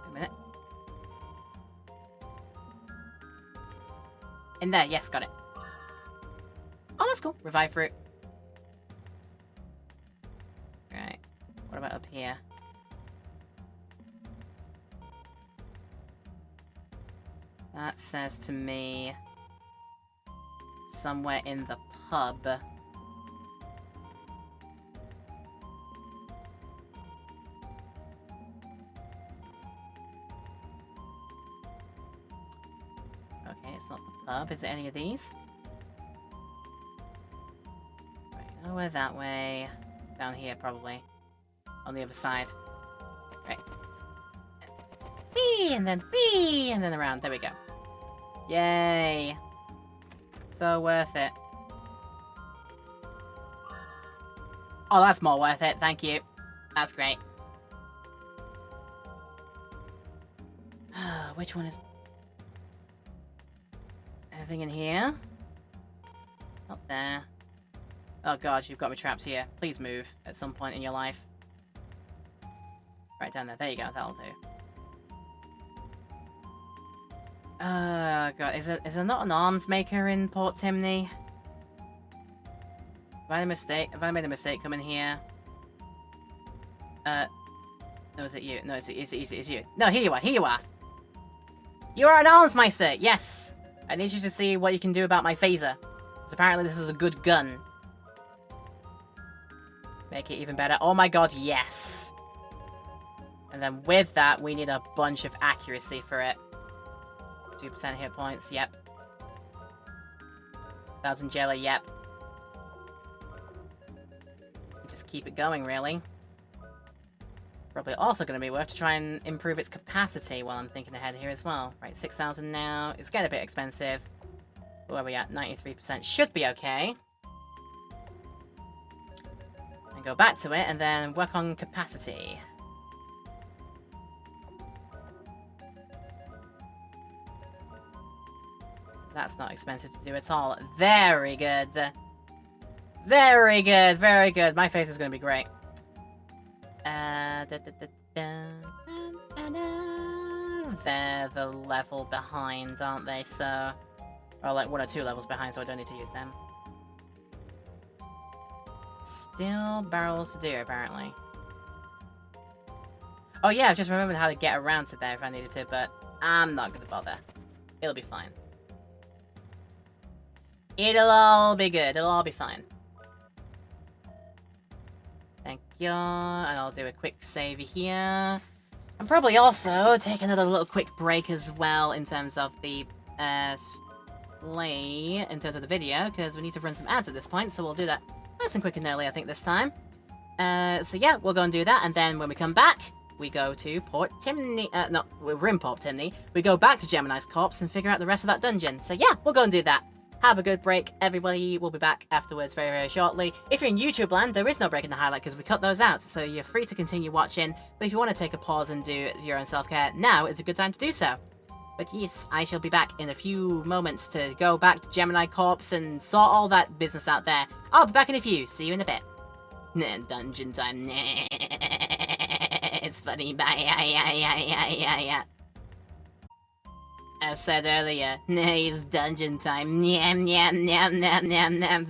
A minute. In there, yes, got it. Oh, that's cool. Revive fruit. Right. What about up here? That says to me somewhere in the pub. Okay, it's not the pub. Is it any of these? Right, nowhere that way. Down here, probably. On the other side. Right. Whee! And then whee! And then around. There we go. Yay! So worth it. Oh, that's more worth it. Thank you. That's great. Which one is... Anything in here? Up there. Oh god, you've got me trapped here. Please move at some point in your life. Right down there. There you go. That'll do. God, is there not an arms maker in Port Timney? Have I made a mistake coming here? No, is it you? No, it's you. No, here you are, here you are! You are an arms meister, yes! I need you to see what you can do about my phaser. Because apparently this is a good gun. Make it even better. Oh my god, yes! And then with that, we need a bunch of accuracy for it. 2% hit points, yep. 1,000 jelly, yep. Just keep it going, really. Probably also going to be worth to try and improve its capacity while I'm thinking ahead here as well. Right, 6,000 now. It's getting a bit expensive. Where are we at? 93%. Should be okay. And go back to it and then work on capacity. That's not expensive to do at all. Very good. Very good, very good. My face is going to be great. They're the level behind, aren't they? So, or like 1 or 2 levels behind, so I don't need to use them. Still barrels to do, apparently. Oh yeah, I've just remembered how to get around to there if I needed to, but I'm not going to bother. It'll be fine. It'll all be good. It'll all be fine. Thank you. And I'll do a quick save here. And probably also take another little quick break as well in terms of the play, in terms of the video, because we need to run some ads at this point, so we'll do that nice and quick and early, I think, this time. So yeah, we'll go and do that, and then when we come back, we go to Port Timney. No, we're in Port Timney. We go back to Gemini's Corpse and figure out the rest of that dungeon. So yeah, we'll go and do that. Have a good break, everybody. We'll be back afterwards very, very shortly. If you're in YouTube land, there is no break in the highlight because we cut those out, so you're free to continue watching. But if you want to take a pause and do your own self-care, now is a good time to do so. But yes, I shall be back in a few moments to go back to Gemini Corpse and sort all that business out there. I'll be back in a few. See you in a bit. Dungeon time. It's funny. Bye. As said earlier, it's dungeon time. It's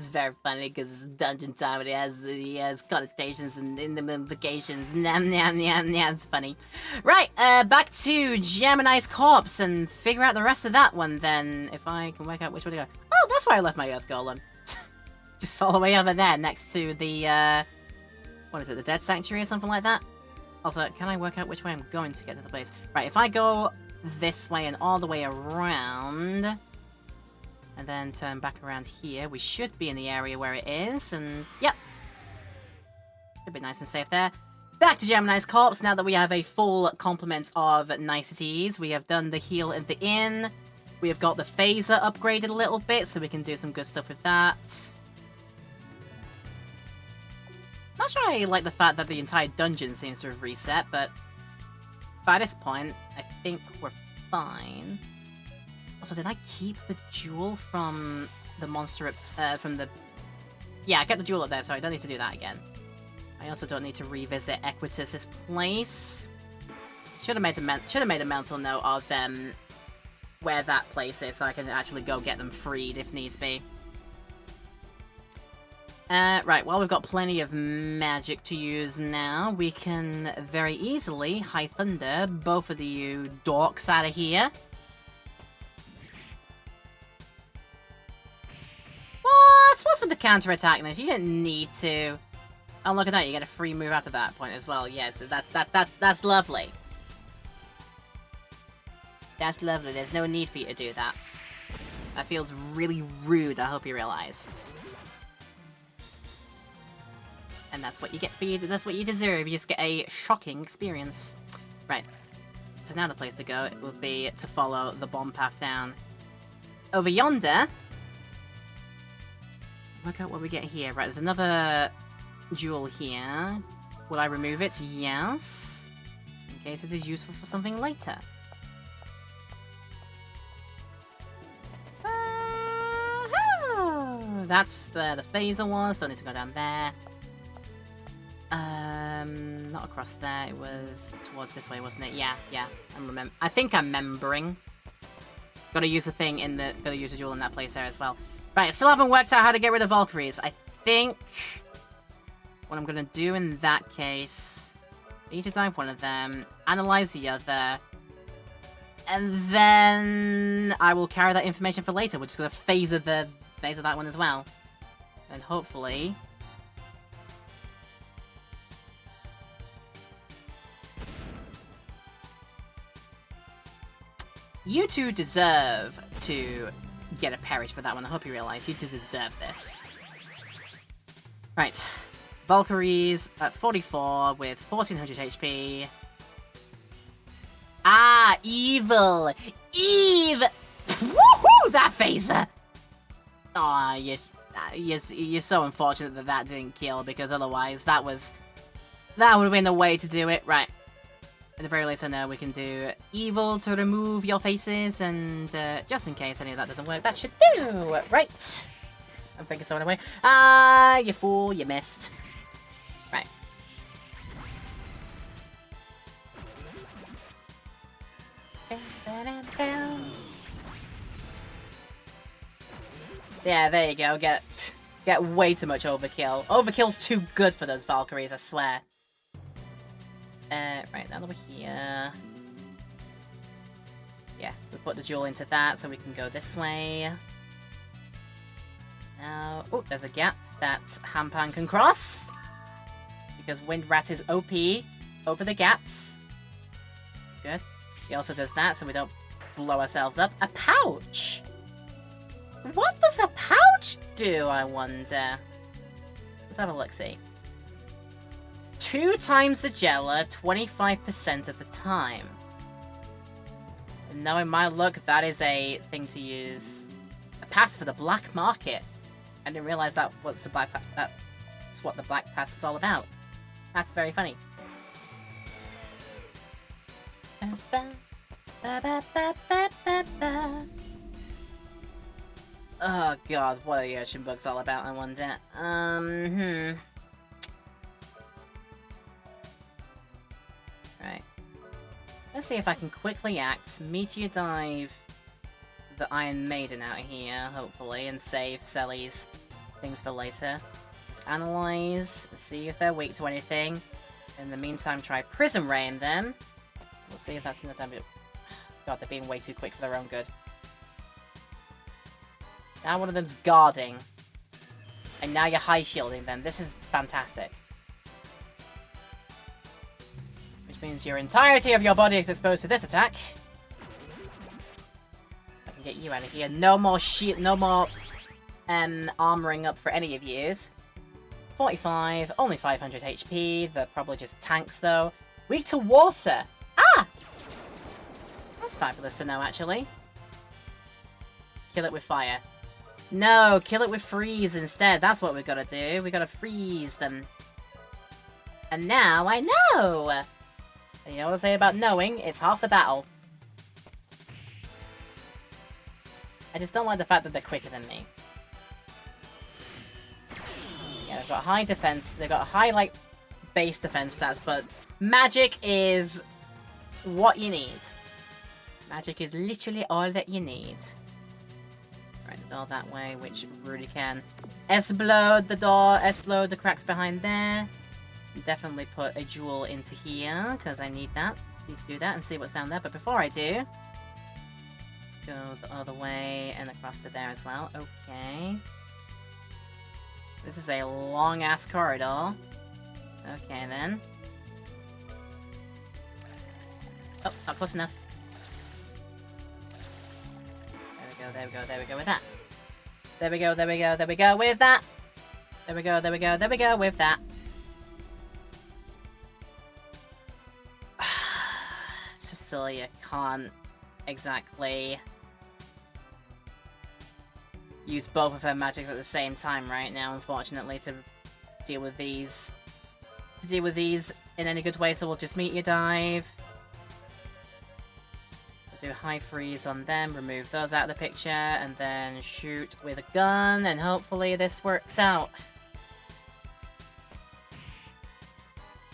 very funny because it's dungeon time. It has connotations and implications. It's funny. Right, back to Gemini's Corpse and figure out the rest of that one then. If I can work out which way to go. Oh, that's where I left my Earth Golem. Just all the way over there next to the, what is it, the Dead Sanctuary or something like that? Also, can I work out which way I'm going to get to the place? Right, if I go this way and all the way around, and then turn back around here, we should be in the area where it is, and yep. Should be nice and safe there. Back to Gemini's Corpse now that we have a full complement of niceties. We have done the heal at the inn. We have got the phaser upgraded a little bit, so we can do some good stuff with that. Not sure I like the fact that the entire dungeon seems to have reset, but by this point, I think we're fine. Also, did I keep the jewel from the monster, from the... Yeah, I kept the jewel up there, so I don't need to do that again. I also don't need to revisit Equitus's place. Should have made a mental note of where that place is, so I can actually go get them freed if needs be. Right, well, we've got plenty of magic to use now. We can very easily High Thunder both of you dorks out of here. What's with the counterattack this? You didn't need to. Oh, look at that, you get a free move after that point as well. Yes, that's lovely. That's lovely, there's no need for you to do that. That feels really rude, I hope you realize. And that's what you get for you. That's what you deserve. You just get a shocking experience. Right. So now the place to go would be to follow the bomb path down. Over yonder. Work out what we get here. Right, there's another jewel here. Will I remove it? Yes. In case it is useful for something later. That's the phaser one, so I need to go down there. Not across there, it was towards this way, wasn't it? Yeah, I think I'm remembering. Gotta use a thing gotta use a jewel in that place there as well. Right, still haven't worked out how to get rid of Valkyries. I think what I'm gonna do in that case, redesign one of them, analyze the other, and then I will carry that information for later. We're just gonna phaser that one as well. And hopefully you two deserve to get a perish for that one. I hope you realize you deserve this. Right. Valkyries at 44 with 1400 HP. Ah, evil! Eve! Woohoo! That phaser! Aw, you're so unfortunate that that didn't kill, because otherwise that would have been the way to do it. Right. At the very least, I know we can do evil to remove your faces, and just in case any of that doesn't work, that should do. Right. I'm thinking so anyway. Ah, you fool, you missed. Right. Yeah, there you go. Get way too much overkill. Overkill's too good for those Valkyries, I swear. Right, now that we're here... Yeah, we put the jewel into that so we can go this way. Now... Oh, there's a gap that Hampan can cross. Because Windrat is OP over the gaps. That's good. He also does that so we don't blow ourselves up. A pouch! What does a pouch do, I wonder? Let's have a look-see. 2 times the Jella, 25% of the time. And knowing my luck, that is a thing to use. A pass for the black market. I didn't realize that's what the black pass is all about. That's very funny. Oh god, what are the Urchin Bugs all about, I wonder? Right. Let's see if I can quickly act, Meteor Dive the Iron Maiden out here, hopefully, and save Selly's things for later. Let's analyze, see if they're weak to anything. In the meantime, try Prism Rain them. We'll see if that's enough time. God, they're being way too quick for their own good. Now one of them's guarding. And now you're high shielding them. This is fantastic. Which means your entirety of your body is exposed to this attack. I can get you out of here. No more armoring up for any of yous. 45, only 500 HP. They're probably just tanks though. Weak to water. Ah! That's fabulous to know, actually. Kill it with fire. No, kill it with freeze instead. That's what we've got to do. We've got to freeze them. And now I know! And you know what I say about knowing? It's half the battle. I just don't like the fact that they're quicker than me. Yeah, they've got high defense. They've got high, like, base defense stats, but magic is what you need. Magic is literally all that you need. Right, the door that way, which Rudy can explode the door, explode the cracks behind there. Definitely put a jewel into here, because I need that. Need to do that and see what's down there. But before I do, let's go the other way and across to there as well. Okay. This is a long-ass corridor. Okay, then. Oh, not close enough. There we go, there we go with that. There we go, there we go, there we go with that. There we go, there we go, there we go with that. Cecilia can't exactly use both of her magics at the same time right now, unfortunately, to deal with these. In any good way, so we'll just Meteor Dive. Do high freeze on them, remove those out of the picture, and then shoot with a gun, and hopefully this works out.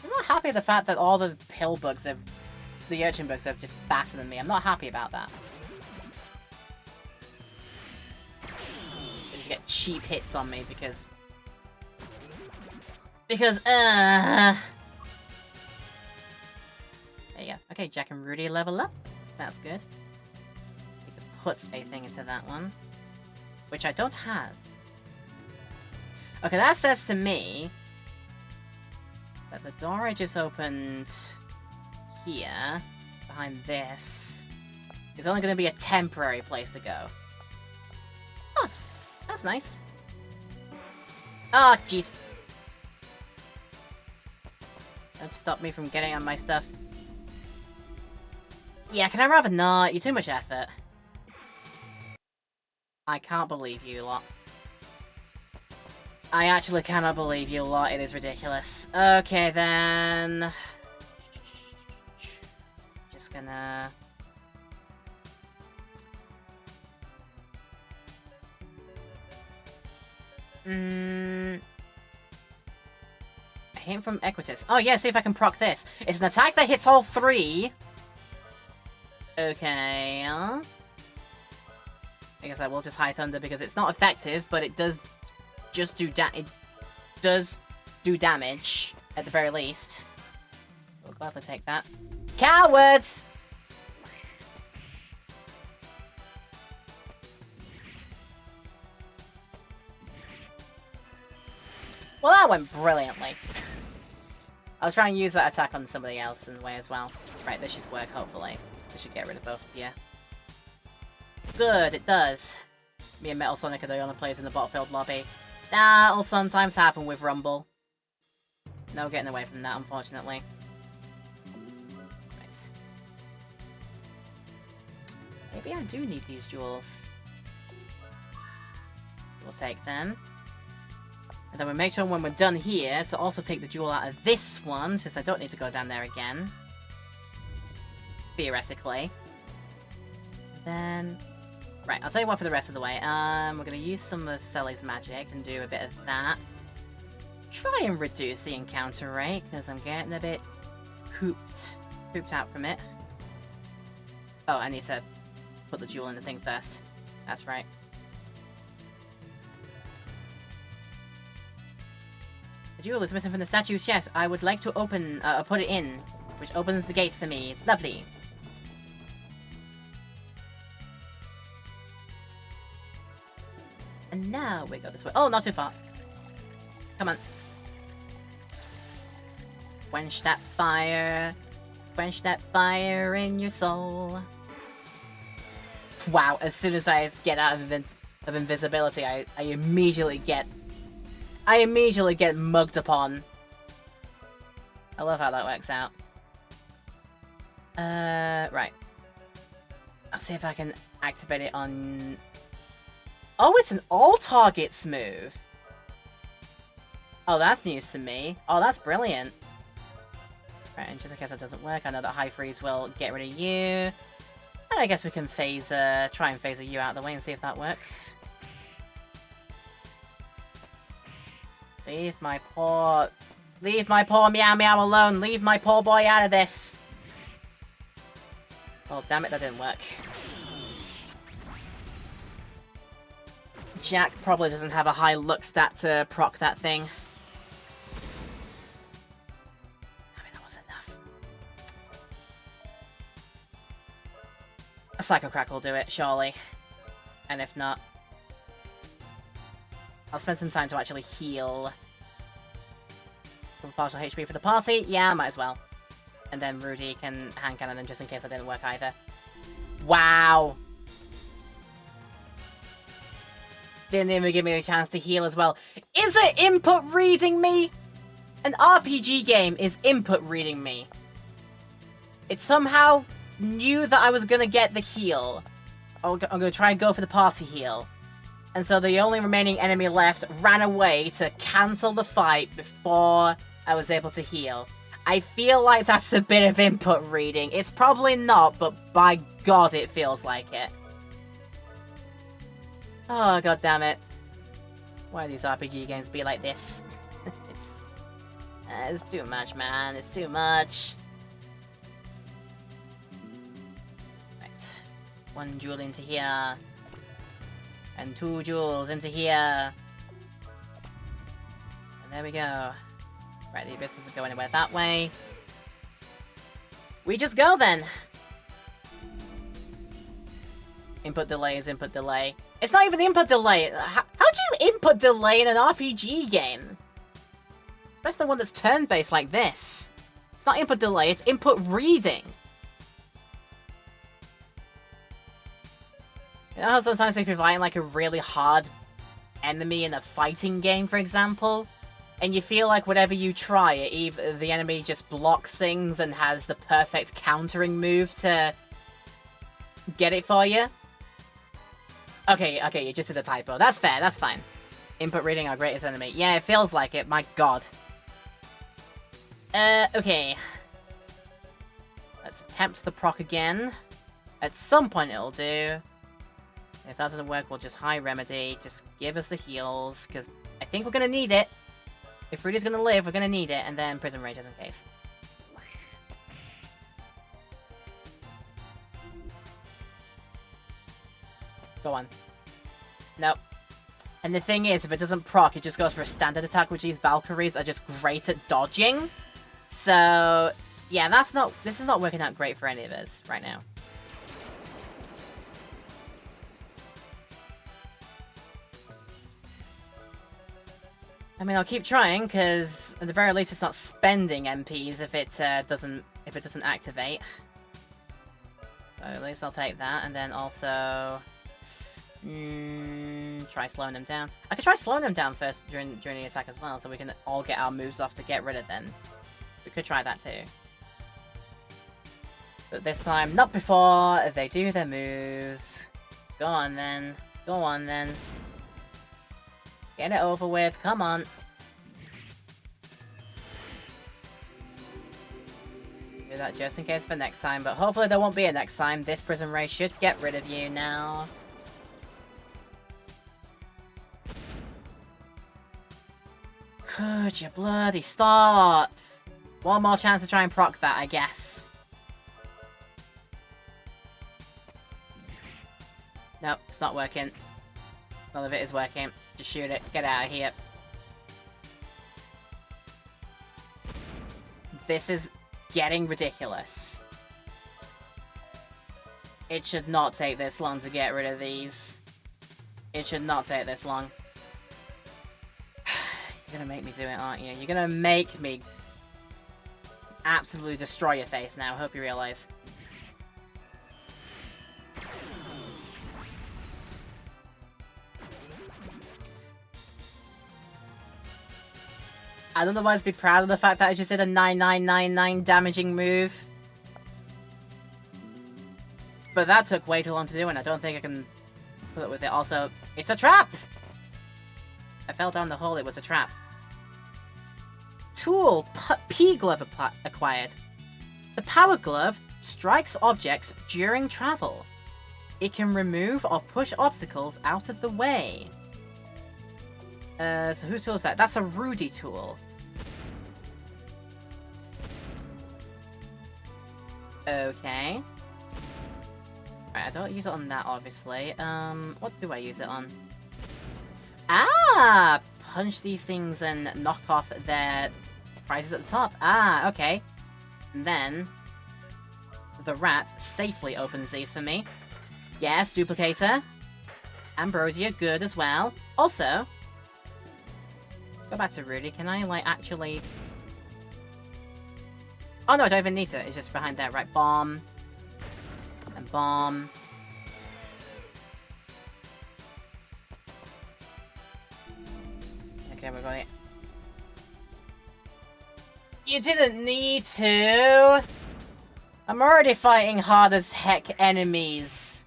I'm not happy with the fact that all the pill bugs have, the urchin bugs are just faster than me. I'm not happy about that. They just get cheap hits on me because there you go. Okay, Jack and Rudy level up. That's good. Need to put a thing into that one. Which I don't have. Okay, that says to me that the door I just opened here, behind this, is only going to be a temporary place to go. That's nice. Oh, jeez. Don't stop me from getting on my stuff. Yeah, can I rather not? You're too much effort. I can't believe you lot. I actually cannot believe you lot. It is ridiculous. Okay, then. Just gonna... A hint from Equitus. Oh yeah, see if I can proc this. It's an attack that hits all 3. Okay. I guess I will just High Thunder because it's not effective, but it does just do damage at the very least. We'll gladly take that. Cowards! Well, that went brilliantly. I'll try and use that attack on somebody else in a way as well. Right, this should work, hopefully. This should get rid of both of you. Good, it does. Me and Metal Sonic are the only players in the Battlefield lobby. That'll sometimes happen with Rumble. No getting away from that, unfortunately. Right. Maybe I do need these jewels. So we'll take them. And then we'll make sure when we're done here to also take the jewel out of this one, since I don't need to go down there again. Theoretically. Then... Right, I'll tell you what for the rest of the way. We're going to use some of Selly's magic and do a bit of that. Try and reduce the encounter rate, because I'm getting a bit pooped out from it. Oh, I need to put the jewel in the thing first. That's right. The jewel is missing from the statue's chest. I would like to open, put it in, which opens the gate for me. Lovely. And now we go this way. Oh, not too far. Come on. Quench that fire. Quench that fire in your soul. Wow, as soon as I get out of invisibility, I immediately get mugged upon. I love how that works out. Right. I'll see if I can activate it on... Oh, it's an all-targets move. Oh, that's news to me. Oh, that's brilliant. Right, and just in case that doesn't work, I know that High Freeze will get rid of you. And I guess we can try and phaser you out of the way and see if that works. Leave my poor Meow Meow alone. Leave my poor boy out of this. Oh, damn it, that didn't work. Jack probably doesn't have a high luck stat to proc that thing. I mean, that was enough. A Psycho Crack will do it, surely. And if not... I'll spend some time to actually heal. Some partial HP for the party? Yeah, might as well. And then Rudy can hand cannon them just in case that didn't work either. Wow! Didn't even give me a chance to heal as well. Is it input reading me? An RPG game is input reading me. It somehow knew that I was gonna get the heal. I'm gonna try and go for the party heal. And so the only remaining enemy left ran away to cancel the fight before I was able to heal. I feel like that's a bit of input reading. It's probably not, but by God it feels like it. Oh, god damn it. Why do these RPG games be like this? It's too much, man. It's too much. Right. 1 jewel into here. And 2 jewels into here. And there we go. Right, the abyss doesn't go anywhere that way. We just go then. Input delay is input delay. It's not even input delay. How do you input delay in an RPG game? Especially one that's turn-based like this. It's not input delay, it's input reading. You know how sometimes if you're fighting like a really hard enemy in a fighting game, for example, and you feel like whatever you try, either the enemy just blocks things and has the perfect countering move to get it for you. Okay, you just did a typo. That's fair, that's fine. Input reading our greatest enemy. Yeah, it feels like it, my god. Okay. Let's attempt the proc again. At some point it'll do. If that doesn't work, we'll just high remedy. Just give us the heals, because I think we're gonna need it. If Rudy's gonna live, we're gonna need it, and then Prison Rage just in case. Go on. Nope. And the thing is, if it doesn't proc, it just goes for a standard attack, which these Valkyries are just great at dodging. So, yeah, this is not working out great for any of us right now. I mean, I'll keep trying, because at the very least it's not spending MPs if it doesn't activate. So at least I'll take that, and then also... try slowing them down. I could try slowing them down first during the attack as well, so we can all get our moves off to get rid of them. We could try that too. But this time, not before they do their moves. Go on then. Go on then. Get it over with, come on. Do that just in case for next time, but hopefully there won't be a next time. This Prison Ray should get rid of you now. Could you bloody stop? One more chance to try and proc that, I guess. Nope, it's not working. None of it is working. Just shoot it. Get out of here. This is getting ridiculous. It should not take this long to get rid of these. It should not take this long. You're gonna make me do it, aren't you? You're gonna make me absolutely destroy your face now. Hope you realize. I'd otherwise be proud of the fact that I just did a 9999 damaging move. But that took way too long to do, and I don't think I can put it with it. Also, it's a trap! I fell down the hole, it was a trap. Tool, P-Glove acquired. The Power Glove strikes objects during travel. It can remove or push obstacles out of the way. So whose tool is that? That's a Rudy tool. Okay. Right, I don't use it on that, obviously. What do I use it on? Ah! Punch these things and knock off their prizes at the top. Ah, okay. And then the rat safely opens these for me. Yes, Duplicator. Ambrosia, good as well. Also, go back to Rudy. Can I, like, actually... Oh, no, I don't even need to. It's just behind there. Right, bomb. And bomb. Okay, we got it. You didn't need to! I'm already fighting hard as heck enemies.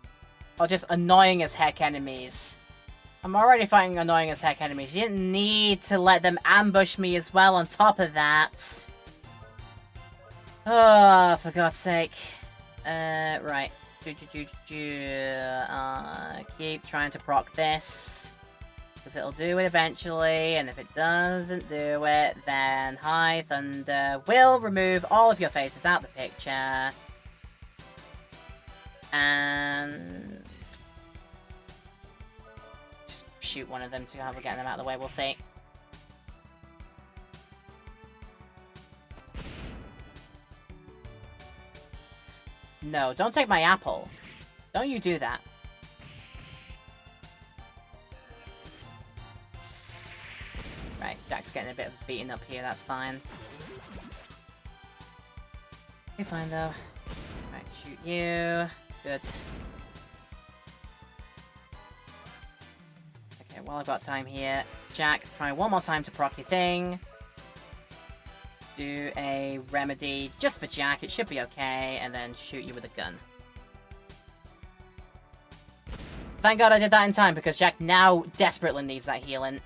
Or just annoying as heck enemies. I'm already fighting annoying as heck enemies. You didn't need to let them ambush me as well on top of that. Oh, for God's sake. Right. Keep trying to proc this. Because it'll do it eventually, and if it doesn't do it, then High Thunder will remove all of your faces out the picture. And... just shoot one of them to have a getting them out of the way, we'll see. No, don't take my apple. Don't you do that. Right, Jack's getting a bit of beaten up here, that's fine. You're fine though. Right, shoot you. Good. Okay, while I've got time here, Jack, try one more time to proc your thing. Do a remedy just for Jack, it should be okay, and then shoot you with a gun. Thank God I did that in time, because Jack now desperately needs that healing.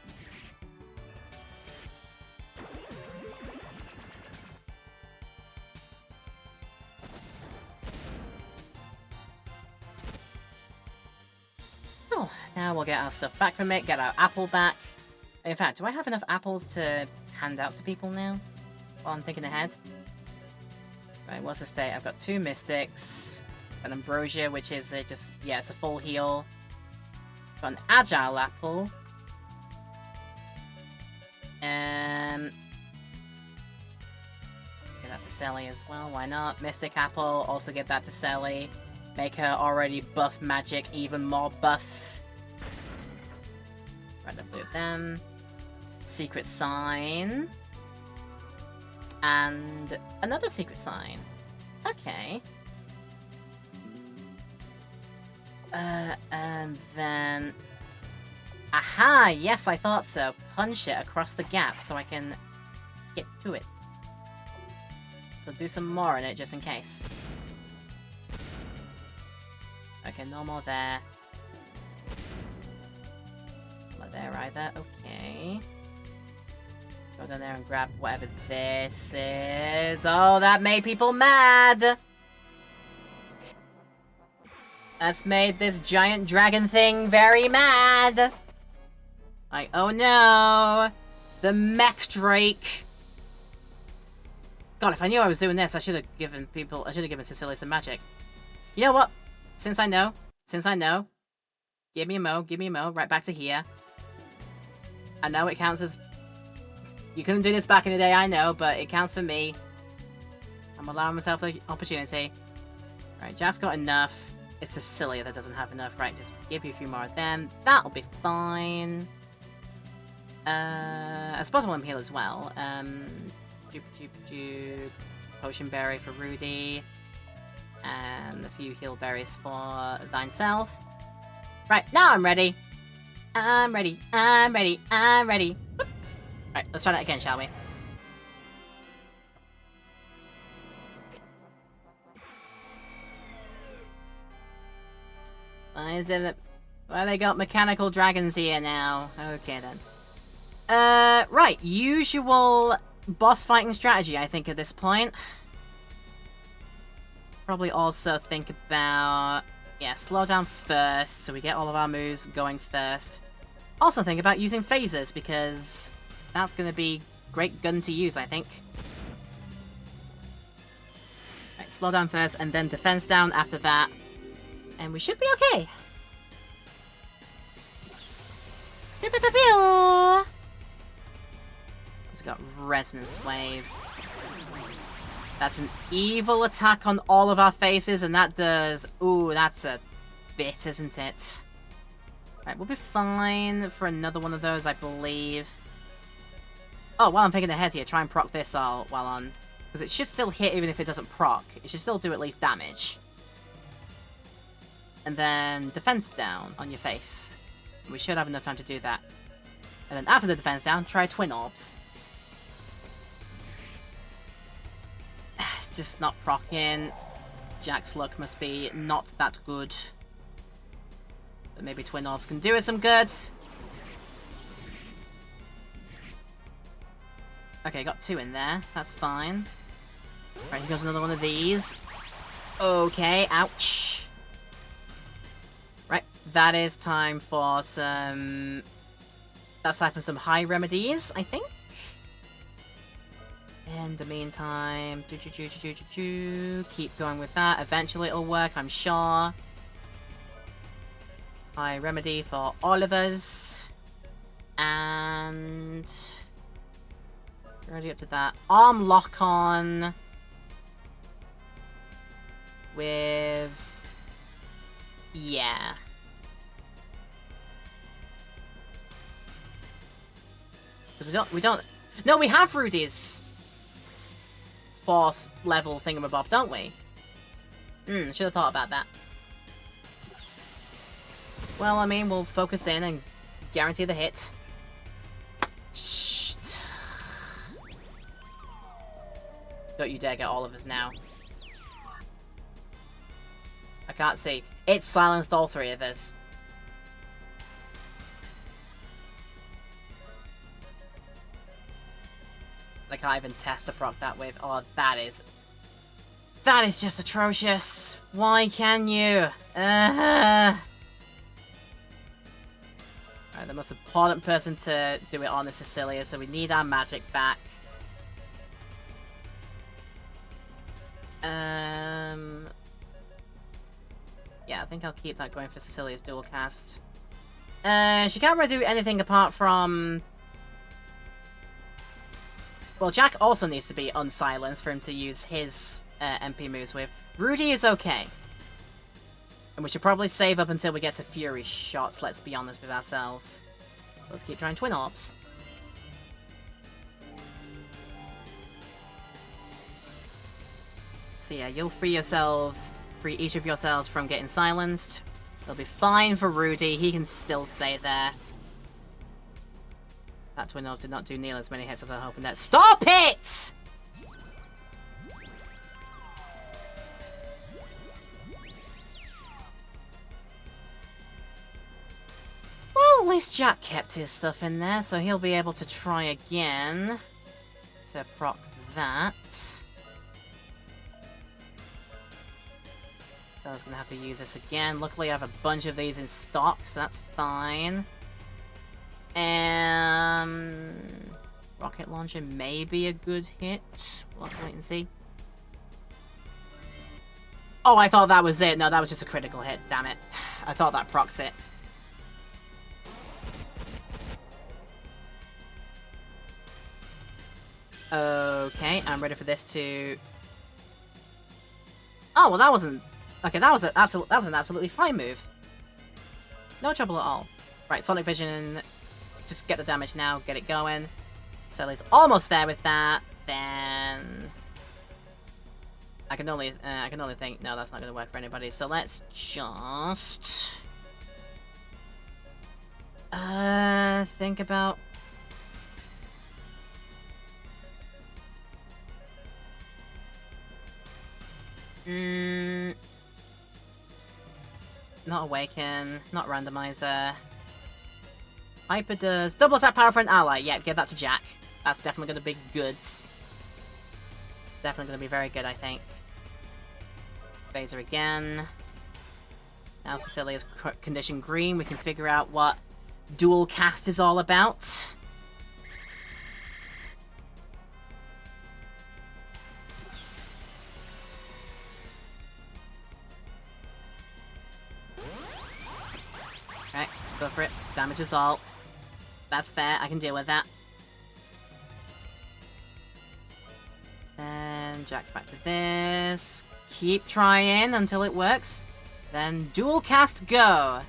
Well, now we'll get our stuff back from it, get our apple back. In fact, do I have enough apples to hand out to people now? While I'm thinking ahead. Right, what's the state? I've got 2 mystics, an ambrosia, which is just, yeah, it's a full heal. Got an agile apple. Give that to Sally as well, why not? Mystic apple, also give that to Sally. Make her already buff magic even more buff. Red and blue of them. Secret sign. And another secret sign. Okay. And then... Aha! Yes, I thought so. Punch it across the gap so I can get to it. So do some more in it just in case. Okay, no more there. No more there either. Okay. Go down there and grab whatever this is. Oh, that made people mad! That's made this giant dragon thing very mad! Like, oh no! The mech drake! God, if I knew I was doing this, I should have given Cecilia some magic. You know what? Since I know, give me a mo, right back to here. I know it counts as... You couldn't do this back in the day, I know, but it counts for me. I'm allowing myself the opportunity. Right, Jack's got enough. It's Cecilia that doesn't have enough. Right, just give you a few more of them. That'll be fine. I suppose I want him heal as well. Potion berry for Rudy. And a few heal berries for thine self. Right, now I'm ready. I'm ready. Whoop. Right, let's try that again, shall we? Why is it... Why they got mechanical dragons here now? Okay, then. Right. Usual boss fighting strategy, I think, at this point. Probably also think about... Yeah, slow down first, so we get all of our moves going first. Also think about using phasers, because that's going to be great gun to use, I think. Right, slow down first, and then defense down after that. And we should be okay. Pew, pew, pew, pew. It's got Resonance Wave. That's an evil attack on all of our faces, and that does... Ooh, that's a bit, isn't it? Right, we'll be fine for another one of those, I believe. Oh, while I'm thinking ahead here, try and proc this all while on... Because it should still hit even if it doesn't proc. It should still do at least damage. And then defense down on your face. We should have enough time to do that. And then after the defense down, try Twin Orbs. It's just not proccing. Jack's luck must be not that good. But maybe Twin Orbs can do us some good. Okay, got 2 in there. That's fine. Right, here goes another one of these. Okay, ouch. Right, that is time for some... That's time for some high remedies, I think. In the meantime, keep going with that. Eventually it'll work, I'm sure. High remedy for all of us. And... Already up to that. Arm lock on. With... Yeah. Because we don't... No, we have Rudy's 4th level thingamabob, don't we? Should have thought about that. Well, I mean, we'll focus in and guarantee the hit. Shh. Don't you dare get all of us now. I can't see. It silenced all three of us. I can't even test to proc that with. Oh, that is just atrocious. Why can you? Right, the most important person to do it on is Cecilia, so we need our magic back. Yeah, I think I'll keep that going for Cecilia's dual cast. She can't really do anything apart from... Well, Jack also needs to be unsilenced for him to use his MP moves with. Rudy is okay. And we should probably save up until we get to Fury shots, let's be honest with ourselves. Let's keep trying Twin Orbs. So yeah, you'll free each of yourselves from getting silenced. It'll be fine for Rudy, he can still stay there. That Twin Orbs did not do nearly as many hits as I was hoping that. Stop it! Well, at least Jack kept his stuff in there, so he'll be able to try again to proc that. So I was going to have to use this again. Luckily, I have a bunch of these in stock, so that's fine. Rocket launcher may be a good hit. We'll have to wait and see. Oh, I thought that was it. No, that was just a critical hit. Damn it. I thought that procs it. Okay, I'm ready for this to... Oh, well that wasn't... Okay, that was an absolutely fine move. No trouble at all. Right, Sonic Vision... Just get the damage now, get it going. Sally's almost there with that. Then I can only think, no, that's not going to work for anybody. So let's just think about. Not Awaken, not Randomizer. Hyper does double attack power for an ally. Yeah, give that to Jack. That's definitely going to be good. It's definitely going to be very good, I think. Phaser again. Now Cecilia's condition green. We can figure out what dual cast is all about. Alright, go for it. Damage assault. That's fair, I can deal with that. Then Jack's back to this. Keep trying until it works. Then dual cast go.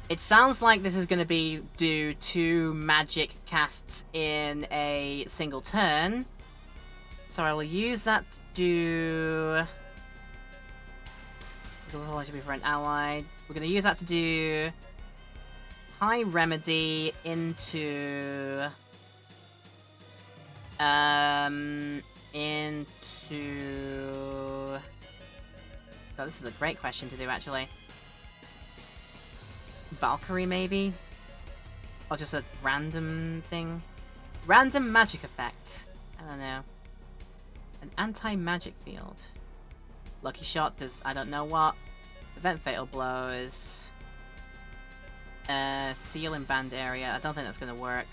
It sounds like this is going to be do 2 magic casts in a single turn. So I will use that to do... Should be for an ally. We're going to use that to do... High Remedy into... God, this is a great question to do, actually. Valkyrie, maybe? Or just a random thing? Random magic effect. I don't know. An anti-magic field. Lucky Shot does I don't know what. Prevent Fatal Blows. Seal in band area. I don't think that's gonna work.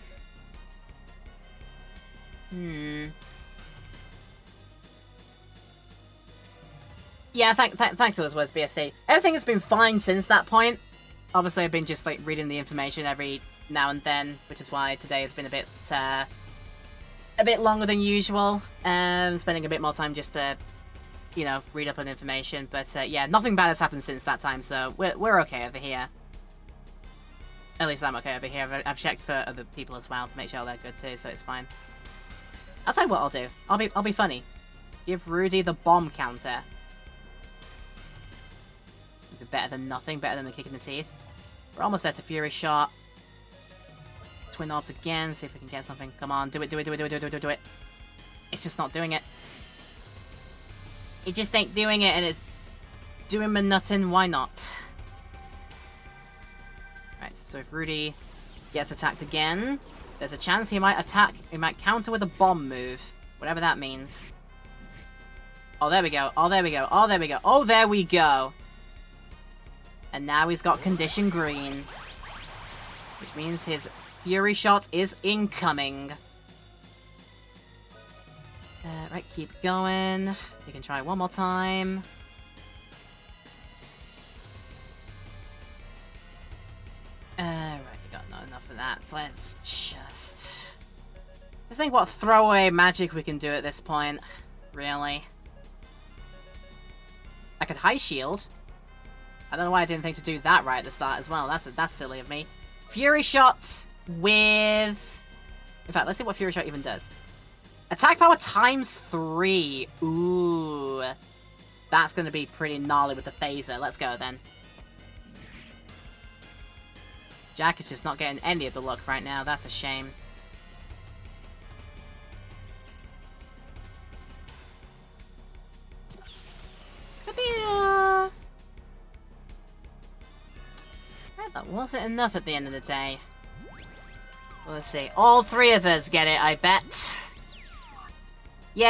Yeah, thanks for those words, BSC. Everything has been fine since that point. Obviously, I've been just like reading the information every now and then, which is why today has been a bit longer than usual. Spending a bit more time just to, you know, read up on information. But yeah, nothing bad has happened since that time, so we're okay over here. At least I'm okay over here. I've checked for other people as well to make sure they're good too, so it's fine. I'll tell you what I'll do. I'll be funny. Give Rudy the bomb counter. Be better than nothing. Better than the kick in the teeth. We're almost there to Fury Shot. Twin Orbs again, see if we can get something. Come on, do it, do it, do it, do it, do it, do it, do it. It's just not doing it. It just ain't doing it, and it's doing me nothing. Why not? Right, so if Rudy gets attacked again, there's a chance he might attack, he might counter with a bomb move. Whatever that means. Oh, there we go. Oh, there we go. Oh, there we go. Oh, there we go. And now he's got Condition Green. Which means his Fury Shot is incoming. Right, keep going. We can try one more time. Right, we got not enough of that. So let's just... Let's think what throwaway magic we can do at this point. Really. I could High Shield. I don't know why I didn't think to do that right at the start as well. That's silly of me. Fury Shot with... In fact, let's see what Fury Shot even does. Attack power times 3. Ooh. That's going to be pretty gnarly with the phaser. Let's go then. Jack is just not getting any of the luck right now. That's a shame. Right, that wasn't enough at the end of the day. Let's see. All 3 of us get it, I bet. Yay!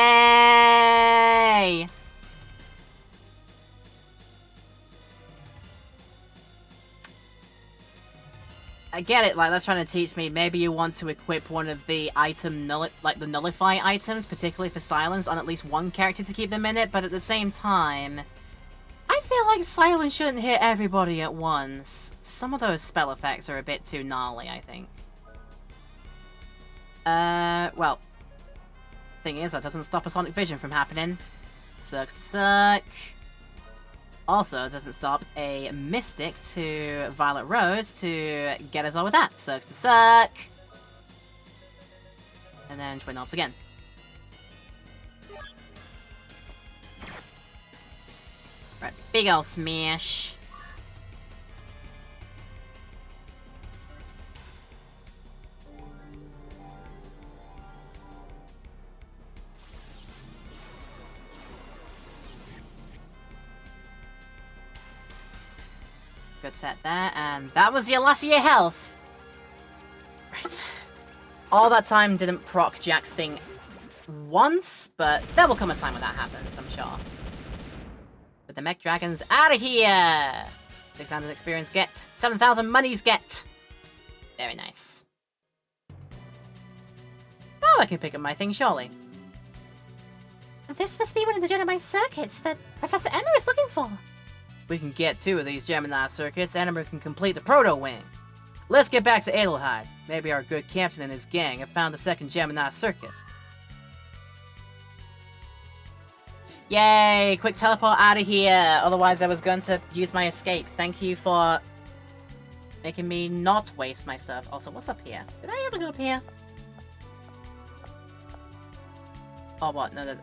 I get it, like, that's trying to teach me, maybe you want to equip one of the item, like, the nullify items, particularly for Silence, on at least one character to keep them in it, but at the same time, I feel like Silence shouldn't hit everybody at once. Some of those spell effects are a bit too gnarly, I think. Well, thing is, that doesn't stop a Sonic Vision from happening. Sucks to suck. Also, it doesn't stop a Mystic to Violet Rose to get us all with that. Sucks to suck. And then Twin Orbs again. Right, big ol' smash. Good set there, and that was your last of your health. Right. All that time didn't proc Jack's thing once, but there will come a time when that happens, I'm sure. But the Mech Dragon's out of here! 600 experience get, 7,000 monies get! Very nice. Now I can pick up my thing, surely. This must be one of the Jedi circuits that Professor Emma is looking for. We can get 2 of these Gemini circuits, and we can complete the Proto Wing. Let's get back to Adelheid. Maybe our good captain and his gang have found the second Gemini circuit. Yay! Quick teleport out of here! Otherwise I was going to use my escape. Thank you for making me not waste my stuff. Also, what's up here? Did I ever go up here? Oh, what? No.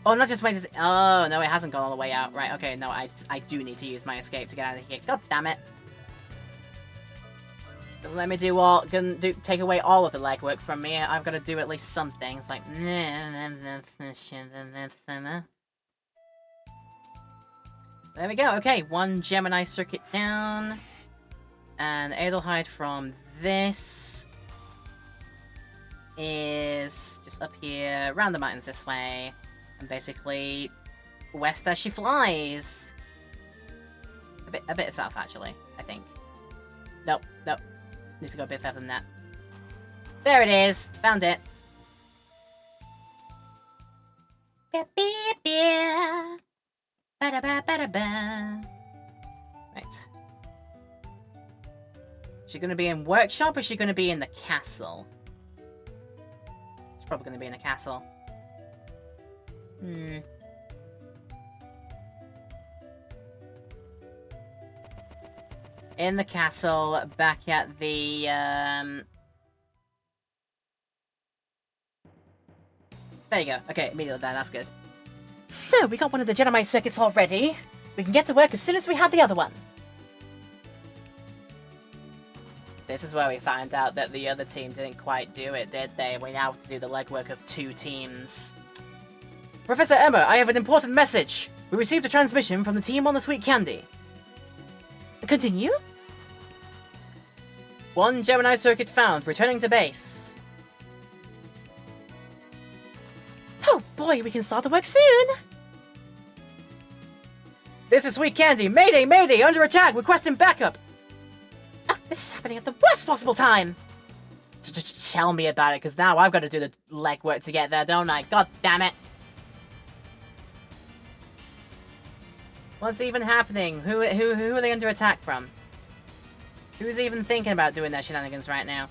Oh, not just wait to... Oh, no, it hasn't gone all the way out. Right, okay, no, I do need to use my escape to get out of here. God damn it. Let me take away all of the legwork from me. I've got to do at least something. It's like... There we go. Okay, 1 Gemini circuit down. And Adelheid from this is just up here, around the mountains this way. And basically, west as she flies. A bit south, actually, I think. Nope. Needs to go a bit further than that. There it is! Found it! Right. Is she gonna be in workshop or is she gonna be in the castle? She's probably gonna be in the castle. In the castle, back at the, There you go. Okay, immediately there, that's good. So, we got one of the Jedi circuits already. We can get to work as soon as we have the other one. This is where we find out that the other team didn't quite do it, did they? We now have to do the legwork of 2 teams. Professor Emma, I have an important message. We received a transmission from the team on the Sweet Candy. Continue? 1 Gemini circuit found, returning to base. Oh boy, we can start the work soon! This is Sweet Candy. Mayday, mayday, under attack, requesting backup. Oh, this is happening at the worst possible time! Just tell me about it, because now I've got to do the legwork to get there, don't I? God damn it! What's even happening? Who are they under attack from? Who's even thinking about doing their shenanigans right now?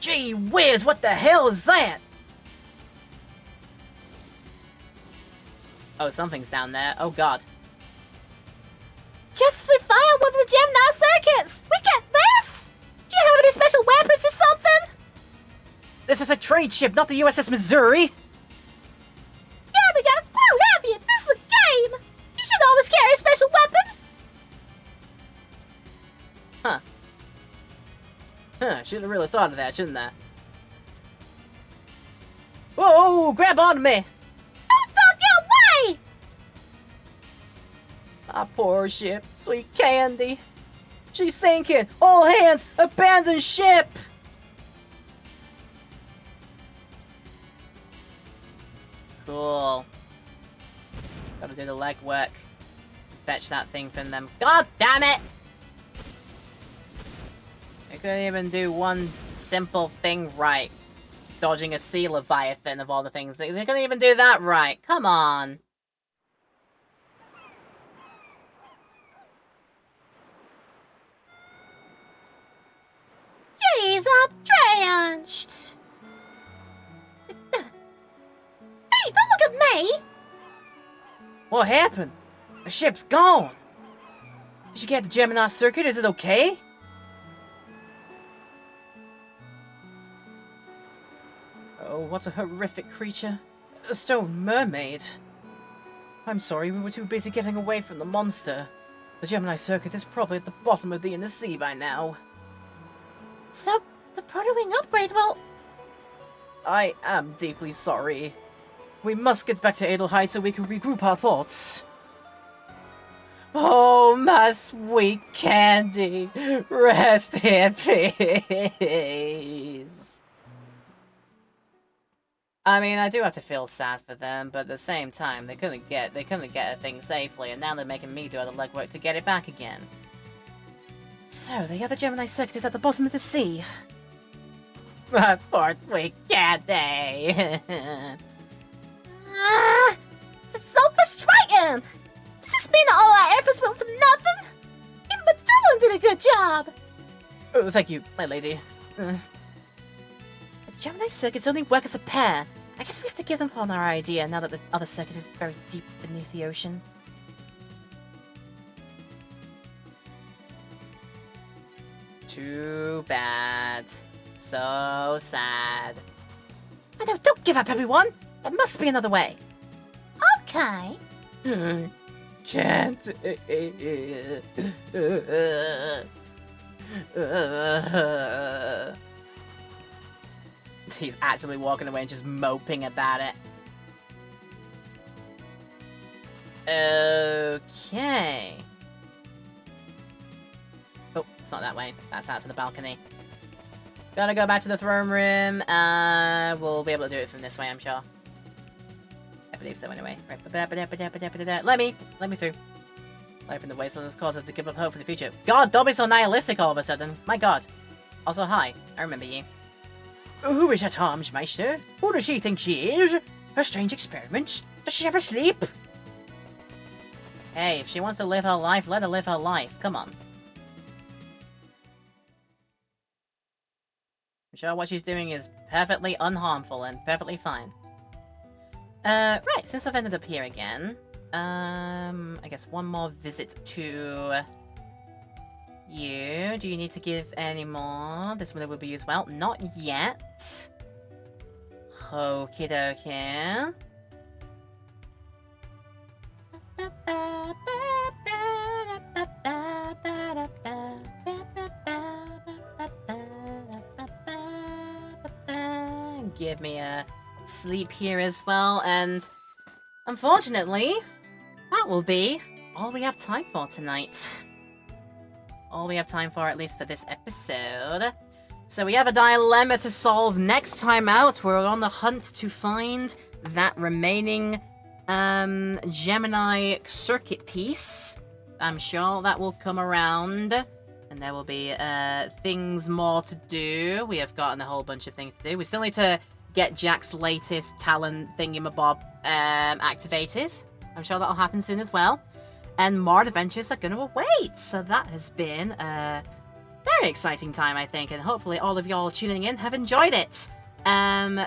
Gee whiz, what the hell is that? Oh, something's down there. Oh god. Just as we fire one of the Gemini circuits! We get this! Do you have any special weapons or something? This is a trade ship, not the USS Missouri. You haven't got a clue, have you? This is a game! You should always carry a special weapon! Huh. Huh, should have really thought of that, shouldn't I? Whoa, grab onto me! Don't talk your way! My poor ship, Sweet Candy. She's sinking! All hands, abandon ship! Cool. Gotta do the legwork. Fetch that thing from them. God damn it! They couldn't even do one simple thing right. Dodging a sea leviathan of all the things. They couldn't even do that right. Come on. Jeez, I'm drenched! Hey, don't look at me! What happened? The ship's gone! Did you get the Gemini circuit? Is it okay? Oh, what a horrific creature. A stone mermaid. I'm sorry, we were too busy getting away from the monster. The Gemini circuit is probably at the bottom of the inner sea by now. So, the proto-wing upgrade, well... I am deeply sorry. We must get back to Adelheid so we can regroup our thoughts. Oh, my Sweet Candy, rest in peace. I mean, I do have to feel sad for them, but at the same time, they couldn't get a thing safely, and now they're making me do all the legwork to get it back again. So, the other Gemini circuit is at the bottom of the sea. My poor Sweet Candy. This is so frustrating! Does this mean that all our efforts went for nothing? Even Magellan did a good job! Oh, thank you, my lady. The Gemini circuits only work as a pair. I guess we have to give them up on our idea now that the other circuit is buried deep beneath the ocean. Too bad. So sad. I know, don't give up, everyone! There must be another way. Okay. Can't. He's actually walking away and just moping about it. Okay. Oh, it's not that way. That's out to the balcony. Gotta go back to the throne room. We'll be able to do it from this way, I'm sure. I believe so, anyway. Right. Let me through. Life in the wasteland has caused us to give up hope for the future. God, don't be so nihilistic all of a sudden. My god. Also, hi. I remember you. Who is that Arms Meister? Who does she think she is? Her strange experiments? Does she ever sleep? Hey, if she wants to live her life, let her live her life. Come on. I'm sure what she's doing is perfectly unharmful and perfectly fine. Right, since I've ended up here again, I guess one more visit to you. Do you need to give any more? This one will be used well. Not yet. Okie dokie. give me a sleep here as well. And unfortunately, that will be all we have time for tonight. All we have time for, at least for this episode. So we have a dilemma to solve next time out. We're on the hunt to find that remaining Gemini circuit piece. I'm sure that will come around, and there will be things more to do. We have gotten a whole bunch of things to do. We still need to get Jack's latest talent thingamabob activated. I'm sure that'll happen soon as well. And more adventures are going to await. So that has been a very exciting time, I think, and hopefully all of y'all tuning in have enjoyed it.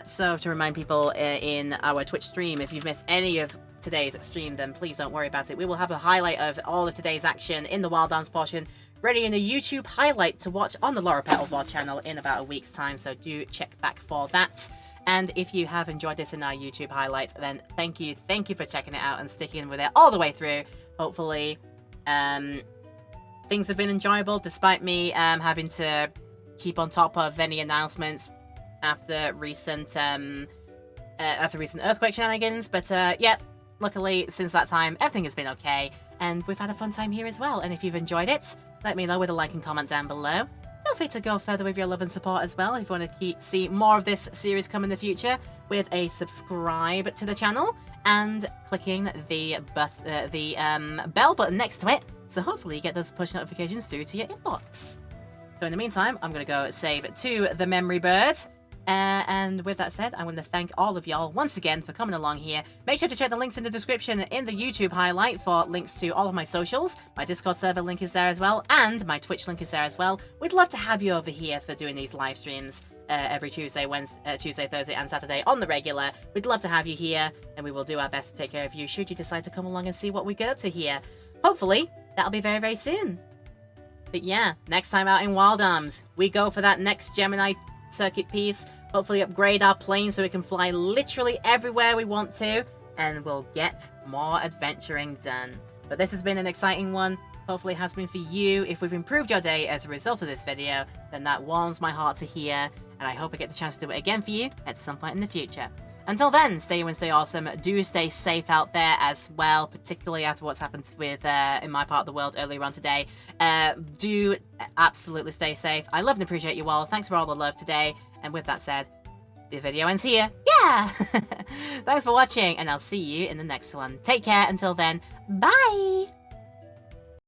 So to remind people in our Twitch stream, if you've missed any of today's stream, then please don't worry about it. We will have a highlight of all of today's action in the Wild Dance portion ready in a YouTube highlight to watch on the Laura Petal VOD channel in about a week's time, so do check back for that. And if you have enjoyed this in our YouTube highlights, then thank you for checking it out and sticking with it all the way through. Hopefully things have been enjoyable despite me having to keep on top of any announcements after recent earthquake shenanigans. But yeah, luckily since that time everything has been okay, and we've had a fun time here as well. And if you've enjoyed it, let me know with a like and comment down below. Feel free to go further with your love and support as well if you want to see more of this series come in the future, with a subscribe to the channel and clicking the bell button next to it, so hopefully you get those push notifications through to your inbox. So in the meantime, I'm going to go save to the memory bird. And with that said, I'm going to thank all of y'all once again for coming along here. Make sure to check the links in the description in the YouTube highlight for links to all of my socials. My Discord server link is there as well, and my Twitch link is there as well. We'd love to have you over here for doing these live streams every Tuesday, Thursday, and Saturday on the regular. We'd love to have you here, and we will do our best to take care of you should you decide to come along and see what we get up to here. Hopefully, that'll be very, very soon. But yeah, next time out in Wild Arms, we go for that next Gemini circuit piece, hopefully upgrade our plane so we can fly literally everywhere we want to, and we'll get more adventuring done. But this has been an exciting one. Hopefully it has been for you. If we've improved your day as a result of this video, then that warms my heart to hear, and I hope I get the chance to do it again for you at some point in the future. Until then, stay you and stay awesome. Do stay safe out there as well, particularly after what's happened with in my part of the world earlier on today. Do absolutely stay safe. I love and appreciate you all. Thanks for all the love today. And with that said, the video ends here. Yeah! Thanks for watching, and I'll see you in the next one. Take care until then. Bye!